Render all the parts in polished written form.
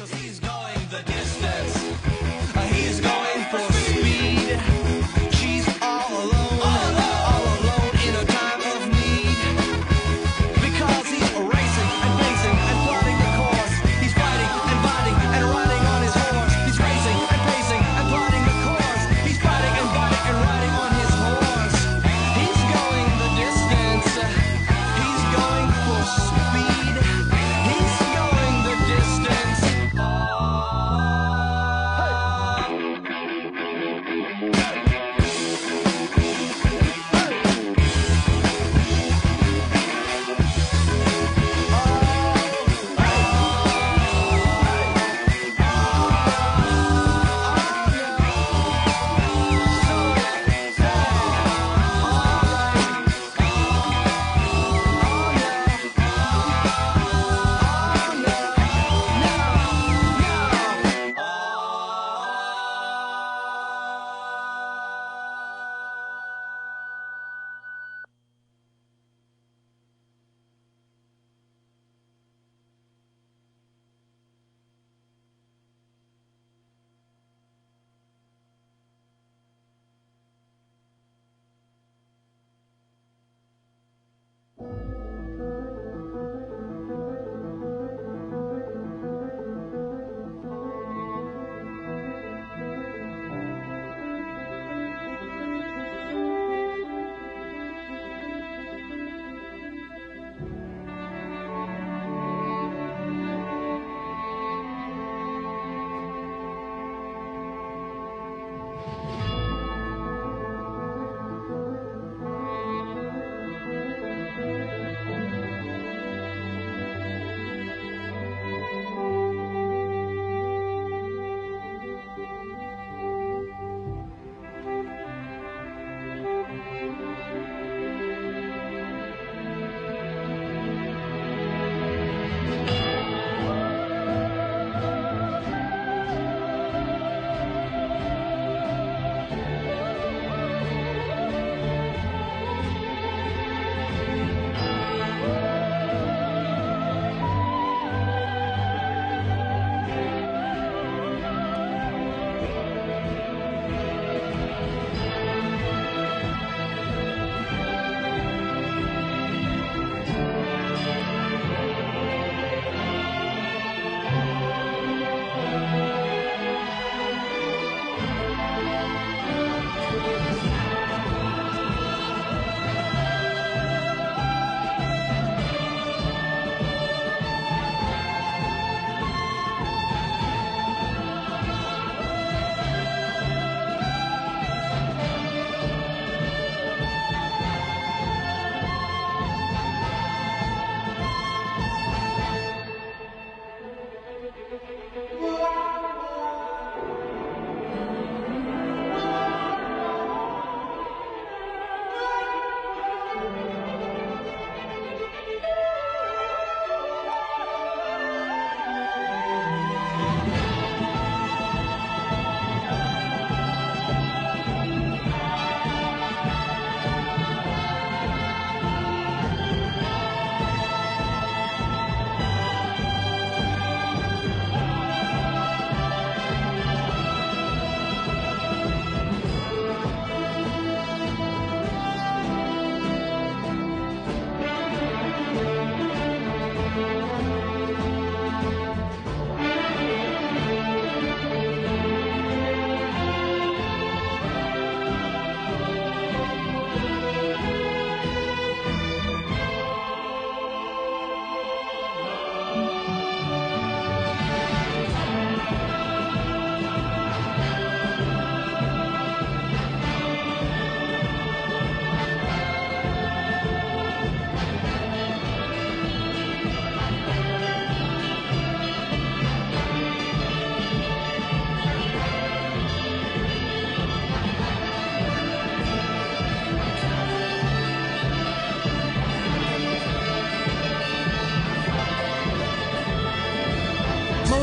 'cause he's going the distance. He's going for speed. She's all alone in a time of need. Because he's racing and pacing and plotting the course. He's fighting and biting and riding on his horse. He's racing and pacing and plotting the course. He's fighting and biting and riding on his horse. He's going the distance. He's going for speed. He's going the distance.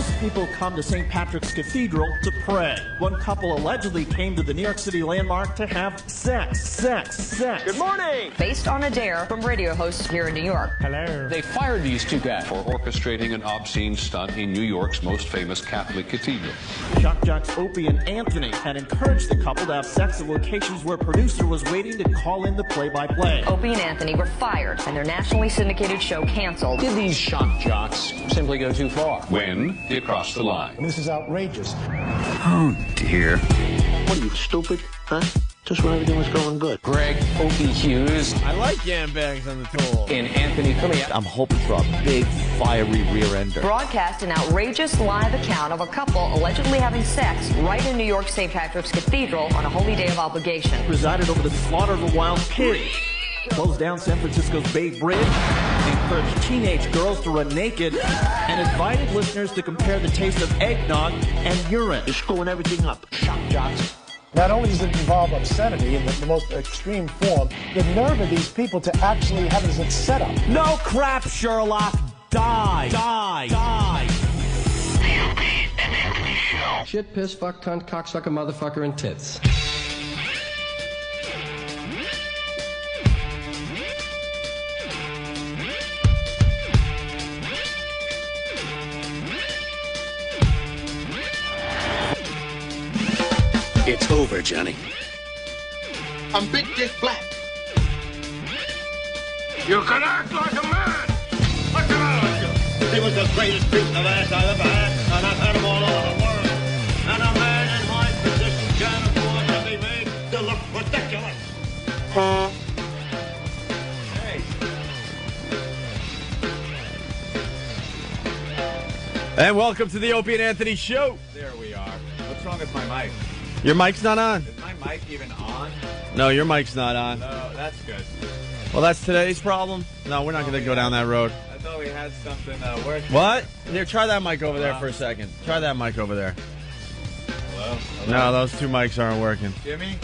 Most people come to St. Patrick's Cathedral to pray. One couple allegedly came to the New York City landmark to have sex. Good morning! Based on a dare from radio hosts here in New York. Hello. They fired these two guys for orchestrating an obscene stunt in New York's most famous Catholic cathedral. Shock jocks Opie and Anthony had encouraged the couple to have sex at locations where a producer was waiting to call in the play-by-play. Opie and Anthony were fired and their nationally syndicated show canceled. Did these shock jocks simply go too far? When they crossed the line? This is outrageous. Oh, dear. What are you, stupid? Huh? Just when everything was going good. Greg Opie Hughes. I like yam bags on the toll. And Anthony Cumia. I'm hoping for a big, fiery rear ender. Broadcast an outrageous live account of a couple allegedly having sex right in New York's St. Patrick's Cathedral on a holy day of obligation. Presided over the slaughter of a wild pig. Closed down San Francisco's Bay Bridge. Encouraged teenage girls to run naked. And invited listeners to compare the taste of eggnog and urine. You're screwing everything up. Shock jocks. Not only does it involve obscenity in the most extreme form, the nerve of these people to actually have it as a setup. No crap, Sherlock. Die. Shit, piss, fuck, cunt, cocksucker, motherfucker, and tits. It's over, Johnny. I'm Big Dick Black. You can act like a man! What's the matter with you? He was the greatest piece of ass I've ever had, and I've had him all over the world. And a man in my position can't afford to be made to look ridiculous. And welcome to the Opie and Anthony Show. There we are. What's wrong with my mic? Your mic's not on? Is my mic even on? No, your mic's not on. No, that's good. Well, that's today's problem? No, we're not going to go down that road. I thought we had something working. What? Here, try that mic over there for a second. Try that mic over there. Hello? No, those two mics aren't working. Jimmy?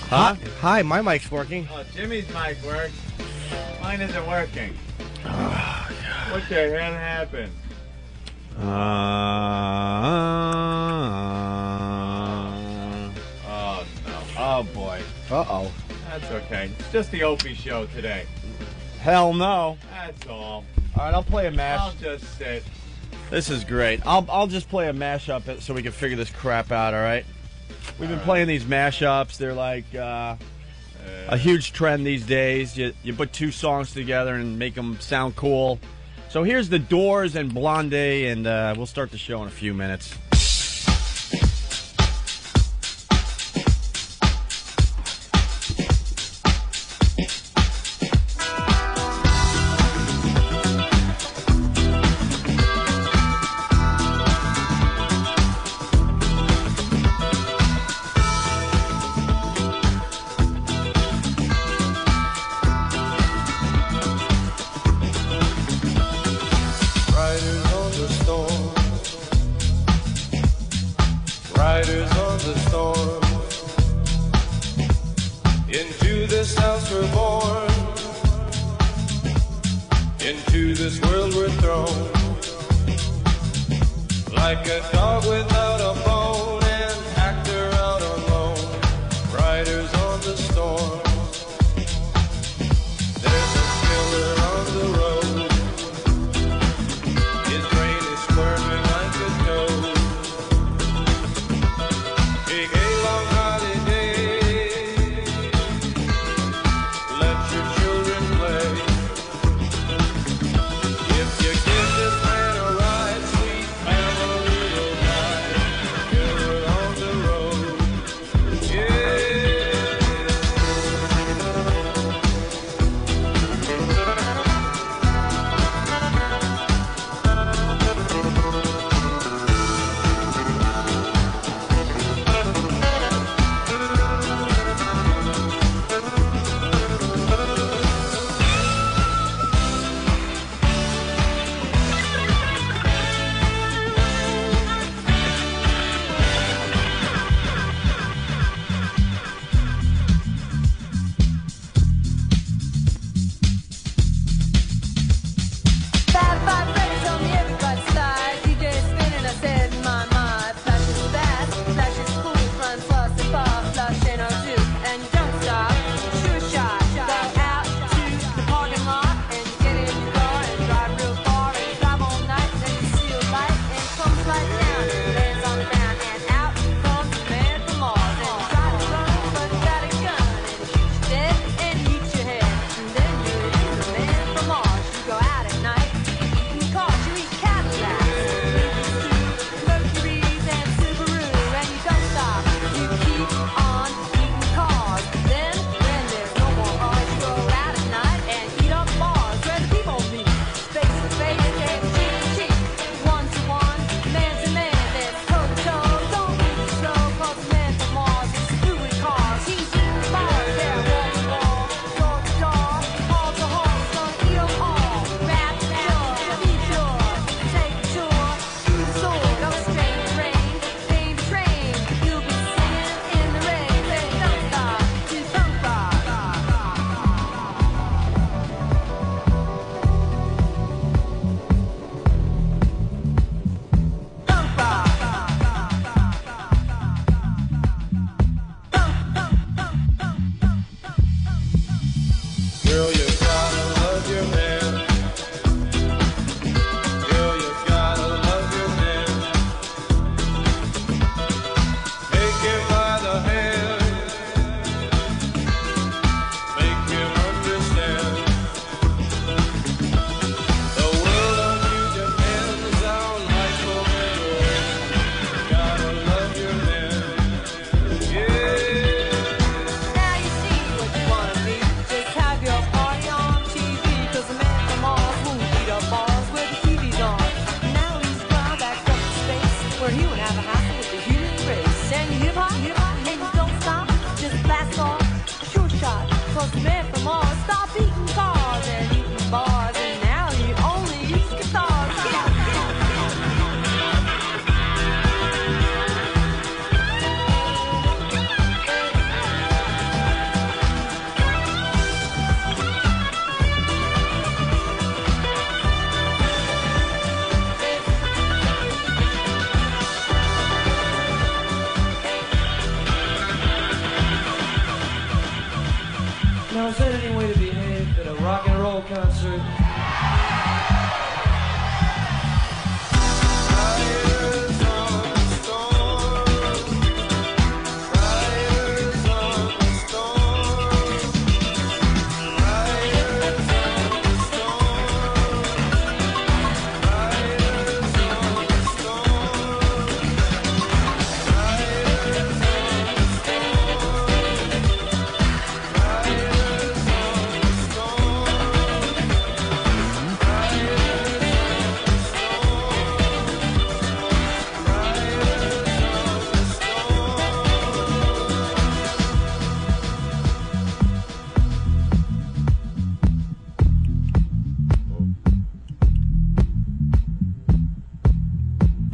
Huh? Hi, my mic's working. Oh, Jimmy's mic works. Mine isn't working. Oh, God. What the hell happened? Oh, no. Oh, boy. Uh-oh. That's okay. It's just the Opie show today. Hell no. That's all. All right, I'll play a mash. I'll just sit. This is great. I'll just play a mashup so we can figure this crap out, all right? We've been playing these mashups. They're like a huge trend these days. You put two songs together and make them sound cool. So here's The Doors and Blondie, and we'll start the show in a few minutes.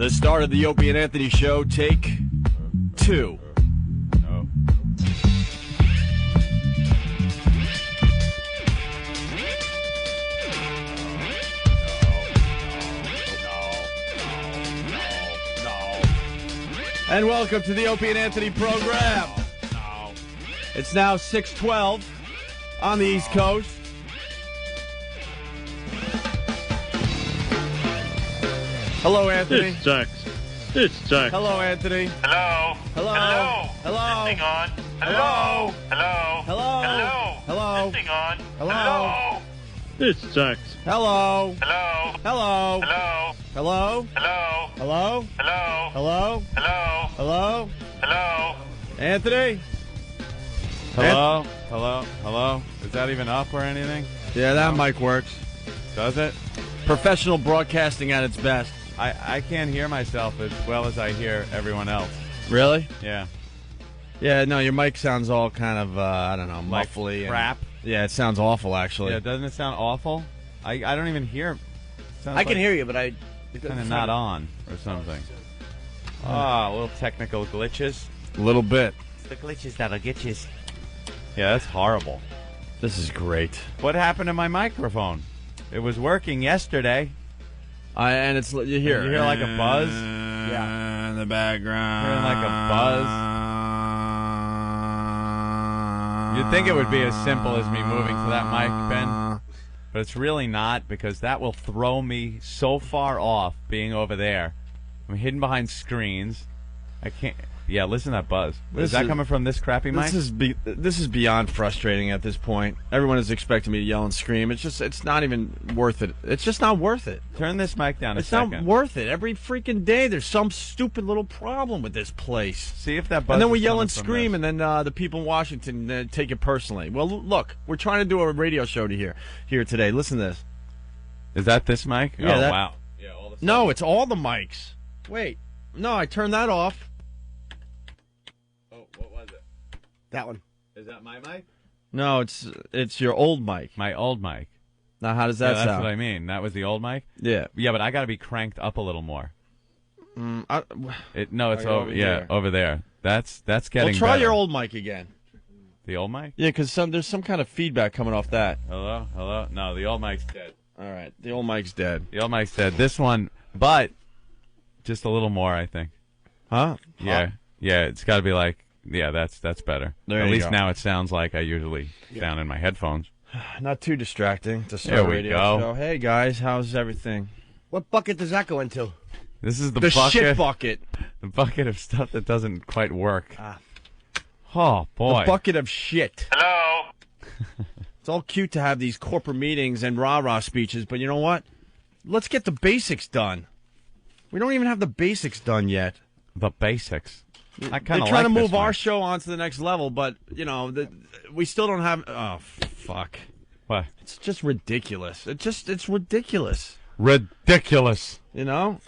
The start of the Opie and Anthony show, take 2. No. And welcome to the Opie and Anthony program. No. It's now 6:12 on the East Coast. Hello, Anthony. It's Jax. It's Jax. Hello, Anthony. Hello. Hello. Hello. Hello. Listening on. Hello. Hello. Hello. Hello. Hello. Listening on. Hello. It's Jax. Hello. Hello. Hello. Hello. Hello. Hello. Hello. Hello. Hello. Hello. Hello. Hello. Anthony. Hello. Hello. Hello. Is that even up or anything? Yeah, that mic works. Does it? Professional broadcasting at its best. I can't hear myself as well as I hear everyone else. Really? Yeah. Yeah, no, your mic sounds all kind of, I don't know, Like muffly. crap. Yeah, it sounds awful, actually. Yeah, doesn't it sound awful? I don't even hear. I can hear you, but I... Kind of not on or something. Ah, little technical glitches. A little bit. It's the glitches that'll get you. Yeah, that's horrible. This is great. What happened to my microphone? It was working yesterday. And it's, you hear like a buzz? Yeah. In the background. Hearing like a buzz. You'd think it would be as simple as me moving to that mic, Ben. But it's really not, because that will throw me so far off being over there. I'm hidden behind screens. I can't... Yeah, listen to that buzz. Is that coming from this crappy mic? This is beyond frustrating at this point. Everyone is expecting me to yell and scream. It's not even worth it. It's just not worth it. Turn this mic down a It's second. not worth it. Every freaking day there's some stupid little problem with this place. See if that buzz And then we is yell coming and from scream, this. and then the people in Washington take it personally. Well, look, we're trying to do a radio show here today. Listen to this. Is that this mic? Yeah, oh, that- wow. Yeah, all of a sudden. No, it's all the mics. Wait. No, I turned that off. Oh, what was it? That one. Is that my mic? No, it's your old mic. My old mic. Now, how does that That's sound? what I mean. That was the old mic? Yeah. Yeah, but I got to be cranked up a little more. No, It's Are you over. over Yeah, there? over there. That's getting Well, try better. your old mic again. The old mic? Yeah, because there's some kind of feedback coming off that. Hello? Hello? No, the old mic's dead. All right, the old mic's dead. The old mic's dead. This one, but just a little more, I think. Huh? Yeah. Yeah, it's got to be like, yeah, that's better. There At you least go. now it sounds like I usually sound in my headphones. Not too distracting to start There a we radio go. show. Hey, guys, how's everything? What bucket does that go into? This is the The bucket. shit bucket. The bucket of stuff that doesn't quite work. Oh, boy. The bucket of shit. Hello. It's all cute to have these corporate meetings and rah-rah speeches, but you know what? Let's get the basics done. We don't even have the basics done yet. The basics. I They're kind of trying like to move this our one. show on to the next level, but, you know, we still don't have... Oh, fuck. What? It's just ridiculous. It's ridiculous. Ridiculous. You know?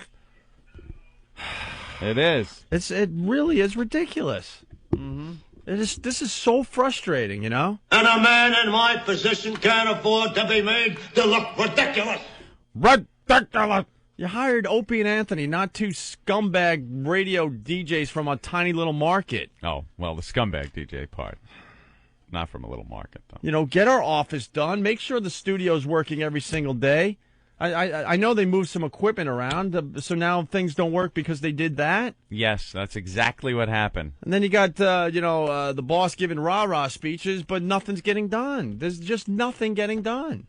It is. It really is ridiculous. Mm-hmm. This is so frustrating, you know? And a man in my position can't afford to be made to look ridiculous. Ridiculous. You hired Opie and Anthony, not two scumbag radio DJs from a tiny little market. Oh, well, the scumbag DJ part. Not from a little market, though. You know, get our office done. Make sure the studio's working every single day. I know they moved some equipment around, so now things don't work because they did that. Yes, that's exactly what happened. And then you got, the boss giving rah-rah speeches, but nothing's getting done. There's just nothing getting done.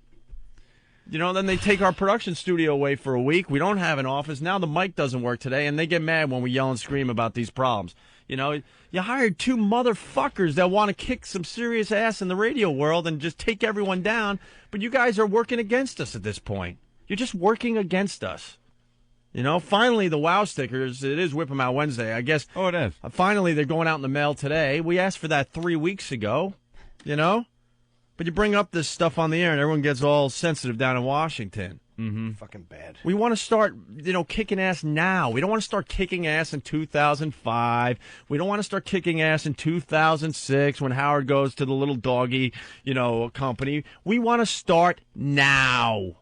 You know, then they take our production studio away for a week. We don't have an office. Now the mic doesn't work today, and they get mad when we yell and scream about these problems. You know, you hired two motherfuckers that want to kick some serious ass in the radio world and just take everyone down, but you guys are working against us at this point. You're just working against us. You know, finally the WOW stickers, it is Whip 'em Out Wednesday, I guess. Oh, it is. Finally they're going out in the mail today. We asked for that 3 weeks ago, you know? But you bring up this stuff on the air and everyone gets all sensitive down in Washington. Mm-hmm. Fucking bad. We want to start, kicking ass now. We don't want to start kicking ass in 2005. We don't want to start kicking ass in 2006 when Howard goes to the little doggy, company. We want to start now.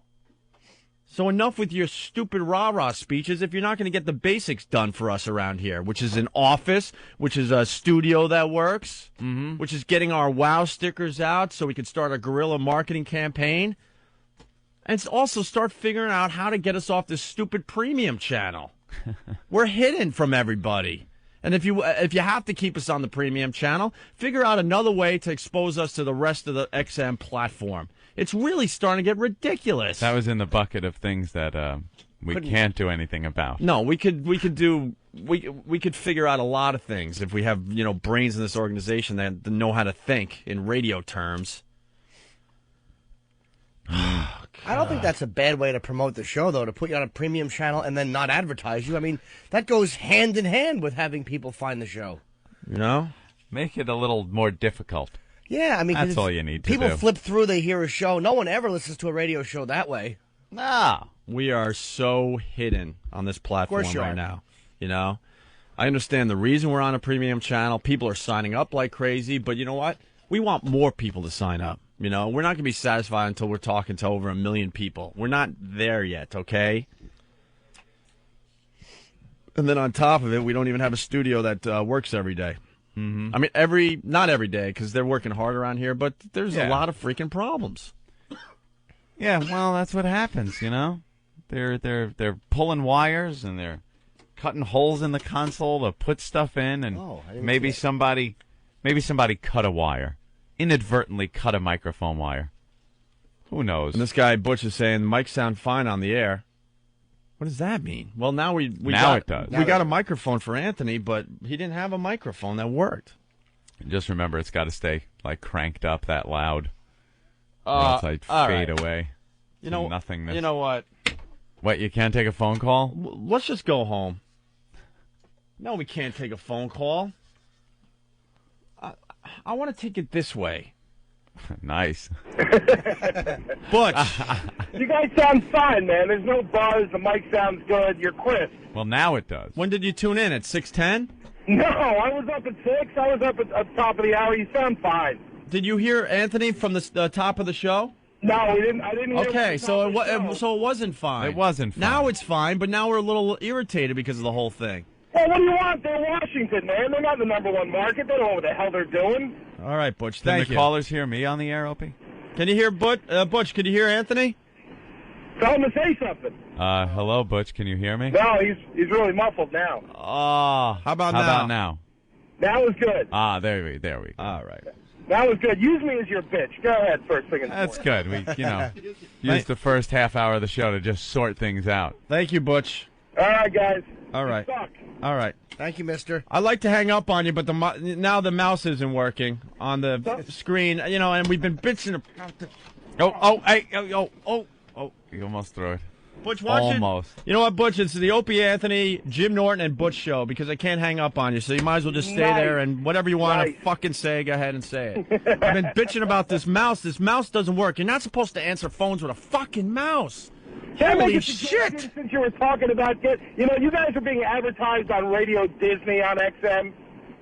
So enough with your stupid rah-rah speeches if you're not going to get the basics done for us around here, which is an office, which is a studio that works, which is getting our WOW stickers out so we can start a guerrilla marketing campaign. And it's also start figuring out how to get us off this stupid premium channel. We're hidden from everybody. And if you have to keep us on the premium channel, figure out another way to expose us to the rest of the XM platform. It's really starting to get ridiculous. That was in the bucket of things that we can't do anything about. No, we could figure out a lot of things if we have, brains in this organization that know how to think in radio terms. I don't think that's a bad way to promote the show, though, to put you on a premium channel and then not advertise you. I mean, that goes hand in hand with having people find the show. Make it a little more difficult. Yeah, I mean, that's all you need to do. People flip through, they hear a show. No one ever listens to a radio show that way. No. We are so hidden on this platform right now. I understand the reason we're on a premium channel. People are signing up like crazy, but you know what? We want more people to sign up. We're not going to be satisfied until we're talking to over 1 million people. We're not there yet, okay? And then on top of it, we don't even have a studio that works every day. I mean, not every day, because they're working hard around here, but there's a lot of freaking problems. Yeah, well, that's what happens, They're pulling wires and they're cutting holes in the console to put stuff in, and maybe somebody cut a wire. Inadvertently cut a microphone wire. Who knows? And this guy Butch is saying mics sound fine on the air. What does that mean? Well, now it does. We got a microphone for Anthony, but he didn't have a microphone that worked. Just remember, it's got to stay cranked up that loud, or else I'd fade away. Nothingness. You know what? What? You can't take a phone call? Let's just go home. No, we can't take a phone call. I want to take it this way. Nice. Butch. You guys sound fine, man. There's no buzz. The mic sounds good. You're crisp. Well, now it does. When did you tune in? At 6:10? No, I was up at 6. I was up at the top of the hour. You sound fine. Did you hear Anthony from the top of the show? No, we didn't. I didn't hear. Okay, so it wasn't fine. It wasn't fine. Now it's fine, but now we're a little irritated because of the whole thing. Well, what do you want? They're Washington, man. They're not the #1 market. They don't know what the hell they're doing. All right, Butch. Can Thank the you. callers hear me on the air, Opie? Can you hear Butch? Can you hear Anthony? Tell him to say something. Hello, Butch. Can you hear me? No, he's really muffled now. How about now? That was good. There we go. All right. That was good. Use me as your bitch. Go ahead, first thing in the That's morning. good. We, use the first half hour of the show to just sort things out. Thank you, Butch. All right, guys. All right. You suck. All right. Thank you, mister. I'd like to hang up on you, but now the mouse isn't working on the screen, and we've been bitching about the... You almost threw it. Butch, watch almost. You know what, Butch? It's the Opie, Anthony, Jim Norton, and Butch show, because I can't hang up on you, so you might as well just stay there, and whatever you want to fucking say, go ahead and say it. I've been bitching about this mouse. This mouse doesn't work. You're not supposed to answer phones with a fucking mouse. Holy shit! Since you were talking about you guys are being advertised on Radio Disney on XM.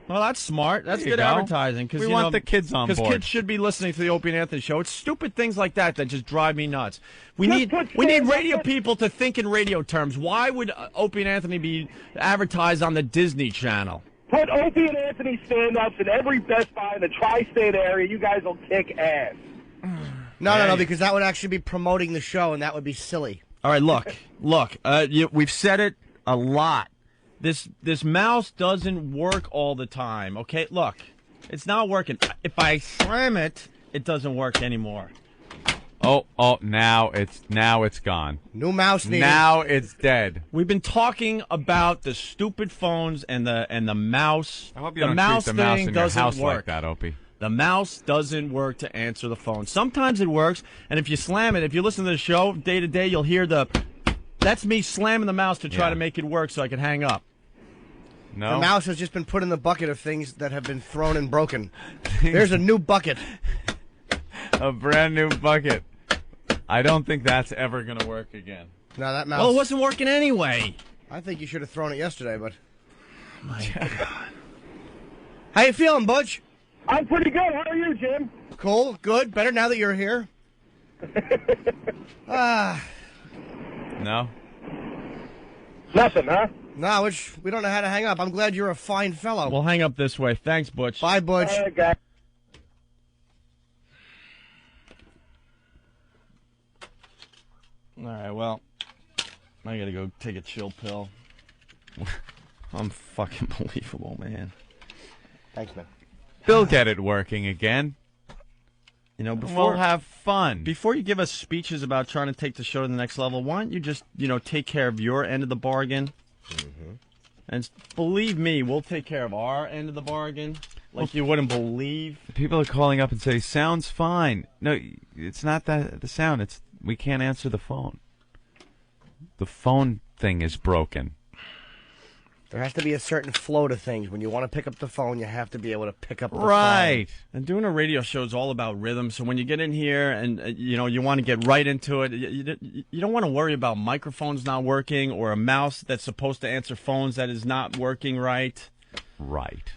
Well, that's smart. That's good advertising. We want the kids on board. Because kids should be listening to the Opie and Anthony show. It's stupid things like that just drive me nuts. We need radio people to think in radio terms. Why would Opie and Anthony be advertised on the Disney Channel? Put Opie and Anthony stand-ups in every Best Buy in the tri-state area. You guys will kick ass. No, because that would actually be promoting the show, and that would be silly. All right, look. We've said it a lot. This mouse doesn't work all the time, okay? Look, it's not working. If I slam it, it doesn't work anymore. Now it's gone. New mouse needed. Now it's dead. We've been talking about the stupid phones and the mouse. I hope you don't treat the mouse in your house like that, Opie. The mouse doesn't work to answer the phone. Sometimes it works, and if you slam it, if you listen to the show day to day, you'll hear that's me slamming the mouse to try to make it work so I can hang up. No. The mouse has just been put in the bucket of things that have been thrown and broken. There's a new bucket. A brand new bucket. I don't think that's ever going to work again. No, that mouse... Well, it wasn't working anyway. I think you should have thrown it yesterday, but... My God. How you feeling, Butch? I'm pretty good. How are you, Jim? Cool, good. Better now that you're here. No? Nothing, huh? No, we don't know how to hang up. I'm glad you're a fine fellow. We'll hang up this way. Thanks, Butch. Bye, Butch. Okay. All right, well, I gotta go take a chill pill. I'm fucking believable, man. Thanks, man. They'll get it working again. You know, before we'll have fun. Before you give us speeches about trying to take the show to the next level, why don't you just, take care of your end of the bargain? Mm-hmm. And believe me, we'll take care of our end of the bargain. Like you wouldn't believe. People are calling up and say, sounds fine. No, it's not the sound. It's we can't answer the phone. The phone thing is broken. There has to be a certain flow to things. When you want to pick up the phone, you have to be able to pick up the phone. Right. And doing a radio show is all about rhythm. So when you get in here and, you want to get right into it, you don't want to worry about microphones not working or a mouse that's supposed to answer phones that is not working right. Right.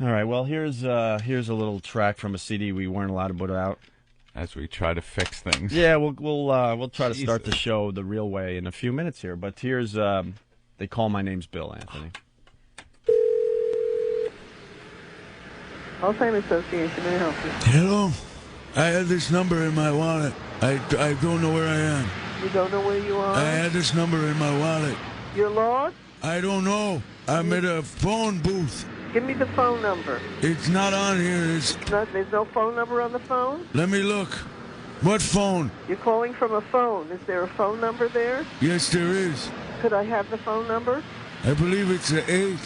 All right. Well, here's a little track from a CD we weren't allowed to put out. As we try to fix things. Yeah, we'll try to start the show the real way in a few minutes here. But here's They Call My Name's Bill, Anthony. Alzheimer's Association, may I help you? Hello? I had this number in my wallet. I don't know where I am. You don't know where you are? I had this number in my wallet. You're lost? I don't know. I'm at a phone booth. Give me the phone number. It's not on here. There's no phone number on the phone? Let me look. What phone? You're calling from a phone. Is there a phone number there? Yes, there is. Could I have the phone number? I believe it's an 8.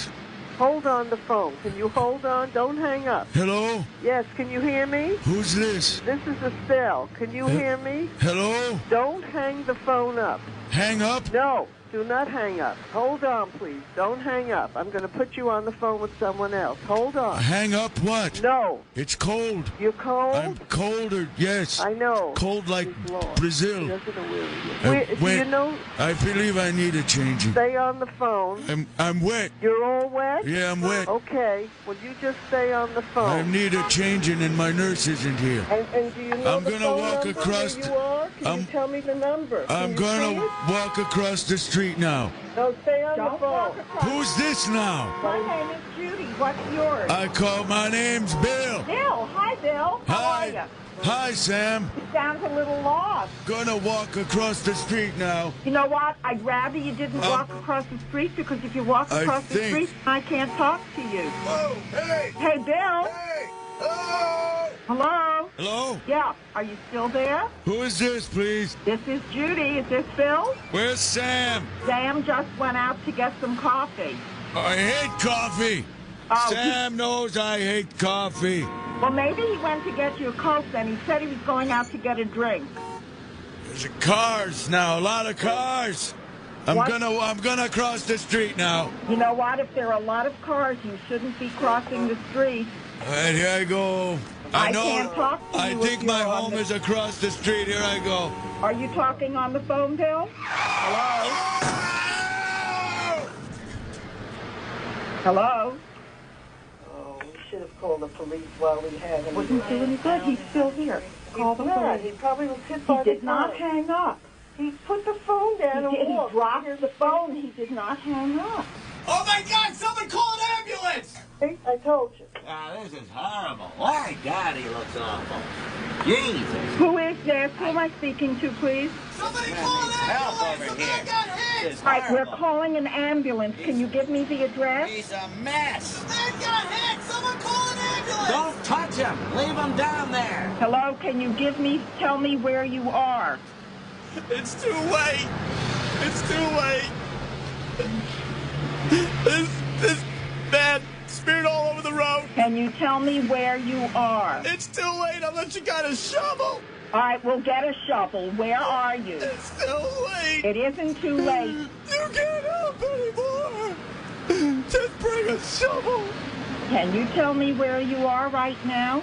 Hold on the phone. Can you hold on? Don't hang up. Hello? Yes, can you hear me? Who's this? This is Estelle. Can you hear me? Hello? Don't hang the phone up. Hang up? No, do not hang up. Hold on, please. Don't hang up. I'm going to put you on the phone with someone else. Hold on. Hang up what? No. It's cold. You're cold? I'm colder, yes. I know. Cold like Brazil. You know? I believe I need a changing. Stay on the phone. I'm wet. You're all wet? Yeah, I'm wet. Okay. Well, you just stay on the phone. I need a changing and my nurse isn't here. And do you know I'm the gonna phone walk number across where you are? Can you tell me the number? I'm going to walk across the street now. No, stay on the phone. Who's this now? My name is Judy. What's yours? My name's Bill. Bill. Hi, Bill. How are you? Hi, Sam. You sound a little lost. Gonna walk across the street now. You know what? I'd rather you didn't walk across the street, because if you walk across the street, I can't talk to you. Whoa, hey! Hey, Bill. Hey! Oh! Hello? Hello? Yeah. Are you still there? Who is this, please? This is Judy. Is this Phil? Where's Sam? Sam just went out to get some coffee. I hate coffee. Sam knows I hate coffee. Well, maybe he went to get you a Coke then. He said he was going out to get a drink. There's cars now, a lot of cars. I'm gonna cross the street now. You know what? If there are a lot of cars, you shouldn't be crossing the street. All right, here I go. I can't talk to you. I think my home is across the street. Here I go. Are you talking on the phone, Bill? Hello? Hello? Oh, we should have called the police while we had him. Wouldn't do any good. He's still here. Call the police. He probably was hit by the car. He did not hang up. He put the phone down and walked. He dropped the phone. He did not hang up. Oh my God! Someone call an ambulance! I told you. This is horrible. My God, he looks awful. Jesus. Who is this? Who am I speaking to, please? Somebody call an ambulance! Somebody got hit! All right, we're calling an ambulance. Can you give me the address? He's a mess. Man got hit! Someone call an ambulance! Don't touch him. Leave him down there. Hello, can you tell me where you are? It's too late. It's too late. This man smeared all over the road. Can you tell me where you are? It's too late unless you got a shovel. All right, we'll get a shovel. Where are you? It's too late. It isn't too late. You can't help anymore. Just bring a shovel. Can you tell me where you are right now?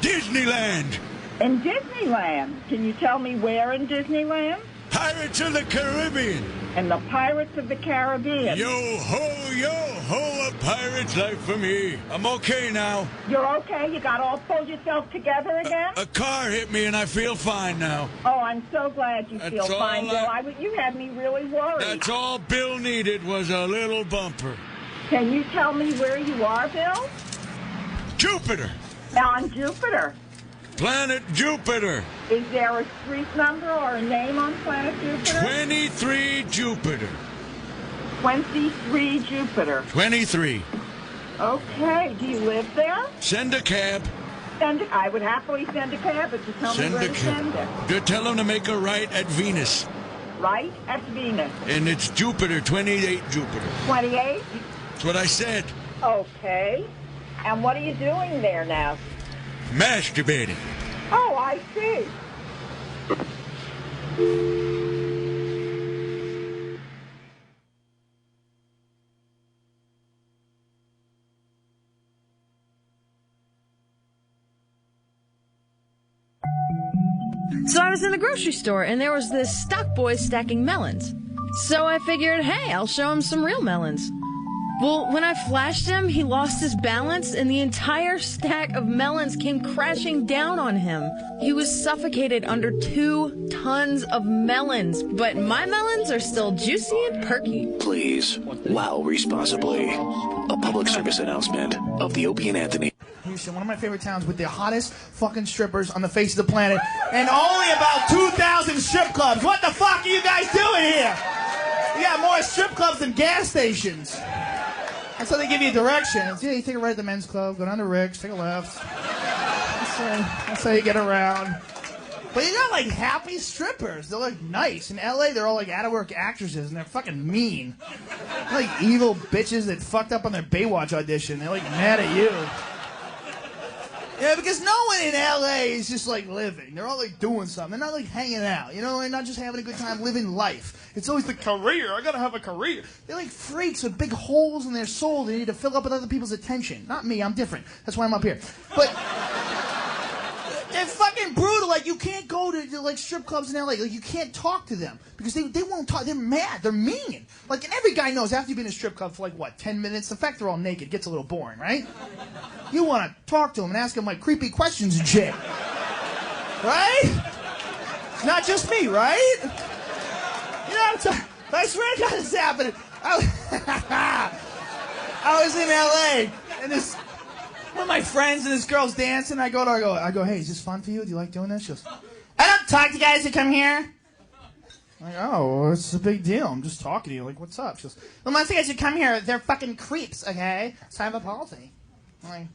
Disneyland. In Disneyland. Can you tell me where in Disneyland? Pirates of the Caribbean. and the Pirates of the Caribbean. Yo ho, a pirate's life for me. I'm okay now. You're okay? You got all pulled yourself together again? A car hit me and I feel fine now. Oh, I'm so glad you feel all fine, Bill. You had me really worried. That's all Bill needed was a little bumper. Can you tell me where you are, Bill? Jupiter. On Jupiter. Planet Jupiter. Is there a street number or a name on planet Jupiter? 23 Jupiter. 23 Jupiter. 23. Okay. Do you live there? Send a cab. I would happily send a cab if you tell me where to send it. Good. Tell them to make a right at Venus. Right at Venus. And it's Jupiter, 28 Jupiter. 28? That's what I said. Okay. And what are you doing there now? Masturbating. Oh, I see. So I was in the grocery store, and there was this stock boy stacking melons. So I figured, hey, I'll show him some real melons. Well, when I flashed him, he lost his balance, and the entire stack of melons came crashing down on him. He was suffocated under 2 tons of melons, but my melons are still juicy and perky. Please, wow responsibly. A public service announcement of the Opie and Anthony. Houston, one of my favorite towns with the hottest fucking strippers on the face of the planet, and only about 2,000 strip clubs. What the fuck are you guys doing here? You got more strip clubs than gas stations. That's how they give you directions. Yeah, you take a right at the men's club, go down to Rick's, take a left. That's how you get around. But you got like happy strippers. They're like nice. In LA, they're all like out-of-work actresses, and they're fucking mean. They're like evil bitches that fucked up on their Baywatch audition. They're like mad at you. Yeah, because no one in LA is just like living. They're all like doing something. They're not like hanging out. You know, they're not just having a good time living life. It's always the career. I gotta have a career. They're like freaks with big holes in their soul they need to fill up with other people's attention. Not me, I'm different. That's why I'm up here. But they're fucking brutal. Like, you can't go to like strip clubs in LA. Like, you can't talk to them because they won't talk. They're mad. They're mean. Like, and every guy knows after you've been in a strip club for like, what, 10 minutes? The fact they're all naked gets a little boring, right? You want to talk to them and ask them like creepy questions and shit. Right? It's not just me, right? You know what I'm talking? I swear to God, it's happening. I was in LA and this one of my friends and this girl's dancing. I go to her, I go, hey, is this fun for you? Do you like doing this? She goes, I don't talk to guys that come here. I'm like, oh, well, it's a big deal. I'm just talking to you. Like, what's up? She goes, well, most guys that come here, they're fucking creeps, okay? So I have a policy. I'm like,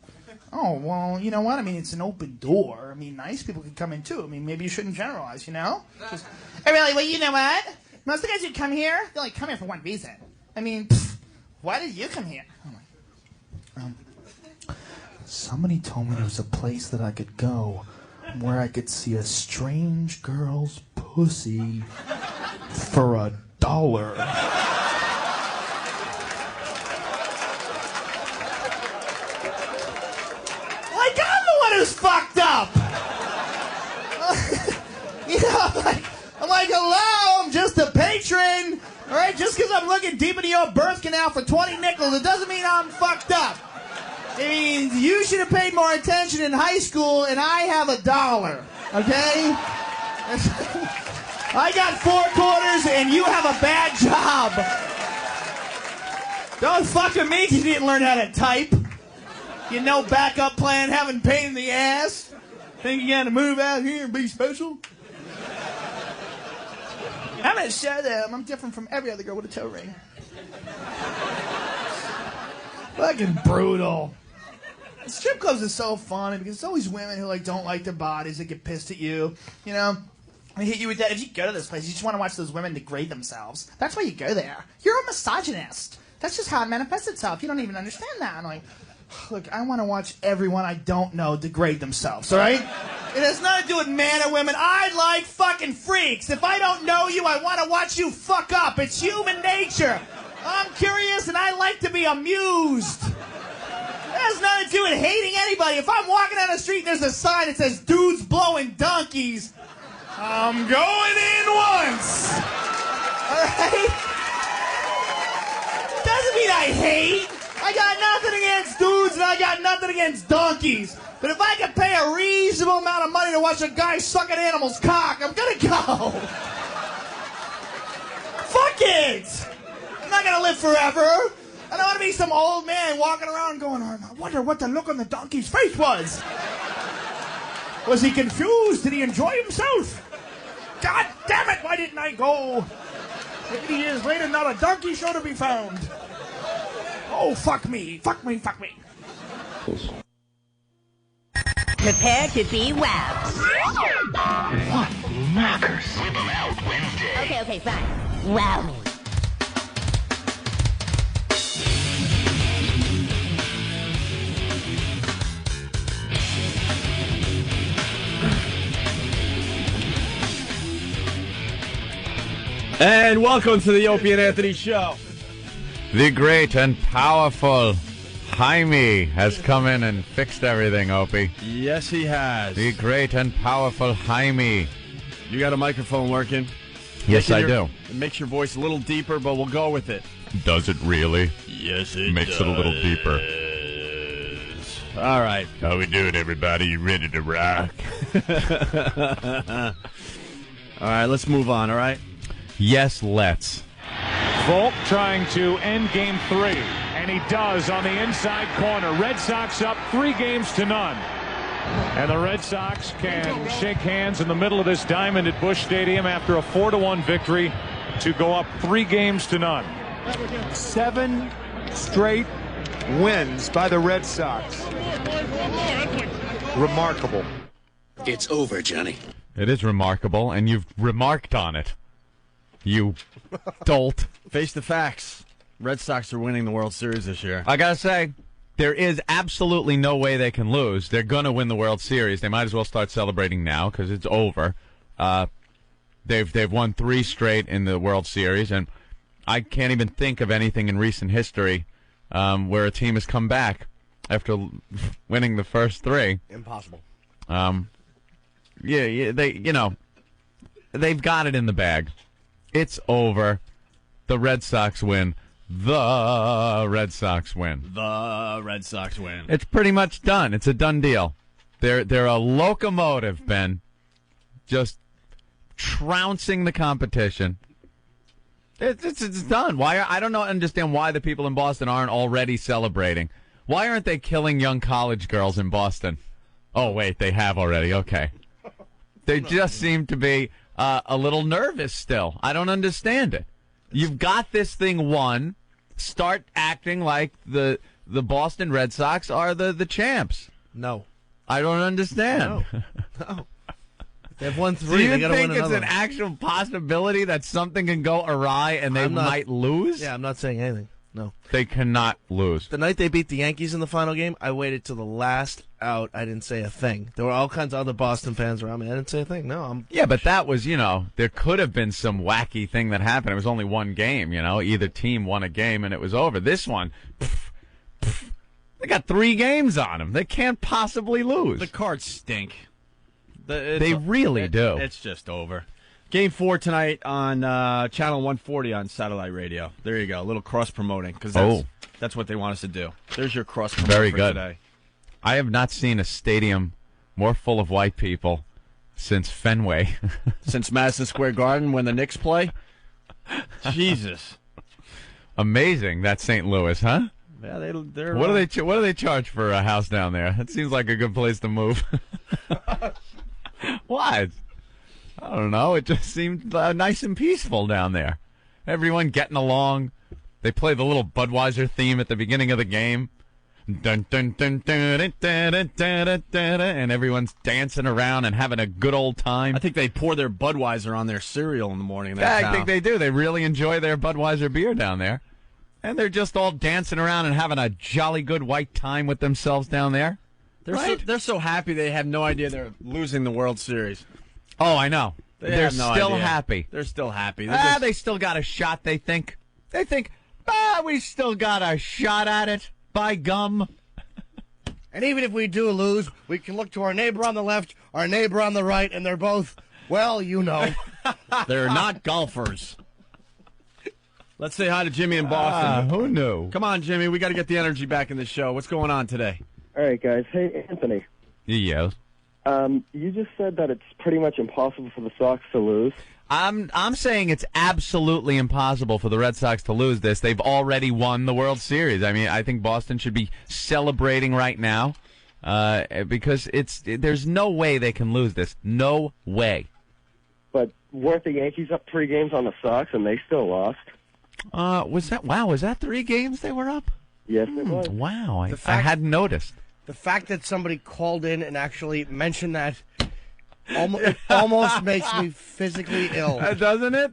oh, well, you know what? I mean, it's an open door. I mean, nice people can come in, too. I mean, maybe you shouldn't generalize, you know? Just, I really, well, you know what? Most of the guys who come here, they only come here for one reason. I mean, why did you come here? I'm like, somebody told me there was a place that I could go where I could see a strange girl's pussy for $1. Who's fucked up? You know, I'm like, hello, I'm just a patron. All right, just because I'm looking deep into your birth canal for 20 nickels, it doesn't mean I'm fucked up. It means you should have paid more attention in high school, and I have $1. Okay? I got 4 quarters, and you have a bad job. Don't fuck with me because you didn't learn how to type. You know, backup plan, having pain in the ass. Think you gotta move out here and be special? I'm gonna show them I'm different from every other girl with a toe ring. Fucking brutal. Strip clubs are so funny because it's always women who like don't like their bodies that get pissed at you. You know, they hit you with that. If you go to this place, you just want to watch those women degrade themselves. That's why you go there. You're a misogynist. That's just how it manifests itself. You don't even understand that. I'm like, look, I want to watch everyone I don't know degrade themselves, all right? It has nothing to do with man or women. I like fucking freaks. If I don't know you, I want to watch you fuck up. It's human nature. I'm curious and I like to be amused. It has nothing to do with hating anybody. If I'm walking down the street and there's a sign that says dudes blowing donkeys, I'm going in once. All right? doesn't mean I hate. I got nothing against dudes and I got nothing against donkeys. But if I can pay a reasonable amount of money to watch a guy suck an animal's cock, I'm gonna go. Fuck it. I'm not gonna live forever. I don't want to be some old man walking around going, I wonder what the look on the donkey's face was. Was he confused? Did he enjoy himself? God damn it, why didn't I go? 80 years later, not a donkey show to be found. Oh, fuck me. Fuck me, fuck me. Prepare to be wowed. What knockers? Whip 'em out Wednesday. Okay, fine. Wow me. And welcome to the Opie and Anthony Show. The great and powerful Jaime has come in and fixed everything, Opie. Yes, he has. The great and powerful Jaime. You got a microphone working? Yes, I do. It makes your voice a little deeper, but we'll go with it. Does it really? Yes, it Makes it a little deeper. All right. How we doing, everybody? You ready to rock? All right, let's move on, all right? Yes, let's. Volk trying to end game 3, and he does on the inside corner. Red Sox up 3-0. And the Red Sox can shake hands in the middle of this diamond at Busch Stadium after a 4-1 victory to go up 3-0. 7 straight wins by the Red Sox. Remarkable. It's over, Johnny. It is remarkable, and you've remarked on it. You dolt. Face the facts. Red Sox are winning the World Series this year. I gotta say, there is absolutely no way they can lose. They're gonna win the World Series. They might as well start celebrating now because it's over. They've won 3 straight in the World Series, and I can't even think of anything in recent history where a team has come back after winning the first 3. Impossible. They've got it in the bag. It's over. The Red Sox win. The Red Sox win. The Red Sox win. It's pretty much done. It's a done deal. They're a locomotive, Ben. Just trouncing the competition. It's done. Why? I don't understand why the people in Boston aren't already celebrating. Why aren't they killing young college girls in Boston? Oh, wait, they have already. Okay. They just seem to be a little nervous still. I don't understand it. You've got this thing won. Start acting like the Boston Red Sox are the champs. No. I don't understand. No. They've won 3. Do you They gotta think win it's another an one. actual possibility that something can go awry and they might lose? Yeah, I'm not saying anything. No. They cannot lose. The night they beat the Yankees in the final game, I waited till the last out. I didn't say a thing. There were all kinds of other Boston fans around me. I didn't say a thing. No, Yeah, but that was, there could have been some wacky thing that happened. It was only one game, Either team won a game and it was over. This one, they got 3 games on them. They can't possibly lose. The Cards stink. They really do. It's just over. Game 4 tonight on Channel 140 on satellite radio. There you go. A little cross-promoting because that's what they want us to do. There's your cross-promotion Very for good. today. I have not seen a stadium more full of white people since Fenway. Since Madison Square Garden when the Knicks play? Jesus. Amazing, that St. Louis, huh? Yeah, they're What do they charge for a house down there? That seems like a good place to move. What? I don't know. It just seemed nice and peaceful down there. Everyone getting along. They play the little Budweiser theme at the beginning of the game. Dun, dun, dun, dun, dun, dun, dun, dun, dun, and everyone's dancing around and having a good old time. I think they pour their Budweiser on their cereal in the morning. I think they do. They really enjoy their Budweiser beer down there. And they're just all dancing around and having a jolly good white time with themselves down there. They're so happy they have no idea they're losing the World Series. Oh, I know. They're have no still idea. happy. They're still happy. They still got a shot, they think. They think, we still got a shot at it. By gum. And even if we do lose, we can look to our neighbor on the left, our neighbor on the right, and they're both, well, They're not golfers. Let's say hi to Jimmy in Boston. Who knew? Come on, Jimmy. We got to get the energy back in the show. What's going on today? All right, guys. Hey, Anthony. Yes. You just said that it's pretty much impossible for the Sox to lose. I'm saying it's absolutely impossible for the Red Sox to lose this. They've already won the World Series. I mean, I think Boston should be celebrating right now because there's no way they can lose this. No way. But weren't the Yankees up 3 games on the Sox and they still lost? Was that 3 games they were up? Yes, it was. Wow, I hadn't noticed. The fact that somebody called in and actually mentioned that almost makes me physically ill. Doesn't it?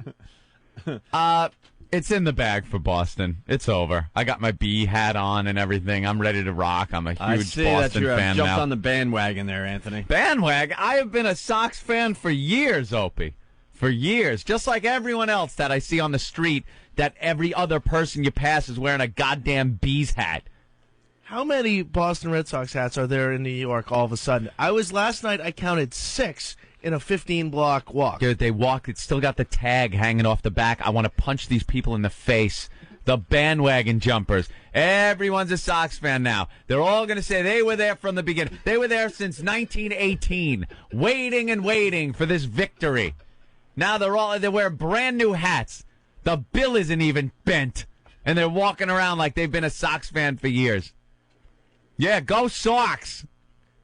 It's in the bag for Boston. It's over. I got my B hat on and everything. I'm ready to rock. I'm a huge I see Boston that you fan jumped now. on the bandwagon there, Anthony. Bandwagon? I have been a Sox fan for years, Opie. For years. Just like everyone else that I see on the street, that every other person you pass is wearing a goddamn Bees hat. How many Boston Red Sox hats are there in New York all of a sudden? Last night I counted 6 in a 15-block walk. Dude, they walk. It's still got the tag hanging off the back. I want to punch these people in the face. The bandwagon jumpers. Everyone's a Sox fan now. They're all going to say they were there from the beginning. They were there since 1918, waiting and waiting for this victory. Now they wear brand new hats. The bill isn't even bent, and they're walking around like they've been a Sox fan for years. Yeah, go Sox.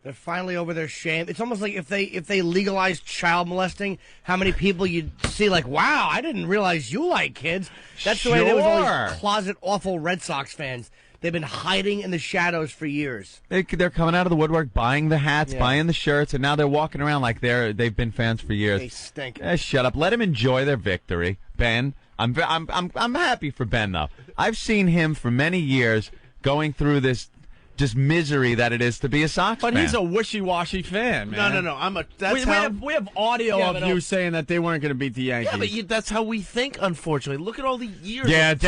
They're finally over their shame. It's almost like if they legalized child molesting, how many people you'd see like, wow, I didn't realize you like kids. That's the way they was all these closet awful Red Sox fans. They've been hiding in the shadows for years. They're coming out of the woodwork, buying the hats, buying the shirts, and now they're walking around like they've been fans for years. They stink. Shut up. Let them enjoy their victory, Ben. I'm happy for Ben though. I've seen him for many years going through this just misery that it is to be a Sox fan. But he's a wishy-washy fan, man. No. We have audio of you saying that they weren't going to beat the Yankees. Yeah, but that's how we think, unfortunately. Look at all the years. Yeah, of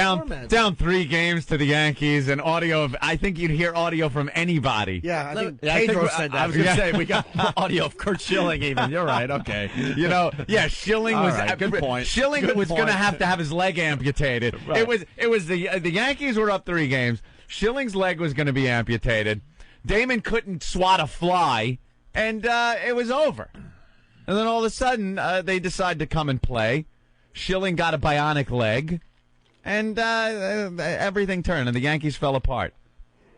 down 3 games to the Yankees and audio of. I think you'd hear audio from anybody. Yeah, I think Pedro said that. I was going to say we got audio of Kurt Schilling. Even you're right. Okay, Schilling was right, good point. Schilling Good was going to point. have his leg amputated. Right. It was the Yankees were up 3 games. Schilling's leg was going to be amputated. Damon couldn't swat a fly, and it was over. And then all of a sudden, they decide to come and play. Schilling got a bionic leg, and everything turned, and the Yankees fell apart.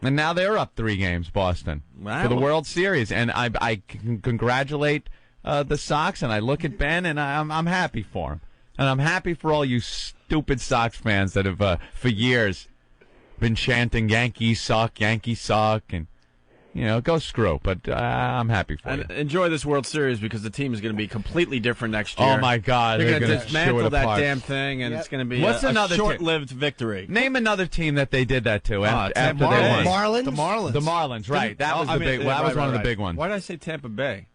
And now they're up 3 games, Boston, for the World Series. And I congratulate the Sox, and I look at Ben, and I'm happy for him. And I'm happy for all you stupid Sox fans that have, for years, been chanting Yankees suck, and go screw. But I'm happy for you. Enjoy this World Series because the team is going to be completely different next year. Oh my God, they're going to chew dismantle it that apart. damn thing, and it's going to be another a short-lived victory. Name another team that they did that to after they won. Marlins? The The Marlins, right? That was the big. That was one of the big ones. Why did I say Tampa Bay?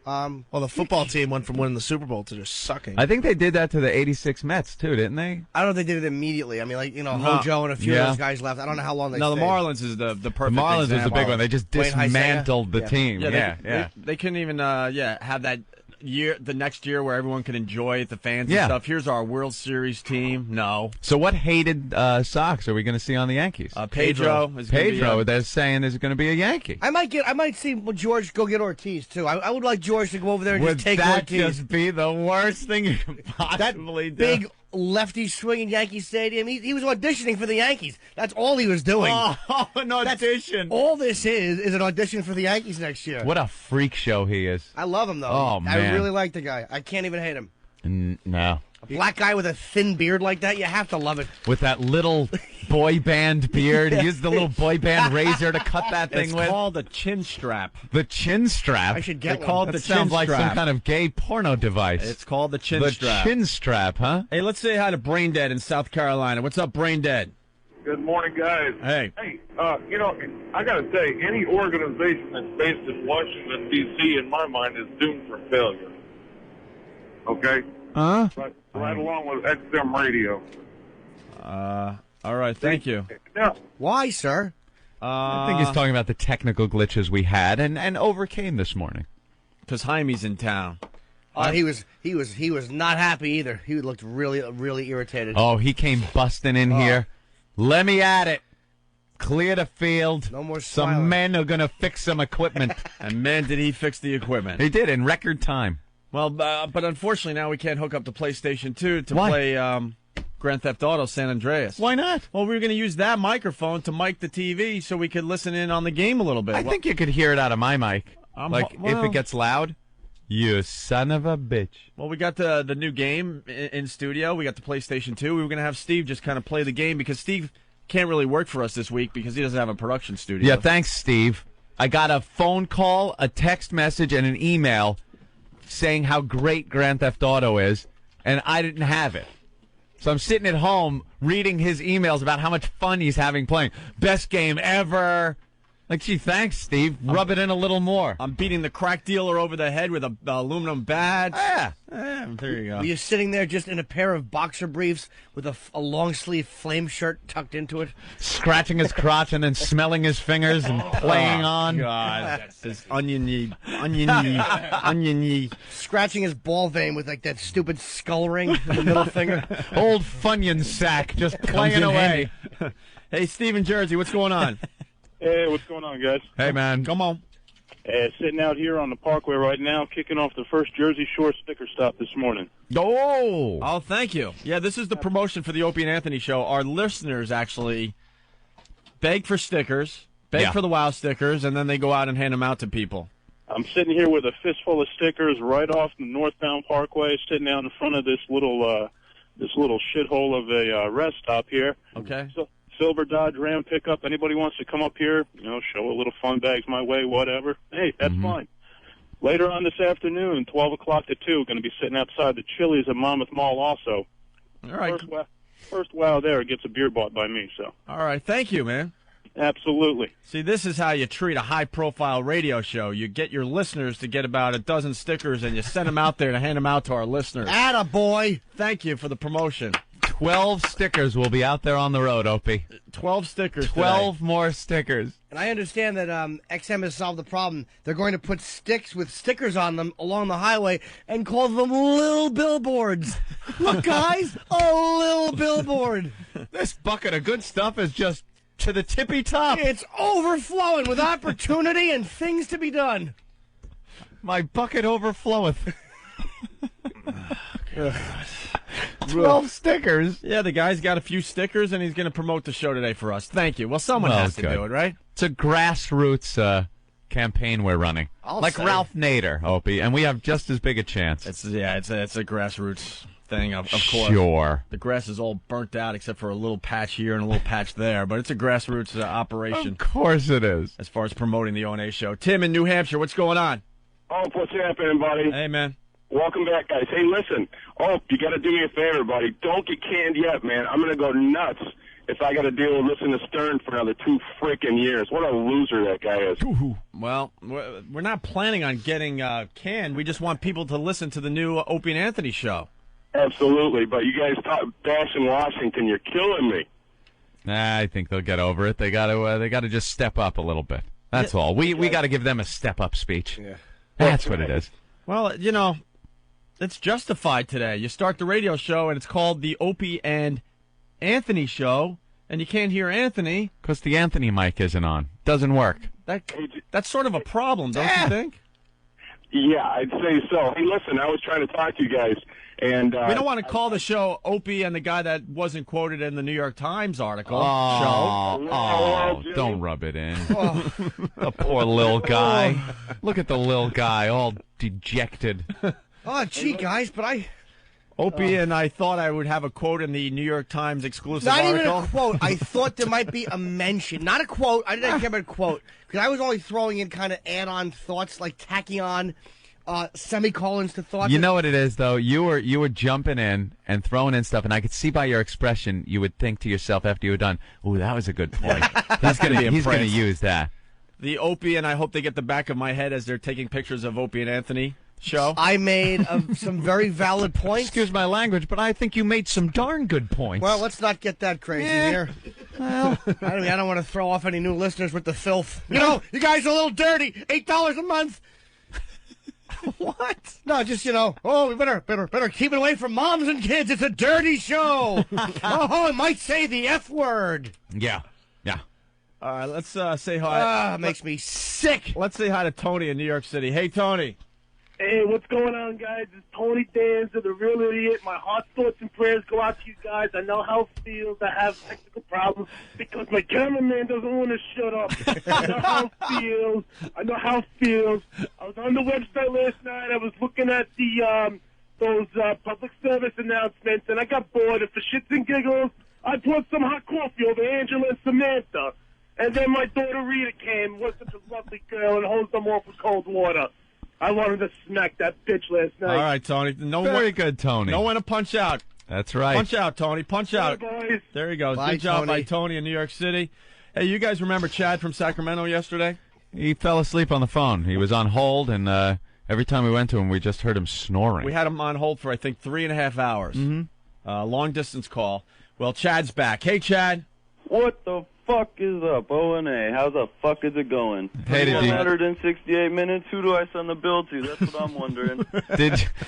Well, the football team went from winning the Super Bowl to just sucking. I think they did that to the '86 Mets too, didn't they? I don't know if they did it immediately. I mean, Hojo and a few of those guys left. I don't know how long they stayed. The Marlins is the perfect The Marlins example. was the big one. They just dismantled the team. They couldn't even have that year, the next year where everyone could enjoy it, the fans and stuff. Here's our World Series team. No. So what hated Sox are we going to see on the Yankees? Pedro. They're saying is going to be a Yankee. I might see George go get Ortiz too. I would like George to go over there and just take Ortiz. Would that just be the worst thing you could possibly do? Big lefty swinging Yankee Stadium. He was auditioning for the Yankees. That's all he was doing. Oh, an audition. All this is an audition for the Yankees next year. What a freak show he is. I love him, though. Oh, man. I really like the guy. I can't even hate him. No. A black guy with a thin beard like that, you have to love it. With that little boy band beard. He used the little boy band razor to cut that thing with. It's called the chin strap. The chin strap? I should get one. Called that the sounds chin like strap. some kind of gay porno device. It's called the chin strap. The chin strap, huh? Hey, let's say hi to Brain Dead in South Carolina. What's up, Brain Dead? Good morning, guys. Hey. Hey, I got to say, any organization that's based in Washington, D.C., in my mind, is doomed for failure. Okay? Huh? Right along with XM Radio. All right, thank you. Now, why, sir? I think he's talking about the technical glitches we had and overcame this morning. Because Jaime's in town. He was not happy either. He looked really irritated. Oh, he came busting in here. Let me at it. Clear the field. No more Some smiling. men are going to fix some equipment. And man, did he fix the equipment. He did in record time. Well, but unfortunately now we can't hook up the PlayStation 2 to Why? play Grand Theft Auto San Andreas. Why not? Well, we were going to use that microphone to mic the TV so we could listen in on the game a little bit. I think you could hear it out of my mic. If it gets loud. You son of a bitch. Well, we got the new game in studio. We got the PlayStation 2. We were going to have Steve just kind of play the game because Steve can't really work for us this week because he doesn't have a production studio. Yeah, thanks, Steve. I got a phone call, a text message, and an email saying how great Grand Theft Auto is, and I didn't have it. So I'm sitting at home reading his emails about how much fun he's having playing. Best game ever. Like, gee, thanks, Steve. Rub it in a little more. I'm beating the crack dealer over the head with a aluminum badge. Yeah. There you go. Were you sitting there just in a pair of boxer briefs with a long-sleeve flame shirt tucked into it? Scratching his crotch and then smelling his fingers and playing on. God, this oniony. Scratching his ball vein with, like, that stupid skull ring in the middle finger. Old Funyun sack just Comes playing in away. Hey, Steve in Jersey, what's going on? Hey, what's going on, guys? Hey, man. Come on. Sitting out here on the Parkway right now, kicking off the first Jersey Shore sticker stop this morning. Oh, thank you. Yeah, this is the promotion for the Opie and Anthony show. Our listeners actually beg for stickers, for the WOW stickers, and then they go out and hand them out to people. I'm sitting here with a fistful of stickers right off the northbound Parkway, sitting out in front of this little shithole of a rest stop here. Okay. So, Silver Dodge Ram pickup. Anybody wants to come up here, show a little fun bags my way, whatever. Hey, that's fine. Later on this afternoon, 12 o'clock to 2, going to be sitting outside the Chili's at Monmouth Mall also. All right. First wow there gets a beer bought by me, so. All right. Thank you, man. Absolutely. See, this is how you treat a high-profile radio show. You get your listeners to get about a dozen stickers, and you send them out there to hand them out to our listeners. Attaboy. Thank you for the promotion. 12 stickers will be out there on the road, Opie. 12 stickers 12 more stickers. And I understand that XM has solved the problem. They're going to put sticks with stickers on them along the highway and call them little billboards. Look, guys, a little billboard. This bucket of good stuff is just to the tippy top. It's overflowing with opportunity and things to be done. My bucket overfloweth. 12 stickers. Yeah, the guy's got a few stickers, and he's going to promote the show today for us. Thank you. Well, someone has to do it, right? It's a grassroots campaign we're running. Like Ralph Nader, Opie, and we have just as big a chance. It's a grassroots thing, of course. Sure. The grass is all burnt out except for a little patch here and a little patch there, but it's a grassroots operation. Of course it is. As far as promoting the O&A show. Tim in New Hampshire, what's going on? Oh, what's happening, buddy? Hey, man. Welcome back, guys. Hey, listen. Oh, you got to do me a favor, buddy. Don't get canned yet, man. I'm going to go nuts if I got to deal with listening to Stern for another 2 freaking years. What a loser that guy is. Well, we're not planning on getting canned. We just want people to listen to the new Opie and Anthony show. Absolutely, but you guys talk bashing Washington. You're killing me. Nah, I think they'll get over it. They got to just step up a little bit. That's all. We got to give them a step-up speech. Yeah. That's what it is. Well, it's justified today. You start the radio show, and it's called the Opie and Anthony Show, and you can't hear Anthony. Because the Anthony mic isn't on. Doesn't work. That's sort of a problem, don't you think? Yeah, I'd say so. Hey, listen, I was trying to talk to you guys, and we don't want to call the show Opie and the guy that wasn't quoted in the New York Times article. Don't rub it in. The poor little guy. Look at the little guy, all dejected. Oh, gee, guys, but Opie and I thought I would have a quote in the New York Times exclusive not article. Not even a quote. I thought there might be a mention. Not a quote. I didn't care about a quote. Because I was only throwing in kind of add-on thoughts, like tacking on semicolons to thoughts. You know what it is, though? You were jumping in and throwing in stuff, and I could see by your expression you would think to yourself after you were done, ooh, that was a good point. He's going to use that. The Opie, and I hope they get the back of my head as they're taking pictures of Opie and Anthony show. I made some very valid points. Excuse my language, but I think you made some darn good points. Well, let's not get that crazy here. Well, I don't want to throw off any new listeners with the filth. You guys are a little dirty. $8 a month. What? No, just, we better keep it away from moms and kids. It's a dirty show. Oh, it might say the F word. Yeah. All right, let's say hi. Makes me sick. Let's say hi to Tony in New York City. Hey, Tony. Hey, what's going on, guys? It's Tony Danza, the real idiot. My heart, thoughts, and prayers go out to you guys. I know how it feels. I have technical problems because my cameraman doesn't want to shut up. I know how it feels. I was on the website last night. I was looking at the those public service announcements, and I got bored. And for shits and giggles, I poured some hot coffee over Angela and Samantha. And then my daughter Rita came, was such a lovely girl, and hosed them off with cold water. I wanted to smack that bitch last night. All right, Tony. Very good, Tony. Know when to punch out. That's right. Punch out, Tony. Punch out. Boys. There he goes. Bye, Good job Tony. by Tony in New York City. Hey, you guys remember Chad from Sacramento yesterday? He fell asleep on the phone. He was on hold, and every time we went to him, we just heard him snoring. We had him on hold for, I think, 3.5 hours. Mm-hmm. Long-distance call. Well, Chad's back. Hey, Chad. What the fuck is up, O&A? How the fuck is it going? Hey, did you... 168 minutes? Who do I send the bill to? That's what I'm wondering.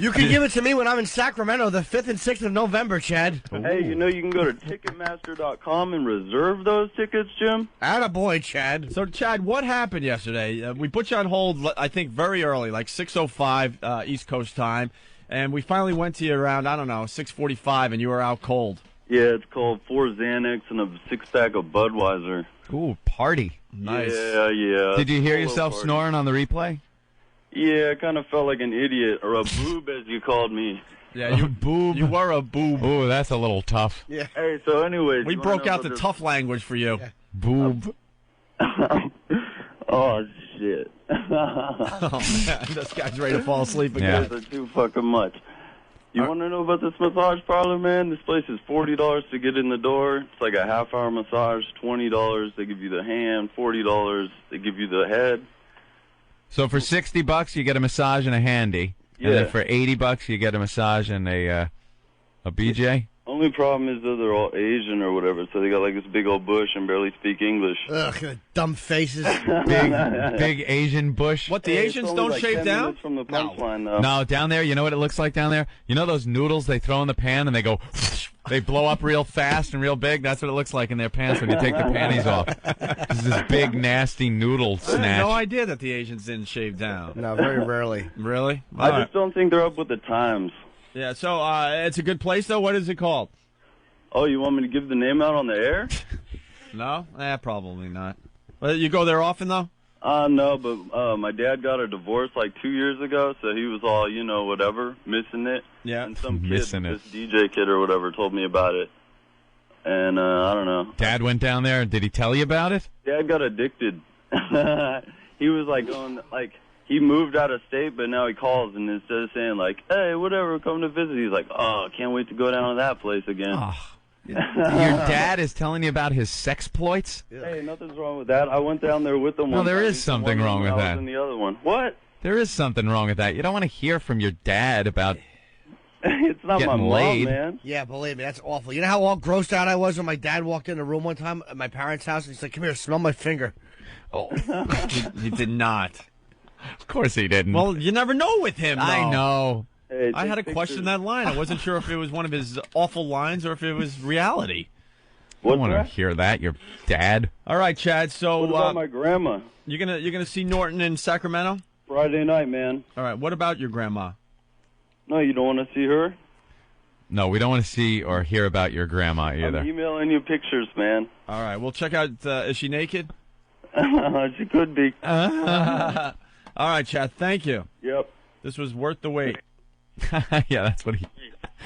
You can give it to me when I'm in Sacramento the 5th and 6th of November, Chad. Hey, you can go to Ticketmaster.com and reserve those tickets, Jim? Attaboy, Chad. So, Chad, what happened yesterday? We put you on hold, I think, very early, like 6:05 East Coast time, and we finally went to you around, 6:45, and you were out cold. Yeah, it's called 4 Xanax and a 6-pack of Budweiser. Ooh, party. Nice. Yeah. Did you hear yourself snoring on the replay? Yeah, I kind of felt like an idiot, or a boob, as you called me. Yeah, you boob. You were a boob. Ooh, that's a little tough. Yeah. Hey, so anyways... We broke out the tough language for you. Yeah. Boob. Oh, shit. Oh, man, this guy's ready to fall asleep again. You guys are too fucking much. You want to know about this massage parlor, man? This place is $40 to get in the door. It's like a half-hour massage, $20. They give you the hand, $40. They give you the head. So for $60, you get a massage and a handy. Yeah. And then for $80, you get a massage and a BJ? Only problem is that they're all Asian or whatever, so they got like this big old bush and barely speak English. Ugh, dumb faces. Big Asian bush. What, the Asians don't like shave 10 down? minutes from the punchline, though. No, down there, you know what it looks like down there? You know those noodles they throw in the pan and they go, they blow up real fast and real big? That's what it looks like in their pants when you take the panties off. This is this big, nasty noodle I had snatch. no idea that the Asians didn't shave down. No, very rarely. Really? I just don't think they're up with the times. Yeah, so it's a good place, though? What is it called? Oh, you want me to give the name out on the air? No? Probably not. You go there often, though? No, but my dad got a divorce like 2 years ago, so he was all, whatever, missing it. Yeah. And some kid, Missing this DJ kid or whatever, told me about it. And I don't know. Dad went down there. Did he tell you about it? Dad got addicted. He was like going, he moved out of state, but now he calls, and instead of saying like, hey, whatever, come to visit, he's like, oh, can't wait to go down to that place again. Oh. Your dad is telling you about his sexploits? Hey, nothing's wrong with that. I went down there with them. No, there is is something wrong with I that. was in the other one. What? There is something wrong with that. You don't want to hear from your dad about It's not my getting mom, laid. man. Yeah, believe me, that's awful. You know how all grossed out I was when my dad walked in the room one time at my parents' house and he's like, come here, smell my finger. Oh. He did not. Of course he didn't. Well, you never know with him, though. I know. Hey, I had to question that line. I wasn't sure if it was one of his awful lines or if it was reality. I don't want to hear that, your dad. All right, Chad. So What about my grandma? you're gonna see Norton in Sacramento? Friday night, man. All right. What about your grandma? No, you don't want to see her? No, we don't want to see or hear about your grandma either. I'm emailing you pictures, man. All right. We'll check out. Is she naked? She could be. All right, Chad. Thank you. Yep. This was worth the wait. Yeah, that's what he.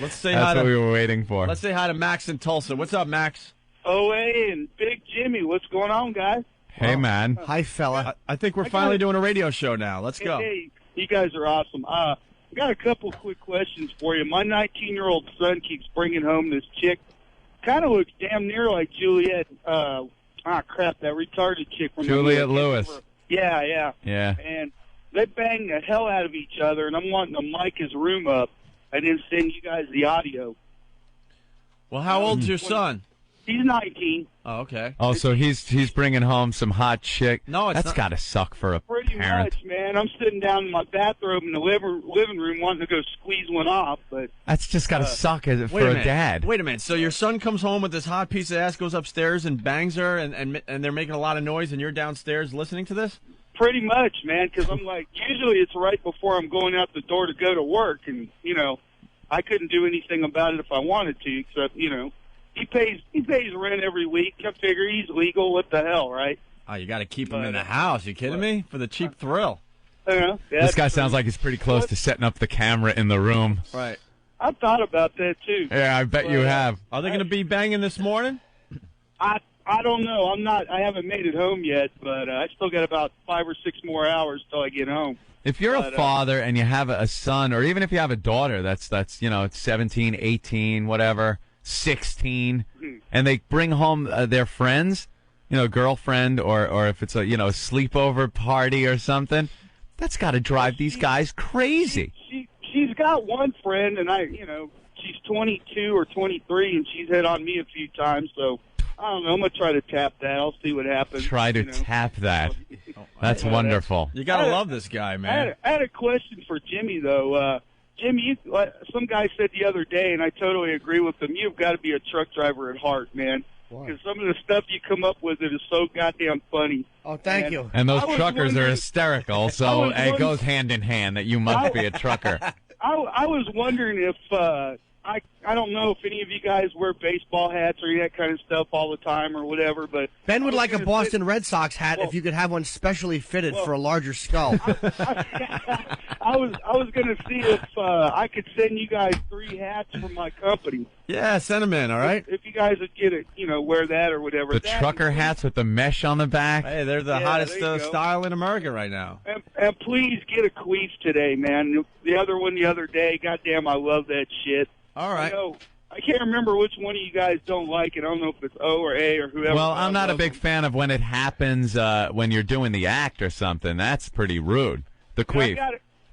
Let's say That's hi what to. we were waiting for. Let's say hi to Max in Tulsa. What's up, Max? OA and Big Jimmy, what's going on, guys? Hey, man. Hi, fella. I think we're finally doing a radio show now. Let's go. Hey, you guys are awesome. I got a couple quick questions for you. My 19-year-old son keeps bringing home this chick. Kind of looks damn near like Juliet. Crap, that retarded chick from Juliet Lewis. Yeah. Yeah. And they bang the hell out of each other, and I'm wanting to mic his room up and then send you guys the audio. Well, how old's your son? He's 19. Oh, okay. Oh, so he's bringing home some hot chick. No, it's That's not. got to suck for a Pretty parent. much, man. I'm sitting down in my bathrobe in the living room wanting to go squeeze one off, but That's just got to suck for Wait a a minute. dad. Wait a minute. So your son comes home with this hot piece of ass, goes upstairs and bangs her, and they're making a lot of noise, and you're downstairs listening to this? pretty much, man, because I'm like, usually it's right before I'm going out the door to go to work, and, you know, I couldn't do anything about it if I wanted to, except, you know, he pays rent every week. I figure he's legal. What the hell, right? Oh, you got to keep him in the house. You kidding me? For the cheap thrill. Yeah, This guy sounds like he's pretty close to setting up the camera in the room. Right. I thought about that too. Yeah, I bet you have. Are they going to be banging this morning? I don't know. I haven't made it home yet, but I still got about 5 or 6 more hours till I get home. If you're a father and you have a son, or even if you have a daughter that's you know, it's 17, 18, whatever, 16, and they bring home their friends, you know, girlfriend, or if it's a, you know, a sleepover party or something, that's got to drive these guys crazy. She's got one friend, and she's 22 or 23, and she's hit on me a few times, so I don't know. I'm going to try to tap that. I'll see what happens. Try to tap that. That's wonderful. You got to love this guy, man. I had a question for Jimmy, though. Jimmy, some guy said the other day, and I totally agree with him, you've got to be a truck driver at heart, man. Because some of the stuff you come up with, it is so goddamn funny. Oh, thank you. And those truckers are hysterical, so it goes hand in hand that you must be a trucker. I was wondering if I don't know if any of you guys wear baseball hats or that kind of stuff all the time or whatever, but Ben would like a Boston Red Sox hat if you could have one specially fitted for a larger skull. I was going to see if I could send you guys 3 hats from my company. Yeah, send them in, all right? If you guys would get it, wear that or whatever. The trucker hats with the mesh on the back. Hey, they're the hottest style in America right now. And please get a queef today, man. The other one the other day, goddamn, I love that shit. All right. I can't remember which one of you guys don't like it. I don't know if it's O or A or whoever. Well, I'm not a big fan of when it happens when you're doing the act or something. That's pretty rude. The queef.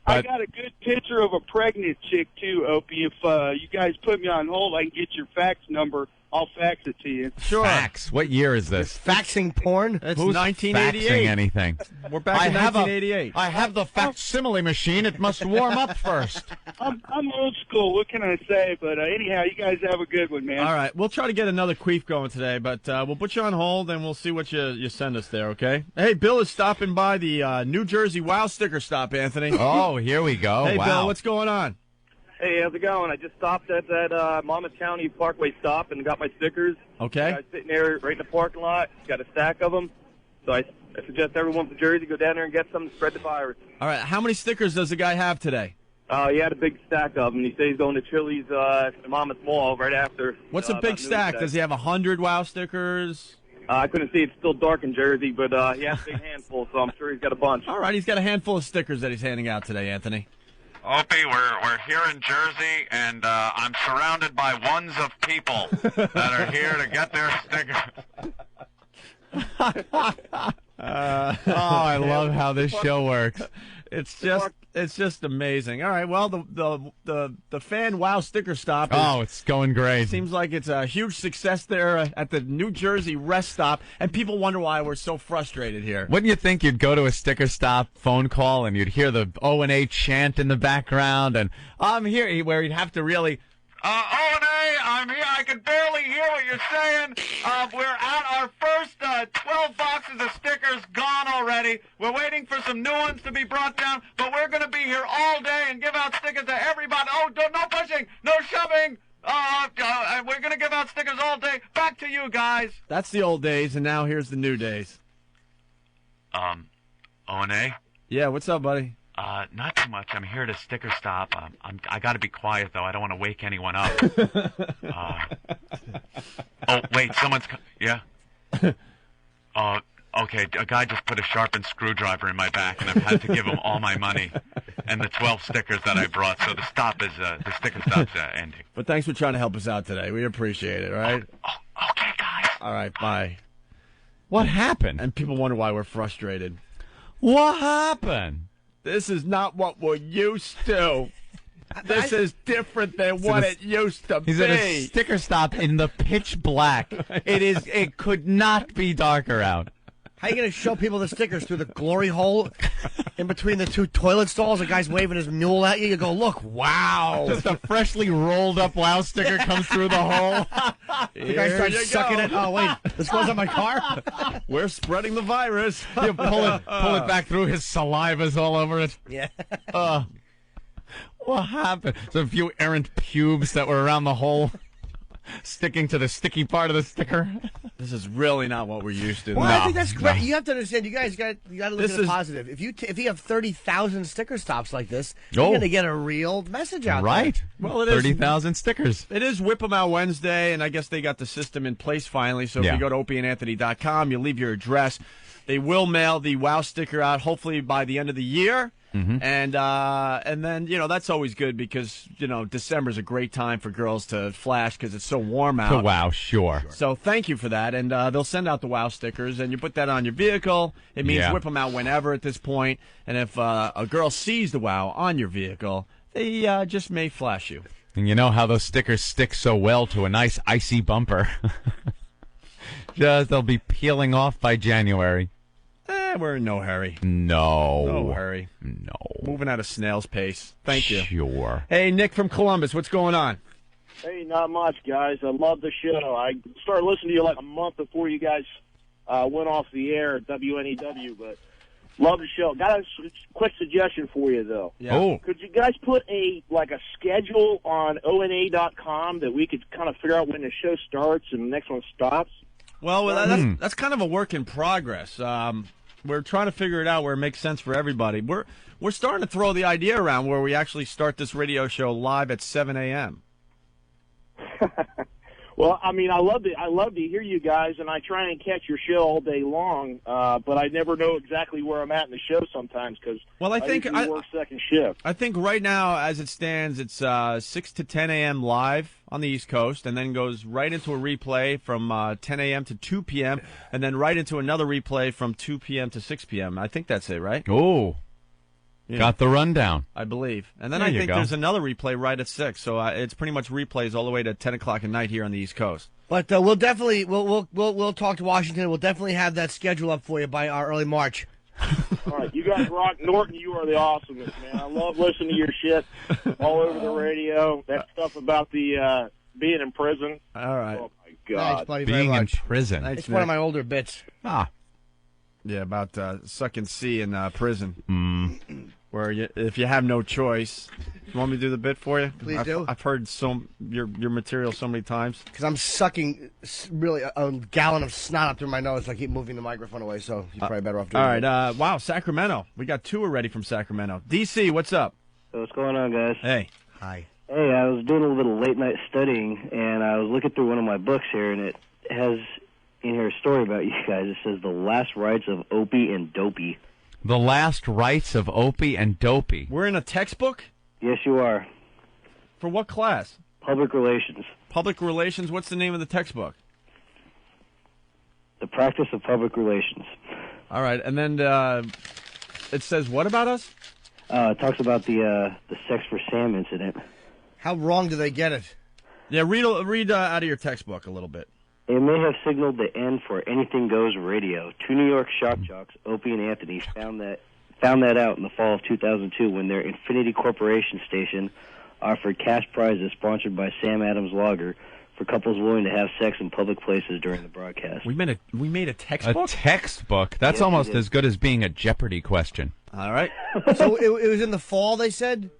I got a good picture of a pregnant chick, too, Opie. If you guys put me on hold, I can get your fax number. I'll fax it to you. Sure. Fax? What year is this? Faxing porn? It's Who's 1988. faxing anything? We're back in 1988. I have the facsimile machine. It must warm up first. I'm old school. What can I say? But anyhow, you guys have a good one, man. All right. We'll try to get another queef going today, but we'll put you on hold, and we'll see what you send us there, okay? Hey, Bill is stopping by the New Jersey Wow sticker stop, Anthony. Oh, here we go. Hey, wow. Bill, what's going on? Hey, how's it going? I just stopped at that Monmouth County Parkway stop and got my stickers. Okay. I was sitting there right in the parking lot. Got a stack of them. So I suggest everyone from Jersey go down there and get some to spread the virus. All right. How many stickers does the guy have today? He had a big stack of them. He said he's going to Chili's in Monmouth Mall right after. What's a big stack? Does he have 100 Wow stickers? I couldn't see. It's still dark in Jersey, but he has a big handful, so I'm sure he's got a bunch. All right. He's got a handful of stickers that he's handing out today, Anthony. Opie, we're here in Jersey, and I'm surrounded by ones of people that are here to get their stickers. I love how this show works. It's just amazing. All right, well, the fan Wow sticker stop. It's going great. Seems like it's a huge success there at the New Jersey rest stop, and people wonder why we're so frustrated here. Wouldn't you think you'd go to a sticker stop phone call and you'd hear the O&A chant in the background, and I'm here, where you'd have to really... O&A, I'm here. I can barely hear what you're saying. We're at our first 12 boxes of stickers gone already. We're waiting for some new ones to be brought down, but we're going to be here all day and give out stickers to everybody. Oh, no pushing, no shoving. We're going to give out stickers all day. Back to you guys. That's the old days, and now here's the new days. O&A? Yeah, what's up, buddy? Not too much. I'm here at a sticker stop. I got to be quiet though. I don't want to wake anyone up. Oh wait, yeah. Okay. A guy just put a sharpened screwdriver in my back, and I've had to give him all my money and the 12 stickers that I brought. So the sticker stop's ending. But thanks for trying to help us out today. We appreciate it. All right. Okay, guys. All right. Bye. What happened? And people wonder why we're frustrated. What happened? This is not what we're used to. This is different than what it used to be. He's at a sticker stop in the pitch black. It could not be darker out. How are you going to show people the stickers through the glory hole in between the two toilet stalls? A guy's waving his mule at you. You go, look, wow. Just a freshly rolled up WOW sticker comes through the hole. The guy starts sucking it. Oh, wait, this goes on my car? We're spreading the virus. You pull it back through. His saliva's all over it. Yeah. What happened? So a few errant pubes that were around the hole, sticking to the sticky part of the sticker. This is really not what we're used to. Well, I think that's great. No. You have to understand. You guys got to look at the positive. If you have 30,000 sticker stops like this, you're going to get a real message out there. Right. Well, it is 30,000 stickers. It is Whip 'em Out Wednesday, and I guess they got the system in place finally. So if you go to opieandanthony.com, you leave your address. They will mail the WOW sticker out hopefully by the end of the year. Mm-hmm. And then, that's always good because, December's a great time for girls to flash because it's so warm out. WOW, sure. So thank you for that. And they'll send out the WOW stickers, and you put that on your vehicle. It means whip them out whenever at this point. And if a girl sees the WOW on your vehicle, they just may flash you. And you know how those stickers stick so well to a nice icy bumper. They'll be peeling off by January. We're in no hurry. No hurry. No. Moving at a snail's pace. Thank you. Sure. Hey, Nick from Columbus, what's going on? Hey, not much, guys. I love the show. I started listening to you like a month before you guys went off the air at WNEW, but love the show. Got a quick suggestion for you, though. Yeah. Oh. Could you guys put a schedule on ONA.com that we could kind of figure out when the show starts and the next one stops? Well, that's kind of a work in progress. We're trying to figure it out where it makes sense for everybody. We're starting to throw the idea around where we actually start this radio show live at 7 a.m. Well, I mean, I love to hear you guys, and I try and catch your show all day long, but I never know exactly where I'm at in the show sometimes because I work second shift. I think right now, as it stands, it's 6 to 10 a.m. live on the East Coast, and then goes right into a replay from 10 a.m. to 2 p.m., and then right into another replay from 2 p.m. to 6 p.m. I think that's it, right? Oh. Yeah. Got the rundown. I believe. And then I think there's another replay right at 6. So it's pretty much replays all the way to 10 o'clock at night here on the East Coast. But we'll definitely we'll talk to Washington. We'll definitely have that schedule up for you by our early March. All right, you guys rock. Norton, you are the awesomest, man. I love listening to your shit all over the radio. That stuff about the being in prison. All right. Oh, my God. Thanks, buddy, being in prison. Thanks, it's one of my older bits. Yeah, about sucking C in prison. Where if you have no choice. You want me to do the bit for you? Please do. I've heard your material so many times. Because I'm sucking really a gallon of snot up through my nose. So I keep moving the microphone away, so you're probably better off doing it. All right. Wow, Sacramento. We got two already from Sacramento. DC, what's up? What's going on, guys? Hey. Hi. Hey, I was doing a little bit of late night studying, and I was looking through one of my books here, and it has in here a story about you guys. It says The Last Rites of Opie and Dopey. The Last Rites of Opie and Dopey. We're in a textbook? Yes, you are. For what class? Public Relations. Public Relations? What's the name of the textbook? The Practice of Public Relations. All right, and then it says what about us? It talks about the Sex for Sam incident. How wrong do they get it? Yeah, read out of your textbook a little bit. It may have signaled the end for Anything Goes radio. Two New York shock jocks, Opie and Anthony, found that out in the fall of 2002 when their Infinity Corporation station offered cash prizes sponsored by Sam Adams Lager for couples willing to have sex in public places during the broadcast. We made a textbook? A textbook? That's almost as good as being a Jeopardy question. All right. So it was in the fall, they said?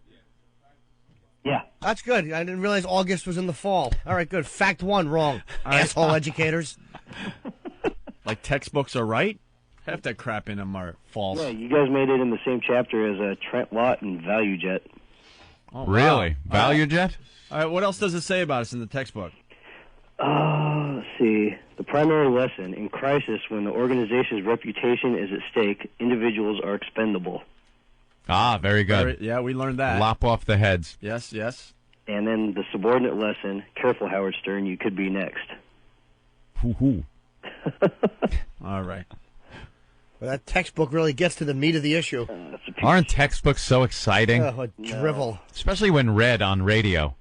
Yeah. That's good. I didn't realize August was in the fall. All right, good. Fact one, wrong. Asshole educators. Like textbooks are right? Half that crap in them are false. Yeah, you guys made it in the same chapter as Trent Lott and Value Jet. Oh, really? Wow. Value Jet? All right, what else does it say about us in the textbook? Let's see. The primary lesson, in crisis, when the organization's reputation is at stake, individuals are expendable. Ah, very good. Yeah, we learned that. Lop off the heads. Yes. And then the subordinate lesson, careful, Howard Stern, you could be next. Hoo-hoo. All right. Well, that textbook really gets to the meat of the issue. That's a piece Aren't textbooks so exciting? Oh, drivel. Especially when read on radio.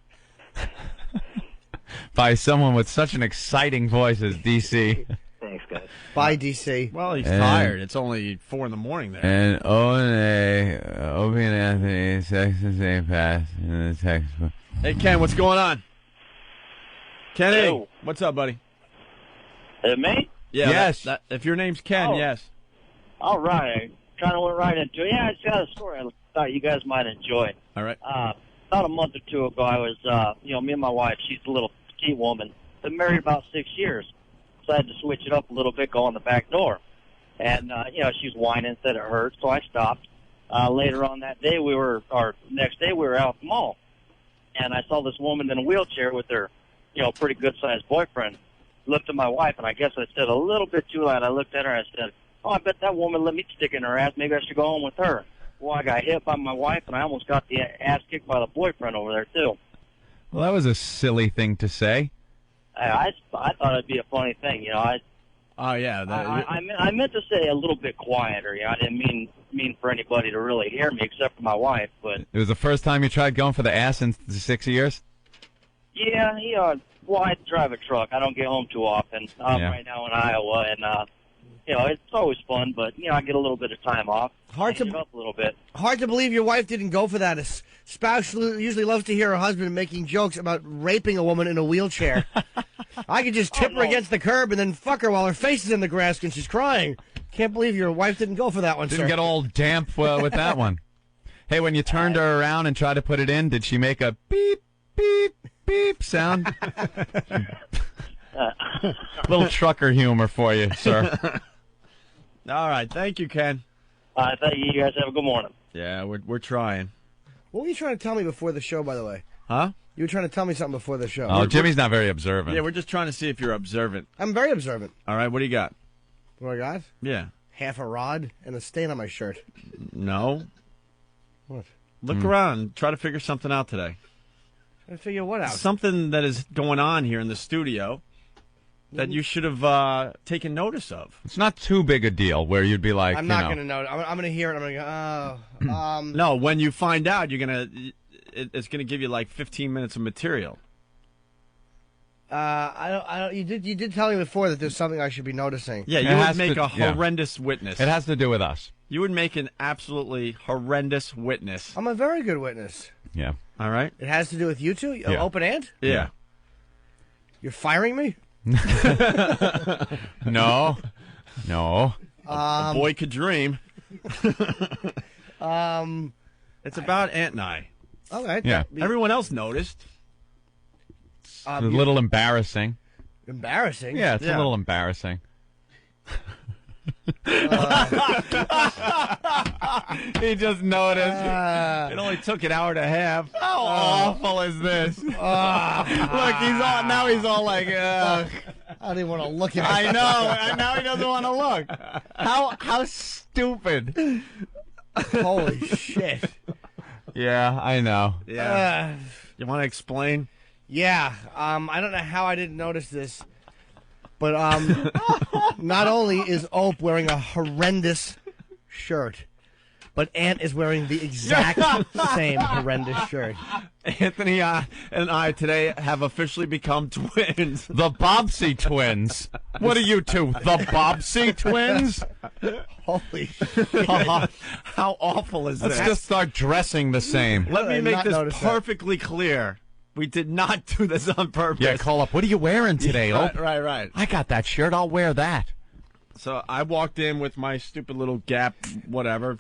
By someone with such an exciting voice as DC. Thanks, guys. Bye, DC. Well, he's tired. It's only 4 in the morning there. And Opie and Anthony, Sex and St. Pass in the textbook. Hey, Ken, what's going on? Kenny, Hello. what's up, buddy? Me? Yeah. Yes. If your name's Ken, yes. All right. Kind of went right into it. Yeah, I just got a story I thought you guys might enjoy. All right. About a month or two ago, I was, me and my wife, she's a little petite woman, been married about 6 years. So I had to switch it up a little bit, go on the back door. And, she was whining, said it hurt, so I stopped. Later on that day, next day, we were out at the mall. And I saw this woman in a wheelchair with her, pretty good-sized boyfriend. Looked at my wife, and I guess I said a little bit too loud. I looked at her and I said, "Oh, I bet that woman let me stick in her ass. Maybe I should go home with her." Well, I got hit by my wife, and I almost got the ass kicked by the boyfriend over there, too. Well, that was a silly thing to say. I thought it'd be a funny thing, Oh, yeah. I meant to say a little bit quieter. I didn't mean for anybody to really hear me except for my wife. But It was the first time you tried going for the ass in 6 years? yeah, well, I drive a truck. I don't get home too often. I'm right now in Iowa, and it's always fun. But I get a little bit of time off. Hard to up a little bit. Hard to believe your wife didn't go for that. A spouse usually loves to hear her husband making jokes about raping a woman in a wheelchair. I could just tip her against the curb and then fuck her while her face is in the grass and she's crying. Can't believe your wife didn't go for that one, Didn't sir. get all damp with that one. Hey, when you turned her around and tried to put it in, did she make a beep, beep, beep sound? Little trucker humor for you, sir. All right. Thank you, Ken. Thank you. You guys have a good morning. Yeah, we're trying. What were you trying to tell me before the show, by the way? Huh? You were trying to tell me something before the show. Oh, Jimmy's not very observant. Yeah, we're just trying to see if you're observant. I'm very observant. All right, what do you got? What I got? Yeah. Half a rod and a stain on my shirt. No. What? Look around. Try to figure something out today. Trying to figure what out? Something that is going on here in the studio that you should have taken notice of. It's not too big a deal where you'd be like, I'm not going to know. I'm going to hear it. I'm going to go, No, when you find out, it's going to give you like 15 minutes of material. I don't. You did tell me before that there's something I should be noticing. Yeah, you would make a horrendous witness. It has to do with us. You would make an absolutely horrendous witness. I'm a very good witness. Yeah. All right. It has to do with you two? Yeah. Open Ant? Yeah. You're firing me? No. A boy could dream. It's about Ant and I. All right. Yeah. Everyone else noticed. It's a little embarrassing. Embarrassing? Yeah, it's a little embarrassing. He just noticed. It only took an hour and a half. How awful is this? Look, he's all like, ugh. I don't even want to look at it. I know, and now he doesn't want to look. How stupid. Holy shit. Yeah, I know. Yeah. You want to explain? Yeah. I don't know how I didn't notice this, but not only is Ope wearing a horrendous shirt, but Ant is wearing the exact same horrendous shirt. Anthony and I today have officially become twins. The Bobbsey twins. What are you two? The Bobbsey twins? Holy shit. How awful is Let's that? just start dressing the same. Let me did make not this notice that. perfectly clear. We did not do this on purpose. Yeah, call up. What are you wearing today, Yeah, Ope? right. I got that shirt. I'll wear that. So I walked in with my stupid little Gap, whatever,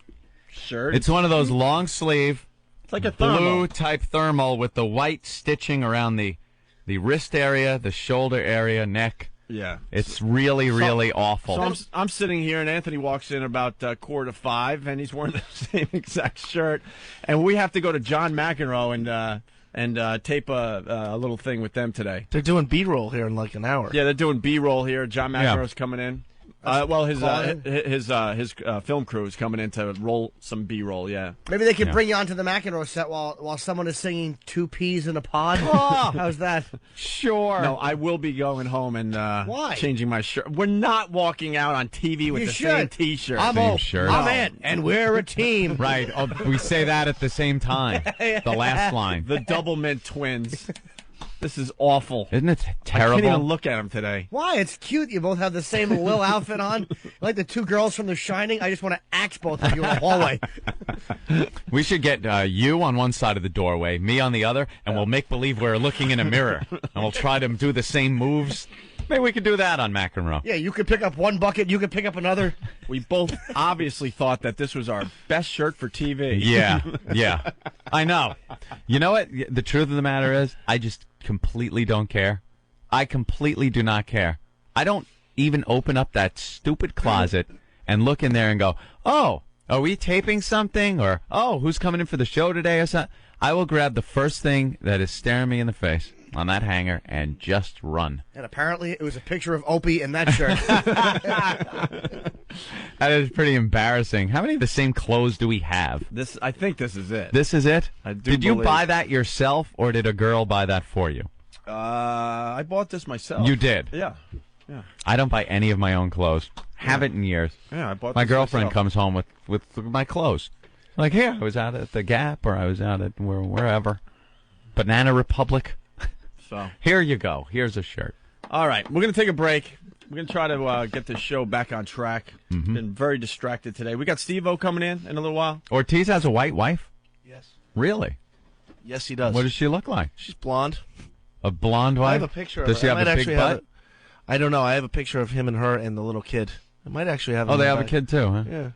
shirt. It's one of those long sleeve, It's like a thermal. blue type thermal with the white stitching around the wrist area, the shoulder area, neck. Yeah. It's really, really awful. So I'm sitting here, and Anthony walks in about 4:45, and he's wearing the same exact shirt. And we have to go to John McEnroe and tape a little thing with them today. They're doing B-roll here in like an hour. Yeah, they're doing B-roll here. John McEnroe's coming in. His film crew is coming in to roll some B-roll. Yeah, maybe they could bring you onto the McEnroe set while someone is singing "Two Peas in a Pod." Oh, how's that? Sure. No, I will be going home and Why? changing my shirt. We're not walking out on TV with same T-shirt. I'm shirt. I'm in, and we're a team. Right. Oh, we say that at the same time. The last line. The Double Mint Twins. This is awful. Isn't it terrible? I can't even look at him today. Why? It's cute. You both have the same Will outfit on. Like the two girls from The Shining. I just want to axe both of you in the hallway. We should get you on one side of the doorway, me on the other, and we'll make believe we're looking in a mirror. And we'll try to do the same moves. Maybe we could do that on McEnroe. Yeah, you could pick up one bucket, you could pick up another. We both obviously thought that this was our best shirt for TV. Yeah. I know. You know what? The truth of the matter is, I just completely don't care. I completely do not care. I don't even open up that stupid closet and look in there and go, oh, are we taping something? Or, oh, who's coming in for the show today or something? I will grab the first thing that is staring me in the face on that hanger and just run. And apparently it was a picture of Opie in that shirt. That is pretty embarrassing. How many of the same clothes do we have? I think this is it. This is it? Did you believe. buy that yourself, or did a girl buy that for you? I bought this myself. You did? Yeah. I don't buy any of my own clothes. Haven't in years. Yeah, I bought my this girlfriend myself. comes home with my clothes. Like, here, I was out at the Gap, or I was out at wherever. Banana Republic. So here you go. Here's a shirt. All right, we're going to take a break. We're going to try to get this show back on track. Been very distracted today. We got Steve-O coming in a little while. Ortiz has a white wife? Yes. Really? Yes, he does. What does she look like? She's blonde. A blonde wife? I have a picture of her. Does she have a big butt? I don't know. I have a picture of him and her and the little kid. I might actually have. Oh, they have a kid too, huh? Yeah.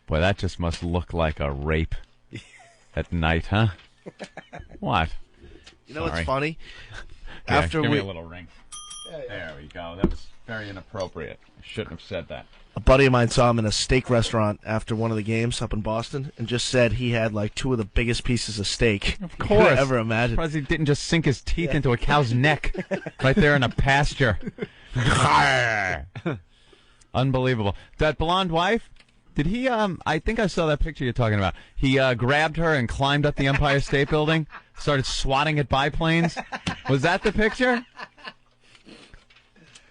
Boy, that just must look like a rape at night, huh? What? You know what's funny? Yeah, give me a little ring. There we go. That was very inappropriate. I shouldn't have said that. A buddy of mine saw him in a steak restaurant after one of the games up in Boston, and just said he had like two of the biggest pieces of steak Of you course. could ever imagine. Surprised he didn't just sink his teeth into a cow's neck right there in a pasture. Unbelievable. That blonde wife, did he, I think I saw that picture you're talking about. He grabbed her and climbed up the Empire State Building, started swatting at biplanes. Was that the picture?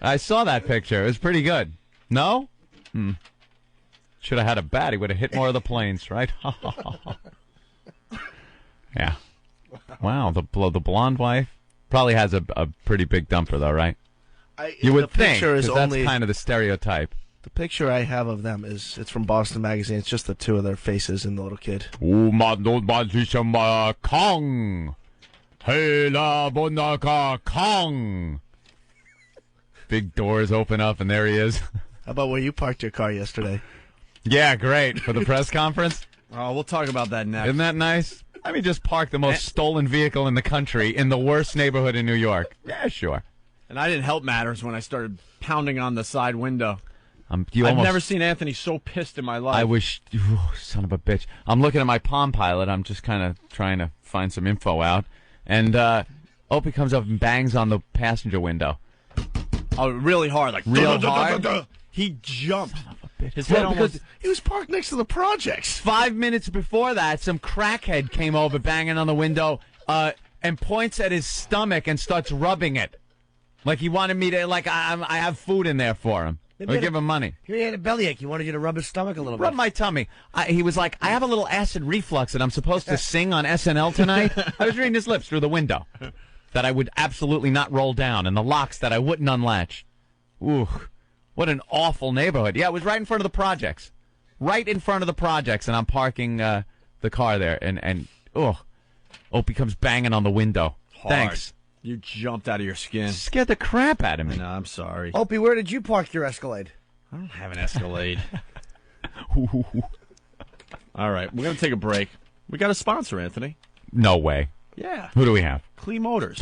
I saw that picture. It was pretty good. No? Should have had a bat. He would have hit more of the planes, right? Yeah. Wow, the blonde wife probably has a pretty big dumper, though, right? You would think, picture is 'cause that's only kind of the stereotype. The picture I have of them it's from Boston Magazine. It's just the two of their faces and the little kid. Kong. Hey la bonaka Kong. Big doors open up, and there he is. How about where you parked your car yesterday? Yeah, great. For the press conference? Oh, we'll talk about that next. Isn't that nice? I mean, just park the most stolen vehicle in the country in the worst neighborhood in New York. Yeah, sure. And I didn't help matters when I started pounding on the side window. I've almost- never seen Anthony so pissed in my life. I wish, son of a bitch. I'm looking at my Palm Pilot. I'm just kind of trying to find some info out. And Opie comes up and bangs on the passenger window. Oh, really hard, like real hard. He jumped. His Well, head almost. because he was parked next to the projects. 5 minutes before that, some crackhead came over banging on the window and points at his stomach and starts rubbing it. Like he wanted me to, like, I have food in there for him. Maybe Or he give him money. He had a bellyache. He wanted you to rub his stomach a little bit. Rub my tummy. He was like, I have a little acid reflux and I'm supposed to sing on SNL tonight. I was reading his lips through the window that I would absolutely not roll down and the locks that I wouldn't unlatch. Ooh, what an awful neighborhood. Yeah, it was right in front of the projects. Right in front of the projects, and I'm parking the car there. And Opie comes banging on the window. Hard. Thanks. You jumped out of your skin. Scared the crap out of me. No, I'm sorry. Opie, where did you park your Escalade? I don't have an Escalade. All right, we're going to take a break. We got a sponsor, Anthony. No way. Yeah. Who do we have? Clee Motors.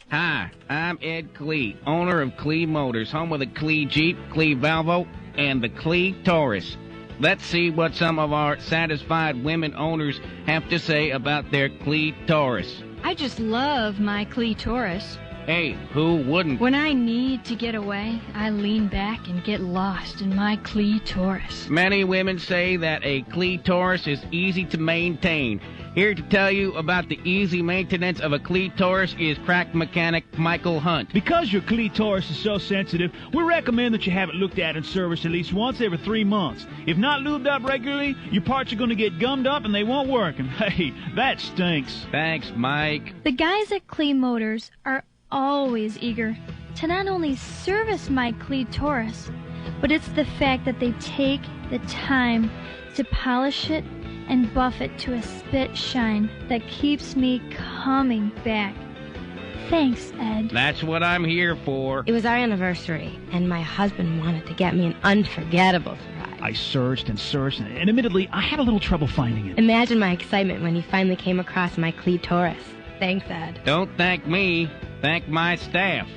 Hi, I'm Ed Clee, owner of Clee Motors, home of the Clee Jeep, Clee Volvo, and the Clee Taurus. Let's see what some of our satisfied women owners have to say about their Clee Taurus. I just love my Clee Taurus. Hey, who wouldn't? When I need to get away, I lean back and get lost in my clitoris. Many women say that a clitoris is easy to maintain. Here to tell you about the easy maintenance of a clitoris is crack mechanic Michael Hunt. Because your clitoris is so sensitive, we recommend that you have it looked at and serviced at least once every 3 months. If not lubed up regularly, your parts are going to get gummed up and they won't work. And hey, that stinks. Thanks, Mike. The guys at Clee Motors are always eager to not only service my clitoris, but it's the fact that they take the time to polish it and buff it to a spit shine that keeps me coming back. Thanks, Ed. That's what I'm here for. It was our anniversary, and my husband wanted to get me an unforgettable surprise. I searched and searched, and admittedly, I had a little trouble finding it. Imagine my excitement when he finally came across my clitoris. Thanks, Ed. Don't thank me. Thank my staff.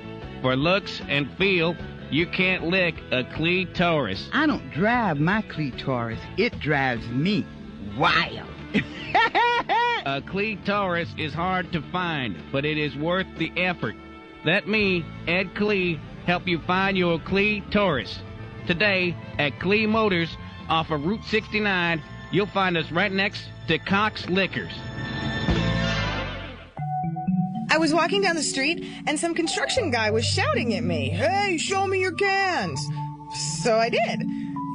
For looks and feel, you can't lick a clitoris. I don't drive my clitoris. It drives me wild. A clitoris is hard to find, but it is worth the effort. Let me, Ed Clee, help you find your clitoris. Today, at Clee Motors, off of Route 69, you'll find us right next to Cox Liquors. I was walking down the street, and some construction guy was shouting at me, "Hey, show me your cans!" So I did,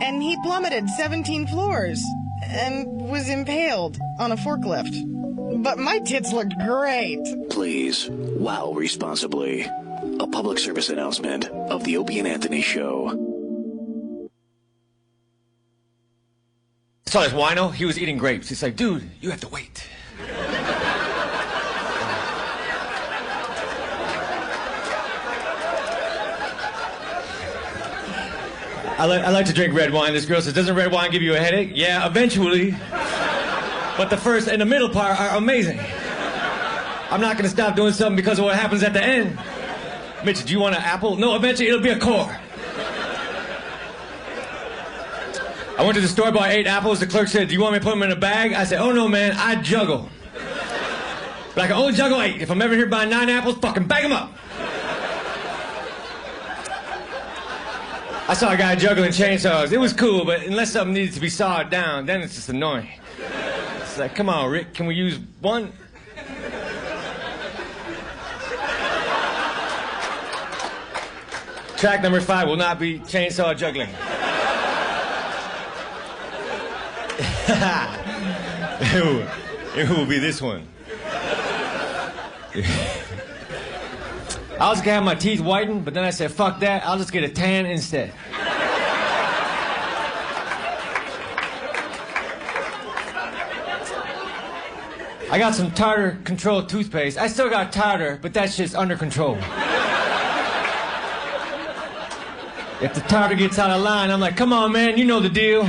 and he plummeted 17 floors and was impaled on a forklift. But my tits looked great. Please, wow responsibly. A public service announcement of the Opie and Anthony Show. I saw this wino. He was eating grapes. He's like, dude, you have to wait. I like to drink red wine. This girl says, doesn't red wine give you a headache? Yeah, eventually. But the first and the middle part are amazing. I'm not going to stop doing something because of what happens at the end. Mitch, do you want an apple? No, eventually it'll be a core. I went to the store, bought 8 apples. The clerk said, do you want me to put them in a bag? I said, oh no, man, I juggle. But I can only juggle 8. If I'm ever here buying 9 apples, fucking bag them up. I saw a guy juggling chainsaws. It was cool, but unless something needed to be sawed down, then it's just annoying. It's like, come on, Rick, can we use one? Track number 5 will not be chainsaw juggling. It will be this one. I was gonna have my teeth whitened, but then I said, fuck that, I'll just get a tan instead. I got some tartar control toothpaste. I still got tartar, but that shit's under control. If the tartar gets out of line, I'm like, come on, man, you know the deal.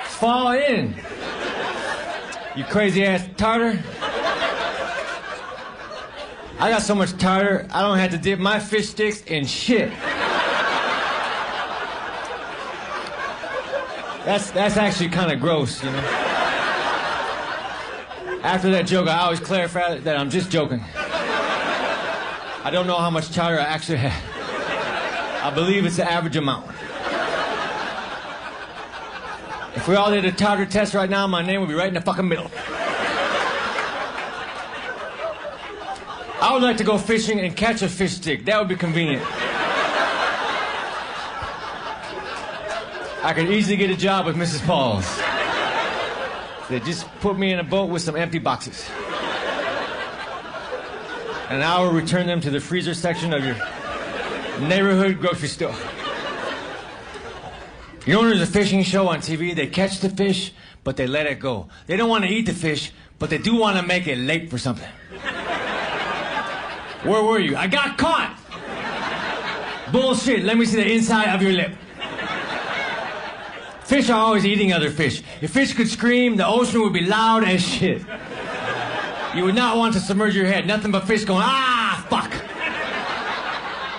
Fall in. You crazy ass tartar. I got so much tartar, I don't have to dip my fish sticks in shit. That's actually kind of gross, you know. After that joke, I always clarify that I'm just joking. I don't know how much tartar I actually have. I believe it's the average amount. If we all did a tartar test right now, my name would be right in the fucking middle. I would like to go fishing and catch a fish stick. That would be convenient. I could easily get a job with Mrs. Paul's. They just put me in a boat with some empty boxes. And I will return them to the freezer section of your neighborhood grocery store. You know, there's a fishing show on TV. They catch the fish, but they let it go. They don't want to eat the fish, but they do want to make it late for something. Where were you? I got caught! Bullshit, let me see the inside of your lip. Fish are always eating other fish. If fish could scream, the ocean would be loud as shit. You would not want to submerge your head. Nothing but fish going, ah, fuck.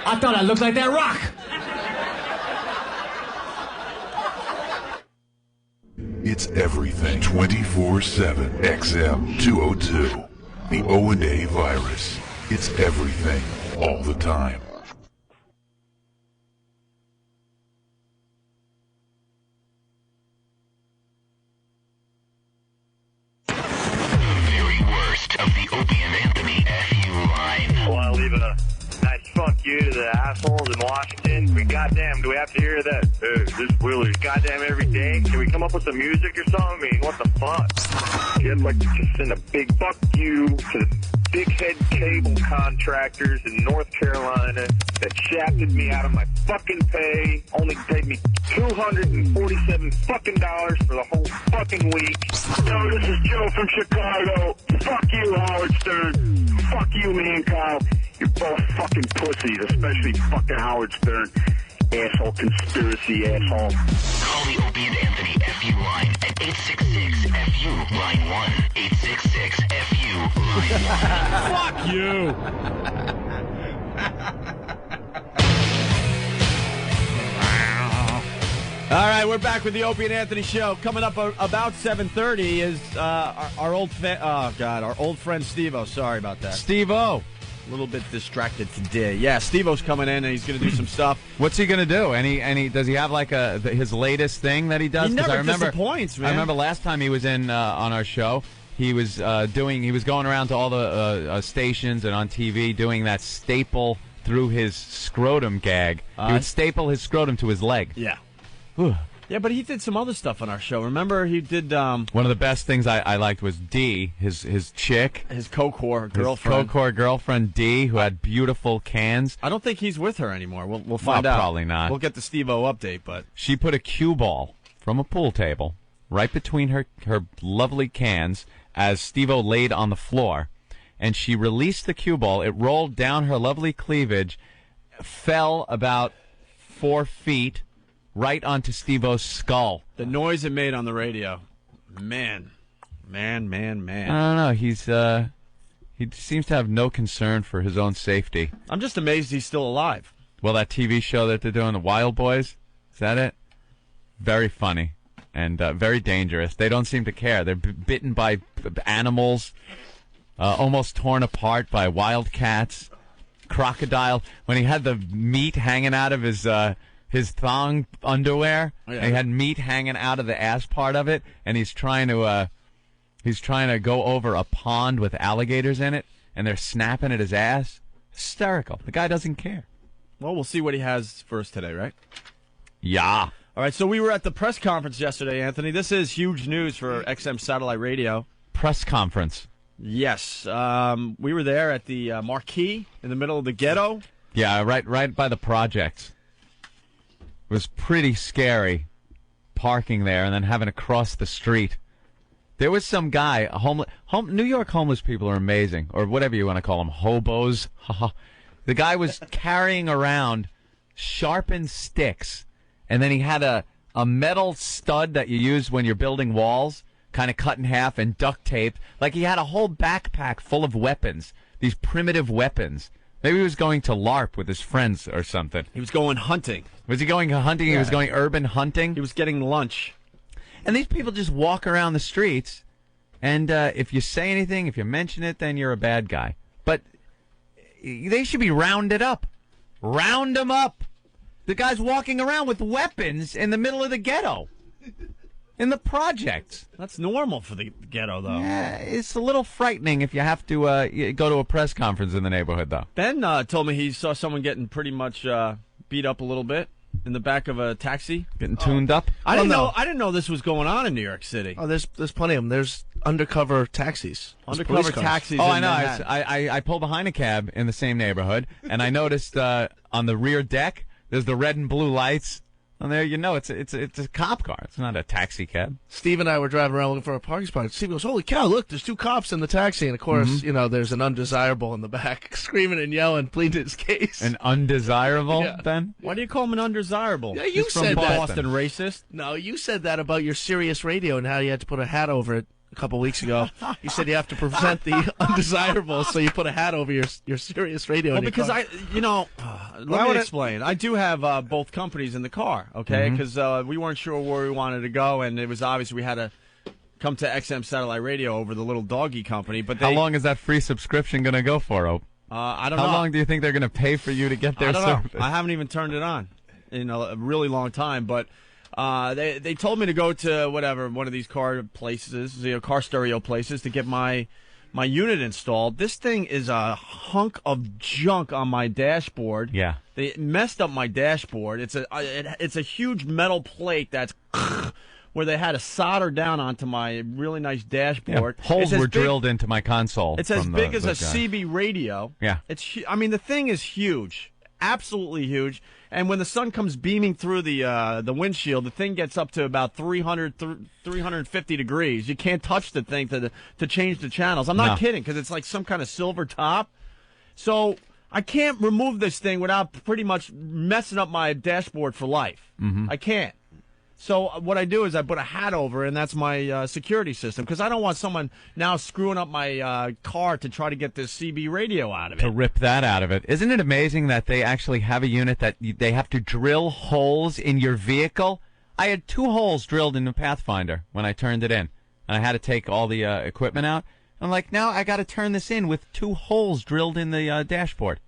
I thought I looked like that rock. It's everything 24/7 XM 202. The O&A virus. It's everything, all the time. Very worst of the Opie and Anthony FU line. I want to leave a nice fuck you to the assholes in Washington. Goddamn, do we have to hear that? This Willer's goddamn every day. Can we come up with some music or something? I mean, what the fuck? I'd like to just send a big fuck you to the dickhead cable contractors in North Carolina that shafted me out of my fucking pay, only paid me $247 fucking dollars for the whole fucking week. Yo, this is Joe from Chicago. Fuck you, Howard Stern. Fuck you, me and Kyle. You're both fucking pussies, especially fucking Howard Stern. Asshole conspiracy asshole. Call the Opie and Anthony FU line at 866-FU line 1. 866-FU line 1. Fuck you. All right, we're back with the Opie and Anthony show. Coming up about 7:30 is our old friend Steve-O. Sorry about that. Steve-O. A little bit distracted today. Yeah, Steve-O's coming in and he's going to do some stuff. What's he going to do? Does he have like his latest thing that he does? He never disappoints, man. I remember last time he was in on our show, he was going around to all the stations and on TV doing that staple through his scrotum gag. He would staple his scrotum to his leg. Yeah. Yeah, but he did some other stuff on our show. Remember, he did... One of the best things I liked was D, his chick. His co-core girlfriend. His co-core girlfriend, D, who had beautiful cans. I don't think he's with her anymore. We'll find out. Probably not. We'll get the Steve-O update, but... She put a cue ball from a pool table right between her lovely cans as Steve-O laid on the floor, and she released the cue ball. It rolled down her lovely cleavage, fell about 4 feet... right onto Steve-O's skull. The noise it made on the radio. Man. I don't know. He seems to have no concern for his own safety. I'm just amazed he's still alive. Well, that TV show that they're doing, The Wild Boys, is that it? Very funny and very dangerous. They don't seem to care. They're bitten by animals, almost torn apart by wildcats, crocodile. When he had the meat hanging out of his thong underwear. Oh, yeah. And he had meat hanging out of the ass part of it, and he's trying to go over a pond with alligators in it, and they're snapping at his ass. Hysterical. The guy doesn't care. Well, we'll see what he has for us today, right? Yeah. All right, so we were at the press conference yesterday, Anthony. This is huge news for XM Satellite Radio. Press conference. Yes. We were there at the Marquee in the middle of the ghetto. Yeah, right by the projects. It was pretty scary parking there and then having to cross the street. There was some guy, New York homeless people are amazing, or whatever you want to call them, hobos. The guy was carrying around sharpened sticks, and then he had a metal stud that you use when you're building walls, kind of cut in half and duct taped. Like he had a whole backpack full of weapons, these primitive weapons. Maybe he was going to LARP with his friends or something. He was going hunting. Was he going hunting? Yeah. He was going urban hunting? He was getting lunch. And these people just walk around the streets, and if you say anything, if you mention it, then you're a bad guy. But they should be rounded up. Round them up. The guy's walking around with weapons in the middle of the ghetto. In the projects. That's normal for the ghetto, though. Yeah, it's a little frightening if you have to go to a press conference in the neighborhood, though. Ben told me he saw someone getting pretty much beat up a little bit in the back of a taxi. Getting tuned up? I didn't know this was going on in New York City. Oh, there's plenty of them. There's undercover taxis. Undercover taxis. Oh, I know. I pulled behind a cab in the same neighborhood, and I noticed on the rear deck, there's the red and blue lights. And there, it's a cop car. It's not a taxi cab. Steve and I were driving around looking for a parking spot. Steve goes, "Holy cow, look, there's 2 cops in the taxi." And, of course, there's an undesirable in the back screaming and yelling, pleading his case. An undesirable, yeah. Ben? Why do you call him an undesirable? Yeah, you said from that. Boston racist? No, you said that about your Sirius radio and how you had to put a hat over it a couple weeks ago. You said you have to prevent the undesirable, so you put a hat over your Sirius radio. Well, because let me explain. I do have both companies in the car, okay? Because we weren't sure where we wanted to go, and it was obvious we had to come to XM Satellite Radio over the little doggy company. But how long is that free subscription going to go for, Ope? I don't know. How long do you think they're going to pay for you to get their I don't service? know. I haven't even turned it on in a really long time, but they told me to go to one of these car places, car stereo places, to get my unit installed. This thing is a hunk of junk on my dashboard. Yeah. They messed up my dashboard. It's a huge metal plate that's where they had to solder down onto my really nice dashboard. Yeah, holes were drilled into my console. It's as big as a guy. CB radio. Yeah. The thing is huge, absolutely huge. And when the sun comes beaming through the windshield, the thing gets up to about 350 degrees. You can't touch the thing to change the channels. I'm not kidding, because it's like some kind of silver top. So I can't remove this thing without pretty much messing up my dashboard for life. Mm-hmm. I can't. So what I do is I put a hat over, and that's my security system, because I don't want someone now screwing up my car to try to get this CB radio out of it. To rip that out of it. Isn't it amazing that they actually have a unit that they have to drill holes in your vehicle? I had 2 holes drilled in the Pathfinder when I turned it in, and I had to take all the equipment out. I'm like, now I got to turn this in with 2 holes drilled in the dashboard.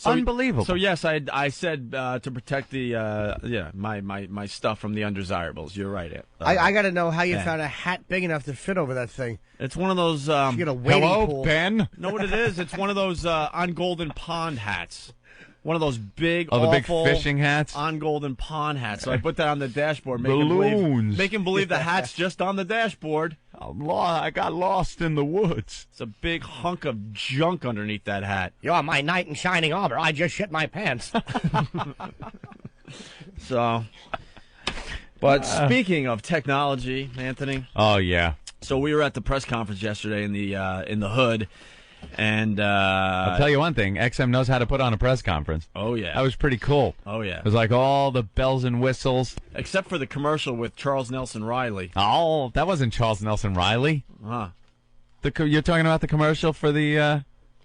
Unbelievable. So yes, I said to protect the my stuff from the undesirables. You're right. I got to know how you found a hat big enough to fit over that thing. It's one of those. You get a wading hello, pool. Ben. Know what it is? It's one of those on Golden Pond hats. One of those big, the big awful fishing hats on Golden Pond hats. So I put that on the dashboard, Balloons. make him believe the hat's just on the dashboard. I got lost in the woods. It's a big hunk of junk underneath that hat. You're my knight in shining armor. I just shit my pants. But speaking of technology, Anthony. Oh yeah. So we were at the press conference yesterday in the hood. And I'll tell you one thing, XM knows how to put on a press conference. Oh, yeah. That was pretty cool. Oh, yeah. It was like all the bells and whistles. Except for the commercial with Charles Nelson Riley. Oh, that wasn't Charles Nelson Riley. Huh. You're talking about the commercial for the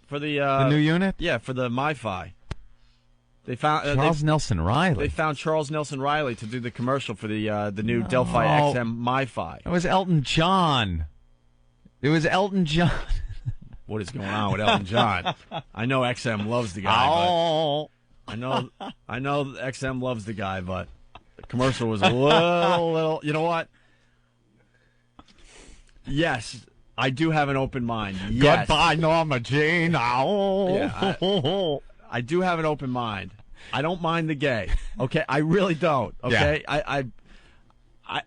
new unit? Yeah, for the MiFi. They found Charles Nelson Riley. They found Charles Nelson Riley to do the commercial for the new Delphi XM MiFi. It was Elton John. It was Elton John. What is going on with Elton John? I know XM loves the guy. Oh. But I know XM loves the guy, but the commercial was a little. You know what? Yes, I do have an open mind. Yes. Goodbye, Norma Jean. Oh. Yeah, I do have an open mind. I don't mind the gay. Okay, I really don't. Okay, yeah. I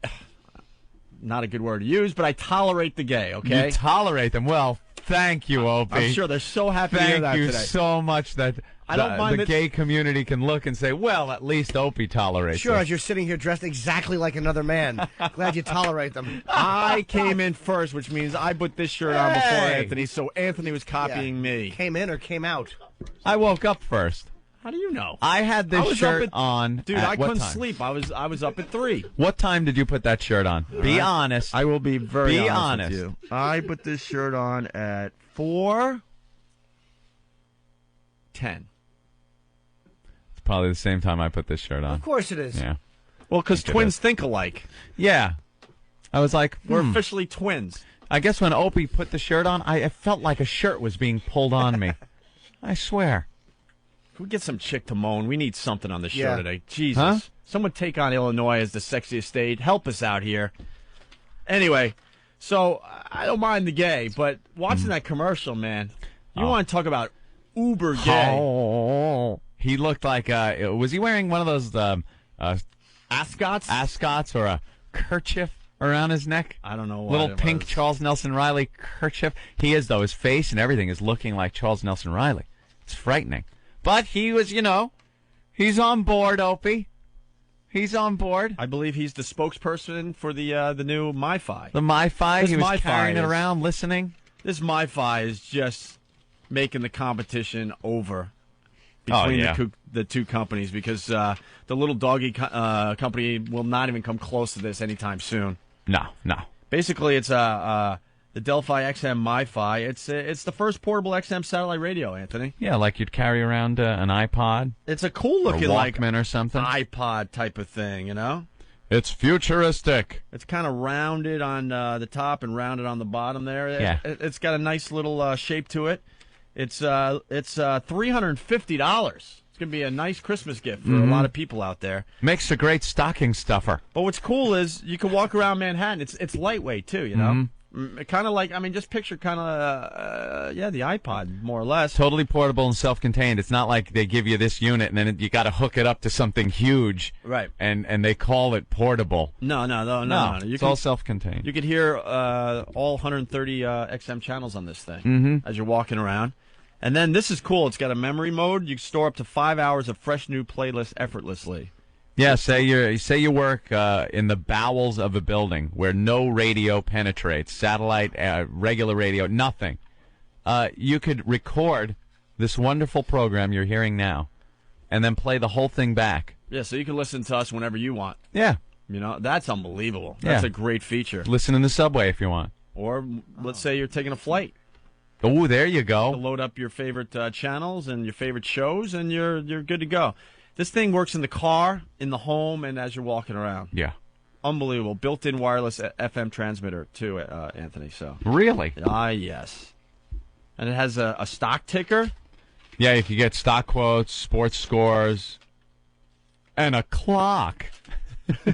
not a good word to use, but I tolerate the gay. Okay, you tolerate them. Well, thank you, Opie. I'm sure they're so happy to hear that today. Thank you so much that I don't mind the gay community can look and say, well, at least Opie tolerates Sure, it. as you're sitting here dressed exactly like another man. Glad you tolerate them. I came in first, which means I put this shirt on before Anthony, so Anthony was copying me. Came in or came out? I woke up first. How do you know? I had this shirt on. Dude, at I what couldn't time? sleep. I was up at 3. What time did you put that shirt on? Be honest. I will be very Be honest with you. I put this shirt on at 4:10. It's probably the same time I put this shirt on. Of course it is. Yeah. Well, because twins think alike. Yeah. I was like, We're officially twins. I guess when Opie put the shirt on, I felt like a shirt was being pulled on me. I swear. Can we get some chick to moan? We need something on the show Yeah. today. Jesus. Huh? Someone take on Illinois as the sexiest state. Help us out here. Anyway, so I don't mind the gay, but watching that commercial, man, you want to talk about uber gay. Oh. He looked like, was he wearing one of those ascots? Ascots or a kerchief around his neck? I don't know what Little it pink was. Charles Nelson Riley kerchief. He is, though. His face and everything is looking like Charles Nelson Riley. It's frightening. But he was, he's on board, Opie. He's on board. I believe he's the spokesperson for the new MiFi. The MiFi, This he was MiFi carrying it is- around, listening. This MiFi is just making the competition over between the two companies because the little doggy company will not even come close to this anytime soon. No. Basically, it's the Delphi XM MiFi. It's the first portable XM satellite radio, Anthony. Yeah, like you'd carry around an iPod. It's a cool looking or like Walkman or something. iPod type of thing, It's futuristic. It's kind of rounded on the top and rounded on the bottom there. Yeah. It's got a nice little shape to it. It's $350. It's going to be a nice Christmas gift for a lot of people out there. Makes a great stocking stuffer. But what's cool is you can walk around Manhattan. It's lightweight, too, you know? Kind of like, just picture kind of, the iPod, more or less. Totally portable and self-contained. It's not like they give you this unit and then you got to hook it up to something huge. Right. And they call it portable. No. It's all self-contained. You could hear all 130 XM channels on this thing as you're walking around. And then this is cool. It's got a memory mode. You can store up to 5 hours of fresh new playlists effortlessly. Yeah, say you work in the bowels of a building where no radio penetrates, satellite, regular radio, nothing. You could record this wonderful program you're hearing now, and then play the whole thing back. Yeah, so you can listen to us whenever you want. Yeah. You know, that's unbelievable. That's a great feature. Listen in the subway if you want. Or let's say you're taking a flight. Oh, there you go. Load up your favorite channels and your favorite shows, and you're good to go. This thing works in the car, in the home, and as you're walking around. Yeah. Unbelievable. Built-in wireless FM transmitter, too, Anthony. So Really? Yes. And it has a stock ticker. Yeah, you can get stock quotes, sports scores, and a clock.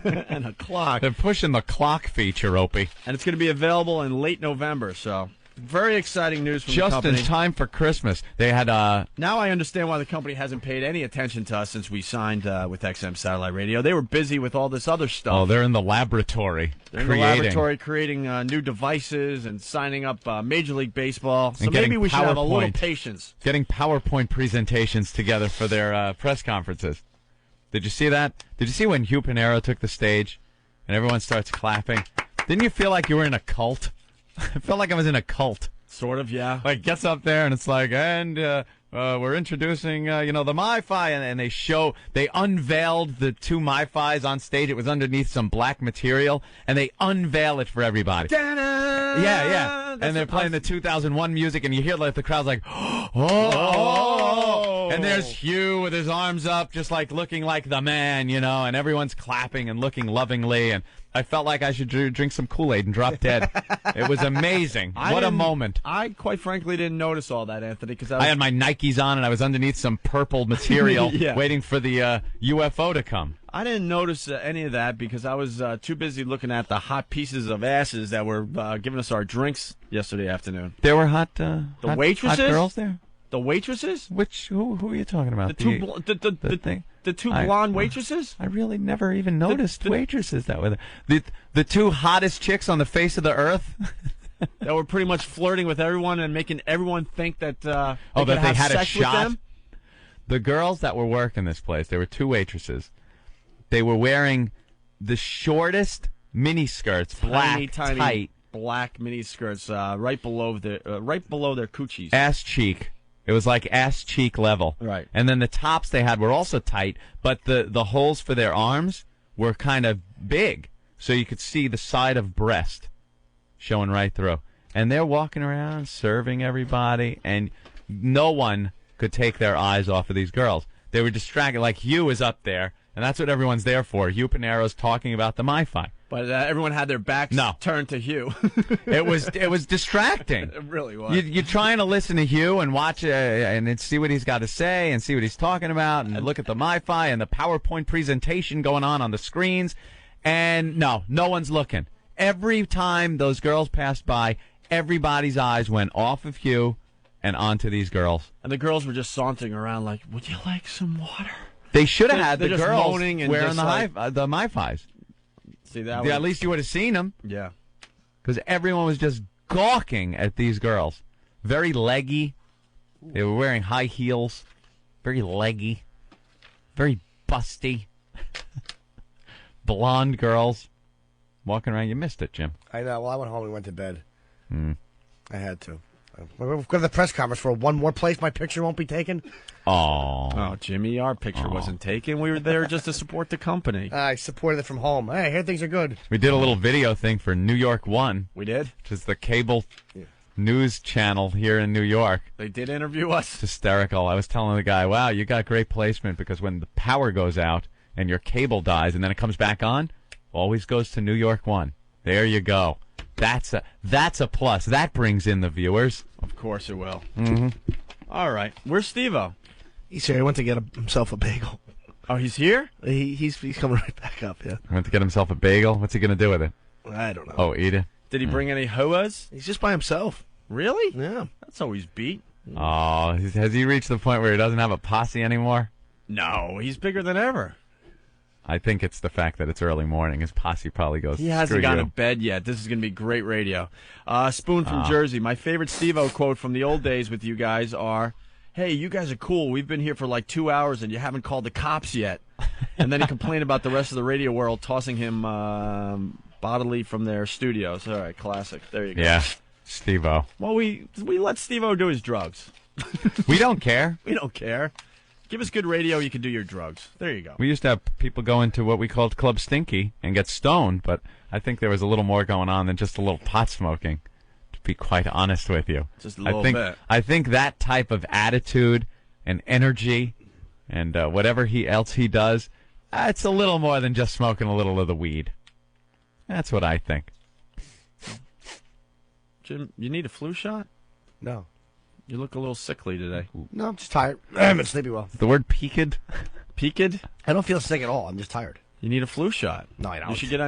And a clock. They're pushing the clock feature, Opie. And it's going to be available in late November, so... Very exciting news from the company. Just in time for Christmas. They had Now I understand why the company hasn't paid any attention to us since we signed with XM Satellite Radio. They were busy with all this other stuff. Oh, they're in the laboratory. They're in the laboratory creating new devices and signing up Major League Baseball. So maybe we should have a little patience. Getting PowerPoint presentations together for their press conferences. Did you see that? Did you see when Hugh Pinero took the stage and everyone starts clapping? Didn't you feel like you were in a cult? I felt like I was in a cult. Sort of, yeah. Like, gets up there and it's like, and we're introducing, the MiFi, and they unveiled the two MiFis on stage. It was underneath some black material, and they unveil it for everybody. Da-da! Yeah. And they're playing the 2001 music, and you hear like the crowd's like, oh. And there's Hugh with his arms up, just like looking like the man, and everyone's clapping and looking lovingly, and I felt like I should drink some Kool-Aid and drop dead. It was amazing. What a moment. I quite frankly didn't notice all that, Anthony, because I had my Nikes on and I was underneath some purple material waiting for the UFO to come. I didn't notice any of that because I was too busy looking at the hot pieces of asses that were giving us our drinks yesterday afternoon. There were hot waitresses? hot girls there? The waitresses? Who are you talking about? The two blonde waitresses? I really never even noticed waitresses that were there. The two hottest chicks on the face of the earth. That were pretty much flirting with everyone and making everyone think that that they had a shot. With them. The girls that were working this place, there were two waitresses. They were wearing the shortest mini skirts, tiny, tight black mini skirts, right below their coochies. Ass cheek. It was like ass cheek level. Right. And then the tops they had were also tight, but the holes for their arms were kind of big, so you could see the side of breast showing right through. And they're walking around serving everybody, and no one could take their eyes off of these girls. They were distracted. Like Hugh was up there, and that's what everyone's there for. Hugh Pinero's talking about the MiFi. But everyone had their backs turned to Hugh. It was distracting. It really was. You're trying to listen to Hugh and watch and see what he's got to say and see what he's talking about and look at the MiFi and the PowerPoint presentation going on the screens. And no one's looking. Every time those girls passed by, everybody's eyes went off of Hugh and onto these girls. And the girls were just sauntering around like, would you like some water? They should have had the girls wearing the MiFis. See that? At least you would have seen them. Yeah. Because everyone was just gawking at these girls. Very leggy. They were wearing high heels. Very leggy. Very busty. Blonde girls. Walking around. You missed it, Jim. I know. Well, I went home and went to bed. I had to. We'll go to the press conference for one more place. My picture won't be taken. Oh, Jimmy, our picture wasn't taken. We were there just to support the company. I supported it from home. Hey, I hear things are good. We did a little video thing for New York One. We did? Which is the cable news channel here in New York. They did interview us. It's hysterical. I was telling the guy, wow, you got great placement because when the power goes out and your cable dies and then it comes back on, always goes to New York One. There you go. That's a plus. That brings in the viewers. Of course it will. Mm-hmm. All right. Where's Steve-O? He's here. He went to get himself a bagel. Oh, he's here? He's coming right back up, yeah. Went to get himself a bagel. What's he going to do with it? I don't know. Oh, eat it? Did he bring any hoas? He's just by himself. Really? Yeah. That's always beat. Oh, has he reached the point where he doesn't have a posse anymore? No, he's bigger than ever. I think it's the fact that it's early morning. His posse probably goes, He hasn't screw gone you. to bed yet. This is going to be great radio. Spoon from Jersey. My favorite Steve-O quote from the old days with you guys are, hey, you guys are cool. We've been here for like 2 hours and you haven't called the cops yet. And then he complained about the rest of the radio world tossing him bodily from their studios. All right, classic. There you go. Yeah, Steve-O. Well, we let Steve-O do his drugs. We don't care. We don't care. Give us good radio, you can do your drugs. There you go. We used to have people go into what we called Club Stinky and get stoned, but I think there was a little more going on than just a little pot smoking, to be quite honest with you. Just a little bit. I think that type of attitude and energy and whatever else he does, it's a little more than just smoking a little of the weed. That's what I think. Jim, you need a flu shot? No. You look a little sickly today. No, I'm just tired. I'm not sleeping well. The word peaked? Peaked? I don't feel sick at all. I'm just tired. You need a flu shot. No, I don't. You should get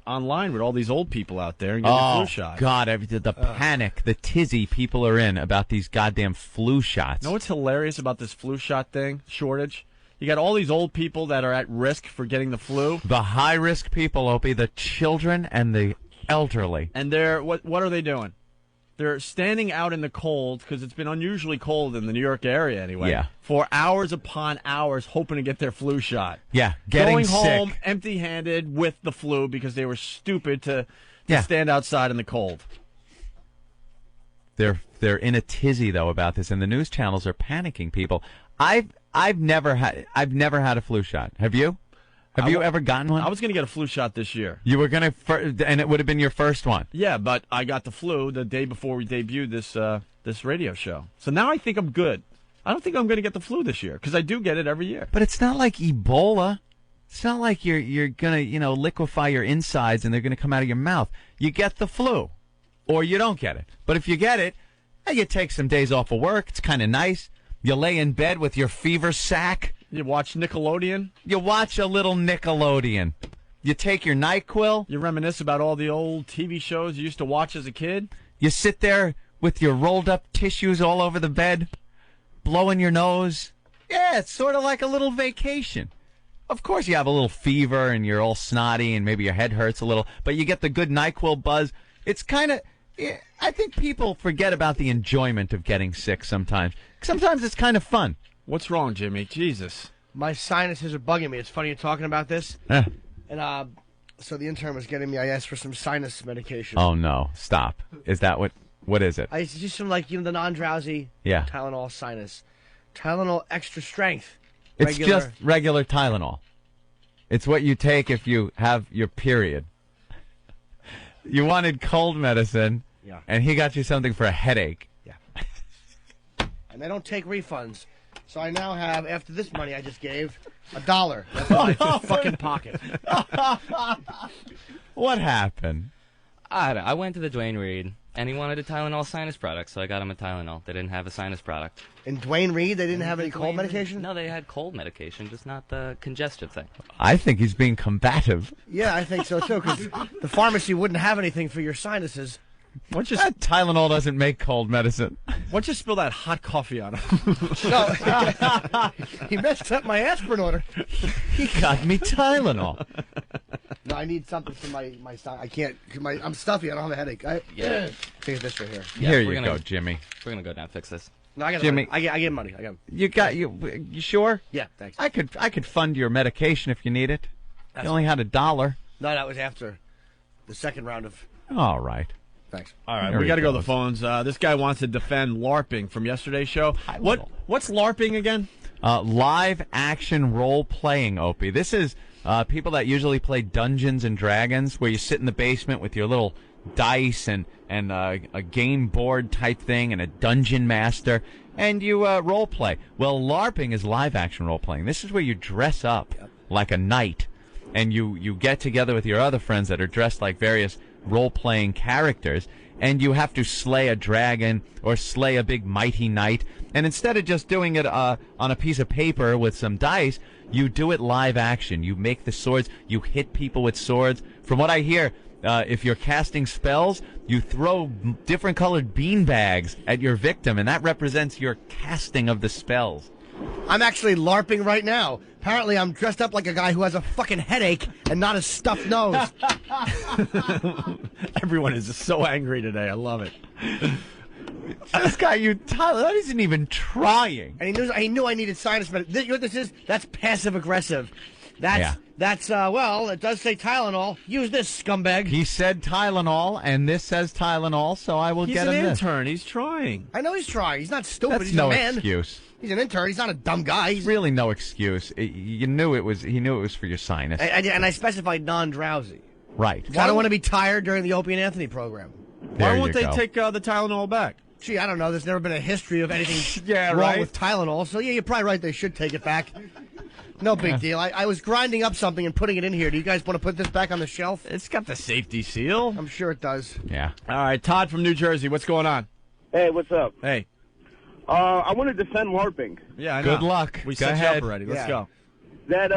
online with all these old people out there and get a flu shot. God, the panic, the tizzy people are in about these goddamn flu shots. You know what's hilarious about this flu shot thing, shortage? You got all these old people that are at risk for getting the flu. The high-risk people, Opie, the children and the elderly. And they're, what are they doing? They're standing out in the cold, because it's been unusually cold in the New York area anyway, Yeah. for hours upon hours hoping to get their flu shot. Yeah, getting Going sick. home empty-handed with the flu because they were stupid to stand outside in the cold. They're in a tizzy though about this, and the news channels are panicking people. I've never had a flu shot. Have you? Have you ever gotten one? I was going to get a flu shot this year. You were going to, and it would have been your first one. Yeah, but I got the flu the day before we debuted this radio show. So now I think I'm good. I don't think I'm going to get the flu this year, because I do get it every year. But it's not like Ebola. It's not like you're going to, liquefy your insides and they're going to come out of your mouth. You get the flu, or you don't get it. But if you get it, you take some days off of work. It's kind of nice. You lay in bed with your fever sack. You watch Nickelodeon. You watch a little Nickelodeon. You take your NyQuil. You reminisce about all the old TV shows you used to watch as a kid. You sit there with your rolled up tissues all over the bed, blowing your nose. Yeah, it's sort of like a little vacation. Of course you have a little fever and you're all snotty and maybe your head hurts a little, but you get the good NyQuil buzz. It's kind of... I think people forget about the enjoyment of getting sick sometimes. Sometimes it's kind of fun. What's wrong, Jimmy? Jesus. My sinuses are bugging me. It's funny you're talking about this. Eh. And so the intern was getting me, I asked for some sinus medication. Oh, no. Stop. Is that what is it? It's just some, like, the non-drowsy Yeah. Tylenol sinus. Tylenol extra strength. It's just regular Tylenol. It's what you take if you have your period. You wanted cold medicine, Yeah. and he got you something for a headache. Yeah. And they don't take refunds. So I now have, after this money I just gave, $1. That's in my fucking pocket. What happened? I went to the Dwayne Reed, and he wanted a Tylenol sinus product, so I got him a Tylenol. They didn't have a sinus product. In Dwayne Reed, they didn't have any cold medication? No, they had cold medication, just not the congestive thing. I think he's being combative. Yeah, I think so too, because the pharmacy wouldn't have anything for your sinuses. That Tylenol doesn't make cold medicine. Why don't you spill that hot coffee on him? No, he messed up my aspirin order. He got me Tylenol. No, I need something for my stomach. I can't. I'm stuffy. I don't have a headache. Yeah. Take this right here. Yeah, Here you go, Jimmy. We're gonna go down and fix this. No, I got Jimmy. money. I get money. I got. You sure? Yeah, thanks. I could fund your medication if you need it. You only had $1. No, that was after the second round of. All right. Thanks. All right, There we he got to go to the goes. phones. This guy wants to defend LARPing from yesterday's show. What's LARPing again? Live action role playing, Opie. This is people that usually play Dungeons and Dragons, where you sit in the basement with your little dice and a game board type thing and a dungeon master, and you role play. Well, LARPing is live action role playing. This is where you dress up like a knight, and you get together with your other friends that are dressed like various role-playing characters, and you have to slay a dragon or slay a big mighty knight. And instead of just doing it on a piece of paper with some dice, you do it live action. You make the swords. You hit people with swords. From what I hear, if you're casting spells, you throw different colored beanbags at your victim, and that represents your casting of the spells. I'm actually LARPing right now. Apparently, I'm dressed up like a guy who has a fucking headache and not a stuffed nose. Everyone is just so angry today. I love it. This guy, Tyler, that isn't even trying. And he knew I needed sinus medicine. You know what this is? That's passive aggressive. That's well, it does say Tylenol. Use this, scumbag. He said Tylenol, and this says Tylenol, so I will get him this. He's an intern. He's trying. I know he's trying. He's not stupid. That's He's no a man. excuse. He's an intern. He's not a dumb guy. He's really no excuse. You knew it was. He knew it was for your sinus. And I specified non-drowsy. Right. I don't want to be tired during the Opie and Anthony program. Why won't they take the Tylenol back? Gee, I don't know. There's never been a history of anything Yeah, wrong right. with Tylenol. So yeah, you're probably right. They should take it back. No big deal. I was grinding up something and putting it in here. Do you guys want to put this back on the shelf? It's got the safety seal. I'm sure it does. Yeah. All right, Todd from New Jersey. What's going on? Hey, what's up? Hey. I want to defend LARPing. Yeah, I know. Good luck. We Go set ahead. you up already. Let's go. That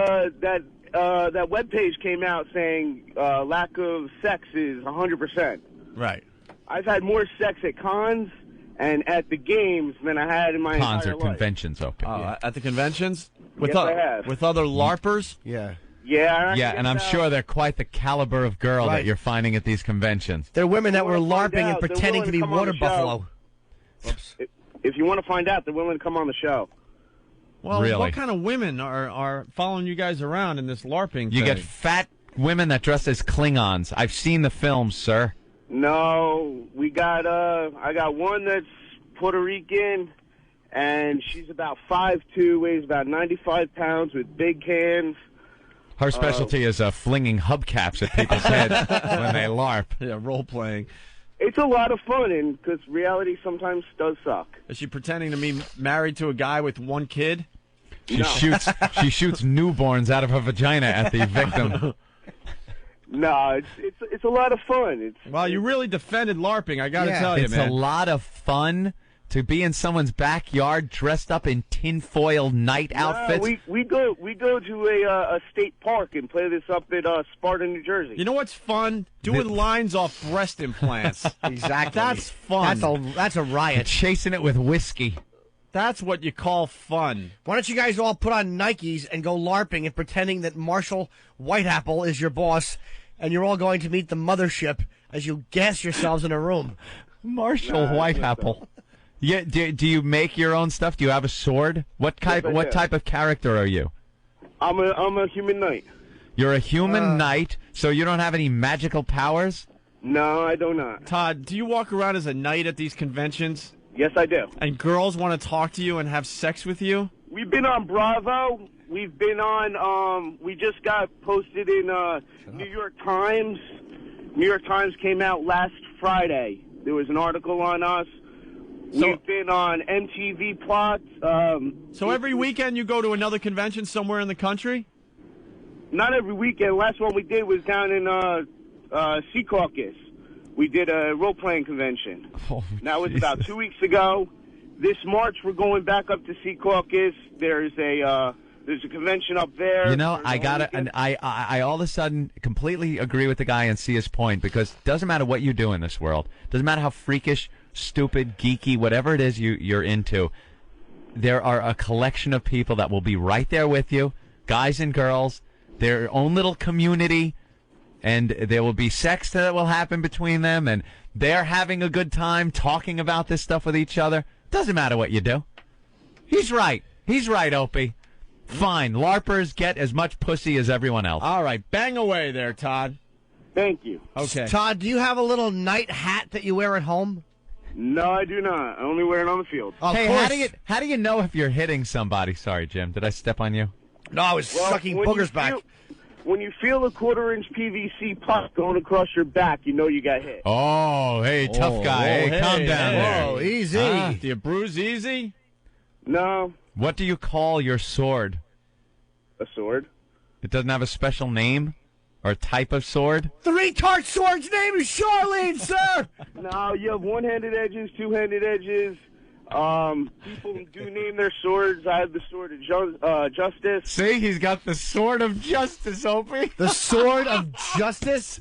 webpage came out saying lack of sex is 100%. Right. I've had more sex at cons and at the games than I had in my Cons entire or life. conventions, Opie. At the conventions? With Yes, I have. With other LARPers? Yeah. Yeah. Yeah, and I'm sure they're quite the caliber of girl that you're finding at these conventions. They're women that were LARPing and out, they're pretending to be willing to come on water the show. buffalo. If you want to find out, they're willing to come on the show. Well, Really? what kind of women are following you guys around in this LARPing You thing? get fat women that dress as Klingons. I've seen the films, sir. No, we got I got one that's Puerto Rican, and she's about 5'2", weighs about 95 pounds with big hands. Her specialty is flinging hubcaps at people's heads when they LARP. Yeah, role-playing. It's a lot of fun, and because reality sometimes does suck. Is she pretending to be married to a guy with one kid? She shoots newborns out of her vagina at the victim. No, it's a lot of fun. Well, you really defended LARPing, I got to tell you, It's man. a lot of fun to be in someone's backyard dressed up in tinfoil night outfits. We go to a state park and play this up at Sparta, New Jersey. You know what's fun? Doing lines off breast implants. Exactly. That's fun. That's a riot. Chasing it with whiskey. That's what you call fun. Why don't you guys all put on Nikes and go LARPing and pretending that Marshall Whiteapple is your boss, and you're all going to meet the mothership as you gas yourselves in a room. Marshall Whiteapple. Yeah, do you make your own stuff? Do you have a sword? What type of character are you? I'm a human knight. You're a human knight, so you don't have any magical powers? No, I do not. Todd, do you walk around as a knight at these conventions? Yes, I do. And girls want to talk to you and have sex with you? We've been on Bravo. We've been on, we just got posted in New York Times. New York Times came out last Friday. There was an article on us. We've been on MTV plots. So every weekend you go to another convention somewhere in the country? Not every weekend. Last one we did was down in Sea Caucus. We did a role-playing convention. That was about 2 weeks ago. This March we're going back up to Sea Caucus. There's a convention up there. You know, I all of a sudden completely agree with the guy and see his point, because it doesn't matter what you do in this world. Doesn't matter how freakish, stupid, geeky, whatever it is you're into. There are a collection of people that will be right there with you, guys and girls, their own little community, and there will be sex that will happen between them, and they're having a good time talking about this stuff with each other. Doesn't matter what you do. He's right. He's right, Opie. Fine. LARPers get as much pussy as everyone else. All right. Bang away there, Todd. Thank you. Okay. Todd, do you have a little night hat that you wear at home? No, I do not. I only wear it on the field. Hey, how do you know if you're hitting somebody? Sorry, Jim. Did I step on you? No, I was sucking boogers back. When you feel a quarter-inch PVC puck going across your back, you know you got hit. Oh, hey, tough guy. Hey, calm down there. Whoa, easy. Do you bruise easy? No. What do you call your sword? A sword. It doesn't have a special name? Or type of sword? The retard sword's name is Charlene, sir! No, you have one-handed edges, two-handed edges. People do name their swords. I have the sword of justice. See, he's got the sword of justice, Opie. The sword of justice?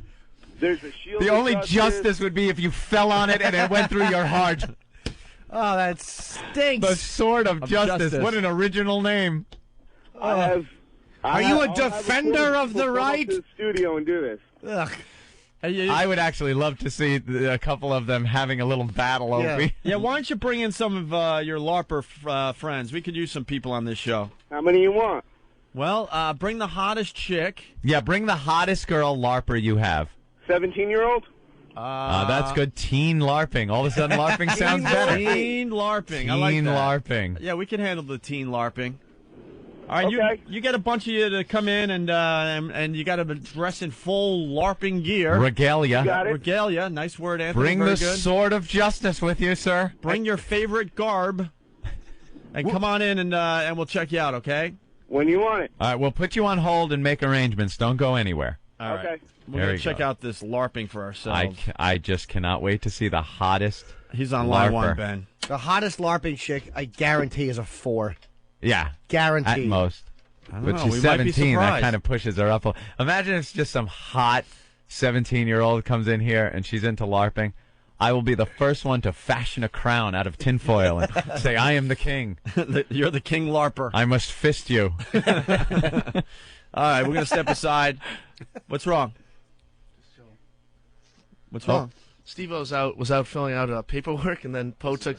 There's a shield The of only justice would be if you fell on it and it went through your heart. Oh, that stinks. The sword of justice. What an original name. Are you a defender of the right? To the studio and do this. Ugh. I would actually love to see a couple of them having a little battle, Opie. Yeah, why don't you bring in some of your LARPer friends? We could use some people on this show. How many you want? Well, bring the hottest chick. Yeah, bring the hottest girl LARPer you have. 17-year-old? That's good. Teen LARPing. All of a sudden, LARPing sounds better. Teen LARPing. I like Teen that. LARPing. Yeah, we can handle the teen LARPing. All right, okay. you get a bunch of you to come in, and you got to dress in full LARPing gear. Regalia. Regalia. Nice word, Anthony. Bring Very the good. sword of justice with you, sir. Bring your favorite garb, and come on in, and we'll check you out, okay? When you want it. All right, we'll put you on hold and make arrangements. Don't go anywhere. All right. Okay. We're going to check out this LARPing for ourselves. I just cannot wait to see the hottest He's on LARPer. line one, Ben. The hottest LARPing chick, I guarantee, is a 4. Yeah. Guaranteed. At most. I don't But know. she's We might be 17. That surprised. kind of pushes her up. Imagine if it's just some hot 17-year-old comes in here and she's into LARPing. I will be the first one to fashion a crown out of tinfoil and say, I am the king. You're the king LARPer. I must fist you. All right, we're going to step aside. What's wrong? What's wrong? Steve-O's was out filling out paperwork, and then Poe took...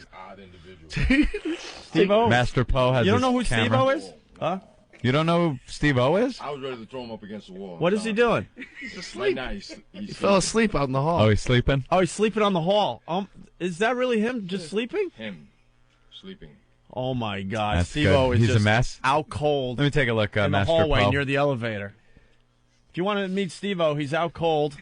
Steve-O? Master Poe has You don't his know who camera. Steve-O is? Huh? You don't know who Steve-O is? I was ready to throw him up against the wall. What is he doing? He's asleep. Right now, he's He fell asleep out in the hall. Oh, he's sleeping? Oh, he's sleeping on the hall. Is that really him just sleeping? Him. Sleeping. Oh, my God. That's Steve-O good. is He's just a mess. out cold Let me take a look, in the Master hallway Poe. near the elevator. If you want to meet Steve-O, he's out cold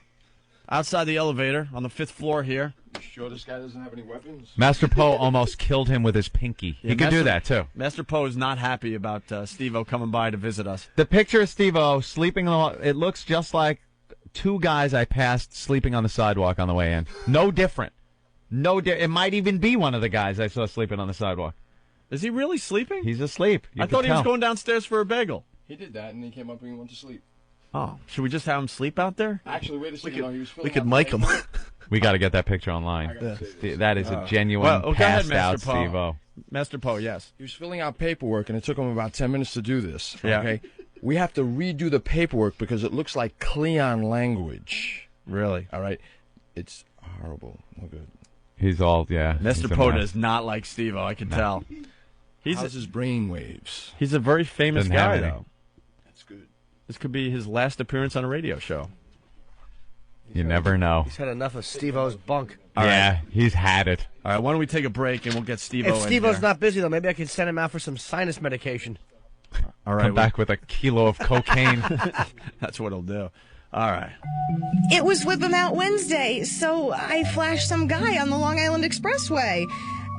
outside the elevator on the 5th floor here. You sure this guy doesn't have any weapons? Master Poe almost killed him with his pinky. Yeah, He could do that, too. Master Poe is not happy about Steve-O coming by to visit us. The picture of Steve-O sleeping on the... It looks just like two guys I passed sleeping on the sidewalk on the way in. No different. It might even be one of the guys I saw sleeping on the sidewalk. Is he really sleeping? He's asleep. I thought he was going downstairs for a bagel. He did that, and he came up and he went to sleep. Oh, should we just have him sleep out there? Actually, wait a second. He was We could mic him. We got to get that picture online. That is a genuine go ahead, passed out Master Poe. Steve-O. Master Poe, yes. He was filling out paperwork, and it took him about 10 minutes to do this. Yeah. Okay? We have to redo the paperwork because it looks like Cleon language. Really? All right? It's horrible. No good. He's all, yeah. Master he's a Poe mess. does not like Steve-O, I can tell. How's his brain waves? He's a very famous Doesn't have guy, any. though. That's good. This could be his last appearance on a radio show. You never know. He's had enough of Steve-O's bunk. Yeah, he's had it. All right, why don't we take a break and we'll get Steve-O If in Steve-O's here. not busy, though, maybe I can send him out for some sinus medication. All right, Come back with a kilo of cocaine. That's what he'll do. All right. It was Whip 'em Out Wednesday, so I flashed some guy on the Long Island Expressway.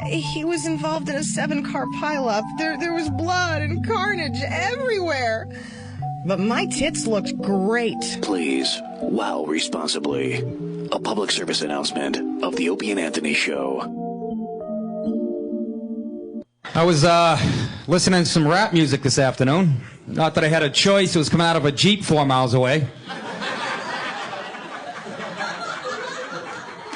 He was involved in a 7-car pileup. There was blood and carnage everywhere. But my tits looked great. Please, wow responsibly. A public service announcement of the Opie and Anthony Show. I was listening to some rap music this afternoon. Not that I had a choice. It was coming out of a Jeep 4 miles away.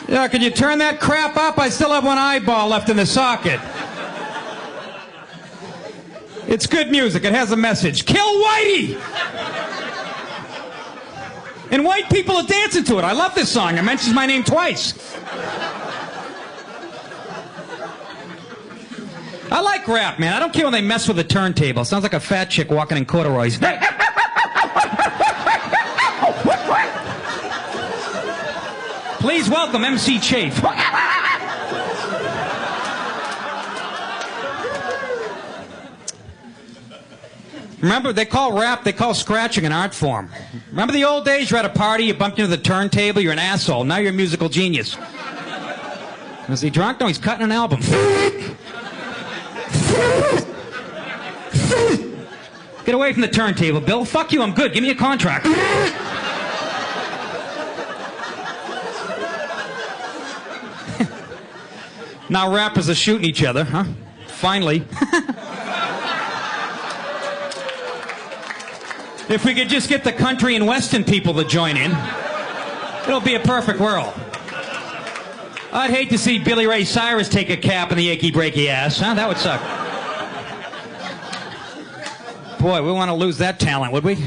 Yeah, could you turn that crap up? I still have one eyeball left in the socket. It's good music. It has a message. Kill Whitey! And white people are dancing to it. I love this song. It mentions my name twice. I like rap, man. I don't care when they mess with the turntable. Sounds like a fat chick walking in corduroys. Please welcome MC Chafe. Remember, they call scratching an art form. Remember the old days? You're at a party, you bumped into the turntable, you're an asshole. Now you're a musical genius. Is he drunk? No, he's cutting an album. Get away from the turntable, Bill. Fuck you, I'm good. Give me a contract. Now rappers are shooting each other, huh? Finally. If we could just get the country and western people to join in, it'll be a perfect world. I'd hate to see Billy Ray Cyrus take a cap in the achy breaky ass, huh? That would suck. Boy, we want to lose that talent, would we?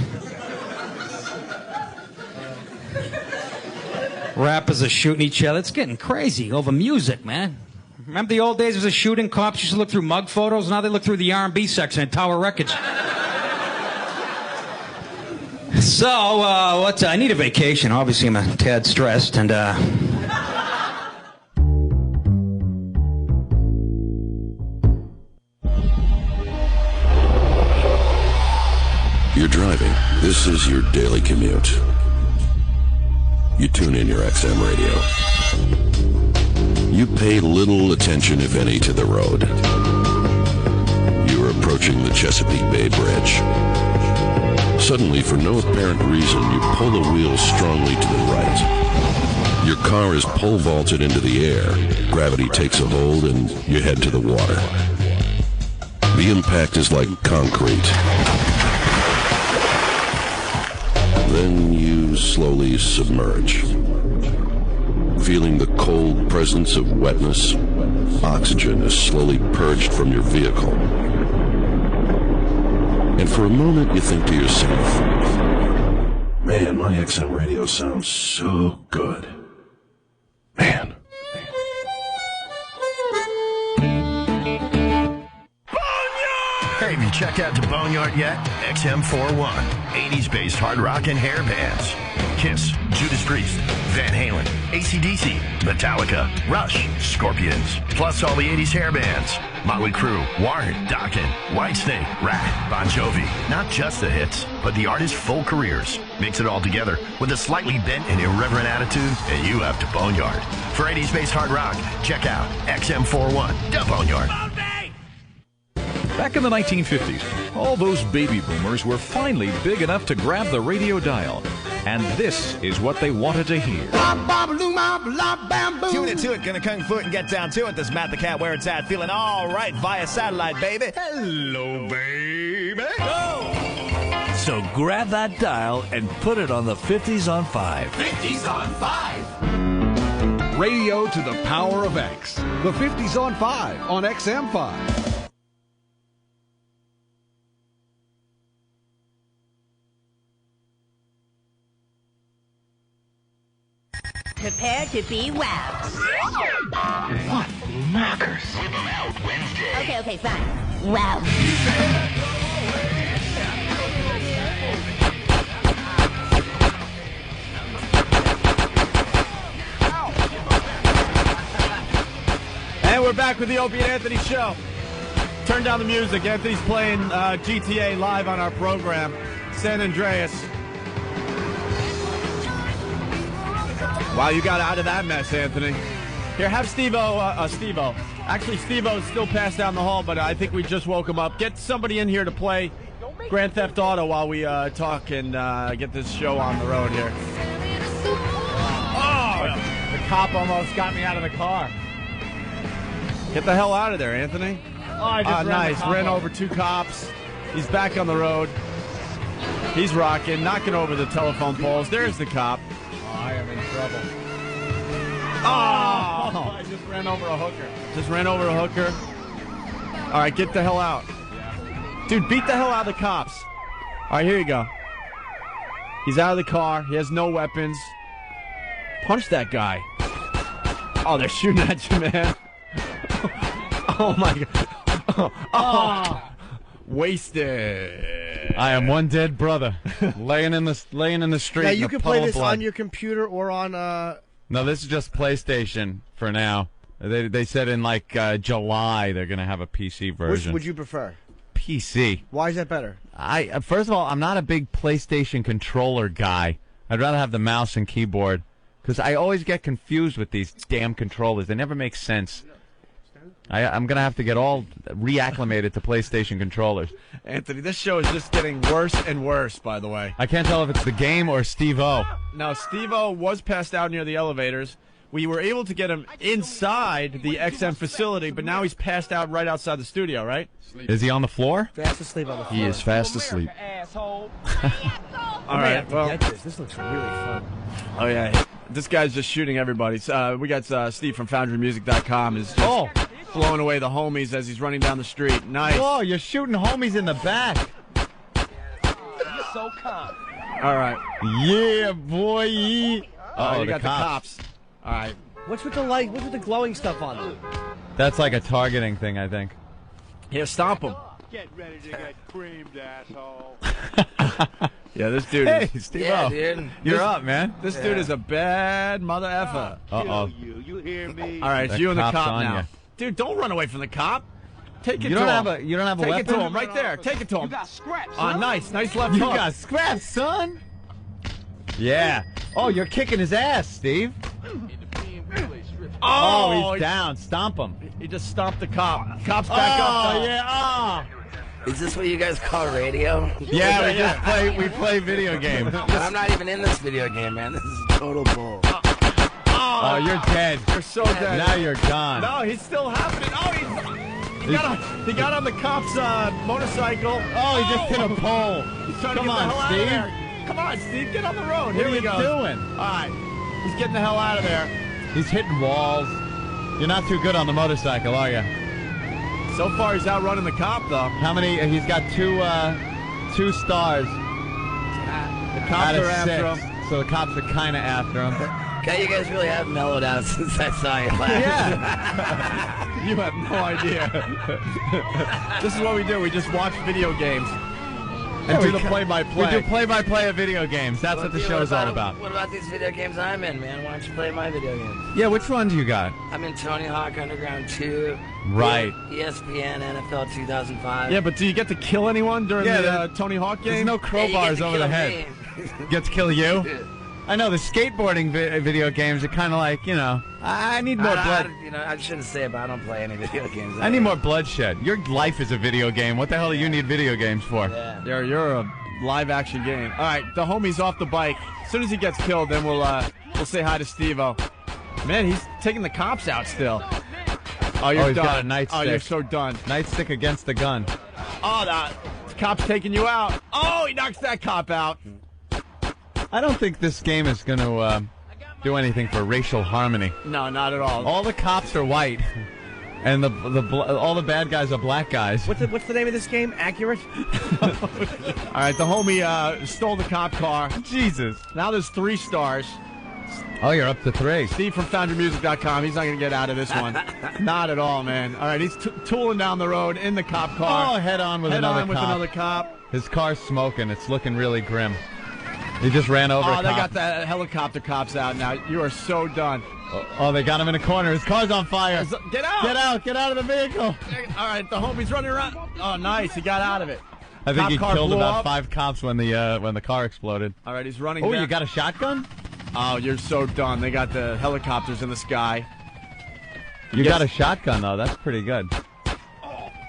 Rappers are shooting each other. It's getting crazy over music, man. Remember the old days of shooting? Cops used to look through mug photos. Now they look through the R&B section at Tower Records. So, I need a vacation. Obviously, I'm a tad stressed, and, You're driving. This is your daily commute. You tune in your XM radio. You pay little attention, if any, to the road. You're approaching the Chesapeake Bay Bridge. Suddenly, for no apparent reason, you pull the wheel strongly to the right. Your car is pole vaulted into the air. Gravity takes a hold and you head to the water. The impact is like concrete. Then you slowly submerge. Feeling the cold presence of wetness, oxygen is slowly purged from your vehicle. And for a moment you think to yourself, man, my XM radio sounds so good. Man. Hey, have you checked out the Boneyard yet? XM41, 80s-based hard rock and hair bands. Kiss, Judas Priest, Van Halen, AC/DC, Metallica, Rush, Scorpions, plus all the 80s hair bands. Motley Crue, Warren, Dokken, Whitesnake, Rat, Bon Jovi. Not just the hits, but the artist's full careers. Mix it all together with a slightly bent and irreverent attitude, and you have the Boneyard. For 80s-based hard rock, check out XM41, the Boneyard. Back in the 1950s, all those baby boomers were finally big enough to grab the radio dial. And this is what they wanted to hear. Tune into it, gonna kung fu it and get down to it. This Matt the Cat where it's at, feeling all right via satellite, baby. Hello, baby. Go! So grab that dial and put it on the 50s on 5. 50s on 5. Radio to the power of X. The 50s on 5 on XM5. Prepare to be wowed. What knockers? Whip 'em out Wednesday. Okay, fine. Wow. And we're back with the Opie and Anthony Show. Turn down the music. Anthony's playing GTA live on our program, San Andreas. Wow, you got out of that mess, Anthony. Here, have Steve-O. Actually, Steve-O's still passed down the hall, but I think we just woke him up. Get somebody in here to play Grand Theft Auto while we talk and get this show on the road here. Oh, the cop almost got me out of the car. Get the hell out of there, Anthony. Oh, I just ran over 2 cops. He's back on the road. He's rocking, knocking over the telephone poles. There's the cop. I am in trouble. Oh! I just ran over a hooker. Just ran over a hooker. All right, get the hell out. Dude, beat the hell out of the cops. All right, here you go. He's out of the car. He has no weapons. Punch that guy. Oh, they're shooting at you, man. Oh, my God. Oh. Wasted. I am one dead brother laying in the street. Yeah, in you a can puddle play of this blood. on your computer or on. No, this is just PlayStation for now. They said in like July they're gonna have a PC version. Which would you prefer? PC. Why is that better? First of all, I'm not a big PlayStation controller guy. I'd rather have the mouse and keyboard because I always get confused with these damn controllers. They never make sense. I'm going to have to get all reacclimated to PlayStation controllers. Anthony, this show is just getting worse and worse, by the way. I can't tell if it's the game or Steve-O. Now, Steve-O was passed out near the elevators. We were able to get him inside the XM facility, but now he's passed out right outside the studio, right? Is he on the floor? Fast asleep on the floor. He is fast asleep. All right, well, this looks really fun. oh yeah, this guy's just shooting everybody. We got Steve from FoundryMusic.com is just blowing away the homies as he's running down the street. Nice. Whoa, you're shooting homies in the back. You're so calm. All right. Yeah, boy. You the got cops. the cops. All right. What's with the light? What's with the glowing stuff on them? That's like a targeting thing, I think. Here, stomp him. Get ready to get creamed, asshole. Yeah, this dude Hey, is... Steve-O. Yeah, dude. You're up, man. This dude is a bad mother effer. Uh-oh. You hear me? All right, it's That you and the cop's cop on now. ya. Dude, don't run away from the cop. Take it You to don't him. have a Take weapon? it to him right there. Take it to him. You got scraps, Nice left You hook. got scraps, son. Yeah. Oh, you're kicking his ass, Steve. Oh, he's down. Stomp him. He just stomped the cop. Cop's back up. Oh, yeah. Is this what you guys call radio? Yeah, we play video games. I'm not even in this video game, man. This is total bull. Oh, you're dead. You're so dead. Now you're gone. No, he's still happening. Oh, he got on the cop's motorcycle. Oh, he just hit a pole. He's trying to Come get on, the hell out Steve. of there. Come on, Steve, get on the road. What Here are we you go. doing? All right, he's getting the hell out of there. He's hitting walls. You're not too good on the motorcycle, are you? So far, he's outrunning the cop, though. How many? He's got two stars. The out cops of are after 6. him. So the cops are kind of after him. God, you guys really have mellowed out since I saw you last. Yeah. You have no idea. This is what we do. We just watch video games and do the play-by-play. We do play-by-play of video games. That's what the show's all about. What about these video games I'm in, man? Why don't you play my video games? Yeah, which ones you got? I'm in Tony Hawk Underground 2. Right. ESPN NFL 2005. Yeah, but do you get to kill anyone during the Tony Hawk game? There's no crowbars over the head. Get to kill you? I know the skateboarding video games are kind of like, I need more blood. I shouldn't say it, but I don't play any video games. I need more bloodshed. Your life is a video game. What the hell do you need video games for? Yeah. You're a live-action game. All right, the homie's off the bike. As soon as he gets killed, then we'll say hi to Steve-O. Man, he's taking the cops out still. Oh, you're he's done. got a nightstick. Oh, you're so done. Nightstick against the gun. Oh, the cop's taking you out. Oh, he knocks that cop out. I don't think this game is going to do anything for racial harmony. No, not at all. All the cops are white, and all the bad guys are black guys. What's the name of this game? Accurate? All right, the homie stole the cop car. Jesus. Now there's 3 stars. Oh, you're up to 3. Steve from FoundryMusic.com. He's not going to get out of this one. Not at all, man. All right, he's tooling down the road in the cop car. Oh, head on with another cop. His car's smoking. It's looking really grim. He just ran over a cop. They got the helicopter cops out now. You are so done. Oh, they got him in a corner. His car's on fire. Get out! Get out! Get out of the vehicle! All right, the homie's running around. Oh, nice. He got out of it. I think he killed blew about up. 5 cops when the car exploded. All right, he's running Oh, back. you got a shotgun? Oh, you're so done. They got the helicopters in the sky. You got a shotgun, though. That's pretty good.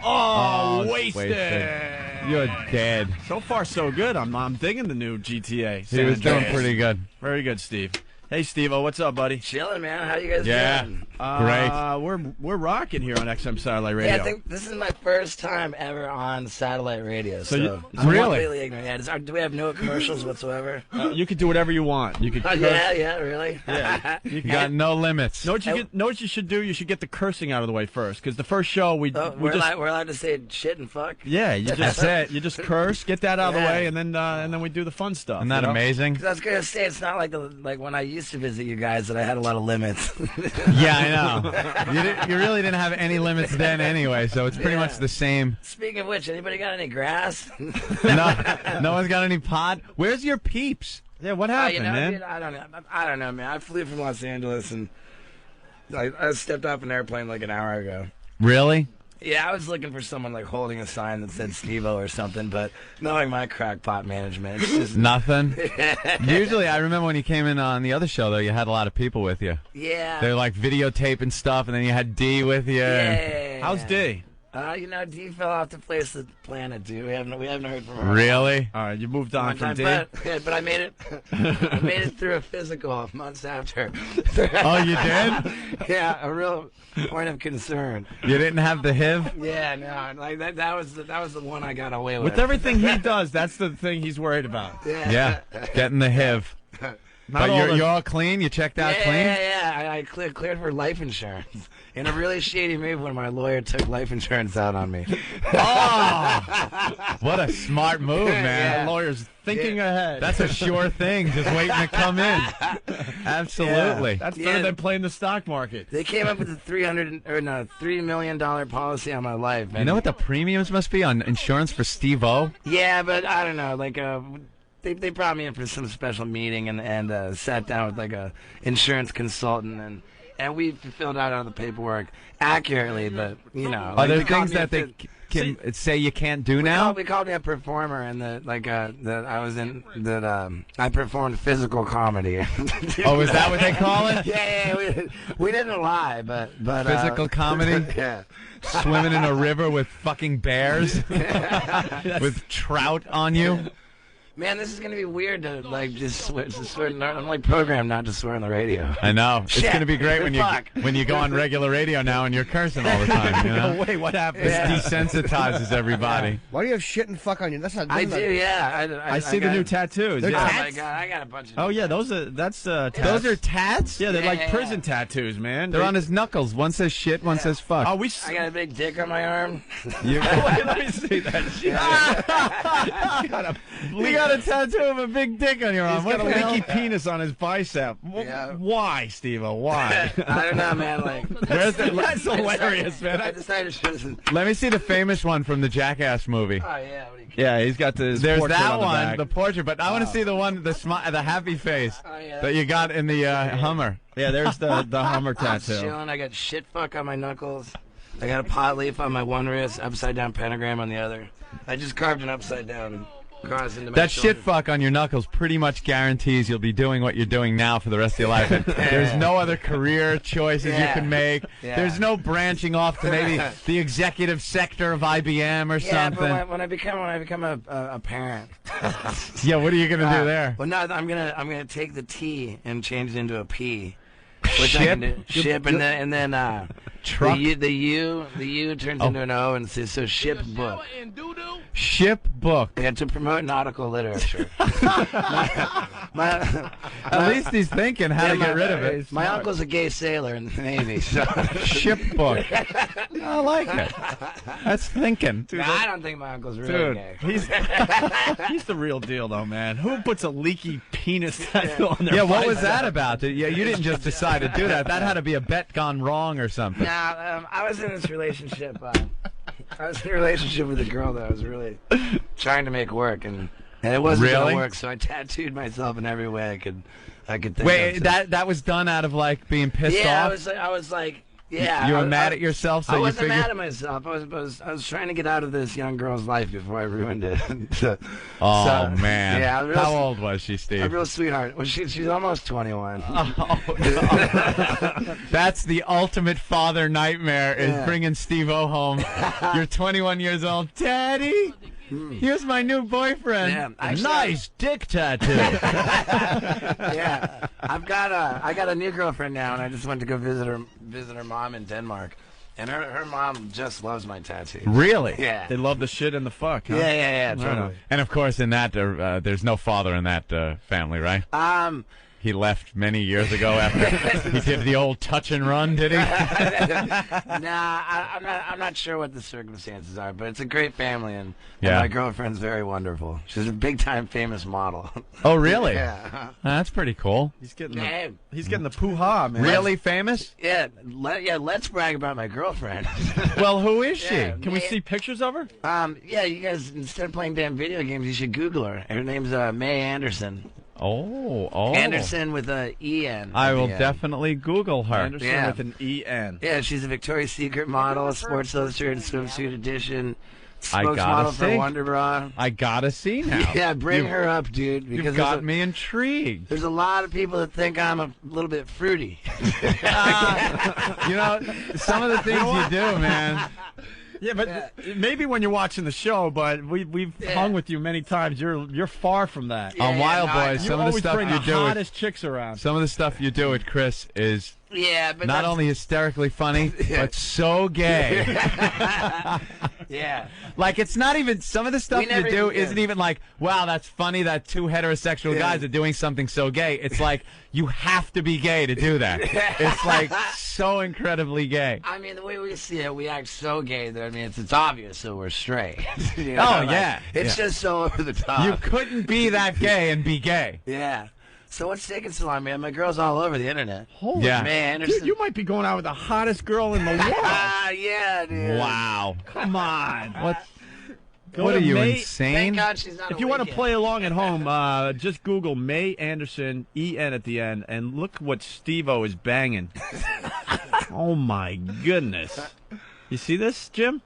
Oh, it's wasted. You're dead. So far, so good. I'm digging the new GTA. He was doing pretty good. Very good, Steve. Hey, Steve-O, what's up, buddy? Chilling, man. How you guys doing? Great. We're rocking here on XM Satellite Radio. Yeah, I think this is my first time ever on satellite radio. So I'm really? completely ignorant. Yeah, do we have no commercials whatsoever? You could do whatever you want. You could. Oh, yeah, really. Yeah, you got no limits. Know what you should do? You should get the cursing out of the way first, because the first show we're allowed to say shit and fuck. Yeah, you just you just curse, get that out of the way, and then we do the fun stuff. Isn't that amazing? 'Cause I was gonna say it's not like when I used to visit you guys that I had a lot of limits. Yeah, I know. You really didn't have any limits then anyway, so it's pretty much the same. Speaking of which, anybody got any grass? No one's got any pot. Where's your peeps? Yeah, what happened, man? Dude, I don't know, man. I flew from Los Angeles and I stepped off an airplane like an hour ago. Really? Yeah, I was looking for someone like holding a sign that said Steve-O or something, but knowing my crackpot management, it's just nothing. Usually, I remember when you came in on the other show, though, you had a lot of people with you. Yeah. They're like videotaping stuff, and then you had D with you. Yeah. How's D? D fell off the face of the planet, dude. We haven't heard from her. Really? All right, you moved on from D. But I made it. I made it through a physical months after. Oh, you did? Yeah, a real point of concern. You didn't have the HIV? Yeah, no, like that was the one I got away with. With everything he does, that's the thing he's worried about. Yeah, getting the HIV. But you're all clean? You checked out clean? Yeah. I cleared for life insurance. In a really shady move when my lawyer took life insurance out on me. Oh! What a smart move, man. The lawyer's thinking ahead. That's a sure thing, just waiting to come in. Absolutely. That's better than playing the stock market. They came up with a $3 million policy on my life. You know what the premiums must be on insurance for Steve-O? Yeah, but I don't know, like they brought me in for some special meeting and sat down with like a insurance consultant and we filled out all the paperwork accurately, but Are there things that they can say you can't do now? We called me a performer, and I performed physical comedy. Oh, is that what they call it? Yeah, we didn't lie, but physical comedy. Yeah. Swimming in a river with fucking bears, with trout on you. Man, this is gonna be weird to just swear. I'm like programmed not to swear on the radio. I know. It's Shit. gonna be great when you go on regular radio now and you're cursing all the time. You know? No way, what happened? This desensitizes everybody. Why do you have shit and fuck on you? That's not. I do, yeah. I see the new tattoos. They're Yeah. Oh my god, I got a bunch of. Oh yeah, those are tats. Those are tats? Yeah, they're like prison tattoos, man. They're on his knuckles. One says shit, one says fuck. Oh, I got a big dick on my arm. Wait, let me see that shit. You got a tattoo of a big dick on your arm. He's got a What the hell? leaky penis on his bicep. Yeah. Why, Steve-O? Why? I don't know, man. That's hilarious, man. I decided to. Let me see the famous one from the Jackass movie. Oh yeah. What do you Yeah, he's got the. There's portrait that on the one, back. the portrait, but I want to see the one, the happy face that you got in the Hummer. Yeah, there's the Hummer I'm tattoo. chilling. I got shit fuck on my knuckles. I got a pot leaf on my one wrist, upside down pentagram on the other. I just carved an upside down cross into my That shoulder. shit fuck on your knuckles pretty much guarantees you'll be doing what you're doing now for the rest of your life. There's no other career choices you can make. Yeah. There's no branching off to maybe the executive sector of IBM or Yeah, something. but when I become a parent. Yeah, what are you gonna do there? Well, no, I'm gonna take the T and change it into a P. Which Ship? I can do. Ship and then Truck? the U turns into an O and says so ship book. Ship book. Yeah, to promote nautical literature. At least he's thinking how to get rid of it. My uncle's a gay sailor in the Navy, so Ship book. I like it. That's thinking. Dude, I don't think my uncle's really gay. He's the real deal, though, man. Who puts a leaky penis tattoo on their Yeah, what was bicep? that about? Yeah, you didn't just decide to do that. That had to be a bet gone wrong or something. Nah, I was in this relationship. I was in a relationship with a girl that I was really trying to make work, and it wasn't Really? gonna work. So I tattooed myself in every way I could think Wait, of. that was done out of like being pissed Yeah, off? I was like, yeah. You were I- mad I- at yourself, so I you wasn't figured. mad at myself. I was trying to get out of this young girl's life before I ruined it. Oh man! Yeah, a real- How old was she, A Steve? real sweetheart. Well, she's almost 21. That's the ultimate father nightmare: is Yeah. bringing Steve-O home. You're 21 years old, Daddy. Here's my new boyfriend. Yeah, actually, nice dick tattoo. Yeah, I got a new girlfriend now, and I just went to go visit her mom in Denmark, and her mom just loves my tattoos. Really? Yeah. They love the shit and the fuck, huh? Yeah, Right totally. on. And of course, in that, there's no father in that family, right? He left many years ago after he did the old touch and run, did he? I'm not sure what the circumstances are, but it's a great family, and Yeah. my girlfriend's very wonderful. She's a big time famous model. Oh, really? Yeah. That's pretty cool. He's getting Yeah. the poo-ha, man. Really famous? Yeah, let's brag about my girlfriend. Well, who is she? Yeah, Can we see pictures of her? Yeah, you guys, instead of playing damn video games, you should Google her. Her name's Mae Anderson. Oh. Anderson with a E-N. I at the will end. definitely Google her. Anderson Yeah. with an E-N. Yeah, she's a Victoria's Secret model, Sports Illustrated swimsuit edition, I spokesmodel gotta for see. Wonder Bra. I gotta see now. Yeah, bring You've- her up, dude. Because You've got me intrigued. there's a lot of people that think I'm a little bit fruity. You know, some of the things you do, man. Yeah, but maybe when you're watching the show, but we've hung with you many times. You're far from that. On Wild Boys, some of the stuff you do, hottest chicks around. Some of the stuff you do with Chris is but not only hysterically funny, but so gay. Yeah. Like, it's not even, some of the stuff you do even isn't even like, wow, that's funny that two heterosexual guys are doing something so gay. It's like, you have to be gay to do that. It's like so incredibly gay. I mean, the way we see it, we act so gay that, I mean, it's obvious that we're straight. You know? Oh, Like, yeah. It's just so over the top. You couldn't be that gay and be gay. Yeah. So what's taking so long, man? My girl's all over the internet. Holy man, dude, you might be going out with the hottest girl in the world. Yeah, dude. Wow. Come on. What are you, insane? Thank God she's not If you want to play along at home, just Google May Anderson, E-N at the end, and look what Steve-O is banging. Oh, my goodness. You see this, Jim?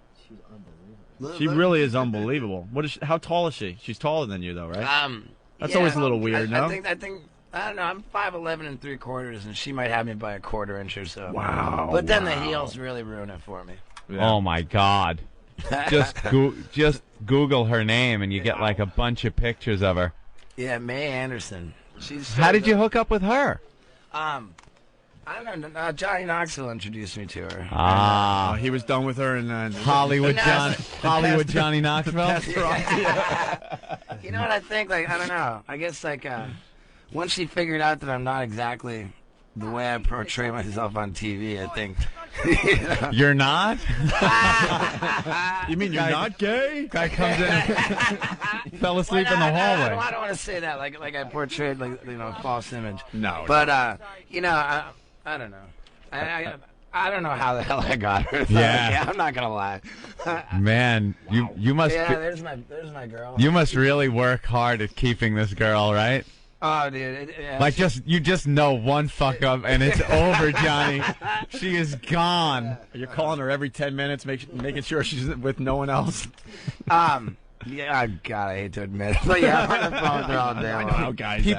She really is unbelievable. How tall is she? She's taller than you, though, right? That's always a little weird, no? I think, I don't know, I'm 5'11" and 3/4, and she might have me by a 1/4 inch or so. Wow. But then the heels really ruin it for me. Yeah. Oh, my God. Just Google her name, and you get like a bunch of pictures of her. Yeah, May Anderson. How did you hook up with her? I don't know. Johnny Knoxville introduced me to her. Ah, he was done with her, and then Hollywood Johnny Knoxville. You know what I think? Like, I don't know. I guess like once she figured out that I'm not exactly the way I portray myself on TV, I think. You know? You're not? You mean you're not gay? Guy comes in and fell asleep in the hallway. I don't want to say that like I portrayed like a false image. No. But you know, I don't know. I don't know how the hell I got her. Yeah. I'm not gonna lie. Man, you must. Yeah, there's my girl. You must really work hard at keeping this girl, right? Oh, dude. Like, you just know one fuck up and it's over, Johnny. She is gone. You're calling her every 10 minutes, making sure she's with no one else. Yeah, God, I hate to admit it, but yeah, I'm on the phone with her all day. I know how guys do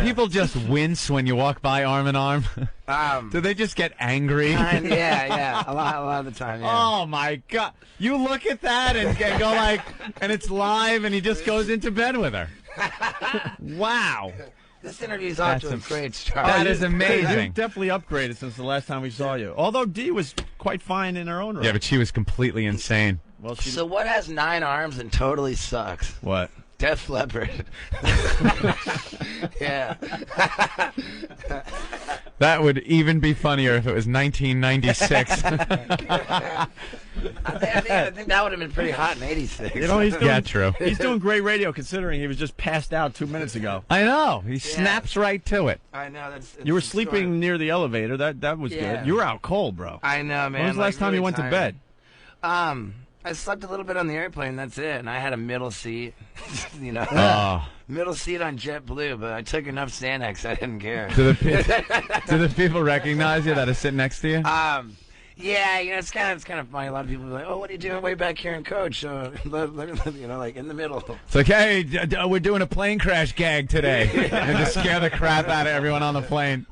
people just wince when you walk by arm in arm? Do they just get angry? Yeah, a lot of the time. Yeah. Oh my God! You look at that and go like, and it's live, and he just goes into bed with her. Wow. This interview's off to a great start. That is amazing. You've definitely upgraded since the last time we saw you. Although Dee was quite fine in her own right. Yeah, but she was completely insane. Well, so what has 9 arms and totally sucks? What? Def Leppard. Yeah. That would even be funnier if it was 1996. I think that would have been pretty hot in '86. You know, true. He's doing great radio considering he was just passed out 2 minutes ago. I know. He snaps right to it. I know. You were sleeping near the elevator. That was good. You were out cold, bro. I know, man. When was the last time you went to bed? I slept a little bit on the airplane. That's it. And I had a middle seat. You know, middle seat on JetBlue. But I took enough Xanax, I didn't care. Do the people recognize you that are sitting next to you? Yeah, you know, it's kind of funny. A lot of people are like, "Oh, what are you doing way back here in Coach?" You know, like in the middle. It's like, hey, we're doing a plane crash gag today, and just scare the crap out of everyone on the plane.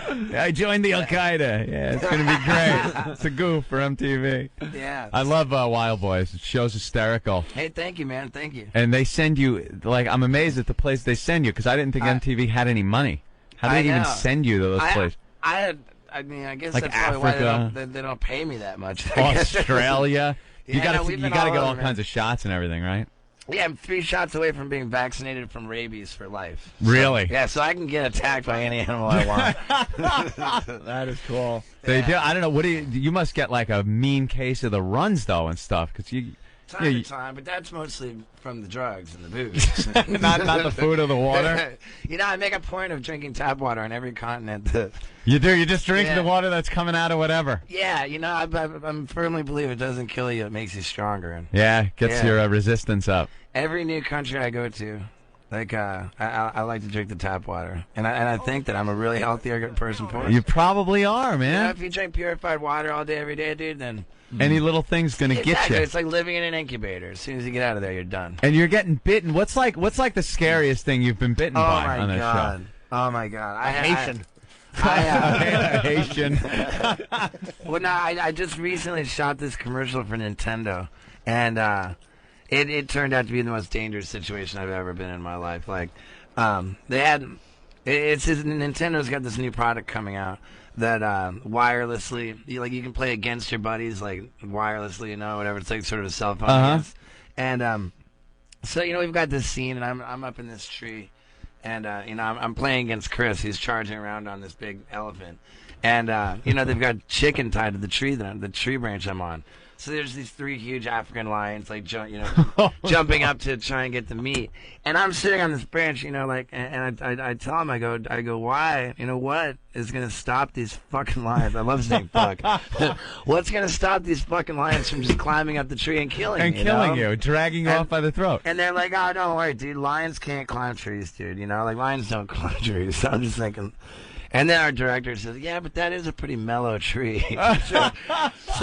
I joined the Al Qaeda. Yeah, it's gonna be great. It's a goof for MTV. Yeah, I love Wild Boys. The show's hysterical. Hey, thank you, man. Thank you. And they send you, like, I'm amazed at the place they send you because I didn't think MTV had any money. How do they even send you to those places? I mean, I guess like that's Africa, probably why they don't pay me that much. Australia. You Yeah, gotta we've been get all all over, kinds of shots and everything, right? Yeah, I'm 3 shots away from being vaccinated from rabies for life. Really? Yeah, so I can get attacked by any animal I want. That is cool. They do. I don't know. What do you must get like a mean case of the runs though and stuff because Time to time, but that's mostly from the drugs and the booze. not the food or the water. You know, I make a point of drinking tap water on every continent. You do. You just drink the water that's coming out of whatever. Yeah, you know, I firmly believe it doesn't kill you; it makes you stronger. And yeah, gets your resistance up. Every new country I go to, like I like to drink the tap water, and I think that I'm a really healthier person for it. You probably are, man. You know, if you drink purified water all day, every day, dude, then any little thing's gonna get you. It's like living in an incubator. As soon as you get out of there, you're done. And you're getting bitten. What's like the scariest thing you've been bitten by on this show? Oh my God! Haitian. Haitian. Well, no, I just recently shot this commercial for Nintendo, and it turned out to be the most dangerous situation I've ever been in my life. Like, Nintendo's got this new product coming out that wirelessly, you can play against your buddies, like wirelessly, whatever. It's like sort of a cell phone. Against. And so we've got this scene, and I'm up in this tree, and I'm playing against Chris. He's charging around on this big elephant, and they've got chicken tied to the tree branch I'm on. So there's these 3 huge African lions, like jumping up to try and get the meat, and I'm sitting on this branch, and I tell him, I go, why? What is gonna stop these fucking lions? I love saying fuck. What's gonna stop these fucking lions from just climbing up the tree and killing you, dragging you off by the throat? And they're like, oh, don't worry, dude, lions can't climb trees, dude. Like lions don't climb trees. So I'm just thinking. And then our director says, yeah, but that is a pretty mellow tree. So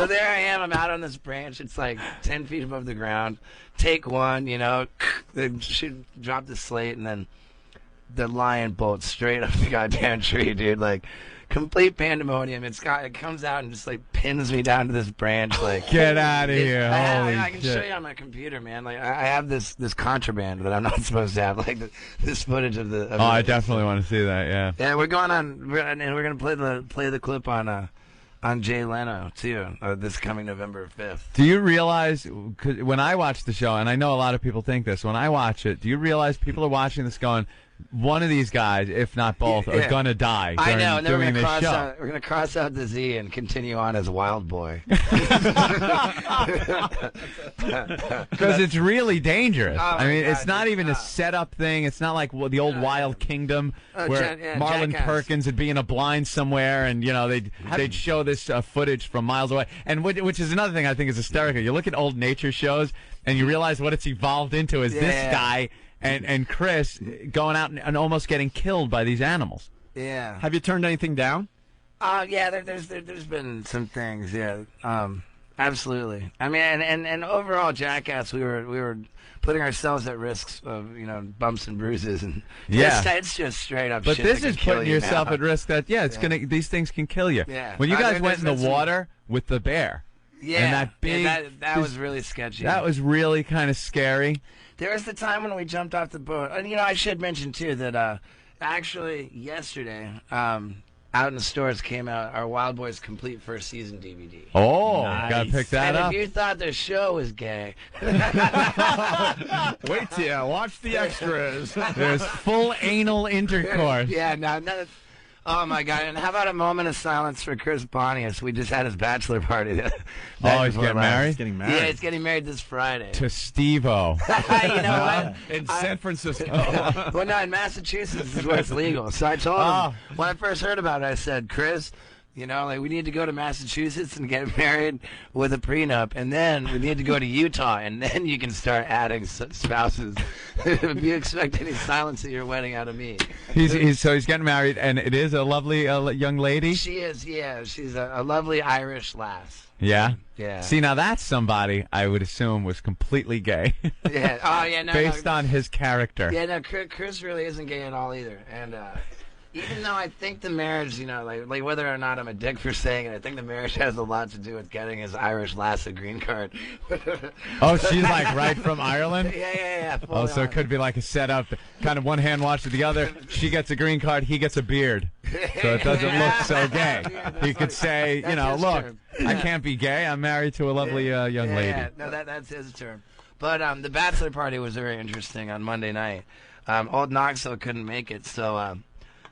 there I am. I'm out on this branch. It's like 10 feet above the ground. Take one, they should drop the slate, and then the lion bolts straight up the goddamn tree, dude. Like, complete pandemonium. It comes out and just, like, pins me down to this branch. Like, get out of here. I can show you on my computer, man. Like, I have this contraband that I'm not supposed to have. Like, this footage of the... I definitely want to see that, yeah. Yeah, we're going on... And we're going to play the clip on Jay Leno, too, this coming November 5th. Do you realize... 'cause when I watch the show, and I know a lot of people think this, when I watch it, do you realize people are watching this going... One of these guys, if not both, are going to die I know, and then doing this show. We're going to cross out the Z and continue on as Wild Boy. Because it's really dangerous. I mean, it's not even a set-up thing. It's not like the old Wild Kingdom where Marlon Perkins would be in a blind somewhere, and they'd show this footage from miles away. And which is another thing I think is hysterical. You look at old nature shows, and you realize what it's evolved into is this guy and Chris going out and almost getting killed by these animals. Yeah. Have you turned anything down? Yeah, there's been some things, yeah. Absolutely. I mean, and overall, Jackass, we were putting ourselves at risk of bumps and bruises, and it's just straight up. But shit this that is can kill putting you yourself now. at risk. That gonna these things can kill you. Yeah. When you guys went in the water with the bear, and that big that was really sketchy. That was really kind of scary. There was the time when we jumped off the boat, and I should mention too that actually yesterday, out in the stores came out our Wild Boys complete first season DVD. Oh, gotta pick that up. And if you thought the show was gay, wait till you watch the extras. There's full anal intercourse. Yeah, no. Oh my God! And how about a moment of silence for Chris Pontius? We just had his bachelor party. He's getting married. He's getting married. Yeah, he's getting married this Friday. To Steve-O. You know what? In San Francisco. Well, no, in Massachusetts is where it's legal. So I told him when I first heard about it, I said, Chris, we need to go to Massachusetts and get married with a prenup, and then we need to go to Utah, and then you can start adding spouses. If you expect any silence at your wedding out of me. He's getting married, and it is a lovely young lady. She is, yeah. She's a lovely Irish lass. Yeah? Yeah. See, now that's somebody I would assume was completely gay. Yeah. Oh, yeah. No, based on his character. Yeah, no, Chris really isn't gay at all either, and even though I think the marriage, like whether or not I'm a dick for saying it, I think the marriage has a lot to do with getting his Irish lass a green card. Oh, she's like right from Ireland? Yeah. Oh, so it could be like a setup, kind of one hand washed with the other. She gets a green card, he gets a beard. So it doesn't look so gay. He could say, look, I can't be gay. I'm married to a lovely young lady. Yeah, no, that's his term. But the bachelor party was very interesting on Monday night. Old Knoxville couldn't make it, so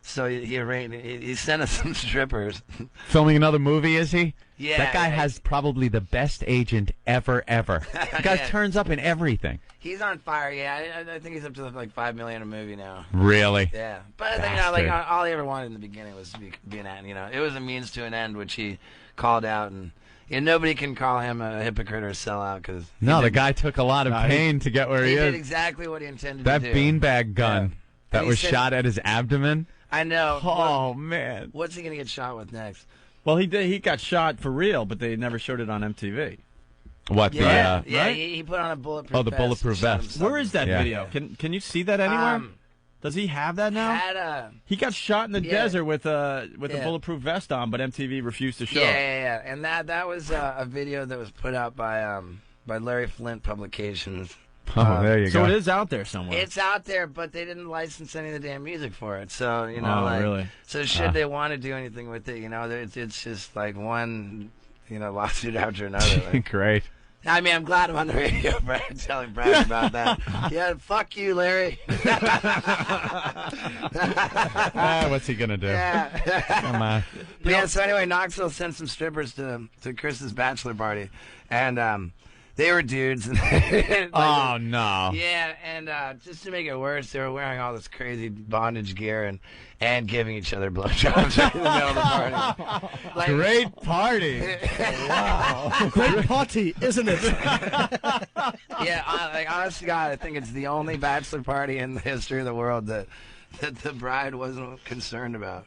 he sent us some strippers. Filming another movie, is he? Yeah. That guy has probably the best agent ever. The guy turns up in everything. He's on fire, yeah. I think he's up to like $5 million a movie now. Really? Yeah. But I think all he ever wanted in the beginning was to be an end. It was a means to an end, which he called out, and nobody can call him a hypocrite or a sellout because the guy took a lot of pain to get where he is. He did exactly what he intended to do. That beanbag gun that was shot at his abdomen. I know. Oh, man. What's he going to get shot with next? Well, he got shot for real, but they never showed it on MTV. What? Right? He put on a bulletproof vest. Oh, the bulletproof vest. Where is that video? Can you see that anywhere? Does he have that now? He got shot in the desert with a bulletproof vest on, but MTV refused to show it. Yeah. And that was a video that was put out by Larry Flint Publications. Oh, there you go. So it is out there somewhere. It's out there, but they didn't license any of the damn music for it. So really? So should they want to do anything with it, it's just like one, lawsuit after another. Like. Great. I mean, I'm glad I'm on the radio, Brad, telling Brad about that. Yeah, fuck you, Larry. What's he gonna do? Yeah. Come on. Yeah. So anyway, Knoxville sent some strippers to Chris's bachelor party, and they were dudes. Oh no. Yeah, and just to make it worse, they were wearing all this crazy bondage gear and giving each other blowjobs in the middle of the party. Great party. Wow. Great party, isn't it? Yeah, honest to God, I think it's the only bachelor party in the history of the world that the bride wasn't concerned about.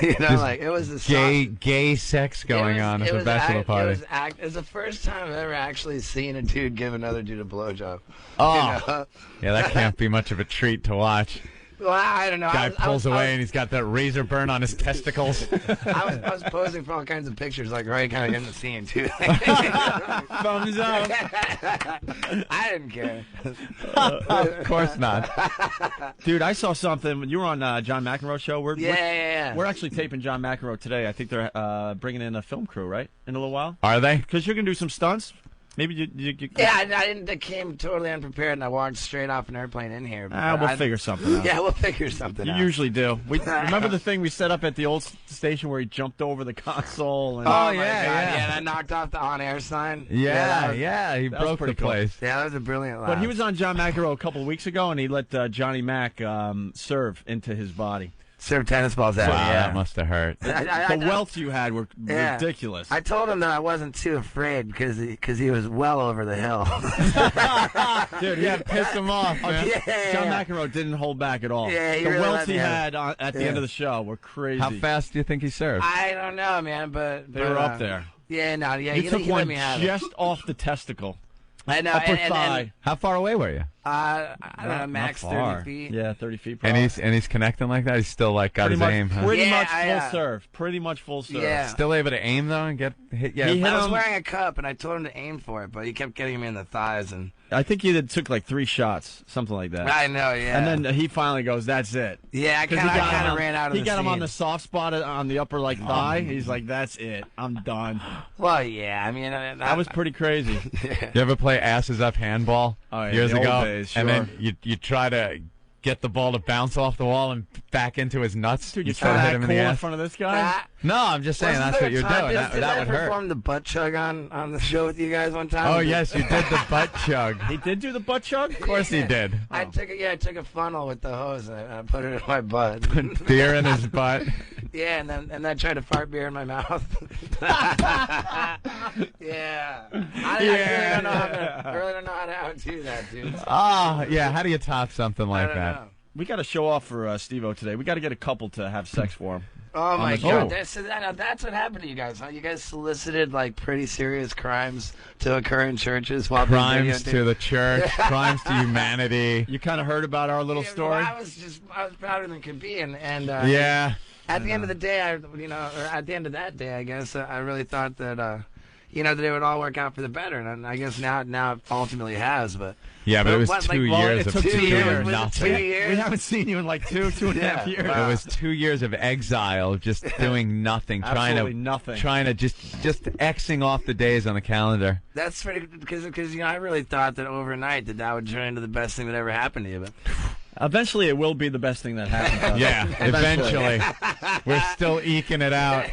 It was a gay sex going on at the bachelor party. It was the first time I've ever actually seen a dude give another dude a blowjob. Oh, yeah, that can't be much of a treat to watch. Well, I don't know. Guy pulls away and he's got that razor burn on his testicles. I was posing for all kinds of pictures, like right kind of in the scene too. Thumbs up. I didn't care. Of course not. Dude, I saw something. You were on John McEnroe's show. Yeah. We're actually taping John McEnroe today. I think they're bringing in a film crew, right? In a little while. Are they? Because you're going to do some stunts. Maybe you Yeah, I didn't. I came totally unprepared, and I walked straight off an airplane in here. We'll figure something out. Yeah, we'll figure something out. You usually do. Remember the thing we set up at the old station where he jumped over the console? And, my God. Yeah, and I knocked off the on-air sign. Yeah, he broke the place. Yeah, that was a brilliant laugh. But he was on John McEnroe a couple of weeks ago, and he let Johnny Mac serve into his body. Serve tennis balls at Wow, me, yeah. that must have hurt. The welts you had were ridiculous. I told him that I wasn't too afraid because he was well over the hill. Dude, he had pissed him off, man. John McEnroe didn't hold back at all. Yeah, the really welts he had at the end of the show were crazy. How fast do you think he served? I don't know, man, but they were up there. Yeah, no, yeah. You took he one let me have just it. off the testicle. I know. Upper thigh. How far away were you? I don't know, max 30 feet. Yeah, 30 feet. Probably. And he's connecting like that. He's still got his aim. Huh? Pretty much full serve. Pretty much full serve. Yeah. Still able to aim though and get hit. Yeah, I was wearing a cup and I told him to aim for it, but he kept getting me in the thighs and. I think he took like 3 shots, something like that. I know, yeah. And then he finally goes, "That's it." Yeah, I kind of ran out of the He got him on scene. the soft spot on the upper thigh. He's like, "That's it. I'm done." Well, yeah. I mean, that was pretty crazy. You ever play asses up handball years the ago? old days, sure. And then you try to get the ball to bounce off the wall and back into his nuts. Dude, you try to hit him in the ass. in front of this guy? No, I'm just saying that's what you're doing. That would I hurt. performed the butt chug on the show with you guys one time? Oh yes, you did the butt chug. He did do the butt chug? Of course he did. I took a funnel with the hose and I put it in my butt. Put beer in his butt. Yeah, and then I tried to fart beer in my mouth. Yeah. I really don't know how to outdo that, dude. Yeah. How do you top something like I don't that? know. We got to show off for Steve-O today. We got to get a couple to have sex for him. Oh my the God! show. That's what happened to you guys, huh? You guys solicited like pretty serious crimes to occur in churches while Crimes to the church, crimes to humanity. You kind of heard about our little story. Well, I was prouder than could be, and yeah. At the end of the day, or at the end of that day, I guess I really thought that that it would all work out for the better, and I guess now it ultimately has, but. Yeah, but it was 2 years of took 2 years. nothing. 2 years? We haven't seen you in like two and a half years. It was 2 years of exile, just doing nothing, nothing. trying to just Xing off the days on the calendar. That's pretty because I really thought that overnight that would turn into the best thing that ever happened to you, but. Eventually, it will be the best thing that happens to us. Yeah, eventually. We're still eking it out.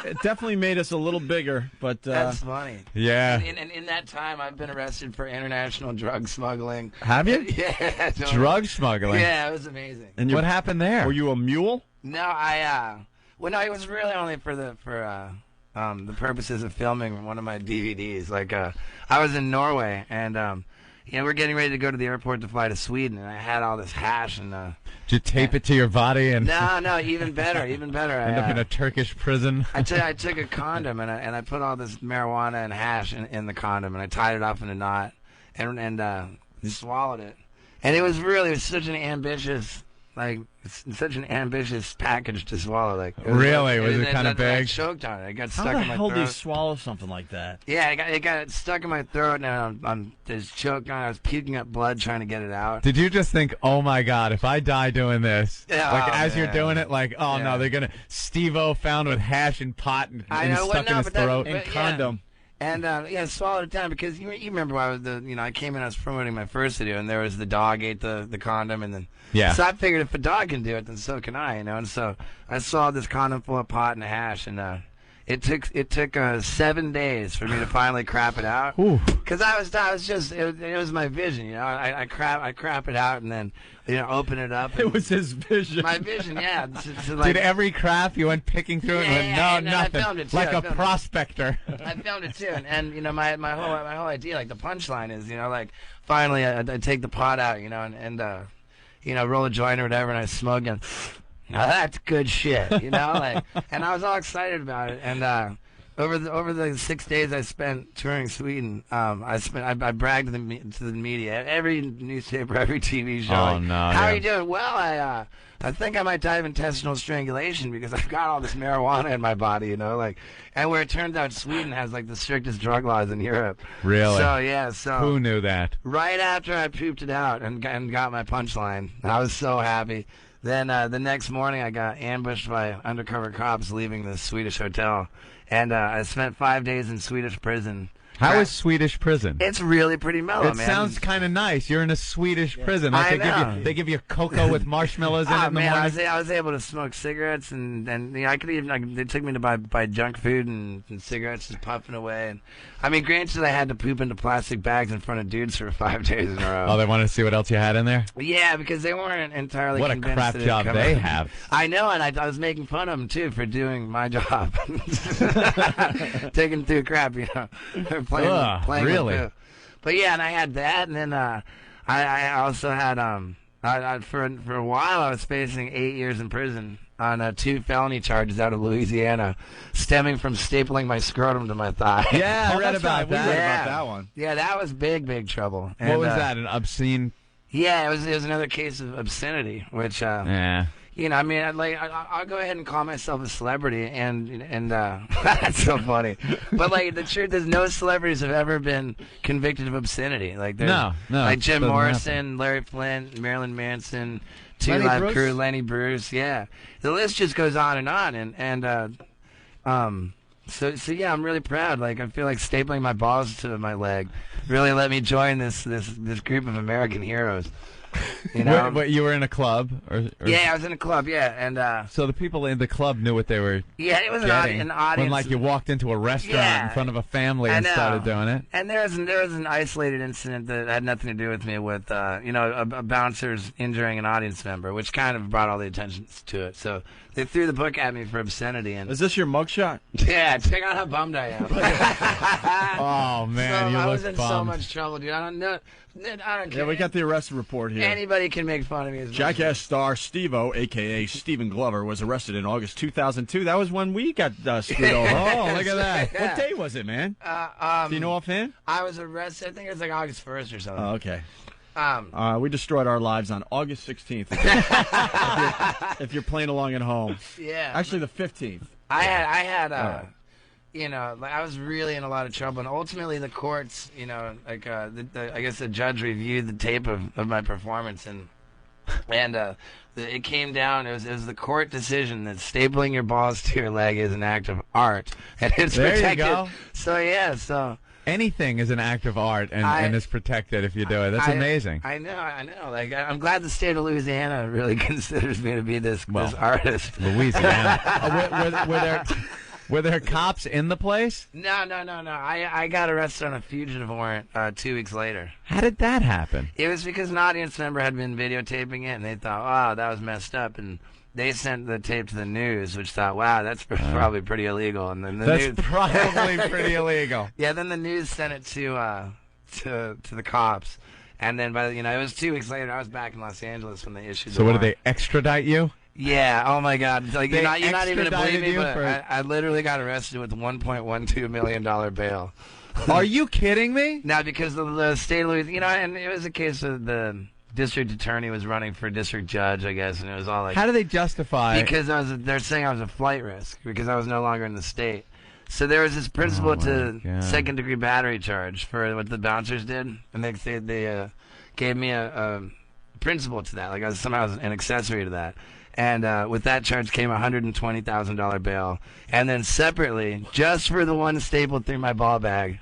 It definitely made us a little bigger, but... That's funny. Yeah. And in that time, I've been arrested for international drug smuggling. Have you? Yeah. Drug smuggling? Yeah, it was amazing. And what happened there? Were you a mule? No, it was really only for the purposes of filming one of my DVDs. Like, I was in Norway, and... we're getting ready to go to the airport to fly to Sweden, and I had all this hash and. Did you tape it to your body and? No, even better. End up in a Turkish prison. I took a condom and I put all this marijuana and hash in the condom, and I tied it up in a knot and swallowed it. And it was such an ambitious Like, it's such an ambitious package to swallow. Like, Really? Was it kind of big? I choked on it. It got stuck How the in my hell throat. do you swallow something like that? Yeah, it got stuck in my throat, and I'm just choking on it. I was puking up blood trying to get it out. Did you just think, oh my God, if I die doing this, Yeah, like as you're man. doing it, like, oh no, they're gonna Steve-O found with hash and pot and stuck in his throat but condom. And swallowed it down because you remember I was I came in, I was promoting my first video, and there was the dog ate the condom, and then so I figured if a dog can do it, then so can I, and so I swallowed this condom full of pot and hash, and it took 7 days for me to finally crap it out because I was just it was my vision, I crap it out and then open it up. It was his vision. My vision, yeah. Did every crap you went picking through it and went, no, nothing. I filmed it too. Like a prospector. I filmed it too, and my whole idea, like the punchline is, like finally I take the pot out, and roll a joint or whatever, and I smoke and now that's good shit, and I was all excited about it, and over the 6 days I spent touring Sweden, I bragged to the media, every newspaper, every TV show. Oh, no, how are you doing? Well, I think I might die of intestinal strangulation because I've got all this marijuana in my body, and where it turns out Sweden has like the strictest drug laws in Europe. Really? So who knew that? Right after I pooped it out and got my punchline, I was so happy. Then the next morning I got ambushed by undercover cops leaving the Swedish hotel, and I spent 5 days in Swedish prison. How is Swedish prison? It's really pretty mellow, It man. sounds kind of nice. You're in a Swedish prison. Like I know. they give you cocoa with marshmallows in it in the man, morning. I was able to smoke cigarettes, and I could even they took me to buy junk food and cigarettes, just puffing away. And I mean, granted, I had to poop into plastic bags in front of dudes for 5 days in a row. Oh, they wanted to see what else you had in there? Yeah, because they weren't entirely What a convinced crap that it'd job come they out. have. I know, and I was making fun of them, too, for doing my job. Taking through crap, playing really? with poo. But yeah, and I had that, and then I also had, for a while I was facing 8 years in prison on 2 felony charges out of Louisiana, stemming from stapling my scrotum to my thigh. Yeah, I read about that. We read about that one. Yeah, that was big trouble. What And, was that? An obscene? Yeah, it was another case of obscenity, which Yeah. I mean, I'll go ahead and call myself a celebrity, and that's so funny. But like, the truth is, no celebrities have ever been convicted of obscenity. Like, there's, No, like Jim doesn't Morrison, Larry Flint, Marilyn Manson, Two Lenny Live Bruce? Crew, Lenny Bruce. Yeah, the list just goes on and on, So yeah, I'm really proud. Like, I feel like stapling my balls to my leg really let me join this group of American heroes. What, you were in a club? Or Yeah, I was in a club, yeah, and so the people in the club knew what they were yeah, it was getting an audience. when, like, you walked into a restaurant in front of a family I and know. started doing it. And there was an isolated incident that had nothing to do with me, with a bouncer's injuring an audience member, which kind of brought all the attention to it. So they threw the book at me for obscenity. And Is this your mugshot? yeah, check out how bummed I am. Oh man, so you I look was in so bummed. much trouble, dude. I don't care. Yeah, we got the arrest report here. Anybody can make fun of me. As much Jackass star Steve-O, a.k.a. Stephen Glover, was arrested in August 2002. That was when we got screwed over. Oh, look at that. Yeah. What day was it, man? Do you know offhand? I was arrested. I think it was like August 1st or something. Oh, okay. We destroyed our lives on August 16th. If you're playing along at home. Yeah. Actually, the 15th. I had I was really in a lot of trouble, and ultimately the courts, I guess the judge reviewed the tape of my performance, and it came down. It was the court decision that stapling your balls to your leg is an act of art, and it's There you protected. go. So yeah, so. Anything is an act of art and is protected if you do it. That's amazing. I know. Like, I'm glad the state of Louisiana really considers me to be this artist. Louisiana. Were there cops in the place? No. I got arrested on a fugitive warrant 2 weeks later. How did that happen? It was because an audience member had been videotaping it, and they thought, wow, that was messed up, and they sent the tape to the news, which thought, wow, that's probably pretty illegal. And then the news probably pretty illegal. Yeah, then the news sent it to the cops, and then it was 2 weeks later. I was back in Los Angeles when they issued. So the what did warrant. they extradite you? Yeah. Oh my God. Like, They you're not even gonna believe extradited me, you but for- I literally got arrested with $1.12 million bail. Are you kidding me? Now, because the state of Louisiana, and it was a case of the district attorney was running for district judge, I guess, and it was all like. How do they justify? Because they're saying I was a flight risk because I was no longer in the state. So there was this principle to second-degree battery charge for what the bouncers did, and they gave me a principle to that, like I was somehow an accessory to that. And with that charge came a $120,000 bail. And then separately, just for the one stapled through my ball bag,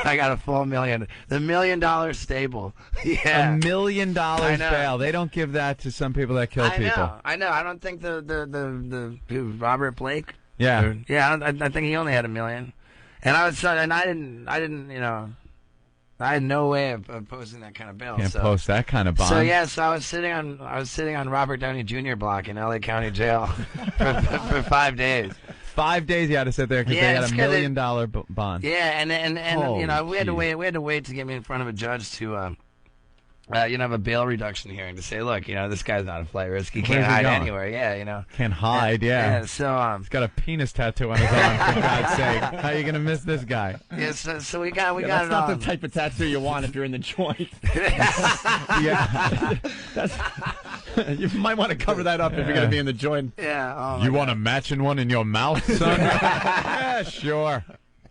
I got a full $1 million. The $1 million staple. Yeah. $1 million bail. They don't give that to some people that kill people. I know. I don't think the Robert Blake. Yeah. I think he only had $1 million. And I didn't, I had no way of posting that kind of bail. Can't post that kind of bond. So I was sitting on Robert Downey Jr. block in LA County Jail for 5 days. 5 days you had to sit there because they had $1 million bond. Yeah, and we had to wait to get me in front of a judge to have a bail reduction hearing to say, look, this guy's not a flight risk. He can't hide anywhere. Yeah, Can't hide, yeah. So he's got a penis tattoo on his arm, for God's sake. How are you gonna miss this guy? Yeah, so we got that's it not on. the type of tattoo you want if you're in the joint. You might want to cover that up if you're gonna be in the joint. Yeah. You want a matching one in your mouth, son? Yeah, sure.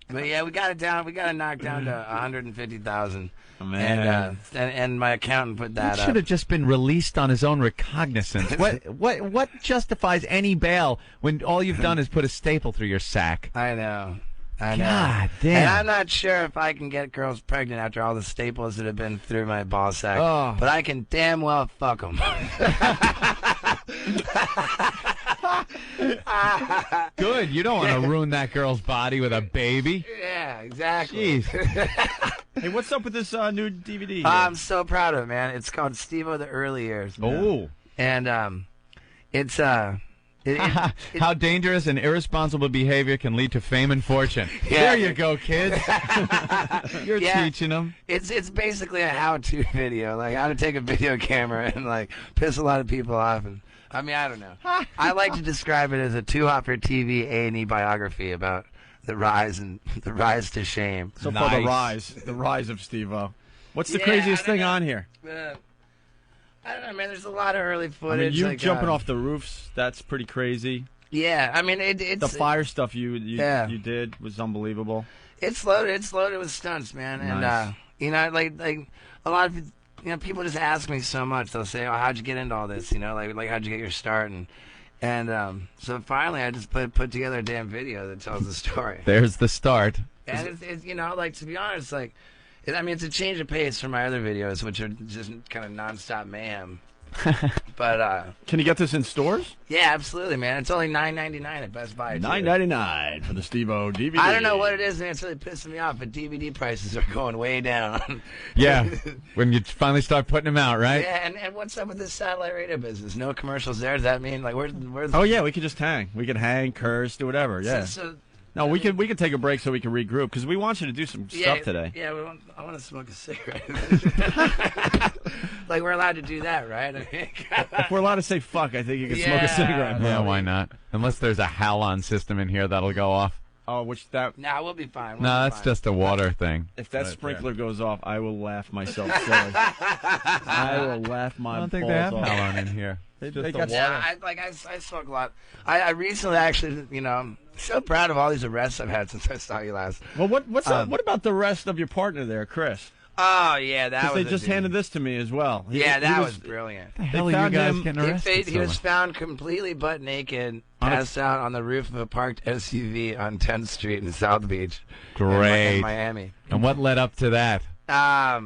But yeah, we got it down. We got it knocked down to $150,000. Man. And my accountant put that should have just been released on his own recognizance. What justifies any bail when all you've done is put a staple through your sack? I know. God damn. And I'm not sure if I can get girls pregnant after all the staples that have been through my ball sack. Oh. But I can damn well fuck them. Good. You don't want to ruin that girl's body with a baby. Yeah, exactly. Jeez. Hey, what's up with this new DVD? I'm so proud of it, man. It's called Steve-O the Early Years. Oh. And it's how dangerous and irresponsible behavior can lead to fame and fortune. Yeah. There you go, kids. You're teaching them. It's basically a how-to video, like how to take a video camera and like piss a lot of people off. And I mean, I don't know. I like to describe it as a Too Hot for TV A&E biography about the rise to shame. So far, the rise of Steve-O. What's the craziest thing on here? I don't know, man. There's a lot of early I footage. mean, you jumping off the roofs, that's pretty crazy. Yeah, I mean, it's... The fire stuff you did was unbelievable. It's loaded with stunts, man. Nice. And, like a lot of people just ask me so much. They'll say, oh, how'd you get into all this? Like how'd you get your start? And so finally I just put together a damn video that tells the story. There's the start. And it's like, to be honest, like... I mean, it's a change of pace from my other videos, which are just kind of nonstop mayhem. But can you get this in stores? Yeah, absolutely, man. It's only $9.99 at Best Buy. $9.99 for the Steve-O DVD. I don't know what it is, man. It's really pissing me off, but DVD prices are going way down. Yeah, when you finally start putting them out, right? Yeah, and what's up with this satellite radio business? No commercials there. Does that mean like where's? Oh yeah, we could just hang. We could hang, curse, do whatever. Yeah. No, we could take a break so we can regroup because we want you to do some stuff today. Yeah, I want to smoke a cigarette. Like we're allowed to do that, right? If we're allowed to say fuck, I think you can smoke a cigarette. Yeah, why not? Unless there's a halon system in here that'll go off. Oh, Nah, we'll be fine. No, that's just a water thing. If that sprinkler goes off, I will laugh myself silly. I will laugh my balls off. I don't think they have halon in here. They got I smoke a lot. I recently actually, I'm so proud of all these arrests I've had since I saw you last. Well, what about the rest of your partner there, Chris? Oh yeah, that was. They just handed this to me as well. He was brilliant. The hell are you guys getting arrested? He was found completely butt naked, passed out on the roof of a parked SUV on 10th Street in South Beach. Great. In Miami. And what led up to that? A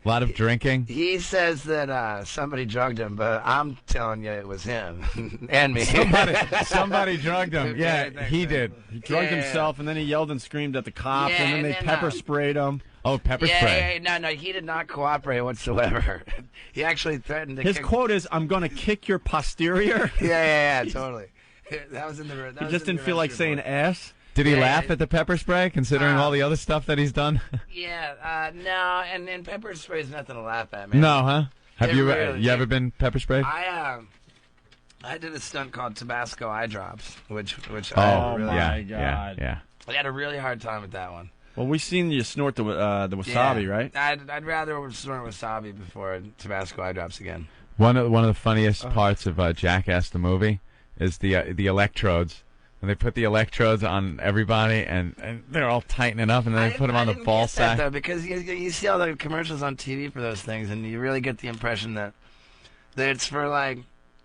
lot of drinking? He says that somebody drugged him, but I'm telling you it was him and me. Somebody drugged him. Yeah, he did. He drugged himself, and then he yelled and screamed at the cops, and then they pepper sprayed him. Oh, pepper spray. Yeah, no, he did not cooperate whatsoever. He actually threatened to His quote is, I'm going to kick your posterior. Yeah, totally. That was in the... He just didn't feel like saying ass? Did he laugh at the pepper spray, considering all the other stuff that he's done? Yeah, no, and pepper spray is nothing to laugh at, man. No, huh? Have you ever been pepper sprayed? I did a stunt called Tabasco Eye Drops, which oh my God. Yeah. I had a really hard time with that one. Well, we seen you snort the wasabi, Yeah. right? I'd rather snort wasabi before Tabasco eye drops again. One of the funniest parts of Jackass the movie is the electrodes. When they put the electrodes on everybody, and they're all tightening up, and then they put them on the ball That, sack. though, because you see all the commercials on TV for those things, and you really get the impression that it's for like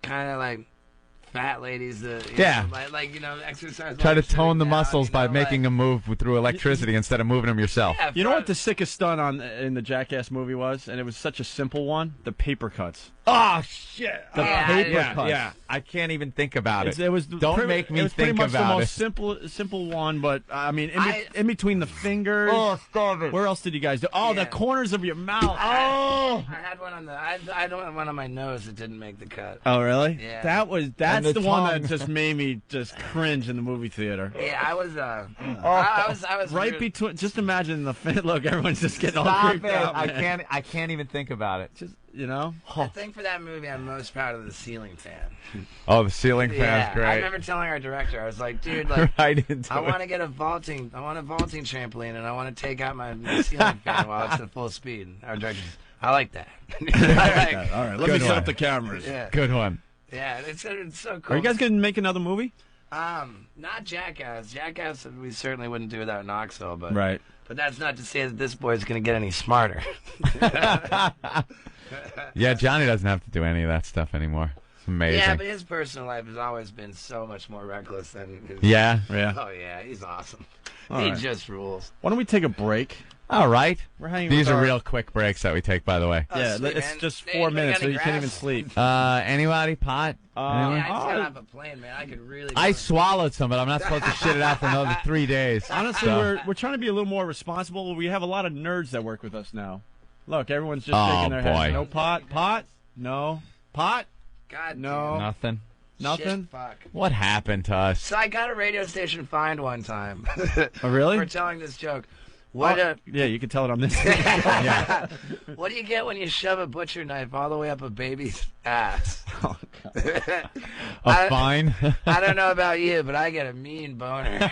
kind of like fat ladies that exercise. Try to tone the muscles by making them move through electricity instead of moving them yourself. Yeah, You know what the sickest stunt in the Jackass movie was? And it was such a simple one. The paper cuts. Oh shit! The paper cuts. Yeah, I can't even think about it. It was Don't make me it was pretty think much the about most simple one, but I mean, in between the fingers. Oh, stop it! Where else did you guys do? Oh, the corners of your mouth. I had one on I had one on my nose that didn't make the cut. Oh, really? Yeah. That's the the one tongue. that just made me just cringe in the movie theater. Yeah, I was. I was right weird. between. Just imagine the look. Everyone's just getting all Stop creeped it! out. I man. can't even think about it. Just know. I think for that movie, I'm most proud of the ceiling fan. Oh, the ceiling fan's Yeah, great. I remember telling our director, I was like, dude, like, Right into I it. want to get a vaulting trampoline, and I want to take out my ceiling fan while it's at full speed. Our director's, I like that. All right, let me set up the cameras. Yeah. Good one. Yeah, it's so cool. Are you guys going to make another movie? Not Jackass. Jackass, we certainly wouldn't do without Knoxville, but Right. But that's not to say that this boy's going to get any smarter. Yeah, Johnny doesn't have to do any of that stuff anymore. It's amazing. Yeah, but his personal life has always been so much more reckless than his. Yeah? Yeah. Oh yeah, he's awesome. All He right. just rules. Why don't we take a break? All right. We're hanging These with are our- real quick breaks that we take, by the way. Yeah, sweet, it's man. just Hey, 4 you minutes, got so any you can't even grass? sleep. Anybody? Pot? Anyone? Yeah, I just got off a plane, man. I could really. I swallowed some, but I'm not supposed to shit it out for another 3 days. Honestly, So- we're trying to be a little more responsible. We have a lot of nerds that work with us now. Look, everyone's just Oh, shaking their boy. heads. No pot? Pot? No. Pot? God No. Nothing. Nothing? Shit, fuck. What happened to us? So I got a radio station fined one time. Oh, really? For telling this joke. What Yeah, you can tell it on this. What do you get when you shove a butcher knife all the way up a baby's ass? Oh, God. A fine? I don't know about you, but I get a mean boner.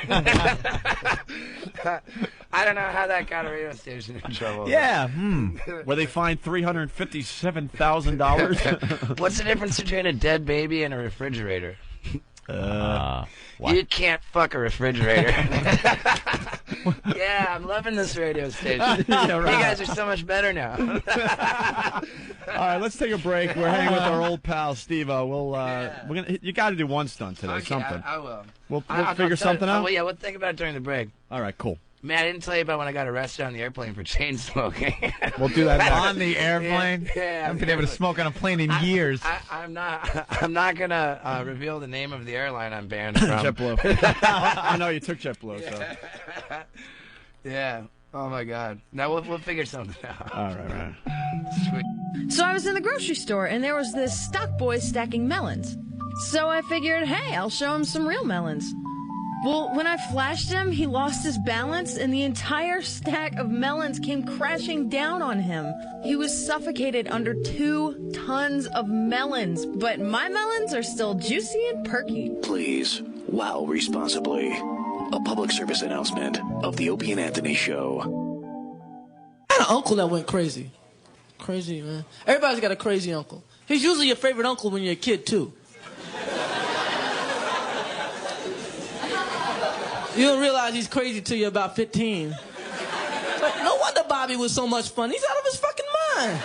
I don't know how that got a radio station in trouble. Yeah. Where they fined $357,000. What's the difference between a dead baby and a refrigerator? What? You can't fuck a refrigerator. Yeah, I'm loving this radio station. Yeah, right. You guys are so much better now. All right, let's take a break. We're hanging with our old pal Steve. You got to do one stunt today, Okay, something. I will. We'll I'll figure tell you- something out. Well, yeah, we'll think about it during the break. All right, cool. Man, I didn't tell you about when I got arrested on the airplane for chain smoking. We'll do that next. On the airplane? Yeah, I haven't been able to smoke on a plane in years. I'm not gonna reveal the name of the airline I'm banned from. JetBlue. I know you took JetBlue, so. Yeah. Oh my God. Now we'll figure something out. All right. Sweet. So I was in the grocery store, and there was this stock boy stacking melons. So I figured, hey, I'll show him some real melons. Well, when I flashed him, he lost his balance, and the entire stack of melons came crashing down on him. He was suffocated under 2 tons of melons, but my melons are still juicy and perky. Please, wow responsibly. A public service announcement of the Opie and Anthony Show. I had an uncle that went crazy. Crazy, man. Everybody's got a crazy uncle. He's usually your favorite uncle when you're a kid, too. You don't realize he's crazy till you're about 15. Like, no wonder Bobby was so much fun. He's out of his fucking mind.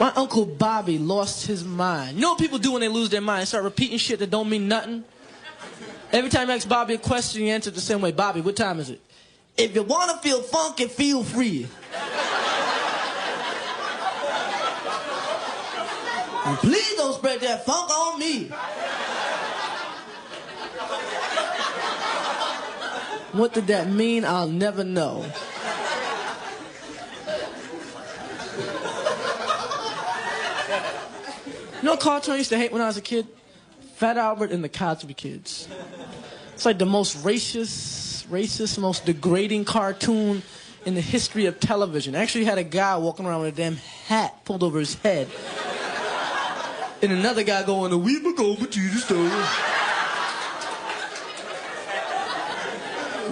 My Uncle Bobby lost his mind. You know what people do when they lose their mind? Start repeating shit that don't mean nothing. Every time you ask Bobby a question, he answered the same way. Bobby, what time is it? If you want to feel funky, feel free. And please don't spread that funk on me. What did that mean? I'll never know. You know what cartoon I used to hate when I was a kid? Fat Albert and the Cosby Kids. It's like the most racist, most degrading cartoon in the history of television. Actually had a guy walking around with a damn hat pulled over his head. And another guy going, we will go over to the store.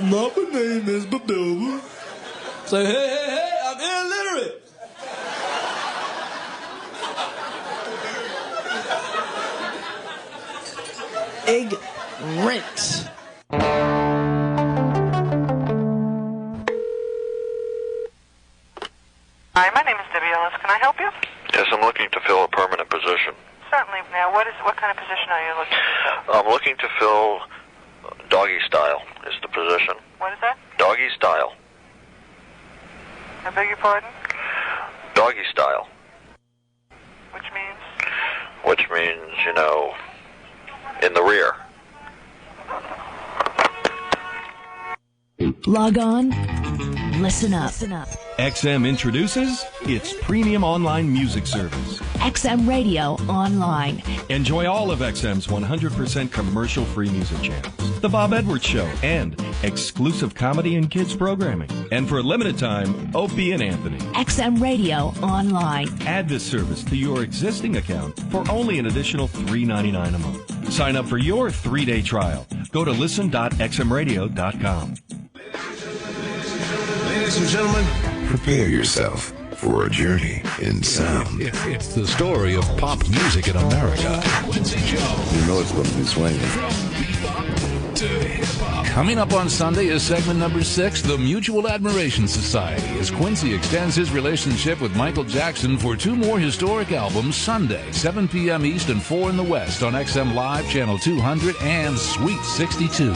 My name is Babilba. Say, hey, I'm illiterate. Ignorant. Hi, my name is Debbie Ellis. Can I help you? Yes, I'm looking to fill a permanent position. Certainly. Now, what kind of position are you looking to fill? I'm looking to fill doggy style is the position. What is that? Doggy style. I beg your pardon? Doggy style. Which means? Which means, you know, in the rear. Log on. Listen up. XM introduces its premium online music service. XM Radio Online. Enjoy all of XM's 100% commercial-free music channels. The Bob Edwards Show and exclusive comedy and kids programming. And for a limited time, Opie and Anthony. XM Radio Online. Add this service to your existing account for only an additional $3.99 a month. Sign up for your 3-day trial. Go to listen.xmradio.com. Ladies and gentlemen, prepare yourself for a journey in sound. It's the story of pop music in America. You know it's going to be swinging. Coming up on Sunday is segment number 6, The Mutual Admiration Society, as Quincy extends his relationship with Michael Jackson for 2 more historic albums Sunday, 7 p.m. East and 4 in the West on XM Live, Channel 200 and Sweet 62.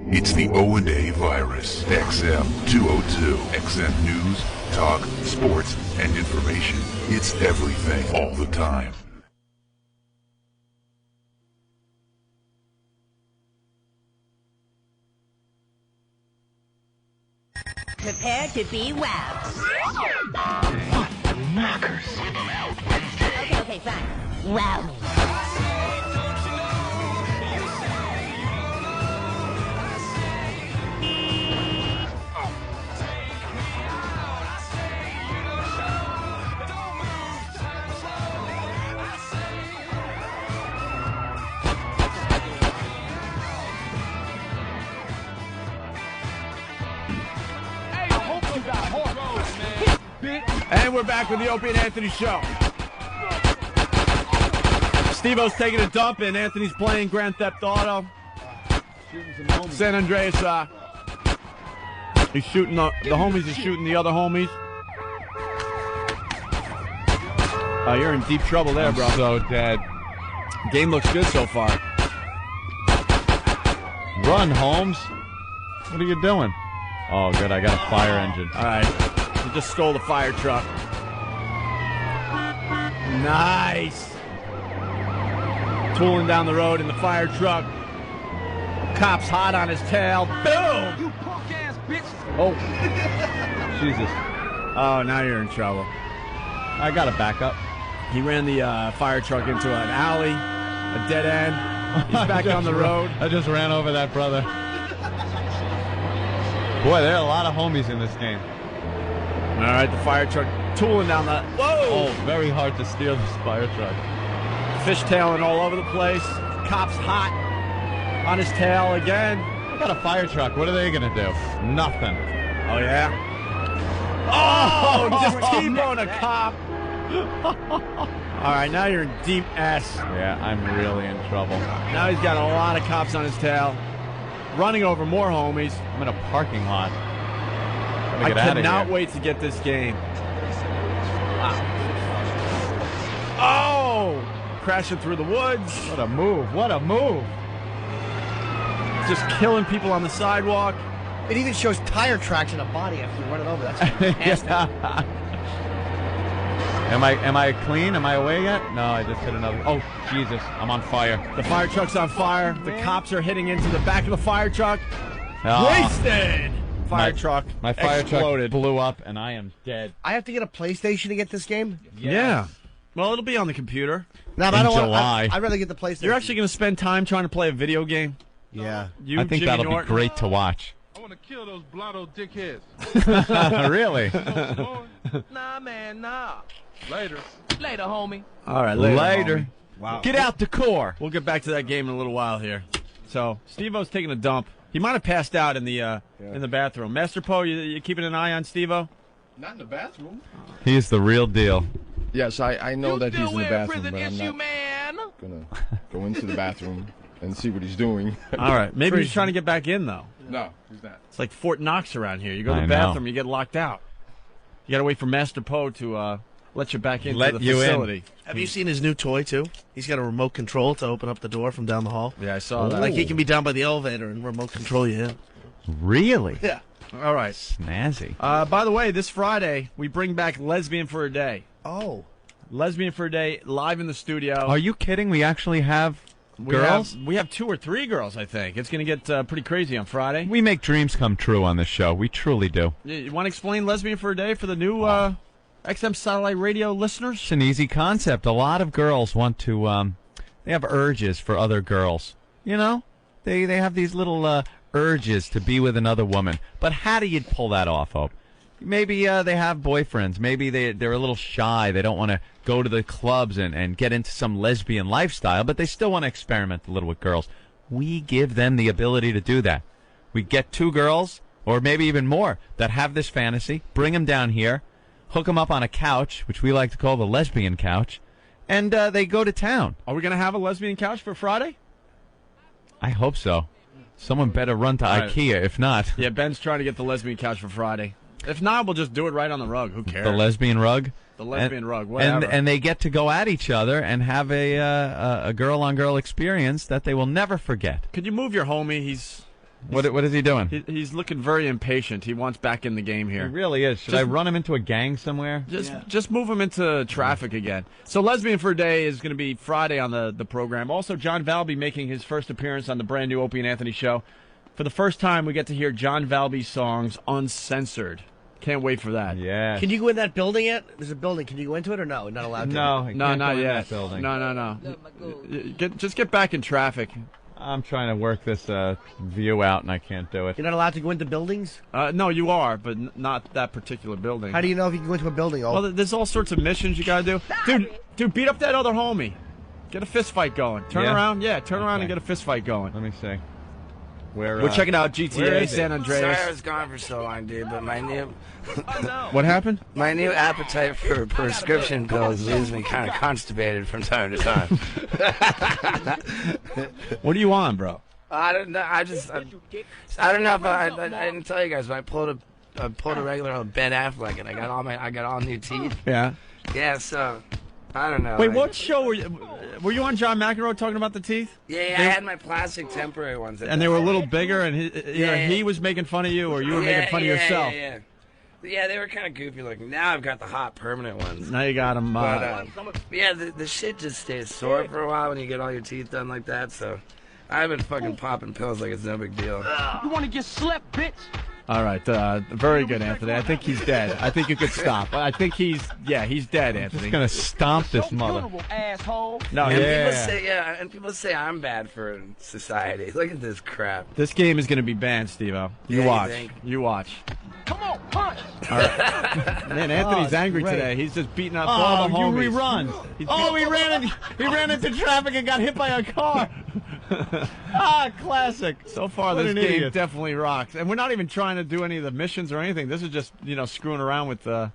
It's the O&A virus. XM 202. XM News, talk, sports, and information. It's everything all the time. Prepare to be wowed. Knockers. Okay, fine. Wow me. And we're back with the Opie and Anthony Show. Steve-O's taking a dump, and Anthony's playing Grand Theft Auto. San Andreas, he's shooting the homies is shooting the other homies. You're in deep trouble there, bro. So dead. Game looks good so far. Run, Holmes. What are you doing? Oh, good. I got a fire engine. All right. He just stole the fire truck. Nice. Tooling down the road in the fire truck. Cop's hot on his tail. Boom! You punk ass bitch! Oh. Jesus. Oh, now you're in trouble. I got a backup. He ran the fire truck into an alley, a dead end. He's back on the road. I just ran over that brother. Boy, there are a lot of homies in this game. All right, the fire truck tooling down the... Whoa! Oh, very hard to steer this fire truck. Fishtailing all over the place. Cop's hot on his tail again. I got a fire truck. What are they going to do? Nothing. Oh, yeah? Oh, just T-bone a cop. All right, now you're in deep S. Yeah, I'm really in trouble. Now he's got a lot of cops on his tail. Running over more homies. I'm in a parking lot. I cannot wait to get this game. Wow. Oh! Crashing through the woods. What a move. What a move. Just killing people on the sidewalk. It even shows tire tracks in a body after you run it over. That's fantastic. Am I clean? Am I away yet? No, I just hit another. Oh, Jesus. I'm on fire. The fire truck's on fire. The cops are hitting into the back of the fire truck. Oh. Wasted! Fire truck My fire exploded. truck blew up, and I am dead. I have to get a PlayStation to get this game? Yeah. Well, it'll be on the computer. No, but I don't want. I'd rather get the PlayStation. You're actually going to spend time trying to play a video game? Yeah. You, I think Jimmy that'll Norton? be great to watch. I want to kill those blotto dickheads. Really? Nah, man, nah. Later, homie. All right, later. Wow. Get out the core. We'll get back to that game in a little while here. So Steve-O's taking a dump. He might have passed out in the bathroom. Master Poe, you keeping an eye on Steve-O? Not in the bathroom. He's the real deal. Yes, I know that he's in the bathroom, but I'm not going to go into the bathroom and see what he's doing. All right. Maybe he's trying to get back in, though. No, he's not. It's like Fort Knox around here. You go to the I bathroom, know. you get locked out. You got to wait for Master Poe to let you back into Let the you in. facility. Have you seen his new toy, too? He's got a remote control to open up the door from down the hall. Yeah, I saw that. Like, he can be down by the elevator and remote control you in. Really? Yeah. All right. Snazzy. By the way, this Friday, we bring back Lesbian for a Day. Oh. Lesbian for a Day, live in the studio. Are you kidding? We actually have girls? We have 2 or 3 girls, I think. It's going to get pretty crazy on Friday. We make dreams come true on this show. We truly do. You want to explain Lesbian for a Day for the new XM Satellite Radio listeners? It's an easy concept. A lot of girls want to, they have urges for other girls. You know? They have these little urges to be with another woman. But how do you pull that off, Hope? Maybe they have boyfriends. Maybe they're a little shy. They don't want to go to the clubs and get into some lesbian lifestyle, but they still want to experiment a little with girls. We give them the ability to do that. We get 2 girls, or maybe even more, that have this fantasy, bring them down here, hook them up on a couch, which we like to call the lesbian couch, and they go to town. Are we going to have a lesbian couch for Friday? I hope so. Someone better run to IKEA, if not. Yeah, Ben's trying to get the lesbian couch for Friday. If not, we'll just do it right on the rug. Who cares? The lesbian rug? The lesbian rug, whatever. And they get to go at each other and have a girl-on-girl experience that they will never forget. Could you move your homie? What is he doing? He's looking very impatient. He wants back in the game here. He really is. Should I run him into a gang somewhere? Just move him into traffic again. So Lesbian for a Day is going to be Friday on the program. Also, John Valby making his first appearance on the brand new Opie and Anthony show. For the first time, we get to hear John Valby's songs uncensored. Can't wait for that. Yeah. Can you go in that building yet? There's a building. Can you go into it or no? Not allowed to? No, not yet. That building. No. Just get back in traffic. I'm trying to work this view out, and I can't do it. You're not allowed to go into buildings? No, you are, but not that particular building. How do you know if you can go into a building? Well, there's all sorts of missions you got to do. Dude, beat up that other homie. Get a fist fight going. Turn around. Yeah, turn around and get a fist fight going. Let me see. We're checking out GTA San Andreas. Sorry I was gone for so long, dude, but my new... What happened? My new appetite for prescription pills leaves me kind of constipated from time to time. What are you on, bro? I don't know. I don't know if I didn't tell you guys, but I pulled a regular old Ben Affleck, and I got all new teeth. Yeah. Yeah. So I don't know. Wait, what show were you? Were you on John McEnroe talking about the teeth? Yeah, I had my plastic temporary ones. And they were a little bigger, and he was making fun of you, or you were making fun of yourself. Yeah, they were kind of goofy looking. Now I've got the hot permanent ones. Now you got them. But, yeah, the shit just stays sore for a while when you get all your teeth done like that, so I've been fucking popping pills like it's no big deal. You want to get slept, bitch? All right, very good, Anthony. I think he's dead. I think you could stop. I think he's dead, Anthony. Just gonna stomp this mother. Asshole. No, and people say I'm bad for society. Look at this crap. This game is gonna be banned, Steve-O. You watch. You watch. Come on, punch. All right. Man, Anthony's angry today. He's just beating up all the homies. You rerun. He ran into traffic and got hit by a car. Classic. So far, this game definitely rocks. And we're not even trying to do any of the missions or anything. This is just, screwing around with the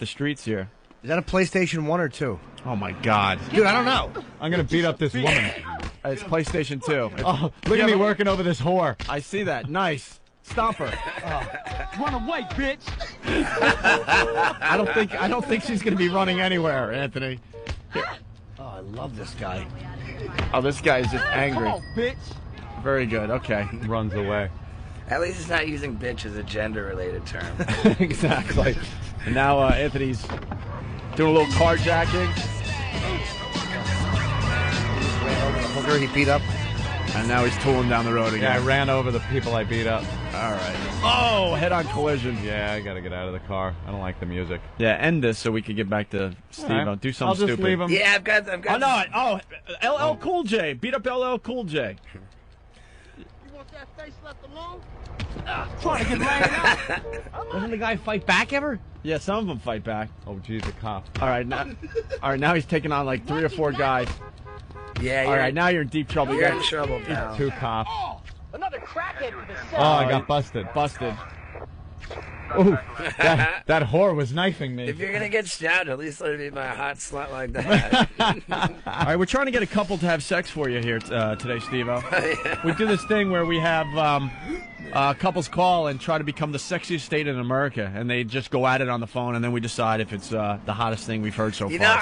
streets here. Is that a PlayStation 1 or 2? Oh, my God. Dude, I don't know. I'm going to beat up this woman. It's PlayStation 2. Look at me working over this whore. I see that. Nice. Stomp her. Run away, bitch. I don't think she's going to be running anywhere, Anthony. Here. Oh, I love this guy. Oh, this guy is just angry. Come on, bitch. Very good. Okay. Runs away. At least he's not using bitch as a gender-related term. Exactly. And now Anthony's doing a little carjacking. Hooker he beat up. And now he's tooling down the road again. Yeah, I ran over the people I beat up. All right. Oh, head-on collision. Yeah, I got to get out of the car. I don't like the music. Yeah, end this so we can get back to Steve. Right. Do something stupid. I'll just leave him. Yeah, I've got. Oh, no. LL Cool J. Beat up LL Cool J. You want that face left alone? Trying to get laid out. Doesn't the guy fight back ever? Yeah, some of them fight back. Oh, geez, a cop. All right, now he's taking on like 3 or 4 guys. Yeah, All right, now you're in deep trouble. You're in trouble, pal. Two cops. Another crackhead for the set. Oh, I got busted. Ooh, that whore was knifing me. If you're gonna get stabbed, at least let it be by a hot slut like that. All right, we're trying to get a couple to have sex for you here today, Steve-O. We do this thing where we have couples call and try to become the sexiest state in America, and they just go at it on the phone, and then we decide if it's the hottest thing we've heard so far. You know,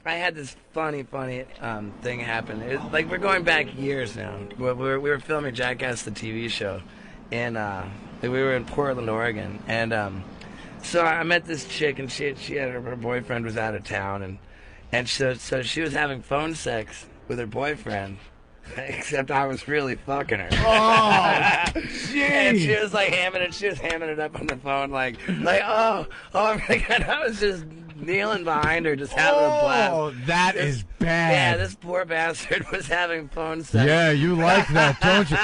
I had this funny thing happen. Like, we're going back years now. We were filming Jackass, the TV show, and we were in Portland, Oregon. And so I met this chick, and she had her boyfriend was out of town, and so she was having phone sex with her boyfriend. Except I was really fucking her. Oh, and she was like hamming it up on the phone, like oh my God, I was just kneeling behind her, just having a blast. Oh, that is bad. Yeah, this poor bastard was having phone sex. Yeah, you like that, don't you?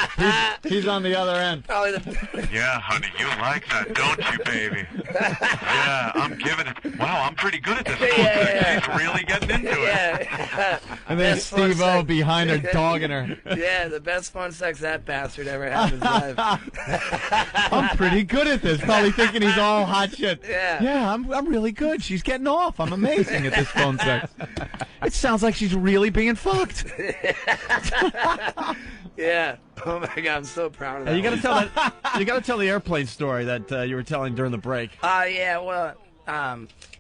He's on the other end. Yeah, honey, you like that, don't you, baby? Yeah, I'm giving it. Wow, I'm pretty good at this. Yeah. She's really getting into it. Yeah. And then Steve-O behind her dogging her. Yeah, the best phone sex that bastard ever had in his life. I'm pretty good at this. Probably thinking he's all hot shit. Yeah. Yeah, I'm really good. She's getting off. I'm amazing at this phone sex. It sounds like she's really being fucked. Yeah. Oh my God, I'm so proud of that. You got to tell that. You got to tell the airplane story that you were telling during the break. Yeah. Well, I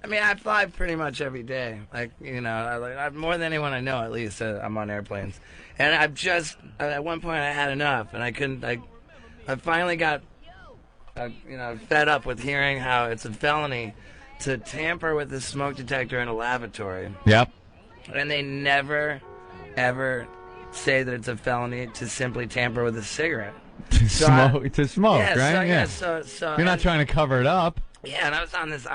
mean, I fly pretty much every day. Like, you know, more than anyone I know, at least, I'm on airplanes. And I've just, at one point, I had enough, and I couldn't. I finally got, fed up with hearing how it's a felony to tamper with a smoke detector in a lavatory. Yep. And they never, ever say that it's a felony to simply tamper with a cigarette. To smoke, yeah, right? So You're not trying to cover it up. Yeah, and I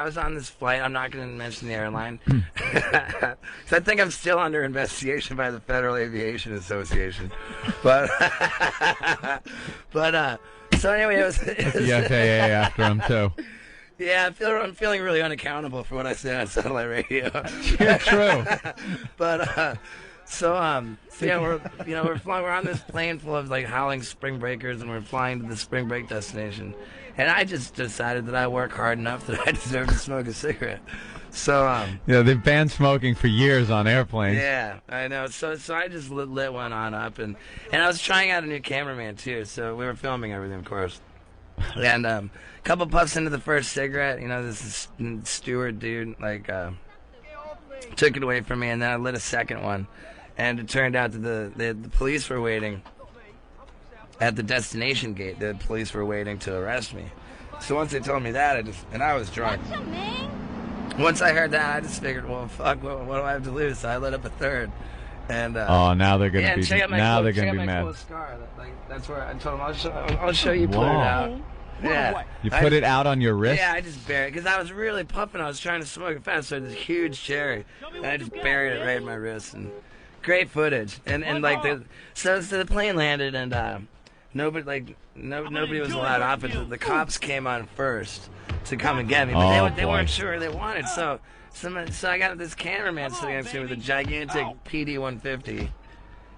was on this flight. I'm not going to mention the airline. Because I think I'm still under investigation by the Federal Aviation Association. But so anyway, it was the FAA after him too. Yeah, I'm feeling really unaccountable for what I say on satellite radio. Yeah, true. But yeah, we're on this plane full of like howling spring breakers, and we're flying to the spring break destination. And I just decided that I work hard enough that I deserve to smoke a cigarette. So yeah, they've banned smoking for years on airplanes. Yeah, I know. So I just lit one on up, and I was trying out a new cameraman too. So we were filming everything, of course. And a couple puffs into the first cigarette, this steward dude took it away from me, and then I lit a second one, and it turned out that the police were waiting at the destination gate. The police were waiting to arrest me. So once they told me that, I was drunk. Once I heard that, I just figured, well, fuck, what do I have to lose? So I lit up a third. And now they're gonna be check out my mad. cool scar. That's where I told them I'll show you. Put it out. Yeah. You put it out on your wrist? Yeah, I just buried it because I was really puffing. I was trying to smoke it fast, so this huge cherry, and I just buried it right in my wrist. And great footage. And so the plane landed, and nobody was allowed off. But the cops came on first to come and get me, but they weren't sure they wanted. So I got this cameraman sitting next to me with a gigantic PD-150.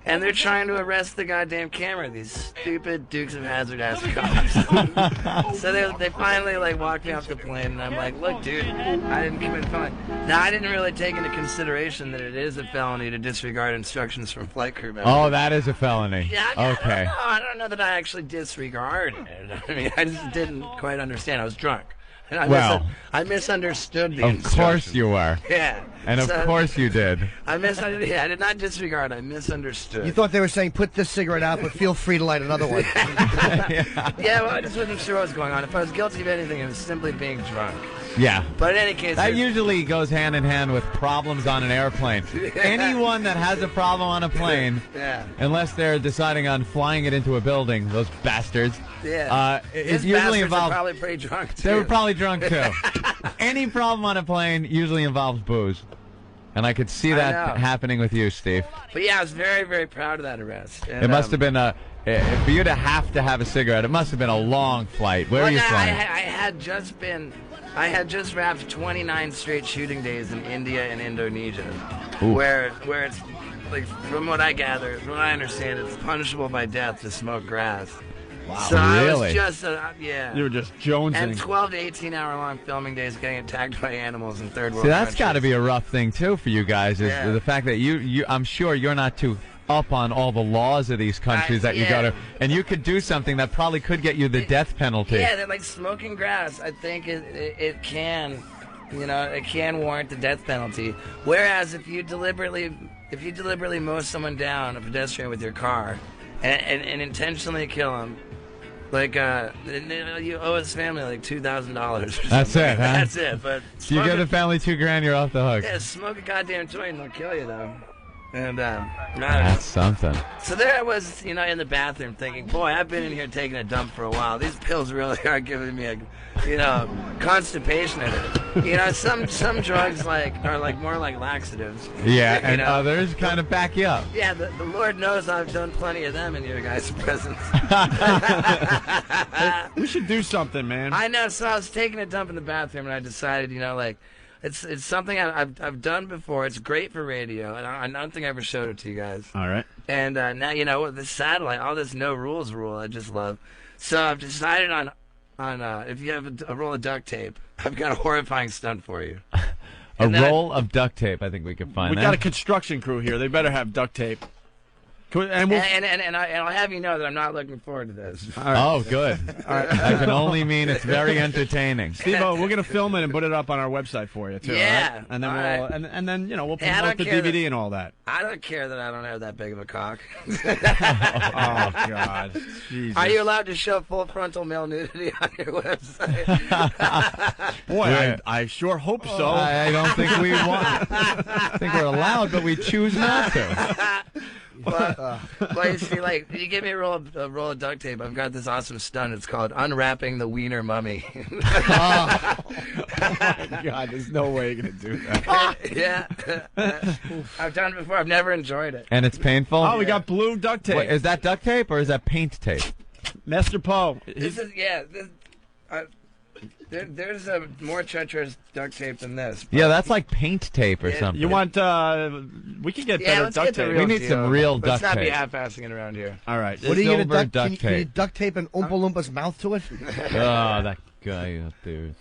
And they're trying to arrest the goddamn camera, these stupid Dukes of Hazzard ass cops. So they finally walked me off the plane, and I'm like, look, dude, I didn't commit a felony. Now, I didn't really take into consideration that it is a felony to disregard instructions from flight crew members. Oh, that is a felony. Yeah, okay. I don't know that I actually disregarded it. I mean, I just didn't quite understand. I was drunk. And I misunderstood the instructions. Of course you were. Yeah. And of course you did. I did not disregard. I misunderstood. You thought they were saying, put this cigarette out, but feel free to light another one. Yeah, well, I just wasn't sure what was going on. If I was guilty of anything, it was simply being drunk. Yeah. But in any case... That usually goes hand in hand with problems on an airplane. Anyone that has a problem on a plane, unless they're deciding on flying it into a building, those bastards, it usually involves... Probably pretty drunk, too. They were probably drunk, too. Any problem on a plane usually involves booze. And I could see that happening with you, Steve. But yeah, I was very, very proud of that arrest. And, it must have been for you to have a cigarette, it must have been a long flight. Where were you flying? I had just wrapped 29 straight shooting days in India and Indonesia, Ooh. where it's like from what I gather, from what I understand, it's punishable by death to smoke grass. Wow. So I Really? was just, yeah. You were just jonesing. And 12 to 18 hour long filming days getting attacked by animals in third world See, that's countries. got to be a rough thing too for you guys. Is Yeah. the fact that you I'm sure you're not too up on all the laws of these countries that you go to, and you could do something that probably could get you the death penalty. Yeah, they're like smoking grass. I think it can, it can warrant the death penalty. Whereas if you deliberately mow someone down, a pedestrian, with your car, and intentionally kill him, like you owe his family like $2,000. That's it, huh? That's it. But So you give the family $2,000, you're off the hook. yeah, smoke a goddamn joint and they'll kill you though. And That's something. so there I was, in the bathroom thinking, boy, I've been in here taking a dump for a while. These pills really are giving me constipation in it. Some drugs are more like laxatives. Yeah, and others kind of back you up. Yeah, the Lord knows I've done plenty of them in your guys' presence. We should do something, man. I know. So I was taking a dump in the bathroom, and I decided, it's something I've done before. It's great for radio, and I don't think I ever showed it to you guys. All right. And now, with this satellite, all this no rules rule, I just love. So I've decided on if you have a roll of duct tape, I've got a horrifying stunt for you. A roll of duct tape. I think we can find We that. got a construction crew here. They better have duct tape. And I'll have you know that I'm not looking forward to this. Oh, good. That can only mean it's very entertaining. Steve-O, we're gonna film it and put it up on our website for you too. Yeah, all right? And then all we'll right. and then we'll Hey, I promote don't the care DVD and all that. I don't care that I don't have that big of a cock. Oh God, Jesus. Are you allowed to show full frontal male nudity on your website? Boy, Yeah. I sure hope so. I don't think we want. I think we're allowed, but we choose not to. Well, you see, you give me a roll of duct tape. I've got this awesome stunt. It's called Unwrapping the Wiener Mummy. Oh my God, there's no way you're gonna do that. Yeah. I've done it before. I've never enjoyed it. And it's painful. Oh, we got blue duct tape. Wait, is that duct tape or is that paint tape? Master Poe. There's a more treacherous duct tape than this. Yeah, that's like paint tape or something. You want? We could get better let's duct get the tape. real We need deal. some real Let's duct not be tape. half-assing it around here. All right. What are you Silver gonna duct can you tape. duct tape an Oompa Loompa's mouth to it? Oh, that guy up there.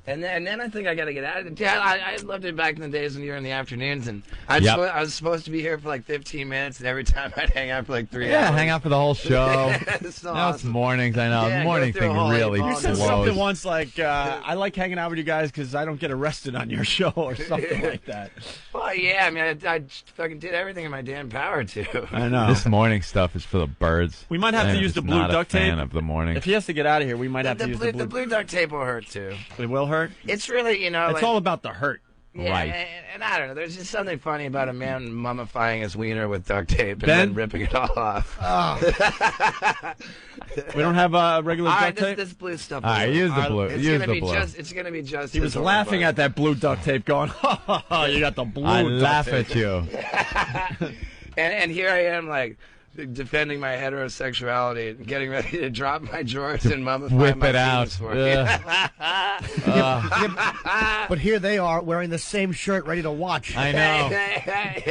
And then I think I got to get out of it. Yeah, I loved it back in the days when you were in the afternoons, and I was supposed to be here for like 15 minutes, and every time I'd hang out for like 3 hours. Yeah, hang out for the whole show. It's so Now it's awesome. mornings. I know. Yeah, the go morning through a thing whole really eight-ball. You said blows. something once like, I like hanging out with you guys because I don't get arrested on your show or something like that. Well, yeah, I mean, I fucking did everything in my damn power to. I know. This morning stuff is for the birds. We might have I to am use the just blue not duct a fan tape. of the morning. If he has to get out of here, we might have to use the blue. The blue duct tape will hurt too. It will hurt. It's really, It's all about the hurt. Yeah, Right. and I don't know. There's just something funny about a man mummifying his wiener with duct tape and Ben? then ripping it all off. We don't have regular All duct right, tape. this blue stuff. All right, use the blue. It's Use gonna the be blue. It's gonna be just. He was laughing at that blue duct tape, going, "Ha ha ha! You got the blue." I duct laugh tape. at you. And here I am, like defending my heterosexuality, and getting ready to drop my drawers and mummify Whip my it out. penis for you. But here they are wearing the same shirt, ready to watch. I know.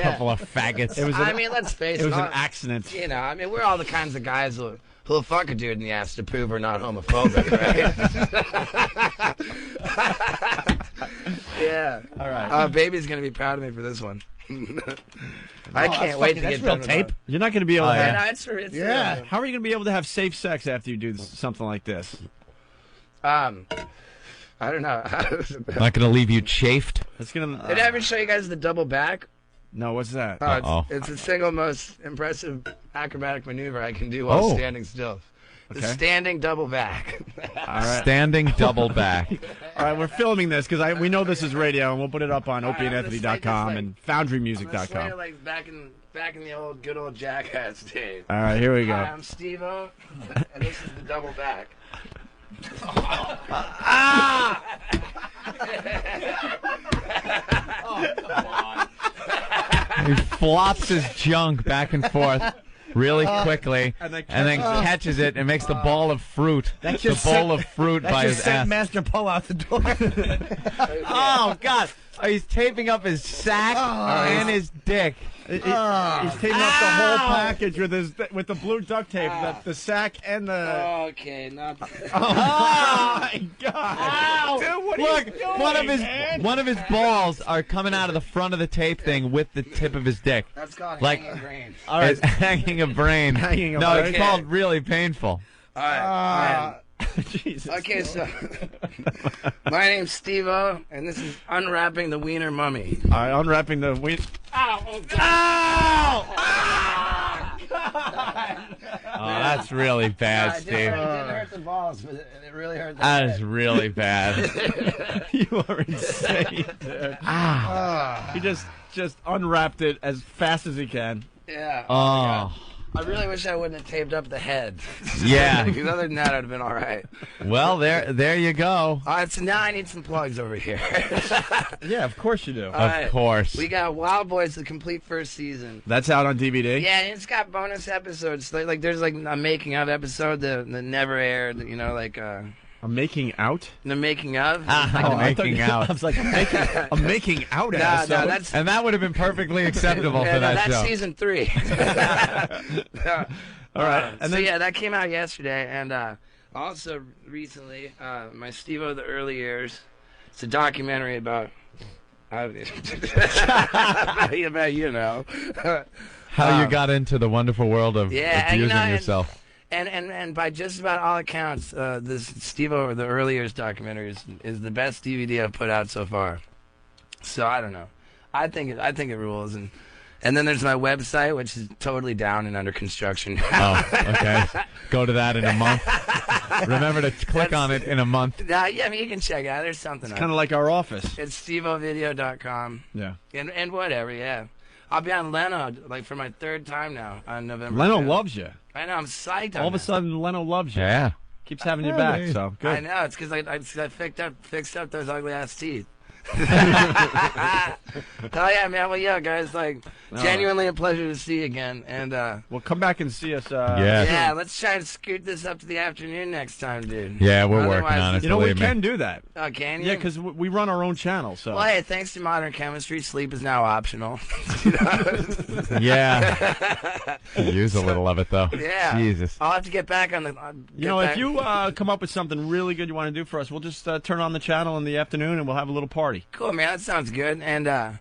Couple of faggots. I mean, let's face it. It was an all- accident. You know, I mean, we're all the kinds of guys who'll fuck a dude in the ass to prove we're not homophobic, right? Yeah. All right. Baby's gonna be proud of me for this one. I can't wait to get done with tape. You're not going to be able to. Yeah, Have, no, it's Yeah. how are you going to be able to have safe sex after you do something like this? I don't know. Not going to leave you chafed. It's going Did I ever show you guys the double back? No, what's that? It's the single most impressive acrobatic maneuver I can do while standing still. The standing double back. All right. Standing double back. All right, we're filming this because we know this is radio, and we'll put it up on opieandanthony.com and foundrymusic.com. Like back in the old good old jackass days. All right, here we go. Hi, I'm Steve-O, and this is the double back. He flops his junk back and forth really quickly and and then catches it and makes the ball of fruit. The bowl of fruit by his ass. Master Poe out the door. Oh God! Oh, he's taping up his sack and his dick. He's taping up the whole package with the blue duct tape, the sack and the. Okay, not. Oh my God! Dude, what are you doing, One of his balls are coming out of the front of the tape thing with the tip of his dick. That's called like, hanging a brain. All right, it's hanging a brain. It's called really painful. All right. Jesus. Okay, so my name's Steve-O, and this is Unwrapping the Wiener Mummy. All right, unwrapping the wiener. Ow! Oh, that's really bad, Steve. It didn't hurt the balls, but it really hurt the That head. is really bad. You are insane, dude. He just unwrapped it as fast as he can. Yeah. Oh. I really wish I wouldn't have taped up the head. Yeah. Because other than that, I'd have been all right. Well, there you go. All right, so now I need some plugs over here. Yeah, of course you do. Of course. We got Wild Boys, the complete first season. That's out on DVD? Yeah, and it's got bonus episodes. Like there's like a making of episode that never aired, like... A making out? The making of? Making out. I was like, a making out episode. No, that's... And that would have been perfectly acceptable for that that's show. Season 3. All right. And so, that came out yesterday. And also, recently, my Steve-O the Early Years. It's a documentary about... about How you got into the wonderful world of abusing yourself. And by just about all accounts, this Steve-O the Early Years documentary is the best DVD I've put out so far. So I don't know. I think it rules. And then there's my website, which is totally down and under construction. Oh, okay. Go to that in a month. Remember to click on it in a month. Yeah, I mean, you can check it out. There's something. It's kind of like our office. It's steveovideo.com. Yeah. And whatever, yeah. I'll be on Leno for my 3rd time now on November. Leno 5th. loves you. I know, I'm psyched. All of a sudden, Leno loves you. Yeah. Keeps having you back, so good. I know, it's because I fixed up those ugly ass teeth. Oh yeah, man. Well, yeah, guys. Genuinely a pleasure to see you again. And well, come back and see us. Yeah, let's try to scoot this up to the afternoon next time, dude. Yeah, we're working on it. You know, we can do that. Oh, can you? Yeah, because we run our own channel. So. Well, hey, thanks to modern chemistry, sleep is now optional. Yeah. Use a little of it though. Yeah. Jesus. I'll have to get back on the. If you come up with something really good you want to do for us, we'll just turn on the channel in the afternoon and we'll have a little party. Cool, man. That sounds good. And yeah,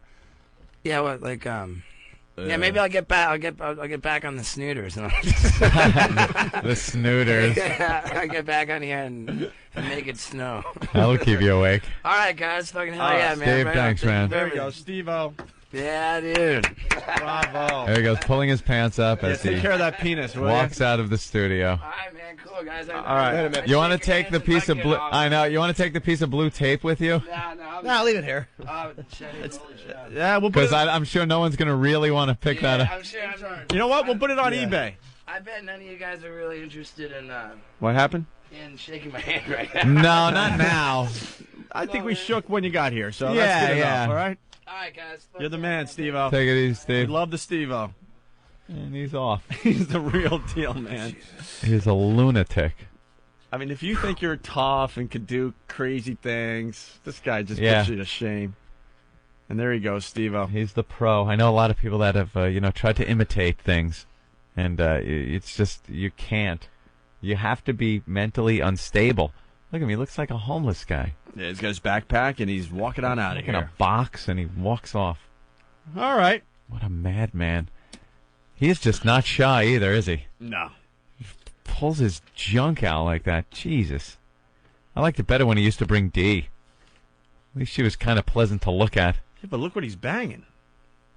maybe I'll get back. I'll get back on the snooters. The snooters. Yeah, I'll get back on here and make it snow. That'll keep you awake. All right, guys. Fucking hell yeah, man. Steve, thanks, man. There we go, Steve-O. Yeah, dude. Bravo. There he goes, pulling his pants up as take he care of that penis, will walks out of the studio. All right, man. Cool, guys. All right. You want to take the piece of blue? I know. You want to take the piece of blue tape with you? No, leave it here. Yeah, we'll put Because I'm sure no one's going to really want to pick that up. I'm sure. You know what? We'll put it on eBay. I bet none of you guys are really interested in What happened? in shaking my hand right now. No, not now. I think we shook when you got here, so Yeah, that's good yeah. enough, all right? All right, guys. You're the man, Steve-O. Take it easy, We Steve. love the Steve-O. And he's off. He's the real deal, man. He's a lunatic. I mean, if you think you're tough and could do crazy things, this guy just Yeah. puts you to shame. And there he goes, Steve-O. He's the pro. I know a lot of people that have, tried to imitate things, and it's just you can't. You have to be mentally unstable. Look at him. He looks like a homeless guy. Yeah, he's got his backpack, and he's walking on out of In here. a box, and he walks off. All right. What a madman. He's just not shy either, is he? No. Pulls his junk out like that. Jesus. I liked it better when he used to bring Dee. At least she was kind of pleasant to look at. Yeah, but look what he's banging.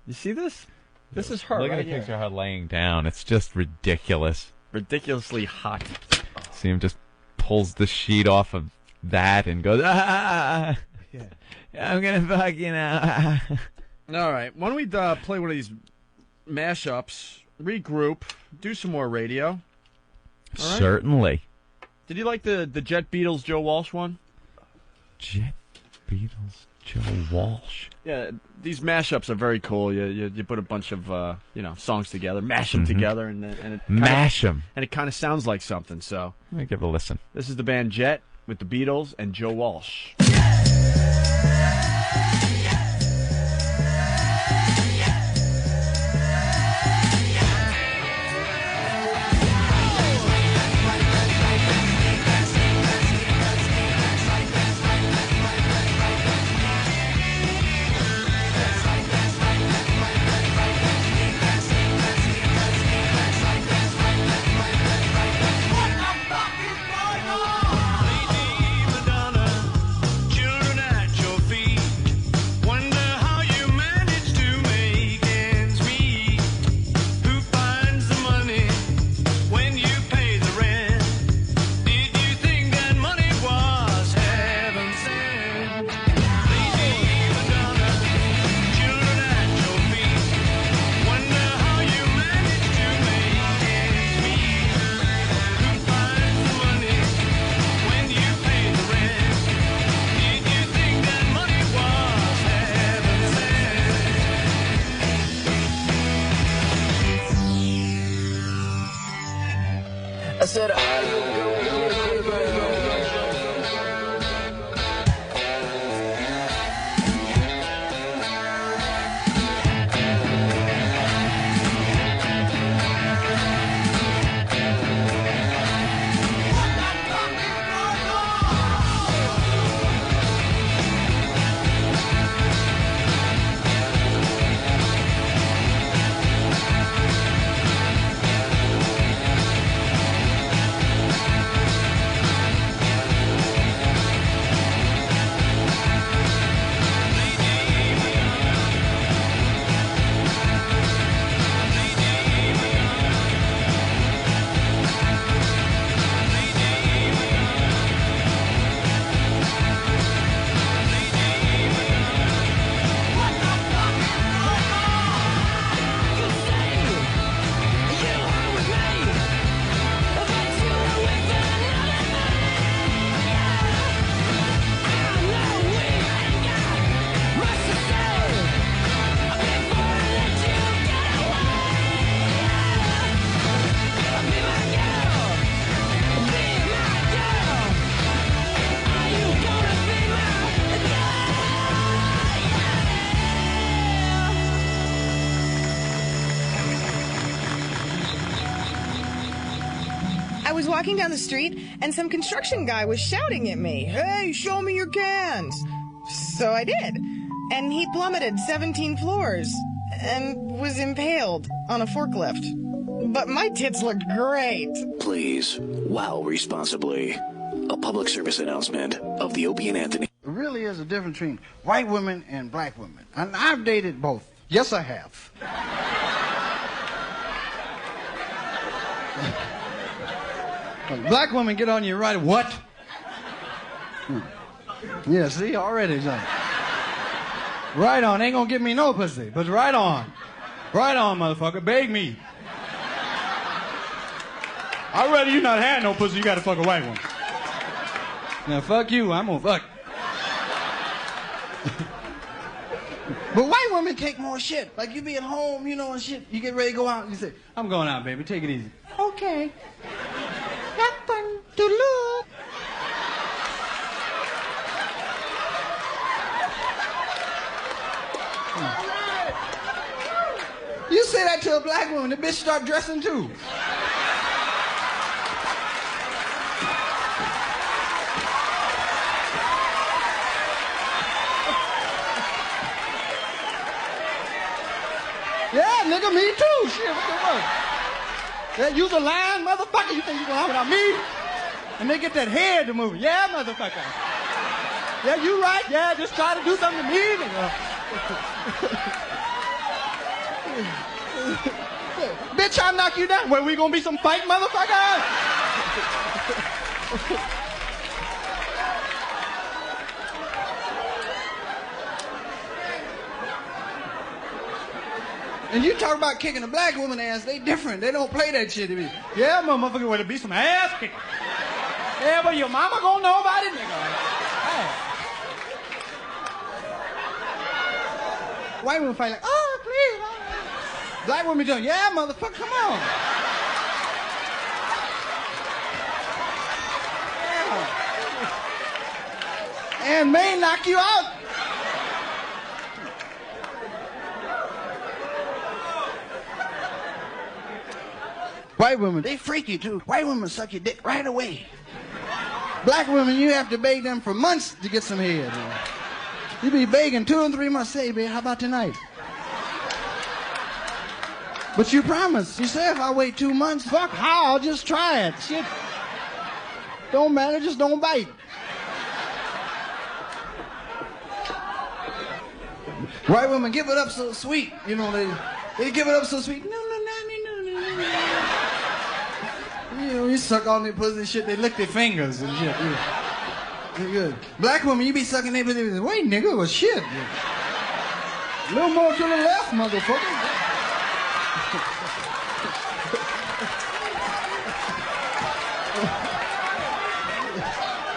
You see this? This is her Look right at the here. picture of her laying down. It's just ridiculous. Ridiculously hot. See him just pulls the sheet off of that and goes, yeah. I'm going to fuck you now. All right. Why don't we play one of these mashups, regroup, do some more radio? All right? Certainly. Did you like the Jet Beatles Joe Walsh one? Jet Beatles Joe Walsh. Yeah, these mashups are very cool. You put a bunch of songs together, mash them together, and it Mash them. and it kind of sounds like something. So Let me give it a listen. this is the band Jet with the Beatles and Joe Walsh. said, are you going to walking down the street, and some construction guy was shouting at me, "Hey, show me your cans!" So I did. And he plummeted 17 floors and was impaled on a forklift. But my tits looked great. Please, wow responsibly. A public service announcement of the Opie and Anthony. There really is a difference between white women and black women. And I've dated both. Yes, I have. When black women get on you right, what? Yeah, see, already done. Right on, ain't gonna give me no pussy, but right on. Right on, motherfucker, beg me. I'd rather you not have no pussy, you gotta fuck a white woman. Now, fuck you, I'm gonna fuck. But white women take more shit. Like, you be at home, you know, and shit. You get ready to go out, and you say, I'm going out, baby, take it easy. Okay. Happen to look. You say that to a black woman, the bitch start dressing too. Yeah, nigga, me too. Shit, what the fuck? Yeah, use a line, motherfucker. You think you going out without me? And they get that head to move. Yeah, motherfucker. Yeah, you right. Yeah, just try to do something to me, nigga. Bitch, I'll knock you down. Well, we gonna be some fight, motherfucker? And you talk about kicking a black woman ass, they different. They don't play that shit to me. Yeah, motherfucker, well, it be some ass kicking. Yeah, but your mama gonna know about it, nigga. Hey. White women fight like, oh, please. Black women doing, yeah, motherfucker, come on. Yeah. And may knock you out. White women, they freaky too. White women suck your dick right away. Black women, you have to beg them for months to get some head. You be begging 2 and 3 months. Say, babe, how about tonight? But you promised. You said if I wait 2 months, fuck how? I'll just try it. Shit. Don't matter, just don't bite. White women give it up so sweet. You know, they give it up so sweet. No. You know, you suck on their pussy and shit, they lick their fingers and shit. Yeah. They're good. Black women, you be sucking their pussy. Wait, nigga, well, shit. A little more to the left, motherfucker.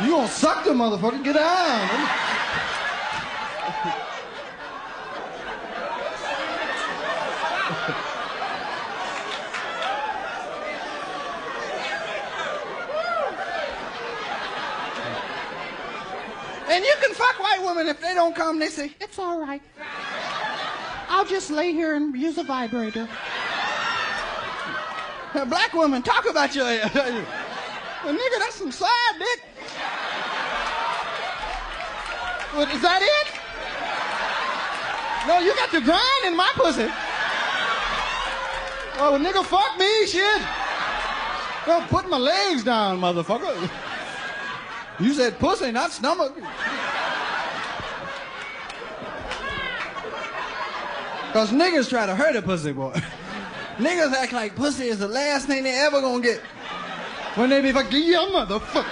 You gonna suck the motherfucker? Get down. women, if they don't come, they say, it's all right. I'll just lay here and use a vibrator. Black women, talk about your... nigga, that's some side dick. What, is that it? No, you got the grind in my pussy. Oh, nigga, fuck me, shit. Well, put my legs down, motherfucker. You said pussy, not stomach. Because niggas try to hurt a pussy, boy. Niggas act like pussy is the last thing they ever gonna get. When they be fucking, yeah, motherfucker.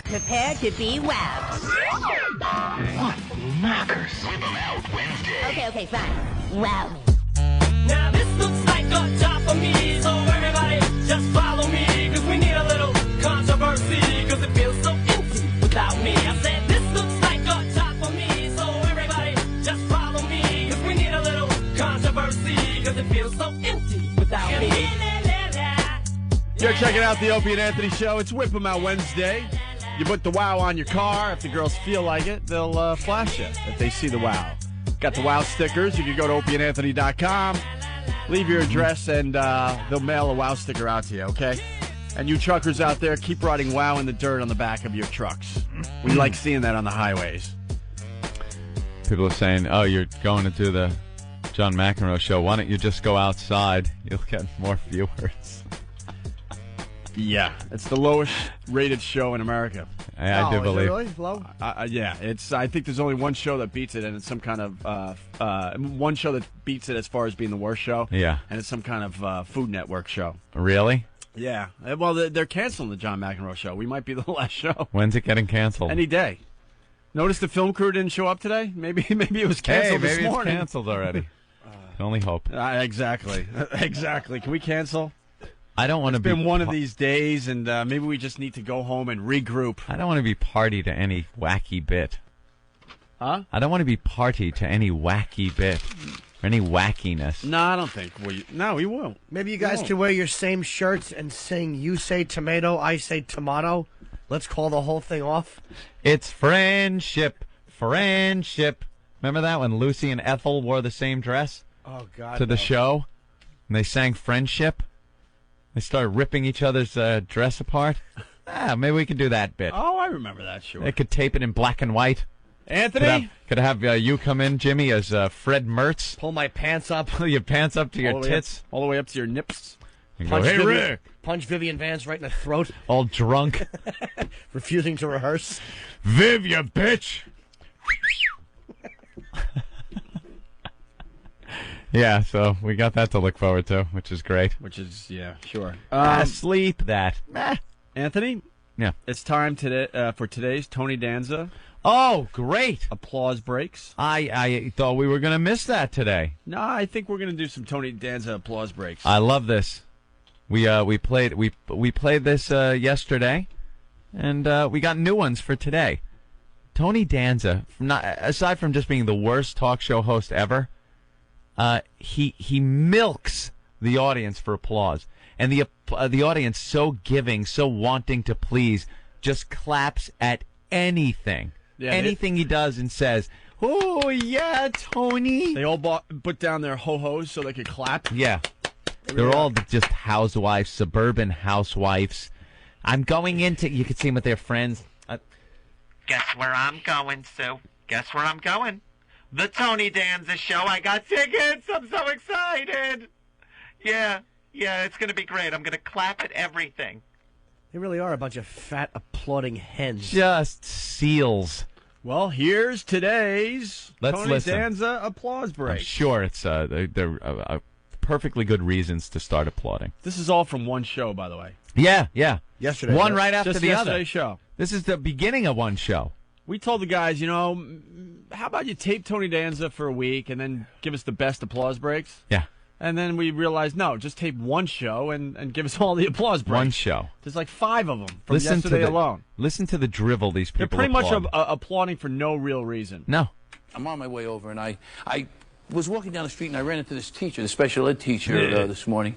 Prepare to be wowed. What knockers? Whip 'em out Wednesday. Okay, fine. Wow me. Now this looks like a job for me, so everybody just follow me, cause we need a little controversy, cause it feels so empty without me. I said this looks like a job for me, so everybody just follow me, cause we need a little controversy, cause it feels so empty without me. You're checking out the Opie and Anthony Show. It's Whip 'em Out Wednesday. You put the wow on your car. If the girls feel like it, they'll flash you if they see the wow. Got the wow stickers. You can go to opieandanthony.com, leave your address, and they'll mail a wow sticker out to you, okay? And you truckers out there, keep writing wow in the dirt on the back of your trucks. We like seeing that on the highways. People are saying, oh, you're going to do the John McEnroe show. Why don't you just go outside? You'll get more viewers. Yeah, it's the lowest rated show in America. I do believe. Is it really low? Yeah, it's. I think there's only one show that beats it, and it's some kind of one show that beats it as far as being the worst show. Yeah, and it's some kind of Food Network show. Really? Yeah. Well, they're canceling the John McEnroe show. We might be the last show. When's it getting canceled? Any day. Notice the film crew didn't show up today. Maybe it was canceled this morning. Maybe it's canceled already. Can only hope. Exactly. Exactly. Can we cancel? I don't want to be. It's been one of these days, and maybe we just need to go home and regroup. I don't want to be party to any wacky bit. Huh? I don't want to be party to any wacky bit or any wackiness. No, I don't think we. No, we won't. Maybe you guys can wear your same shirts and sing "You say tomato, I say tomato." Let's call the whole thing off. It's friendship, friendship. Remember that when Lucy and Ethel wore the same dress? Oh God! To the show, and they sang "Friendship." They started ripping each other's dress apart. Maybe we can do that bit. Oh, I remember that, sure. They could tape it in black and white. Anthony? Could I have you come in, Jimmy, as Fred Mertz? Pull my pants up. Pull your pants up to your tits. All the way up to your nips. And go, hey, Rick. Punch Vivian Vance right in the throat. All drunk. Refusing to rehearse. Viv, you bitch. Yeah, so we got that to look forward to, which is great. Which is, yeah, sure. Sleep that. Anthony? Yeah. It's time today for today's Tony Danza. Oh, great. Applause breaks. I thought we were going to miss that today. No, I think we're going to do some Tony Danza applause breaks. I love this. We played this yesterday, and we got new ones for today. Tony Danza, aside from just being the worst talk show host ever, he milks the audience for applause, and the audience so giving, so wanting to please, just claps at anything, anything he does and says. Oh yeah, Tony. They all put down their ho-hos so they could clap. Yeah, they're all just housewives, suburban housewives. I'm going into. You could see them with their friends. Guess where I'm going, Sue? Guess where I'm going? The Tony Danza show. I got tickets. I'm so excited. Yeah, it's going to be great. I'm going to clap at everything. They really are a bunch of fat, applauding hens. Just seals. Well, here's today's Tony listen. Danza applause break. I'm sure it's they're perfectly good reasons to start applauding. This is all from one show, by the way. Yeah. Yesterday. One right after Just the other. yesterday's show. This is the beginning of one show. We told the guys, how about you tape Tony Danza for a week and then give us the best applause breaks? Yeah. And then we realized, no, just tape one show and give us all the applause breaks. One show. There's like 5 of them from yesterday alone. Listen to the drivel these people They're pretty applaud. much applauding for no real reason. No. I'm on my way over, and I was walking down the street and I ran into this teacher, the special ed teacher, this morning.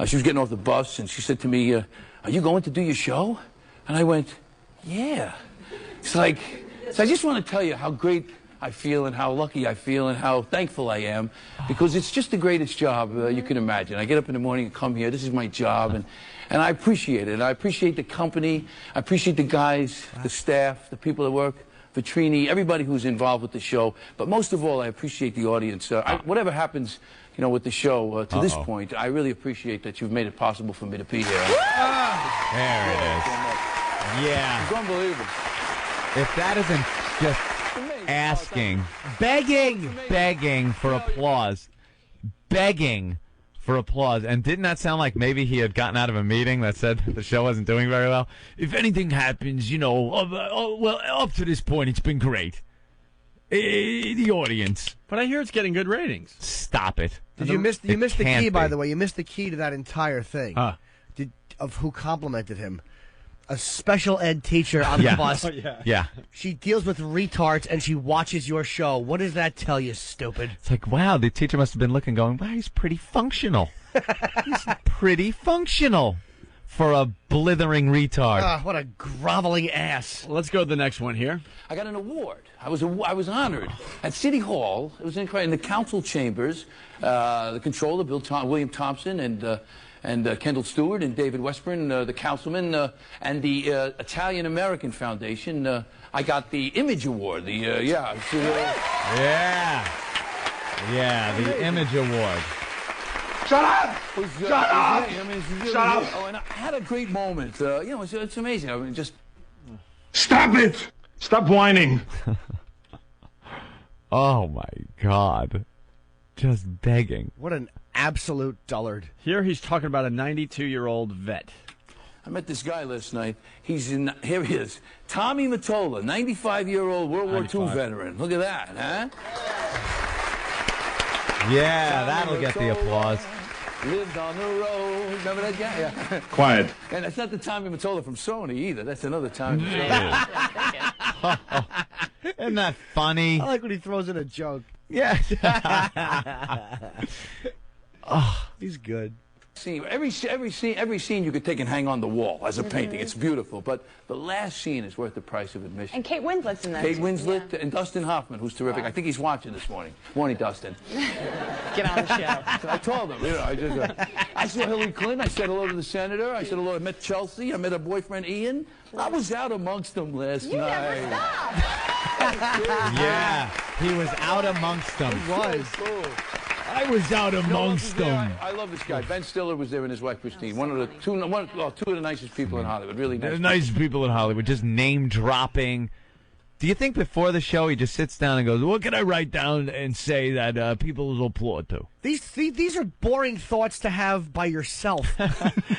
She was getting off the bus and she said to me, "Are you going to do your show?" And I went, "Yeah." It's like, so I just want to tell you how great I feel and how lucky I feel and how thankful I am, because it's just the greatest job you can imagine. I get up in the morning and come here. This is my job, and I appreciate it. I appreciate the company. I appreciate the guys, the staff, the people that work, Vitrini, everybody who's involved with the show. But most of all, I appreciate the audience. Whatever happens, you know, with the show to this point, I really appreciate that you've made it possible for me to be here. There it is. Yeah. It's unbelievable. If that isn't just asking, begging for applause, and didn't that sound like maybe he had gotten out of a meeting that said that the show wasn't doing very well? If anything happens, you know, well, up to this point, it's been great. The audience. But I hear it's getting good ratings. Stop it. Did you miss the key, by the way? You missed the key to that entire thing. Of who complimented him. A special ed teacher on the bus. Yeah. She deals with retards and she watches your show. What does that tell you, stupid? It's like, wow, the teacher must have been looking, going, wow, he's pretty functional. He's pretty functional for a blithering retard. What a groveling ass. Well, let's go to the next one here. I got an award. I was honored at City Hall. It was incredible. In the council chambers, the controller, William Thompson, and Kendall Stewart and David Westburn, the councilman, and the Italian-American Foundation. I got the Image Award. The the Image Award. Shut up! Shut up! Shut up! Oh, and I had a great moment. You know, it's amazing. I mean, just Stop it! Stop whining. Oh, my God. Just begging. What an absolute dullard. Here he's talking about a 92-year-old vet. I met this guy last night. Here he is. Tommy Mottola, 95-year-old World War II veteran. Look at that, huh? Yeah, that'll get the applause. Lived on the road. Remember that guy? Yeah. Quiet. And that's not the Tommy Mottola from Sony either. That's another Tommy Mottola. Isn't that funny? I like when he throws in a joke. Yeah. He's good. Every scene you could take and hang on the wall as a painting. It's beautiful, but the last scene is worth the price of admission. And Kate Winslet's in that. Kate Winslet and Dustin Hoffman, who's terrific. I think he's watching this morning. Morning, Dustin. Get on the show. So I told him, you know, I saw Hillary Clinton. I said hello to the senator. I said hello. I met Chelsea. I met her boyfriend Ian. I was out amongst them last night. Never stop. Yeah, he was out amongst them. He was. I was out amongst them. I love this guy. Ben Stiller was there and his wife Christine. Two of the nicest people in Hollywood. Really nice. The nicest people in Hollywood. Just name dropping. Do you think before the show he just sits down and goes, "What can I write down and say that people will applaud to?" These are boring thoughts to have by yourself.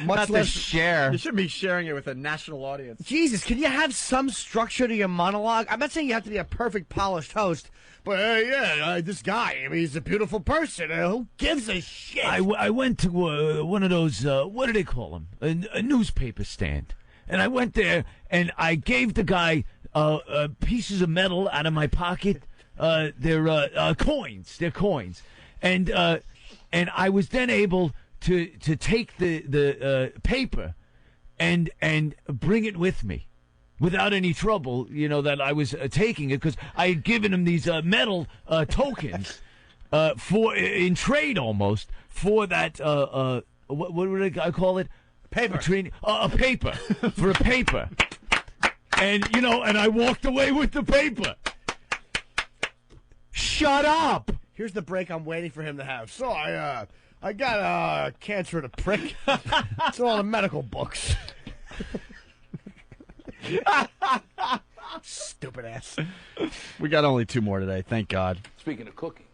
Much less share. You should be sharing it with a national audience. Jesus, can you have some structure to your monologue? I'm not saying you have to be a perfect, polished host, but this guy, I mean, he's a beautiful person. Who gives a shit? I went to one of those, what do they call them? A newspaper stand. And I went there, and I gave the guy pieces of metal out of my pocket. They're coins. They're coins. And I was then able to take the paper and bring it with me without any trouble, you know, that I was taking it, because I had given him these metal tokens in trade almost for that, what would I call it? Paper. A paper. For a paper. And, you know, and I walked away with the paper. Shut up! Here's the break I'm waiting for him to have. So I got cancer of the prick. It's all the medical books. Stupid ass. We got only 2 more today, thank God. Speaking of cooking,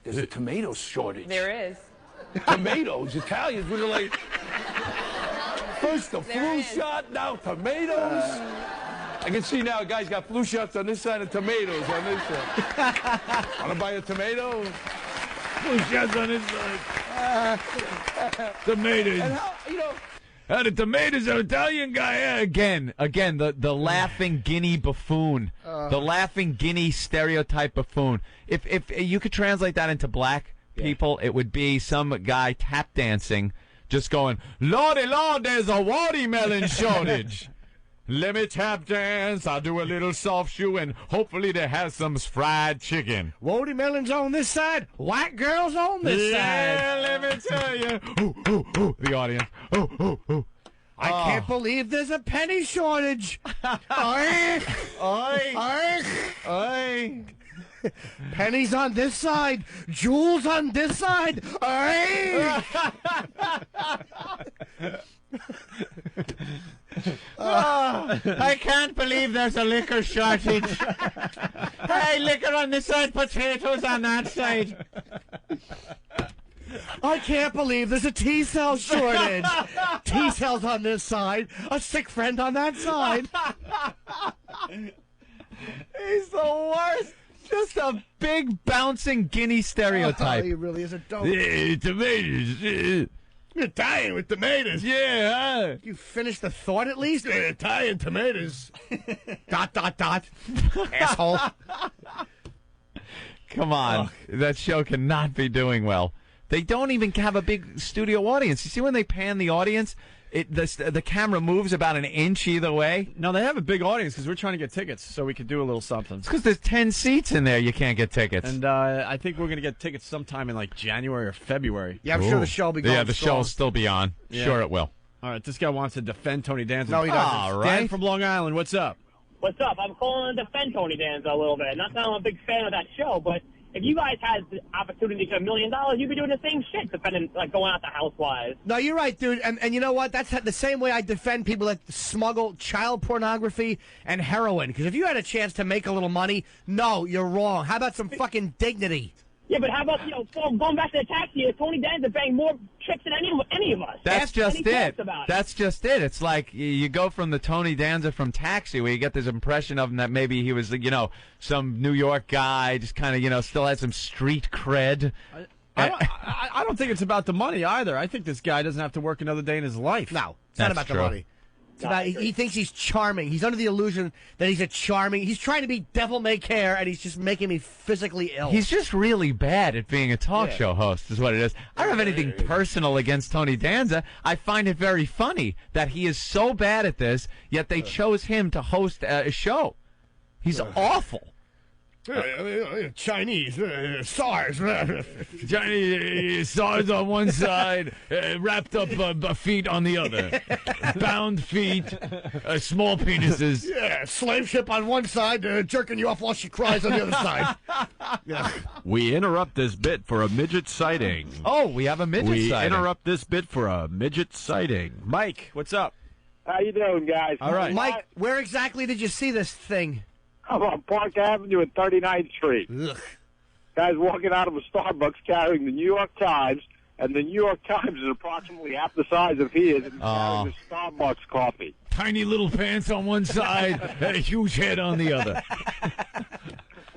there's a tomato shortage. There is. Tomatoes, Italians were like, first the flu shot, now tomatoes. I can see now a guy's got flu shots on this side and tomatoes on this side. Want to buy a tomato? Flu shots on this side. Tomatoes. And how, you know, The tomatoes are Italian guy. Again, the laughing guinea buffoon. The laughing guinea stereotype buffoon. If you could translate that into black people, it would be some guy tap dancing, just going, Lordy, Lord, there's a watermelon shortage. Let me tap dance, I'll do a little soft shoe, and hopefully they have some fried chicken. Watermelons on this side, white girls on this side. Yeah, let me tell you. Ooh, the audience. Ooh. I can't believe there's a penny shortage. Oink. Oink. Pennies on this side, jewels on this side. Oink. I can't believe there's a liquor shortage. Hey, liquor on this side, potatoes on that side. I can't believe there's a T-cell shortage. T-cells on this side, a sick friend on that side. He's the worst. Just a big bouncing guinea stereotype. He really is a dope. Tomatoes. Italian with tomatoes. Yeah. You finish the thought at least? Italian tomatoes. ... Asshole. Come on. That show cannot be doing well. They don't even have a big studio audience. You see when they pan the audience, the camera moves about an inch either way? No, they have a big audience because we're trying to get tickets so we could do a little something. It's because there's 10 seats in there. You can't get tickets. And I think we're going to get tickets sometime in like January or February. Yeah, I'm sure the show will be going Yeah, the show will still be on. Yeah. Sure it will. All right, this guy wants to defend Tony Danza. No, he doesn't. All right. Dan from Long Island, what's up? What's up? I'm calling to defend Tony Danza a little bit. Not that I'm a big fan of that show, but if you guys had the opportunity to get $1 million, you'd be doing the same shit, defending, like, going out to Housewives. No, you're right, dude. And you know what? That's the same way I defend people that smuggle child pornography and heroin. Because if you had a chance to make a little money, no, you're wrong. How about some fucking dignity? Yeah, but how about, going back to the taxi, Tony Danza banged more chicks than any of us. That's just and he it. talks about That's just it. It's like you go from the Tony Danza from Taxi, where you get this impression of him that maybe he was, some New York guy, just kind of, still had some street cred. I don't think it's about the money either. I think this guy doesn't have to work another day in his life. No, it's not about the money. It's about, he thinks he's charming. He's under the illusion that he's he's trying to be devil may care, and he's just making me physically ill. He's just really bad at being a talk show host, is what it is. I don't have anything personal against Tony Danza. I find it very funny that he is so bad at this, yet they chose him to host a show. He's awful. Chinese, SARS. Chinese, SARS on one side, wrapped up feet on the other. Bound feet, small penises. Yeah, slave ship on one side, jerking you off while she cries on the other side. Yeah. We interrupt this bit for a midget sighting. Oh, we have a midget sighting. We interrupt this bit for a midget sighting. Mike, what's up? How you doing, guys? All right. Mike, where exactly did you see this thing? I'm on Park Avenue and 39th Street. Ugh. Guy's walking out of a Starbucks carrying the New York Times, and the New York Times is approximately half the size of he is, and he's carrying a Starbucks coffee. Tiny little pants on one side, a huge head on the other.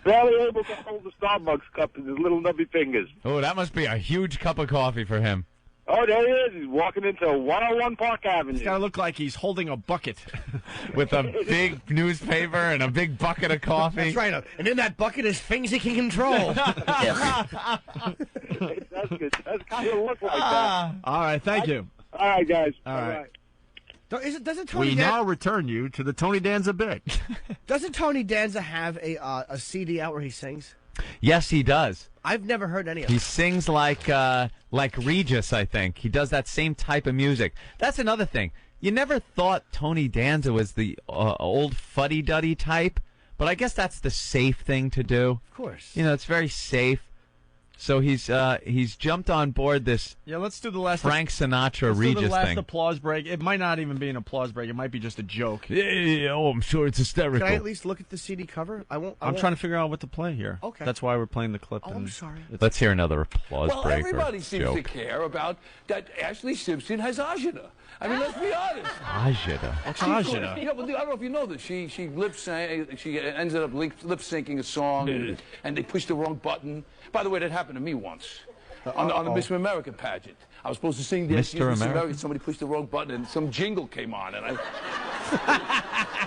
Barely able to hold the Starbucks cup in his little nubby fingers. Oh, that must be a huge cup of coffee for him. Oh, there he is. He's walking into 101 Park Avenue. He's got to look like he's holding a bucket. With a big newspaper and a big bucket of coffee. That's right. And in that bucket is things he can control. It does kind of look like that. All right, thank you. All right, guys. All right. Doesn't Tony We now return you to the Tony Danza bit. Doesn't Tony Danza have a CD out where he sings? Yes, he does. I've never heard any of He it. sings like Regis, I think. He does that same type of music. That's another thing. You never thought Tony Danza was the old fuddy-duddy type, but I guess that's the safe thing to do. Of course. It's very safe. So he's jumped on board this let's do the last Frank Sinatra let's Regis do the last thing. applause break. It might not even be an applause break. It might be just a joke. Oh, I'm sure it's hysterical. Can I at least look at the CD cover? I'm trying to figure out what to play here. Okay. That's why we're playing the clip. Oh, I'm sorry. Let's hear another applause Well, break. everybody or seems joke. to care about that Ashley Simpson has agita. I mean, let's be honest. Agita. What's agita? Yeah, well, I don't know if you know this. She she ended up lip syncing a song, and they pushed the wrong button. By the way, that happened to me once. on the Miss America pageant. I was supposed to sing the Mr. Miss America? Somebody pushed the wrong button and some jingle came on, and I.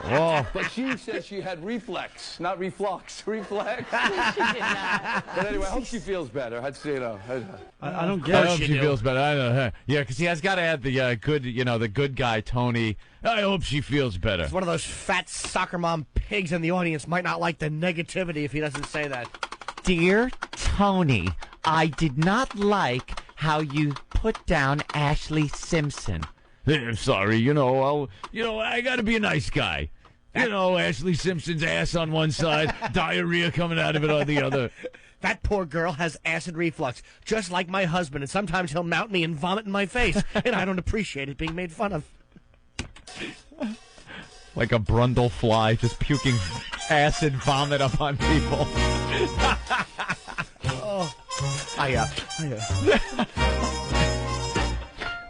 Whoa. But she said she had reflex, not reflux. Reflex. But anyway, I hope she feels better. I'd say, I don't I hope she feels better. I know. Yeah, because he has got to add the good, the good guy, Tony. I hope she feels better. One of those fat soccer mom pigs in the audience might not like the negativity if he doesn't say that. Dear Tony, I did not like how you put down Ashley Simpson. I'm sorry, I got to be a nice guy. Ashley Simpson's ass on one side, diarrhea coming out of it on the other. That poor girl has acid reflux, just like my husband, and sometimes he'll mount me and vomit in my face, and I don't appreciate it being made fun of. Like a brundle fly, just puking acid vomit up on people.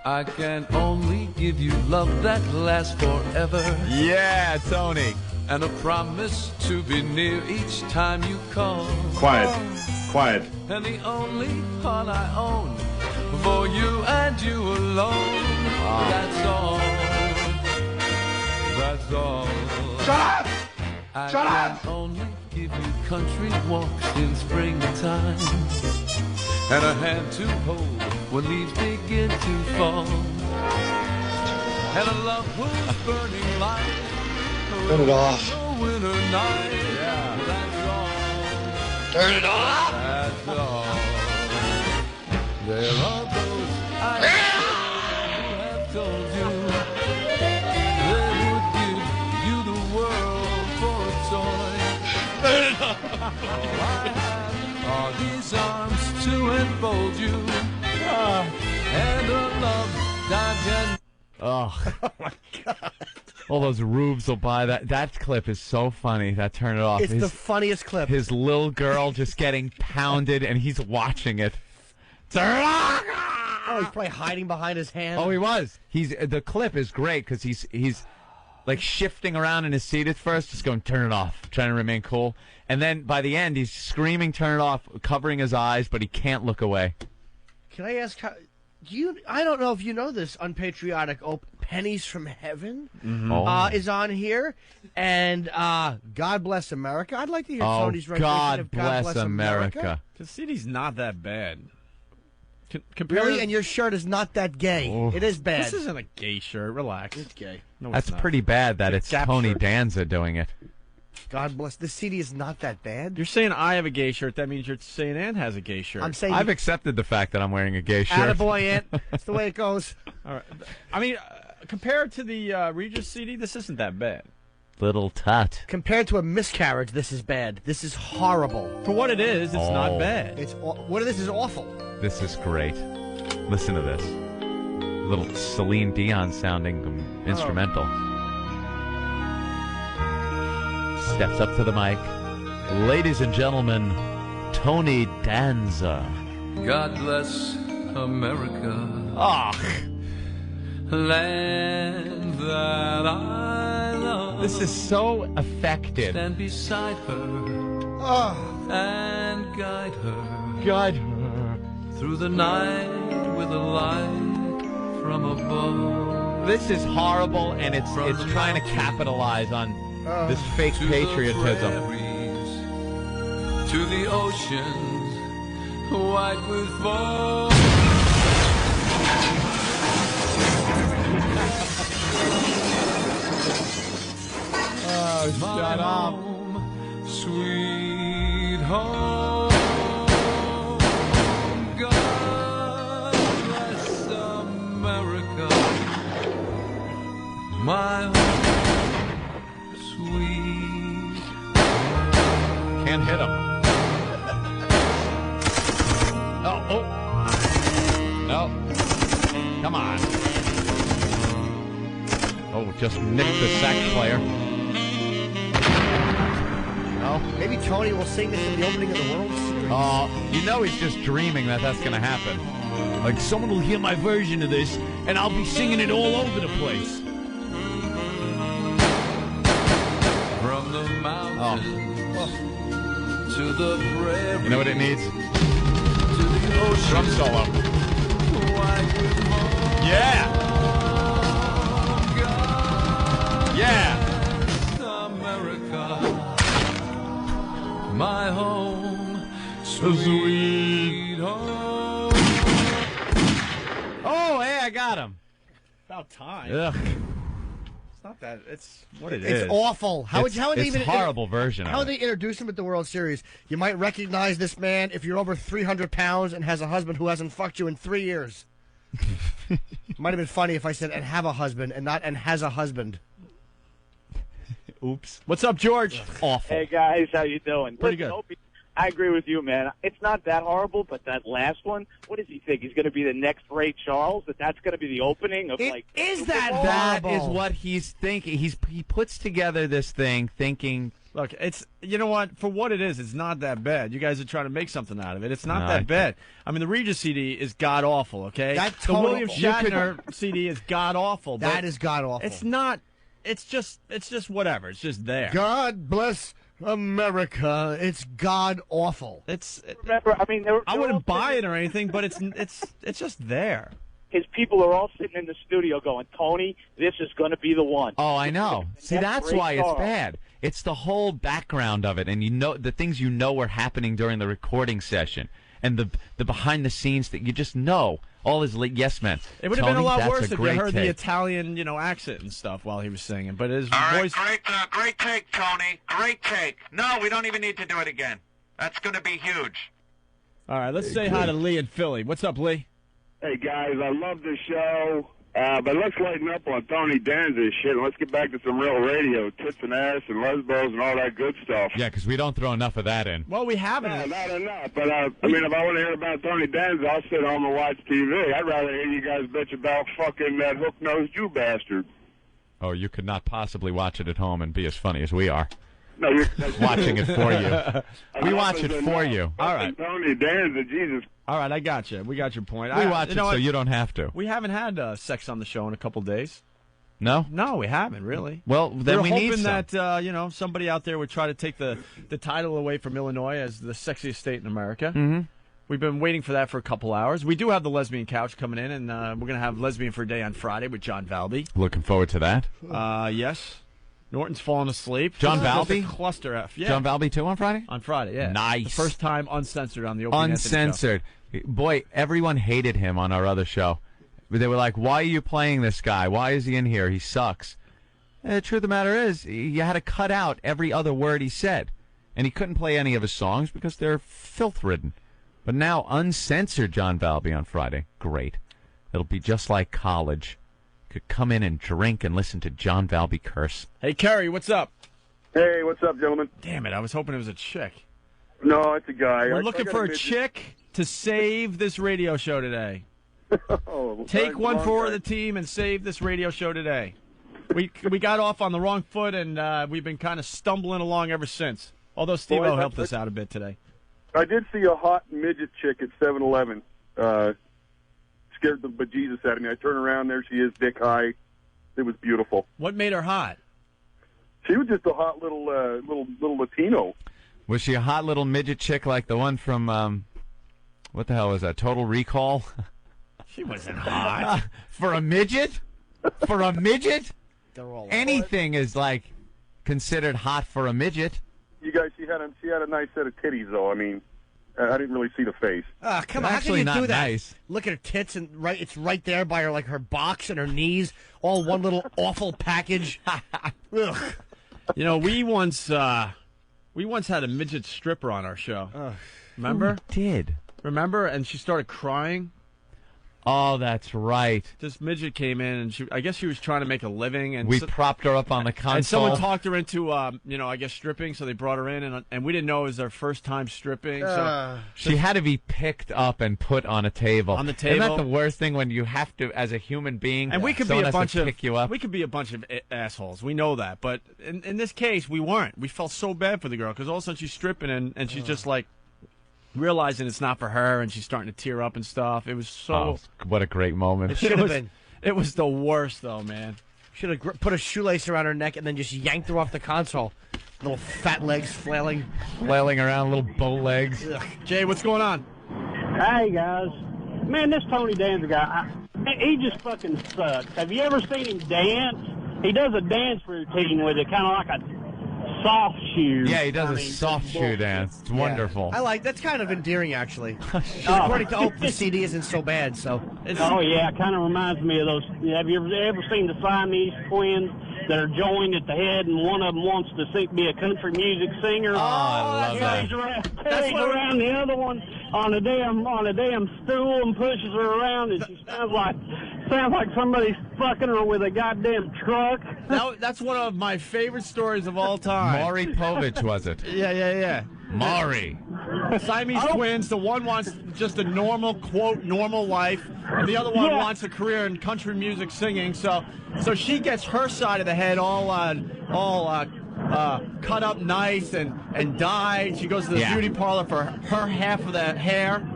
I can only give you love that lasts forever. Yeah, Tony. And a promise to be near each time you call. Quiet. And the only heart I own for you and you alone. That's all. That's all. Shut up! I Shut up! can only give you country walks in springtime. And a hand to hold when leaves begin to fall. And a love whose burning light Turn it off. the winter night. Yeah. That's all. Turn it off! That's all. There are those I have told you they would give you the world for a toy. All I have are these arms to enfold you, and a love that can. Oh my God. All those rubes will buy that. That clip is so funny. That Turn It Off. It's the funniest clip. His little girl just getting pounded, and he's watching it. Turn it off! Oh, he's probably hiding behind his hand. Oh, he was. The clip is great because he's like shifting around in his seat at first, just going, turn it off, trying to remain cool. And then by the end, he's screaming, turn it off, covering his eyes, but he can't look away. Can I ask how... I don't know if you know this unpatriotic Pennies from Heaven is on here, and God Bless America. I'd like to hear Tony's rendition of God Bless America. The CD's not that bad. Really? And your shirt is not that gay. Oh. It is bad. This isn't a gay shirt. Relax. It's gay. No, That's it's not. pretty bad that it's Gap Tony shirt. Danza doing it. God bless. This CD is not that bad. You're saying I have a gay shirt. That means you're saying Ann has a gay shirt. I'm saying I've accepted the fact that I'm wearing a gay shirt. attaboy, Aunt. That's the way it goes. All right. I mean, compared to the Regis CD, this isn't that bad. Little tut. Compared to a miscarriage, this is bad. This is horrible. For what it is, it's not bad. This is awful. This is great. Listen to this. Little Celine Dion sounding instrumental. Steps up to the mic. Ladies and gentlemen, Tony Danza. God bless America. Land that I love. This is so affected. Stand beside her and guide her. Guide her through the night with a light from above. This is horrible, and it's trying to capitalize on this fake patriotism. To the oceans, white with foam. Oh, shut up. Sweet home. God bless America. My home. Sweet. Can't hit him. Oh. No. Come on. Oh, just nicked the sax player. No. Maybe Tony will sing this in the opening of the World Series. Oh, he's just dreaming that that's going to happen. Like, someone will hear my version of this, and I'll be singing it all over the place. From the mountains to the prairie. You know what it needs? To the Drum solo. Yeah. Yeah. America, my home, sweet home. Oh, hey, I got him. About time. Ugh. It's not that. It's what it It's is. awful. How would they it's even a horrible version How of would it. they introduce him at the World Series? You might recognize this man if you're over 300 pounds and has a husband who hasn't fucked you in 3 years. Might have been funny if I said and have a husband and not and has a husband. Oops. What's up, George? Awful. Hey guys, how you doing? Pretty Listen, good. Opie, I agree with you, man. It's not that horrible, but that last one, what does he think? He's going to be the next Ray Charles? That's going to be the opening of Is That is what he's thinking. He puts together this thing thinking. Look, it's you know what? For what it is, it's not that bad. You guys are trying to make something out of it. It's not No, that bad. I mean, the Regis CD is god awful. Okay, That's the total- William you could- Shatner CD is god awful. That is god awful. It's not. It's just whatever. It's just there. God bless America. It's god awful. Remember, I mean, I wouldn't buy it or anything, but it's just there. his people are all sitting in the studio going, Tony, this is going to be the one. Oh, I know. See, that's Ray why it's Charles. bad. It's the whole background of it, and you know the things you know were happening during the recording session, and the behind the scenes that you just know. All his yes men. It would have been a Tony, lot that's worse a if you great heard the take. Italian, accent and stuff while he was singing. But his All right, voice. great take, Tony. Great take. No, we don't even need to do it again. That's going to be huge. All right, let's say hi to Lee in Philly. What's up, Lee? Hey, guys, I love the show, but let's lighten up on Tony Danza's shit, and let's get back to some real radio, tits and ass and lesbos and all that good stuff. Yeah, because we don't throw enough of that in. Well, we haven't. No, not enough. But, I mean, if I want to hear about Tony Danza, I'll sit home and watch TV. I'd rather hear you guys bitch about fucking that hook-nosed Jew bastard. Oh, you could not possibly watch it at home and be as funny as we are. No, you're watching it for you. We watch it for you. All right. Tony Danza, Jesus. All right, I got you. We got your point. We watch it so you don't have to. We haven't had sex on the show in a couple days. No? No, we haven't, really. Well, then we were need hoping some. that, somebody out there would try to take the title away from Illinois as the sexiest state in America. Mm-hmm. We've been waiting for that for a couple hours. We do have the lesbian couch coming in, and we're going to have Lesbian for a Day on Friday with John Valby. Looking forward to that. Yes. Norton's falling asleep. John This is Valby? a cluster F. Yeah. John Valby, too, on Friday? On Friday, yeah. Nice. The first time uncensored on the Opie and Anthony show. Uncensored. Boy, everyone hated him on our other show. They were like, why are you playing this guy? Why is he in here? He sucks. The truth of the matter is, you had to cut out every other word he said. And he couldn't play any of his songs because they're filth-ridden. But now, uncensored John Valby on Friday. Great. It'll be just like college. Could come in and drink and listen to John Valby curse. Hey, Kerry, what's up? Hey, what's up, gentlemen? Damn it, I was hoping it was a chick. No, it's a guy. We're I looking gotta for a admit, chick to save this radio show today. Oh, Take one wrong for guy. the team and save this radio show today. We got off on the wrong foot, and we've been kind of stumbling along ever since. Although Steve-O Boy, helped us out a bit today. I did see a hot midget chick at 7-Eleven. Scared the bejesus out of me. I turn around, there she is, dick high. It was beautiful. What made her hot? She was just a hot little Latino. Was she a hot little midget chick like the one from, what the hell was that, Total Recall? She wasn't hot. For a midget? For a midget? They're all Anything is, like, considered hot for a midget. You guys, she had a nice set of titties, though. I mean, I didn't really see the face. Ah, come on! How Actually can you do not that? nice. Look at her tits, and it's right there by her, like her box and her knees, all one little awful package. Ugh. We once had a midget stripper on our show. Remember? Who did? Remember? And she started crying. Oh, that's right. This midget came in, and I guess she was trying to make a living. And We propped her up on the console. And someone talked her into, I guess stripping. So they brought her in, and we didn't know it was their first time stripping. So She had to be picked up and put on a table. On the Isn't table. that the worst thing when you have to, as a human being, and we could be someone a has bunch to of pick you up? we could be a bunch of assholes. We know that, but in this case, we weren't. We felt so bad for the girl because all of a sudden she's stripping and she's just like realizing it's not for her, and she's starting to tear up and stuff. It was so. Oh, what a great moment. It should have been. It was the worst, though, man. Should have put a shoelace around her neck and then just yanked her off the console. Little fat legs flailing. Flailing around, little bow legs. Jay, what's going on? Hey, guys. Man, this Tony Danza guy, he just fucking sucks. Have you ever seen him dance? He does a dance routine with it, kind of like a soft shoe. Yeah, he does a soft shoe dance. It's wonderful. I like that's kind of endearing, actually. According to Opie, the CD isn't so bad. So. Oh yeah, it kind of reminds me of those. Have you ever seen the Siamese twins that are joined at the head, and one of them wants to be a country music singer? Oh, I love that. Carries around the other one on a damn stool and pushes her around, and she sounds like somebody's fucking her with a goddamn truck. That's one of my favorite stories of all time. Maury Povich, was it? Yeah. Maury. Siamese twins. The one wants just a normal, quote, normal life, and the other one wants a career in country music singing. So she gets her side of the head all cut up nice and dyed. She goes to the beauty parlor for her half of that hair.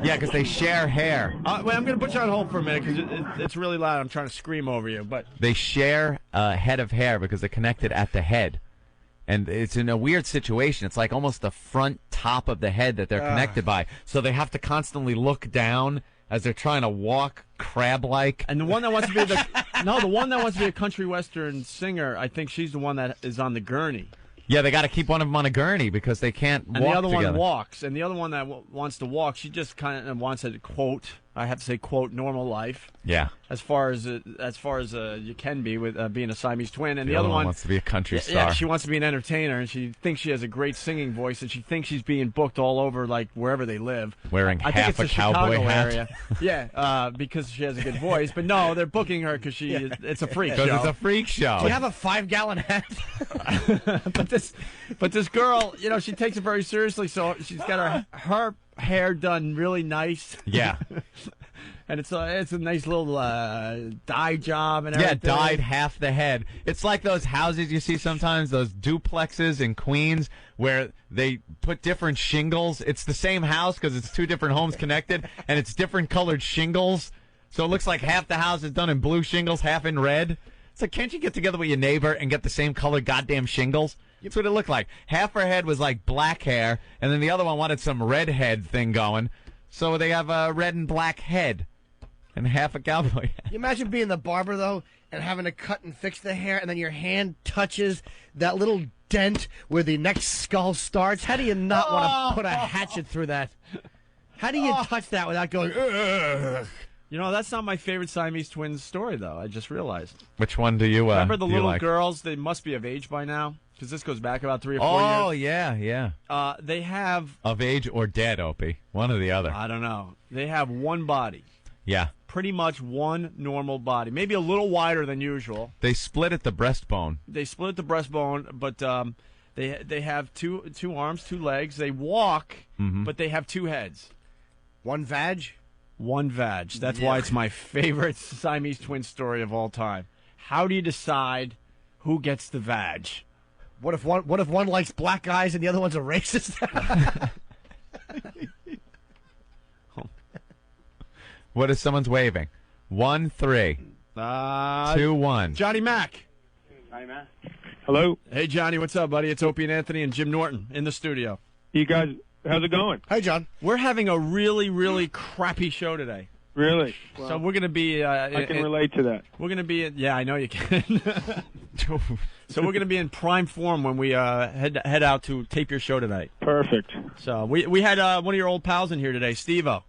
Yeah, because they share hair. Wait, I'm going to put you on hold for a minute because it's really loud. I'm trying to scream over you. But they share a head of hair because they're connected at the head. And it's in a weird situation. It's like almost the front top of the head that they're connected by. So they have to constantly look down as they're trying to walk crab-like. And the one that wants to be the one that wants to be a country western singer, I think she's the one that is on the gurney. Yeah, they got to keep one of them on a gurney because they can't walk together. And the other together. one walks. And the other one that wants to walk, she just kind of wants a quote. I have to say, quote, normal life. Yeah. As far as you can be with being a Siamese twin, and the other one wants to be a country star. Yeah, she wants to be an entertainer, and she thinks she has a great singing voice, and she thinks she's being booked all over, like wherever they live. Wearing half a cowboy hat. Area. Yeah, because she has a good voice. But no, they're booking her because it's a freak show. Because it's a freak show. Do you have a 5-gallon hat? but this girl, she takes it very seriously. So she's got her hair done really nice. Yeah. And it's a nice little dye job and everything. Yeah, dyed half the head. It's like those houses you see sometimes, those duplexes in Queens, where they put different shingles. It's the same house because it's two different homes connected, and it's different colored shingles. So it looks like half the house is done in blue shingles, half in red. It's like, can't you get together with your neighbor and get the same colored goddamn shingles? That's what it looked like. Half her head was like black hair, and then the other one wanted some redhead thing going. So they have a red and black head. And half a cowboy hat. You imagine being the barber, though, and having to cut and fix the hair, and then your hand touches that little dent where the next skull starts. How do you not want to put a hatchet through that? How do you touch that without going, ugh? That's not my favorite Siamese twins story, though. I just realized. Which one do you remember the little like? Girls? They must be of age by now, because this goes back about 3 or 4 years. Oh, yeah. They have... Of age or dead, Opie. One or the other. I don't know. They have one body. Yeah. Pretty much one normal body. Maybe a little wider than usual. They split at the breastbone. But they have two arms, 2 legs. They walk, but they have 2 heads. One vag? One vag. That's why it's my favorite Siamese twin story of all time. How do you decide who gets the vag? What if one likes black guys and the other one's a racist? What is someone's waving? 1-3. 2-1. Johnny Mac. Hi, Matt. Hello. Hey, Johnny. What's up, buddy? It's Opie and Anthony and Jim Norton in the studio. You guys, how's it going? Hi, John. We're having a really, really crappy show today. Really? Well, so we're going to be... I can relate to that. We're going to be... Yeah, I know you can. So we're going to be in prime form when we head out to tape your show tonight. Perfect. So we had one of your old pals in here today, Steve-O.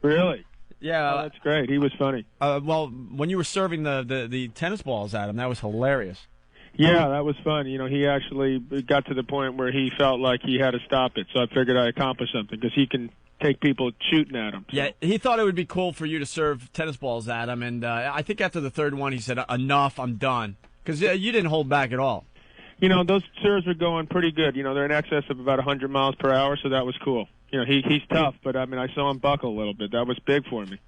Really? Yeah. Oh, that's great. He was funny. Well, when you were serving the tennis balls at him, that was hilarious. Yeah, that was fun. He actually got to the point where he felt like he had to stop it. So I figured I accomplished something because he can take people shooting at him. So. Yeah, he thought it would be cool for you to serve tennis balls at him. And I think after the third one, he said, enough, I'm done. Because you didn't hold back at all. Those serves are going pretty good. They're in excess of about 100 miles per hour, so that was cool. He's tough, but, I saw him buckle a little bit. That was big for me.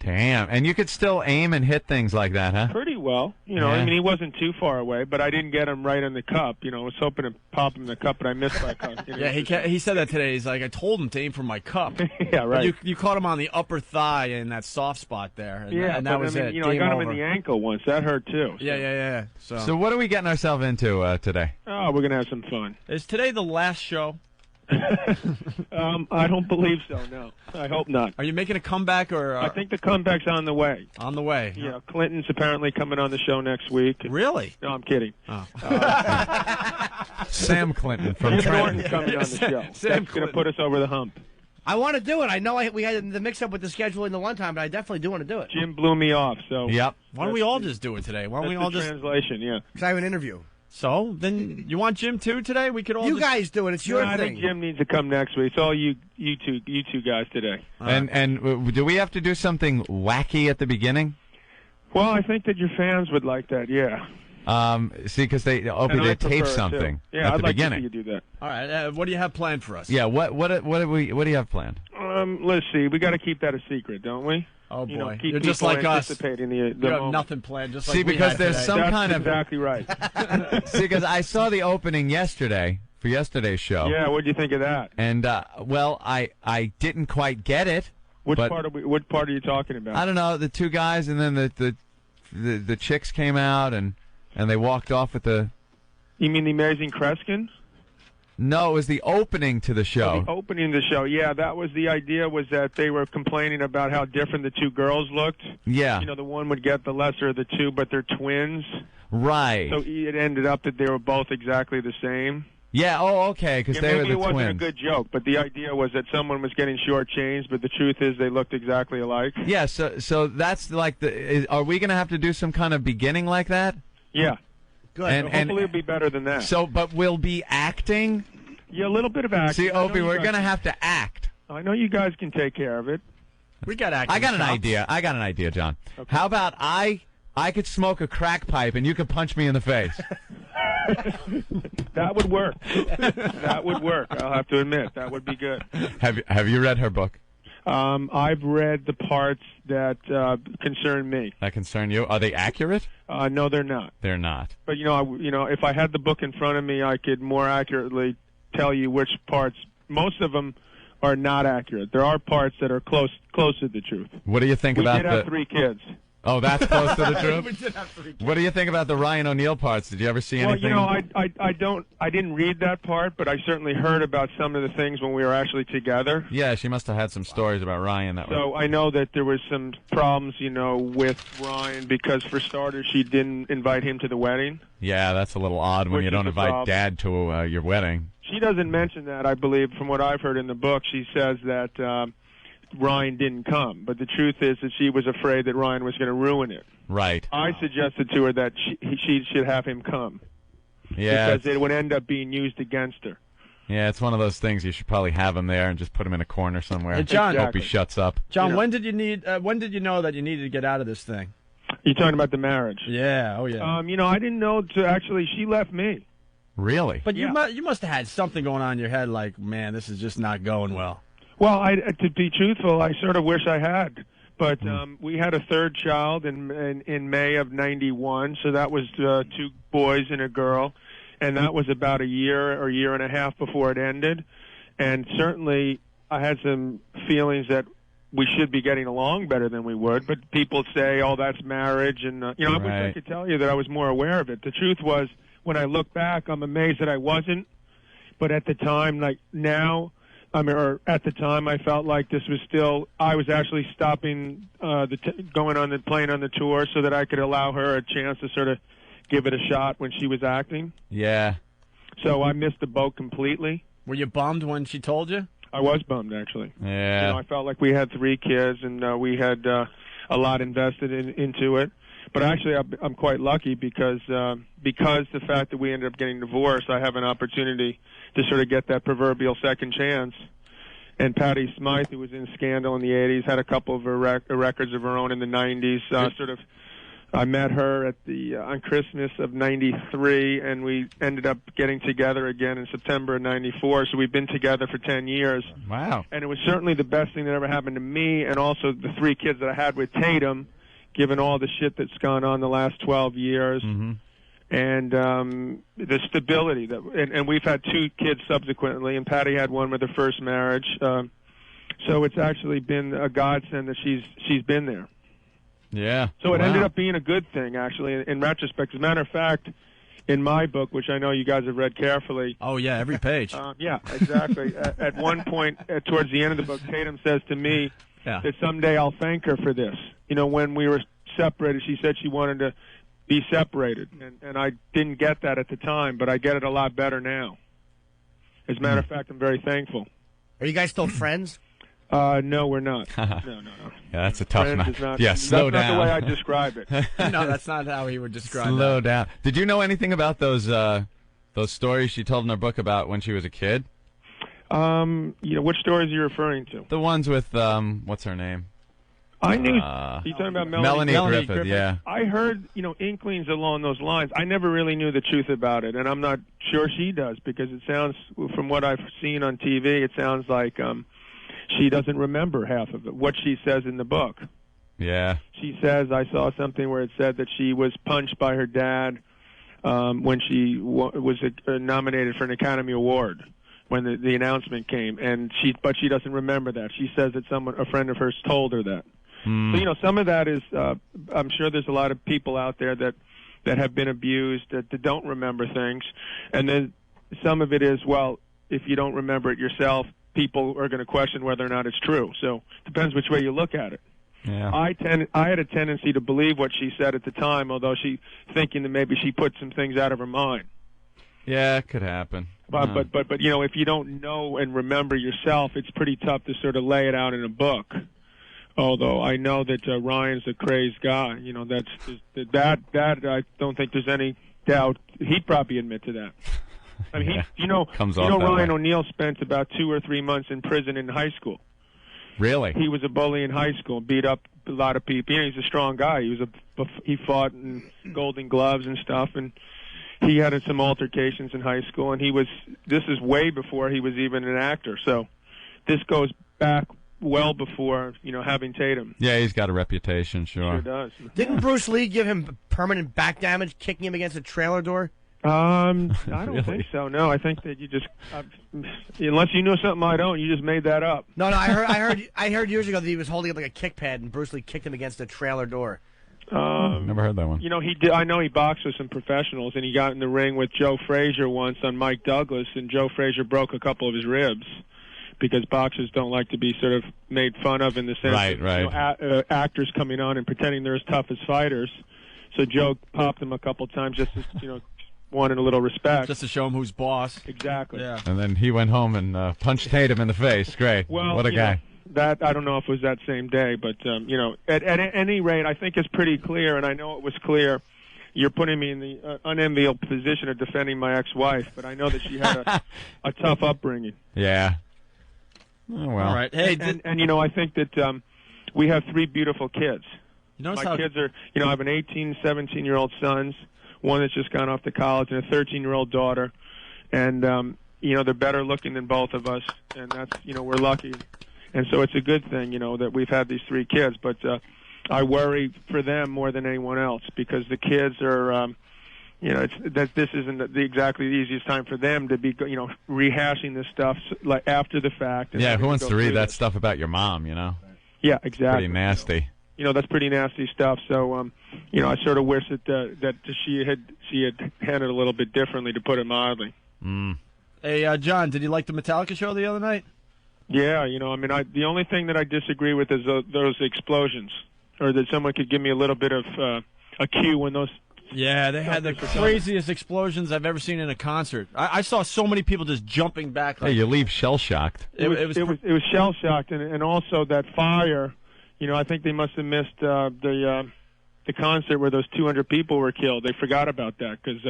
Damn. And you could still aim and hit things like that, huh? Pretty well. He wasn't too far away, but I didn't get him right in the cup. I was hoping to pop him in the cup, but I missed my cup. Yeah, he said that today. He's like, I told him to aim for my cup. Yeah, right. But you caught him on the upper thigh in that soft spot there. And that was it. I got him in the ankle once. That hurt, too. So. Yeah. So what are we getting ourselves into today? Oh, we're going to have some fun. Is today the last show? I don't believe so, no. I hope not. Are you making a comeback or? I think the comeback's on the way. On the way. Yeah, Clinton's apparently coming on the show next week. Really? No, I'm kidding. Oh. Sam Clinton from Jim Trenton. Norton's coming on the show. That's going to put us over the hump. I want to do it. I know we had the mix-up with the scheduling the one time, but I definitely do want to do it. Jim blew me off, so... Yep. Why don't we all just do it today? Why don't we all just... translation, yeah. Because I have an interview. So, then you want Jim too today? We could all You guys do it. It's your I thing. think Jim needs to come next week. It's all you two guys today. And do we have to do something wacky at the beginning? Well, I think that your fans would like that, yeah. See, because they tape something Yeah, at I'd the like beginning. to see you do that. All right. What do you have planned for us? Yeah. What do you have planned? Let's see. We got to keep that a secret, don't we? Oh boy, You know, keep you're just people like us. anticipating the You have moment. nothing planned. Just like See, we because had there's today. some That's kind of exactly right. See, because I saw the opening yesterday for yesterday's show. Yeah, what do you think of that? And well, I didn't quite get it. What but part are you talking about? I don't know. The two guys, and then the chicks came out, and they walked off with the. You mean the Amazing Kreskin? No, it was the opening to the show. The opening of the show, yeah. That was the idea. Was that they were complaining about how different the two girls looked. Yeah. You know, the one would get the lesser of the two, but they're twins. Right. So it ended up that they were both exactly the same. Yeah. Oh, okay. Because they were maybe the it wasn't twins. a good joke, but the idea was that someone was getting shortchanged, but the truth is they looked exactly alike. Yeah. So that's like are we going to have to do some kind of beginning like that? Yeah. Good. And Hopefully it'll be better than that. So, but we'll be acting. Yeah, a little bit of acting. See, Opie, we're going to have to act. I know you guys can take care of it. We got acting. I got an chops. idea, John. Okay. How about I could smoke a crack pipe and you could punch me in the face? That would work. That would work. I'll have to admit that would be good. Have you read her book? I've read the parts that concern me. That concern you? Are they accurate? No, they're not. They're not. But if I had the book in front of me, I could more accurately tell you which parts. Most of them are not accurate. There are parts that are close to the truth. What do you think we about did have 3 kids. Oh, that's close to the truth. We did have 3 kids. What do you think about the Ryan O'Neal parts? Did you ever see anything? Well, I didn't read that part, but I certainly heard about some of the things when we were actually together. Yeah, she must have had some stories about Ryan that So I know that there was some problems, with Ryan because, for starters, she didn't invite him to the wedding. Yeah, that's a little odd when Which you don't is a invite problem. Dad to your wedding. She doesn't mention that, I believe, from what I've heard in the book. She says that Ryan didn't come, but the truth is that she was afraid that Ryan was going to ruin it. Right. I suggested to her that she should have him come. Yeah. Because it would end up being used against her. Yeah, it's one of those things. You should probably have him there and just put him in a corner somewhere. Hey, John. Hope he shuts up. John, when did you know that you needed to get out of this thing? You're talking about the marriage? Yeah. Oh yeah. I didn't know she left me. Really? But you must have had something going on in your head, like, man, this is just not going well. Well, to be truthful, I sort of wish I had. But we had a third child in May of '91, so that was 2 boys and a girl, and that was about a year or year and a half before it ended. And certainly, I had some feelings that we should be getting along better than we would. But people say, "Oh, that's marriage," and I wish I could tell you that I was more aware of it. The truth was, when I look back, I'm amazed that I wasn't. But at the time, like now. At the time, I felt like this was still. I was actually stopping going on playing on the tour so that I could allow her a chance to sort of give it a shot when she was acting. Yeah. So I missed the boat completely. Were you bummed when she told you? I was bummed, actually. Yeah. I felt like we had 3 kids and we had a lot invested into it. But actually, I'm quite lucky because the fact that we ended up getting divorced, I have an opportunity to sort of get that proverbial second chance. And Patti Smythe, who was in Scandal in the 80s, had a couple of records of her own in the 90s. I met her at on Christmas of '93, and we ended up getting together again in September of '94. So we've been together for 10 years. Wow. And it was certainly the best thing that ever happened to me, and also the 3 kids that I had with Tatum, given all the shit that's gone on the last 12 years. Mm-hmm. And the stability and we've had 2 kids subsequently, and Patty had one with her first marriage. So it's actually been a godsend that she's been there. Yeah. So it ended up being a good thing, actually, in retrospect. As a matter of fact, in my book, which I know you guys have read carefully. Oh, yeah, every page. Yeah, exactly. At one point, towards the end of the book, Tatum says to me that someday I'll thank her for this. You know, when we were separated, she said she wanted to be separated, and I didn't get that at the time, but I get it a lot better now. As a matter of fact, I'm very thankful. Are you guys still friends? No, we're not. No. Yeah, that's a tough Friends one. is not, Yeah, slow that's down. not the way I describe it. No, that's not how he would describe Slow that. down. Did you know anything about those stories she told in her book about when she was a kid? Which stories are you referring to? The ones with what's her name? I knew. You talking about Melanie Griffith? Yeah. I heard, inklings along those lines. I never really knew the truth about it, and I'm not sure she does because it sounds, from what I've seen on TV, it sounds like she doesn't remember half of it. What she says in the book. Yeah. She says, I saw something where it said that she was punched by her dad when she was nominated for an Academy Award when the announcement came, but she doesn't remember that. She says that a friend of hers told her that. So, some of that is, I'm sure there's a lot of people out there that have been abused that don't remember things. And then some of it is, well, if you don't remember it yourself, people are going to question whether or not it's true. So it depends which way you look at it. Yeah. I had a tendency to believe what she said at the time, although thinking that maybe she put some things out of her mind. Yeah, it could happen. But if you don't know and remember yourself, it's pretty tough to sort of lay it out in a book. Although I know that Ryan's a crazed guy, that I don't think there's any doubt. He'd probably admit to that. I mean, Ryan O'Neal spent about 2 or 3 months in prison in high school. Really? He was a bully in high school, beat up a lot of people. He's a strong guy. He fought in Golden Gloves and stuff, and he had some altercations in high school. And this is way before he was even an actor. So this goes back well before having Tatum. Yeah, he's got a reputation, sure. Sure does. Didn't Bruce Lee give him permanent back damage, kicking him against a trailer door? I don't think so. No, I think that you just, unless you know something I don't, you just made that up. No, I heard years ago that he was holding up like a kick pad, and Bruce Lee kicked him against a trailer door. Never heard that one. He did. I know he boxed with some professionals, and he got in the ring with Joe Frazier once on Mike Douglas, and Joe Frazier broke a couple of his ribs because boxers don't like to be sort of made fun of in the sense of actors coming on and pretending they're as tough as fighters. So Joe popped him a couple times just to, wanted a little respect. Just to show him who's boss. Exactly. Yeah. And then he went home and punched Tatum in the face. Great. Well, what a guy. That I don't know if it was that same day, but at any rate, I think it's pretty clear, and I know it was clear. You're putting me in the unenviable position of defending my ex-wife, but I know that she had a tough upbringing. Yeah. Oh, well. All right. Hey, and I think that we have 3 beautiful kids. My kids are, I have an 18, 17-year-old sons, one that's just gone off to college, and a 13-year-old daughter, and they're better looking than both of us, and that's we're lucky. And so it's a good thing, that we've had these 3 kids. But I worry for them more than anyone else because the kids are, this isn't exactly the easiest time for them to be, rehashing this stuff like after the fact. Yeah, who wants to read that stuff about your mom? Yeah, exactly. Pretty nasty. That's pretty nasty stuff. So, I sort of wish that she had handled it a little bit differently, to put it mildly. Hey, John, did you like the Metallica show the other night? Yeah, the only thing that I disagree with is those explosions, or that someone could give me a little bit of a cue when those. Yeah, they had the craziest explosions I've ever seen in a concert. I saw so many people just jumping back. Hey, you leave shell-shocked. It was shell-shocked, and also that fire. I think they must have missed the concert where those 200 people were killed. They forgot about that because.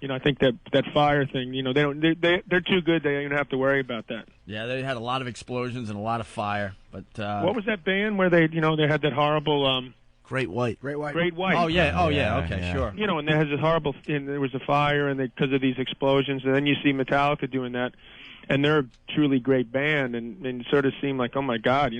I think that fire thing. They're too good. They don't have to worry about that. Yeah, they had a lot of explosions and a lot of fire. But what was that band where they had that horrible Great White? Great White. Oh yeah. Okay, sure. And there has this horrible. And there was a fire, and because of these explosions, and then you see Metallica doing that, and they're a truly great band, and sort of seem like, oh my God,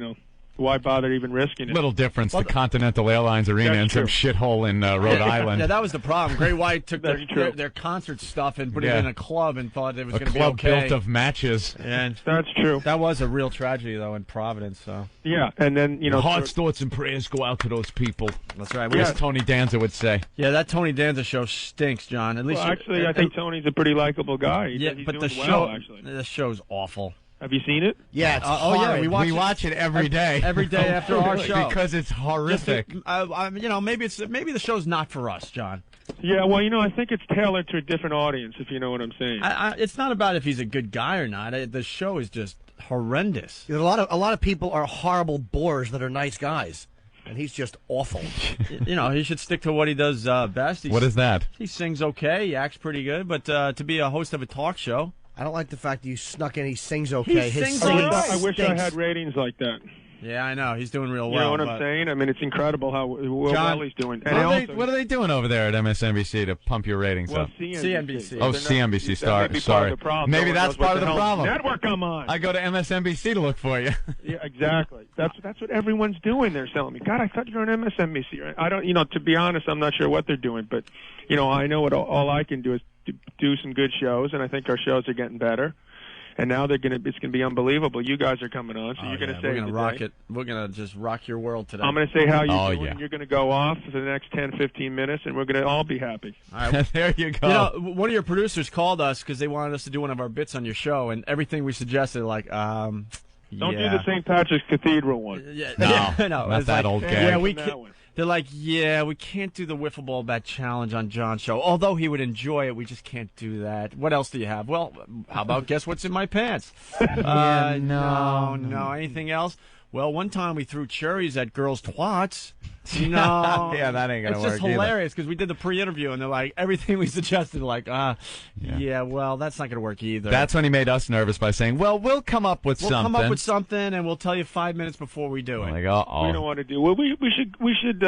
why bother even risking it? Little difference, the Continental Airlines Arena That's and some true. shithole in Rhode Island. Yeah, that was the problem. Great White took That's true. their concert stuff and put it Yeah. in a club and thought it was A going to be club okay. built of matches. And That's true. that was a real tragedy, though, in Providence. So Yeah, and then, Hearts, thoughts, and prayers go out to those people. that's right. As Tony Danza would say. Yeah, that Tony Danza show stinks, John. At least Well, actually, I think Tony's a pretty likable guy. Yeah, He's but doing the well, show, actually. the show's awful. Have you seen it? Yeah, it's Oh yeah, horrid. we watch it every day. Every day after our show because it's horrific. Maybe the show's not for us, John. Yeah, well, I think it's tailored to a different audience, if you know what I'm saying. It's not about if he's a good guy or not. The show is just horrendous. A lot of people are horrible bores that are nice guys, and he's just awful. He should stick to what he does best. What is that? He sings okay. He acts pretty good, but to be a host of a talk show. I don't like the fact that you snuck in. He sings okay. He sings singing all right. I wish I stinks. had ratings like that. Yeah, I know. He's doing real well. You know what I'm but- saying? I mean, it's incredible how John, well he's doing. What are they doing over there at MSNBC to pump your ratings Well, up? CNBC. Oh, They're not- CNBC. that may be part Sorry. of the problem. Maybe No one that's knows what part of the hell problem. Network I'm on. I go to MSNBC to look for you. Yeah, exactly. That's what everyone's doing. They're telling me, God, I thought you were on MSNBC. Right? I don't. To be honest, I'm not sure what they're doing, but I know what all I can do is do some good shows, and I think our shows are getting better. And now it's going to be unbelievable. You guys are coming on, so you're going to say we're going to rock today. it. We're going to just rock your world today. I'm going to say how you're doing. yeah. You're going to go off for the next 10, 15 minutes, and we're going to all be happy. All right. There you go. One of your producers called us because they wanted us to do one of our bits on your show, and everything we suggested, Don't do the St. Patrick's Cathedral one. Yeah, No, no, not it's that like, old gag. Yeah, we That can't. one. They're like, we can't do the wiffle ball bat challenge on John's show. Although he would enjoy it, we just can't do that. What else do you have? Well, how about guess what's in my pants? No. Anything else? Well, one time we threw cherries at girls' twats. No. Yeah, that ain't gonna It's work just either. hilarious because we did the pre-interview and they're like, everything we suggested, like, well, that's not going to work either. That's when he made us nervous by saying, well, we'll come up with something. We'll come up with something and we'll tell you 5 minutes before we do it. Like, We don't want to do. Well, we should.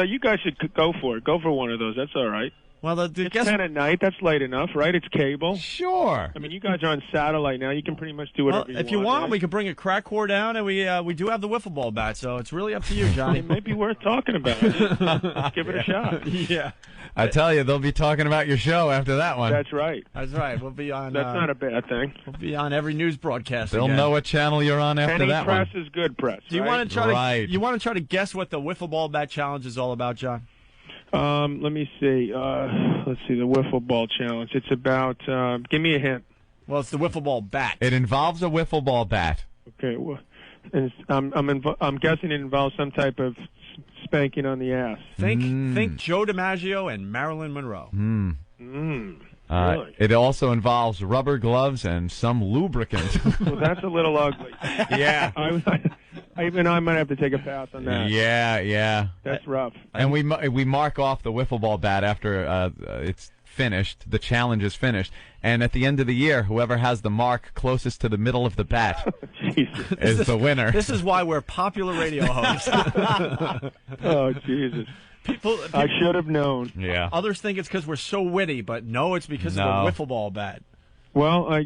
You guys should go for it. Go for one of those. That's all right. Well, It's 10 at night. That's late enough, right? It's cable. Sure. I mean, you guys are on satellite now. You can pretty much do whatever If you want, we could bring a crack whore down, and we do have the wiffle ball bat, so it's really up to you, Johnny. It may be worth talking about. Let's give it a shot. Yeah. I tell you, they'll be talking about your show after that one. That's right. That's right. We'll be on. That's not a bad thing. We'll be on every news broadcast. They'll again. know what channel you're on after Any that press one. is good press. Do you right? want to try Right. to? You want to try to guess what the wiffle ball bat challenge is all about, John? Let me see. Let's see. The wiffle ball challenge. It's about. Give me a hint. Well, it's the wiffle ball bat. It involves a wiffle ball bat. Okay. Well, and I'm guessing it involves some type of spanking on the ass. Think Joe DiMaggio and Marilyn Monroe. Really? It also involves rubber gloves and some lubricant. Well, that's a little ugly. Yeah. Even I might have to take a pass on that. Yeah. That's rough. And we mark off the wiffle ball bat after it's finished. The challenge is finished. And at the end of the year, whoever has the mark closest to the middle of the bat is the winner. This is why we're popular radio hosts. Oh, Jesus. People, I should have known. Yeah. Others think it's because we're so witty, but no, it's because of the wiffle ball bat. Well, I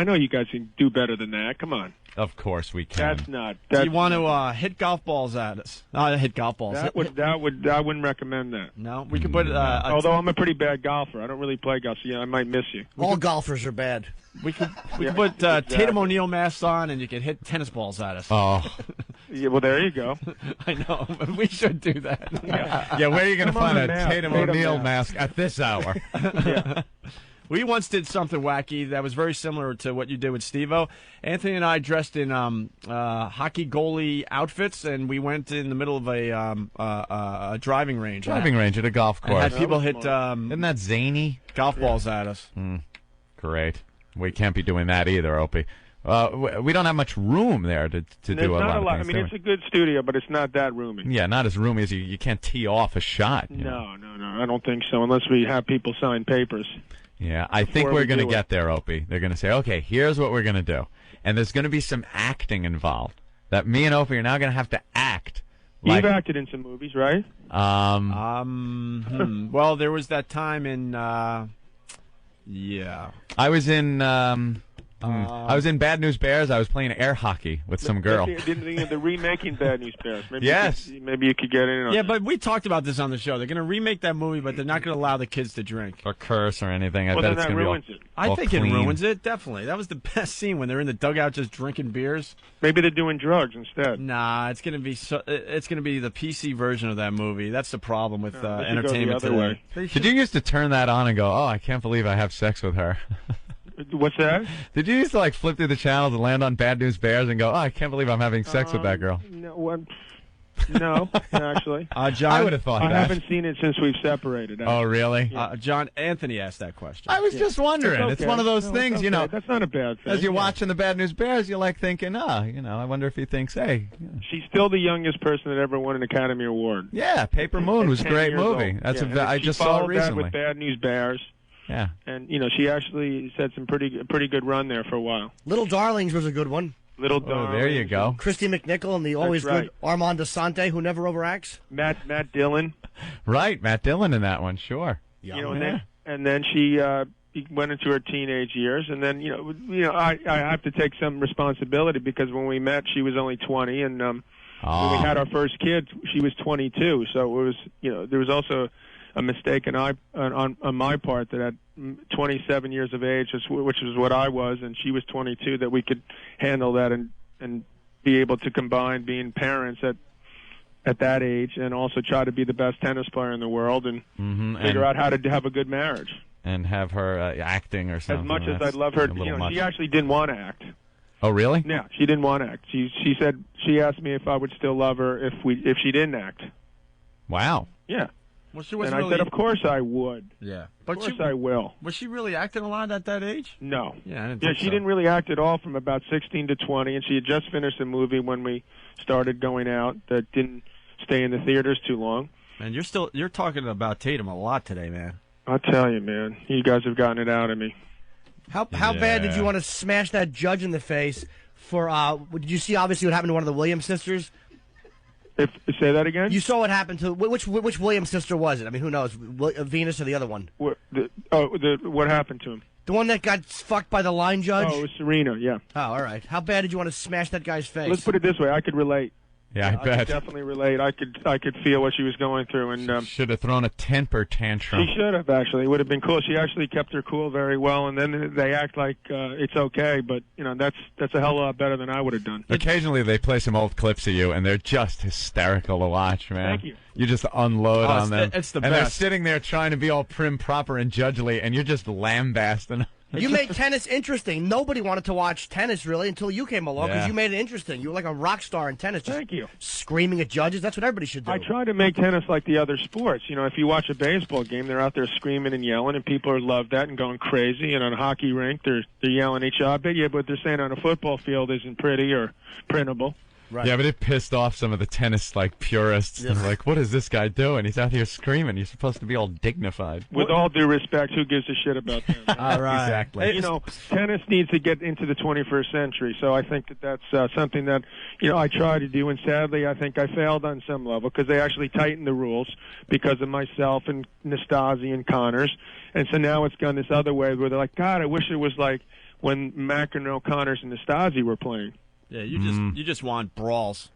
know you guys can do better than that. Come on. Of course we can. That's not. Do you want to hit golf balls at us? Hit golf balls. I wouldn't recommend that. No, we could put. Although I'm a pretty bad golfer, I don't really play golf, so I might miss you. All golfers are bad. We could put Tatum O'Neal masks on, and you could hit tennis balls at us. Oh. Yeah, well, there you go. I know. We should do that. Yeah, where are you going to find a Tatum O'Neal mask at this hour? Yeah. We once did something wacky that was very similar to what you did with Steve-O. Anthony and I dressed in hockey goalie outfits, and we went in the middle of a driving range. Driving range at a golf course. And had people hit Isn't that zany? golf balls at us. Great. We can't be doing that either, Opie. We don't have much room there to do a lot of things. I mean, it's a good studio, but it's not that roomy. Yeah, not as roomy as you can't tee off a shot. you No, know. I don't think so, unless we have people sign papers. Yeah, I think Before we're we going to do get there, Opie. They're going to say, okay, here's what we're going to do. And there's going to be some acting involved. That me and Opie are now going to have to act. You've acted in some movies, right? Well, there was that time in, I was in I was in Bad News Bears. I was playing air hockey with some girl. They're remaking Bad News Bears. Maybe Yes. Maybe you could get in on Yeah, that. but we talked about this on the show. They're going to remake that movie, but they're not going to allow the kids to drink. Or curse or anything. I Well, bet then it's that going to be all, ruins it. I think clean. it ruins it, definitely. That was the best scene when they're in the dugout just drinking beers. Maybe they're doing drugs instead. Nah, it's going to be it's going to be the PC version of that movie. That's the problem with they should go the entertainment other today. way. Did you used to turn that on and go, oh, I can't believe I have sex with her? What's that? Did you used to like flip through the channels and land on Bad News Bears and go, oh, I can't believe I'm having sex with that girl? No, actually. John, I would have thought I that. haven't seen it since we've separated. Oh, really? John, Anthony asked that question. I was just wondering. It's It's okay. one of those No, things, it's you know. okay. That's not a bad thing. As you're Yeah. watching the Bad News Bears, you're like thinking, I wonder if he thinks, hey. She's still the youngest person that ever won an Academy Award. Yeah, Paper Moon was a 10 great years movie. old. That's Yeah, and I she just saw it followed that recently. with Bad News Bears. Yeah. And, she actually had some pretty good run there for a while. Little Darlings was a good one. Little Oh, there you go. Christy McNichol and the always right. good Armand Desante, who never overacts. Matt Dillon. Right, Matt Dillon in that one, sure. And then she went into her teenage years, and then I have to take some responsibility because when we met, she was only 20, and when we had our first kid, she was 22. So it was there was also a mistake on my part that at 27 years of age, which is what I was, and she was 22, that we could handle that and be able to combine being parents at that age and also try to be the best tennis player in the world and figure out how to have a good marriage. And have her acting or something. As much as That's I'd love her, a little much. she actually didn't want to act. Oh, really? Yeah, she didn't want to act. She said she asked me if I would still love her if she didn't act. Wow. Yeah. Well, she wasn't And I really... said, of course I would. Yeah. Of course I will. Was she really acting a lot at that age? No. Yeah, I didn't Yeah, think she so. didn't really act at all from about 16 to 20, and she had just finished a movie when we started going out that didn't stay in the theaters too long. And you're talking about Tatum a lot today, man. I'll tell you, man, you guys have gotten it out of me. How bad did you want to smash that judge in the face for, did you see obviously what happened to one of the Williams sisters? Say that again? You saw what happened to, which Williams sister was it? I mean, who knows, Venus or the other one? What happened to him? The one that got fucked by the line judge? Oh, it was Serena, yeah. Oh, all right. How bad did you want to smash that guy's face? Let's put it this way, I could relate. Yeah, I I bet. could definitely relate. I could feel what she was going through, and Should have thrown a temper tantrum. she should have actually. It would have been cool. She actually kept her cool very well, and then they act like it's okay. But that's a hell of a lot better than I would have done. Occasionally they play some old clips of you, and they're just hysterical to watch, man. Thank you. You just unload on them. It's the and they're best. sitting there trying to be all prim, proper, and judgely, and you're just lambasting. You made tennis interesting. Nobody wanted to watch tennis, really, until you came along, because Yeah. you made it interesting. You were like a rock star in tennis. Just Thank you. Screaming at judges. That's what everybody should do. I try to make tennis like the other sports. If you watch a baseball game, they're out there screaming and yelling, and people love that and going crazy. And on a hockey rink, they're yelling each other. Yeah, but they're saying on a football field isn't pretty or printable. Right. Yeah, but it pissed off some of the tennis purists. They're like, what is this guy doing? He's out here screaming. He's supposed to be all dignified. With all due respect, who gives a shit about that? All right. Exactly. Tennis needs to get into the 21st century. So I think that's something that I try to do, and sadly, I think I failed on some level because they actually tightened the rules because of myself and Nastasi and Connors, and so now it's gone this other way where they're like, God, I wish it was like when McEnroe, Connors, and Nastasi were playing. Yeah, you just want brawls.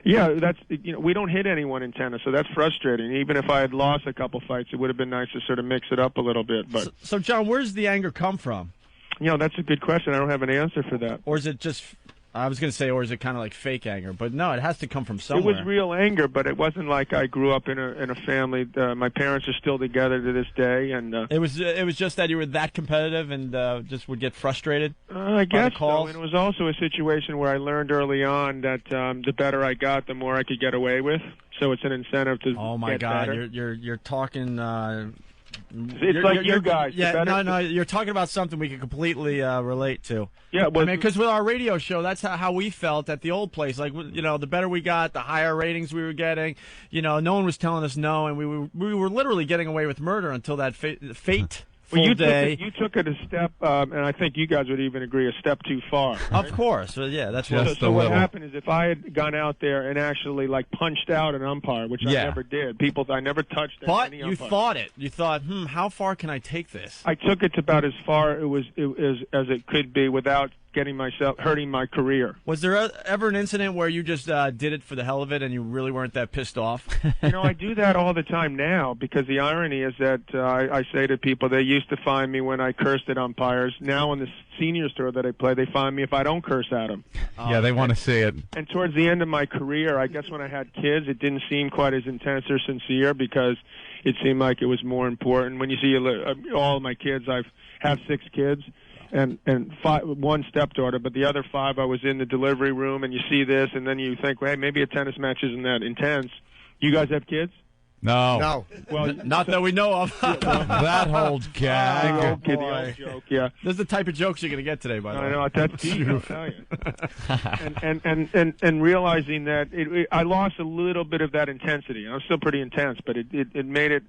Yeah, that's we don't hit anyone in tennis, so that's frustrating. Even if I had lost a couple fights, it would have been nice to sort of mix it up a little bit. But So John, where's the anger come from? That's a good question. I don't have an answer for that. Or is it just? I was going to say, or is it kind of like fake anger? But no, it has to come from somewhere. It was real anger, but it wasn't like I grew up in a family. My parents are still together to this day, and It was just that you were that competitive and just would get frustrated. I guess so. calls? And it was also a situation where I learned early on that the better I got, the more I could get away with. So it's an incentive to. Oh my get God, better. you're talking. It's like you guys. Yeah, The better- no, you're talking about something we can completely relate to. Yeah, I mean, because with our radio show, that's how we felt at the old place. Like, the better we got, the higher ratings we were getting. No one was telling us no, and we were literally getting away with murder until that fate full you day. You took it a step, and I think you guys would even agree, a step too far. Right? Of course. Well, yeah, that's So what happened is if I had gone out there and actually like punched out an umpire, which I never did, I never touched But any you umpire. thought it. You thought, how far can I take this? I took it to about as far as it could be without hurting my career. Was there ever an incident where you just did it for the hell of it and you really weren't that pissed off? I do that all the time now because the irony is that I say to people, they used to find me when I cursed at umpires. Now in the senior store that I play, they find me if I don't curse at them. Yeah, they want to see it. And towards the end of my career, I guess when I had kids, it didn't seem quite as intense or sincere because it seemed like it was more important. When you see all of my kids, I have 6 kids. And one stepdaughter, but the other 5 I was in the delivery room, and you see this, and then you think, well, hey, maybe a tennis match isn't that intense. You guys have kids? No. Well, not that we know of. That old gag. The old joke, yeah. This is the type of jokes you're going to get today, by the way. I know, that's deep, I'll tell you. and realizing that I lost a little bit of that intensity. I'm still pretty intense, but it made it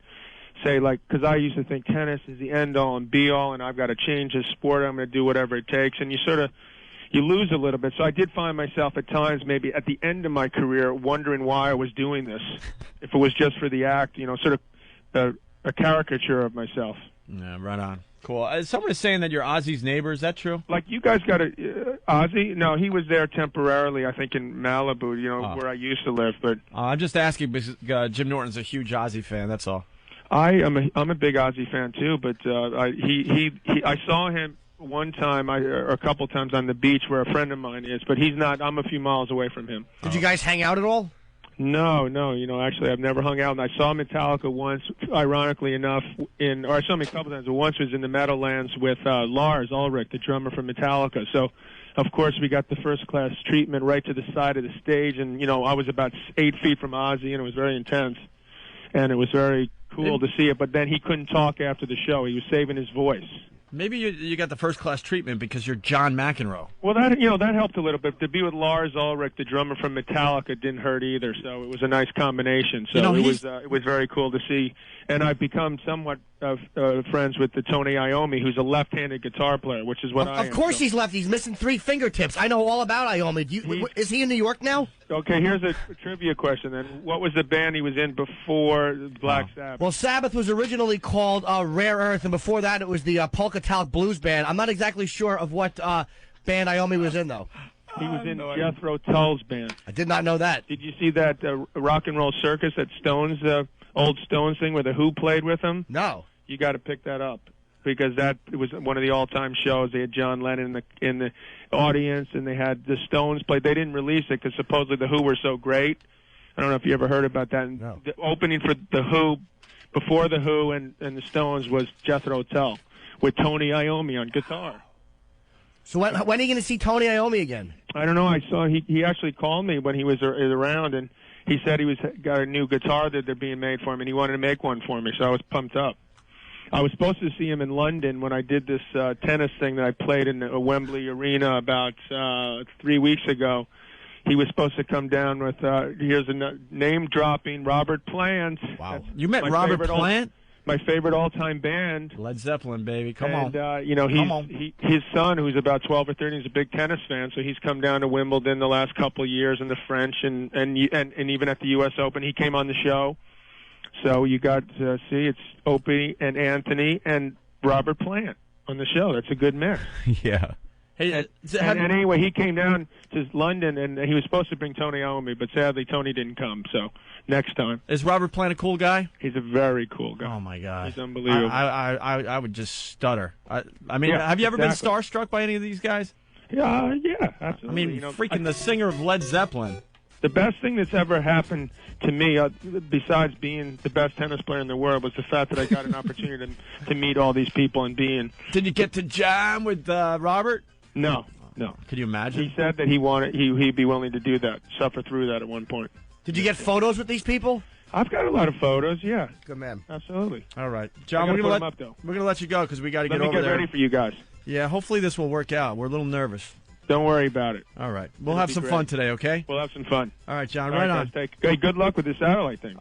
say, like, because I used to think tennis is the end-all and be-all, and I've got to change this sport. I'm going to do whatever it takes. And you lose a little bit. So I did find myself at times, maybe at the end of my career, wondering why I was doing this. If it was just for the act, sort of a caricature of myself. Yeah, right on. Cool. Someone is saying that you're Ozzy's neighbor. Is that true? Like, you guys got Ozzy? No, he was there temporarily, I think, in Malibu, where I used to live. But I'm just asking because Jim Norton's a huge Ozzy fan. That's all. I'm a big Ozzy fan too, but I saw him one time or a couple times on the beach where a friend of mine is, but he's not. I'm a few miles away from him. Did you guys hang out at all? No. Actually, I've never hung out. And I saw Metallica once, ironically enough, or I saw him a couple times. But once was in the Meadowlands with Lars Ulrich, the drummer from Metallica. So, of course, we got the first-class treatment right to the side of the stage, and I was about 8 feet from Ozzy, and it was very intense, and it was very cool to see it. But then he couldn't talk after the show. He was saving his voice. Maybe you got the first-class treatment because you're John McEnroe. Well, that helped a little bit. To be with Lars Ulrich, the drummer from Metallica, didn't hurt either. So it was a nice combination. So it was very cool to see. And I've become somewhat friends with the Tony Iommi, who's a left-handed guitar player, which is what I am. Of course he's left. He's missing 3 fingertips. I know all about Iommi. Is he in New York now? Okay, here's a trivia question then. What was the band he was in before Black Sabbath? Well, Sabbath was originally called Rare Earth, and before that it was the Polka Talk Blues Band. I'm not exactly sure of what band Iommi was in, though. He was in Jethro Tull's band. I did not know that. Did you see that Rock and Roll Circus at Stones, old Stones thing where the Who played with him? No. You got to pick that up because it was one of the all-time shows. They had John Lennon in the audience, and they had the Stones play. They didn't release it because supposedly the Who were so great. I don't know if you ever heard about that. No. The opening for the Who, before the Who and the Stones, was Jethro Tull with Tony Iommi on guitar. So when are you going to see Tony Iommi again? I don't know. I saw he actually called me when he was around, and he said he got a new guitar that they're being made for him, and he wanted to make one for me. So I was pumped up. I was supposed to see him in London when I did this tennis thing that I played in the Wembley Arena about 3 weeks ago. He was supposed to come down with, here's a name-dropping, Robert Plant. Wow. You met Robert Plant? My favorite all-time band. Led Zeppelin, baby. Come on. His son, who's about 12 or 13, is a big tennis fan, so he's come down to Wimbledon the last couple of years in the French and even at the U.S. Open. He came on the show. So you got to see it's Opie and Anthony and Robert Plant on the show. That's a good mix. Yeah. Hey, and anyway, he came down to London, and he was supposed to bring Tony Iommi, but sadly Tony didn't come. So next time. Is Robert Plant a cool guy? He's a very cool guy. Oh my God, he's unbelievable. I would just stutter. I mean, have you ever been starstruck by any of these guys? Yeah, absolutely. I mean, freaking the singer of Led Zeppelin. The best thing that's ever happened to me, besides being the best tennis player in the world, was the fact that I got an opportunity to meet all these people and be in. Did you get to jam with Robert? No. Could you imagine? He said that he'd be willing to do that, suffer through that at one point. Did you get photos with these people? I've got a lot of photos, yeah. Good man. Absolutely. All right. John, we're going to let you go because we got to get over there. Let me get ready for you guys. Yeah, hopefully this will work out. We're a little nervous. Don't worry about it. All right. We'll It'll have be some great. fun today, okay? We'll have some fun. All right, John, All right guys, on. hey, good luck with the satellite thing.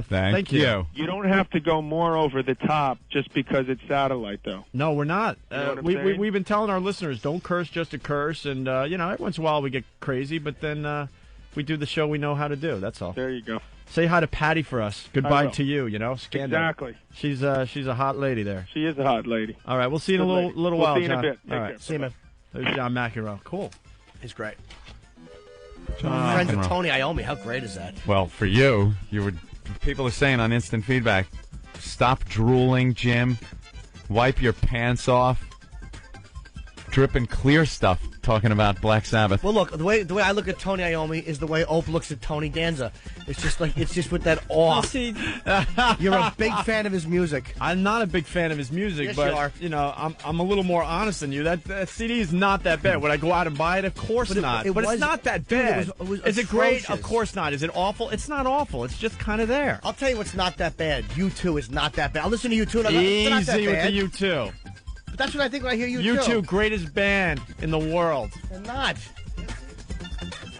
Thank you. You don't have to go more over the top just because it's satellite, though. No, we're not. You know what I'm saying? We've been telling our listeners, don't curse just to curse. And, every once in a while we get crazy, but then we do the show we know how to do. That's all. There you go. Say hi to Patty for us. Goodbye will. to you, Scandal. Exactly. She's a hot lady there. She is a hot lady. All right, we'll see you in a Good little lady. while, We'll see you in John. a bit. Take All care. right. See you, man. There's John McEnroe. Cool. He's great. John Friends with McEnroe. Tony Iommi. How great is that? Well, for you, people are saying on instant feedback, stop drooling, Jim. Wipe your pants off. Dripping clear stuff talking about Black Sabbath. Well, look, the way I look at Tony Iommi is the way Ope looks at Tony Danza. It's just with that awe. See, You're a big fan of his music. I'm not a big fan of his music, Yes, but you are. I'm a little more honest than you. That CD is not that bad. Would I go out and buy it? Of course not. But it's not that bad. It was is it great? atrocious. Of course not. Is it awful? It's not awful. It's just kind of there. I'll tell you what's not that bad. U2 is not that bad. I'll listen to U2 and I'm Easy not that with bad. the U2. But that's what I think when I hear U2. U2, greatest band in the world. They're not.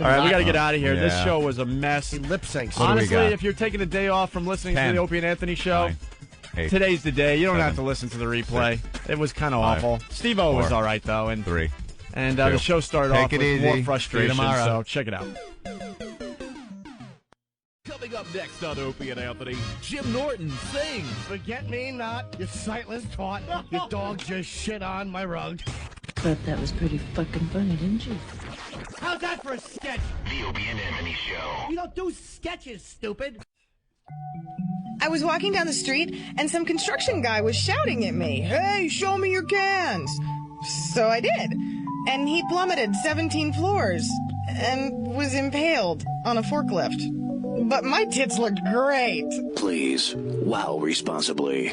All right, we got to get out of here. Yeah. This show was a mess. He lip syncs. What do we Honestly, got? if you're taking a day off from listening to 10, the Opie and Anthony show, 9, 8, today's the day. You don't 7, have to listen to the replay. It was kind of 5, awful. Steve-O was 4, all right, though. And 3. And 2. the show started Take off it with easy. more See you frustration, tomorrow. so check it out. Coming up next on Opie and Anthony, Jim Norton sings. Forget me not, you sightless twat. Your dog just shit on my rug. Thought that was pretty fucking funny, didn't you? How's that for a sketch? The Opie and Anthony Show. You don't do sketches, stupid. I was walking down the street and some construction guy was shouting at me, "Hey, show me your cans." So I did. And he plummeted 17 floors and was impaled on a forklift. But my tits looked great. Please, wow responsibly.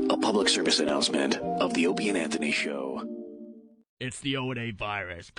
A public service announcement of the Opie and Anthony Show. It's the O&A virus.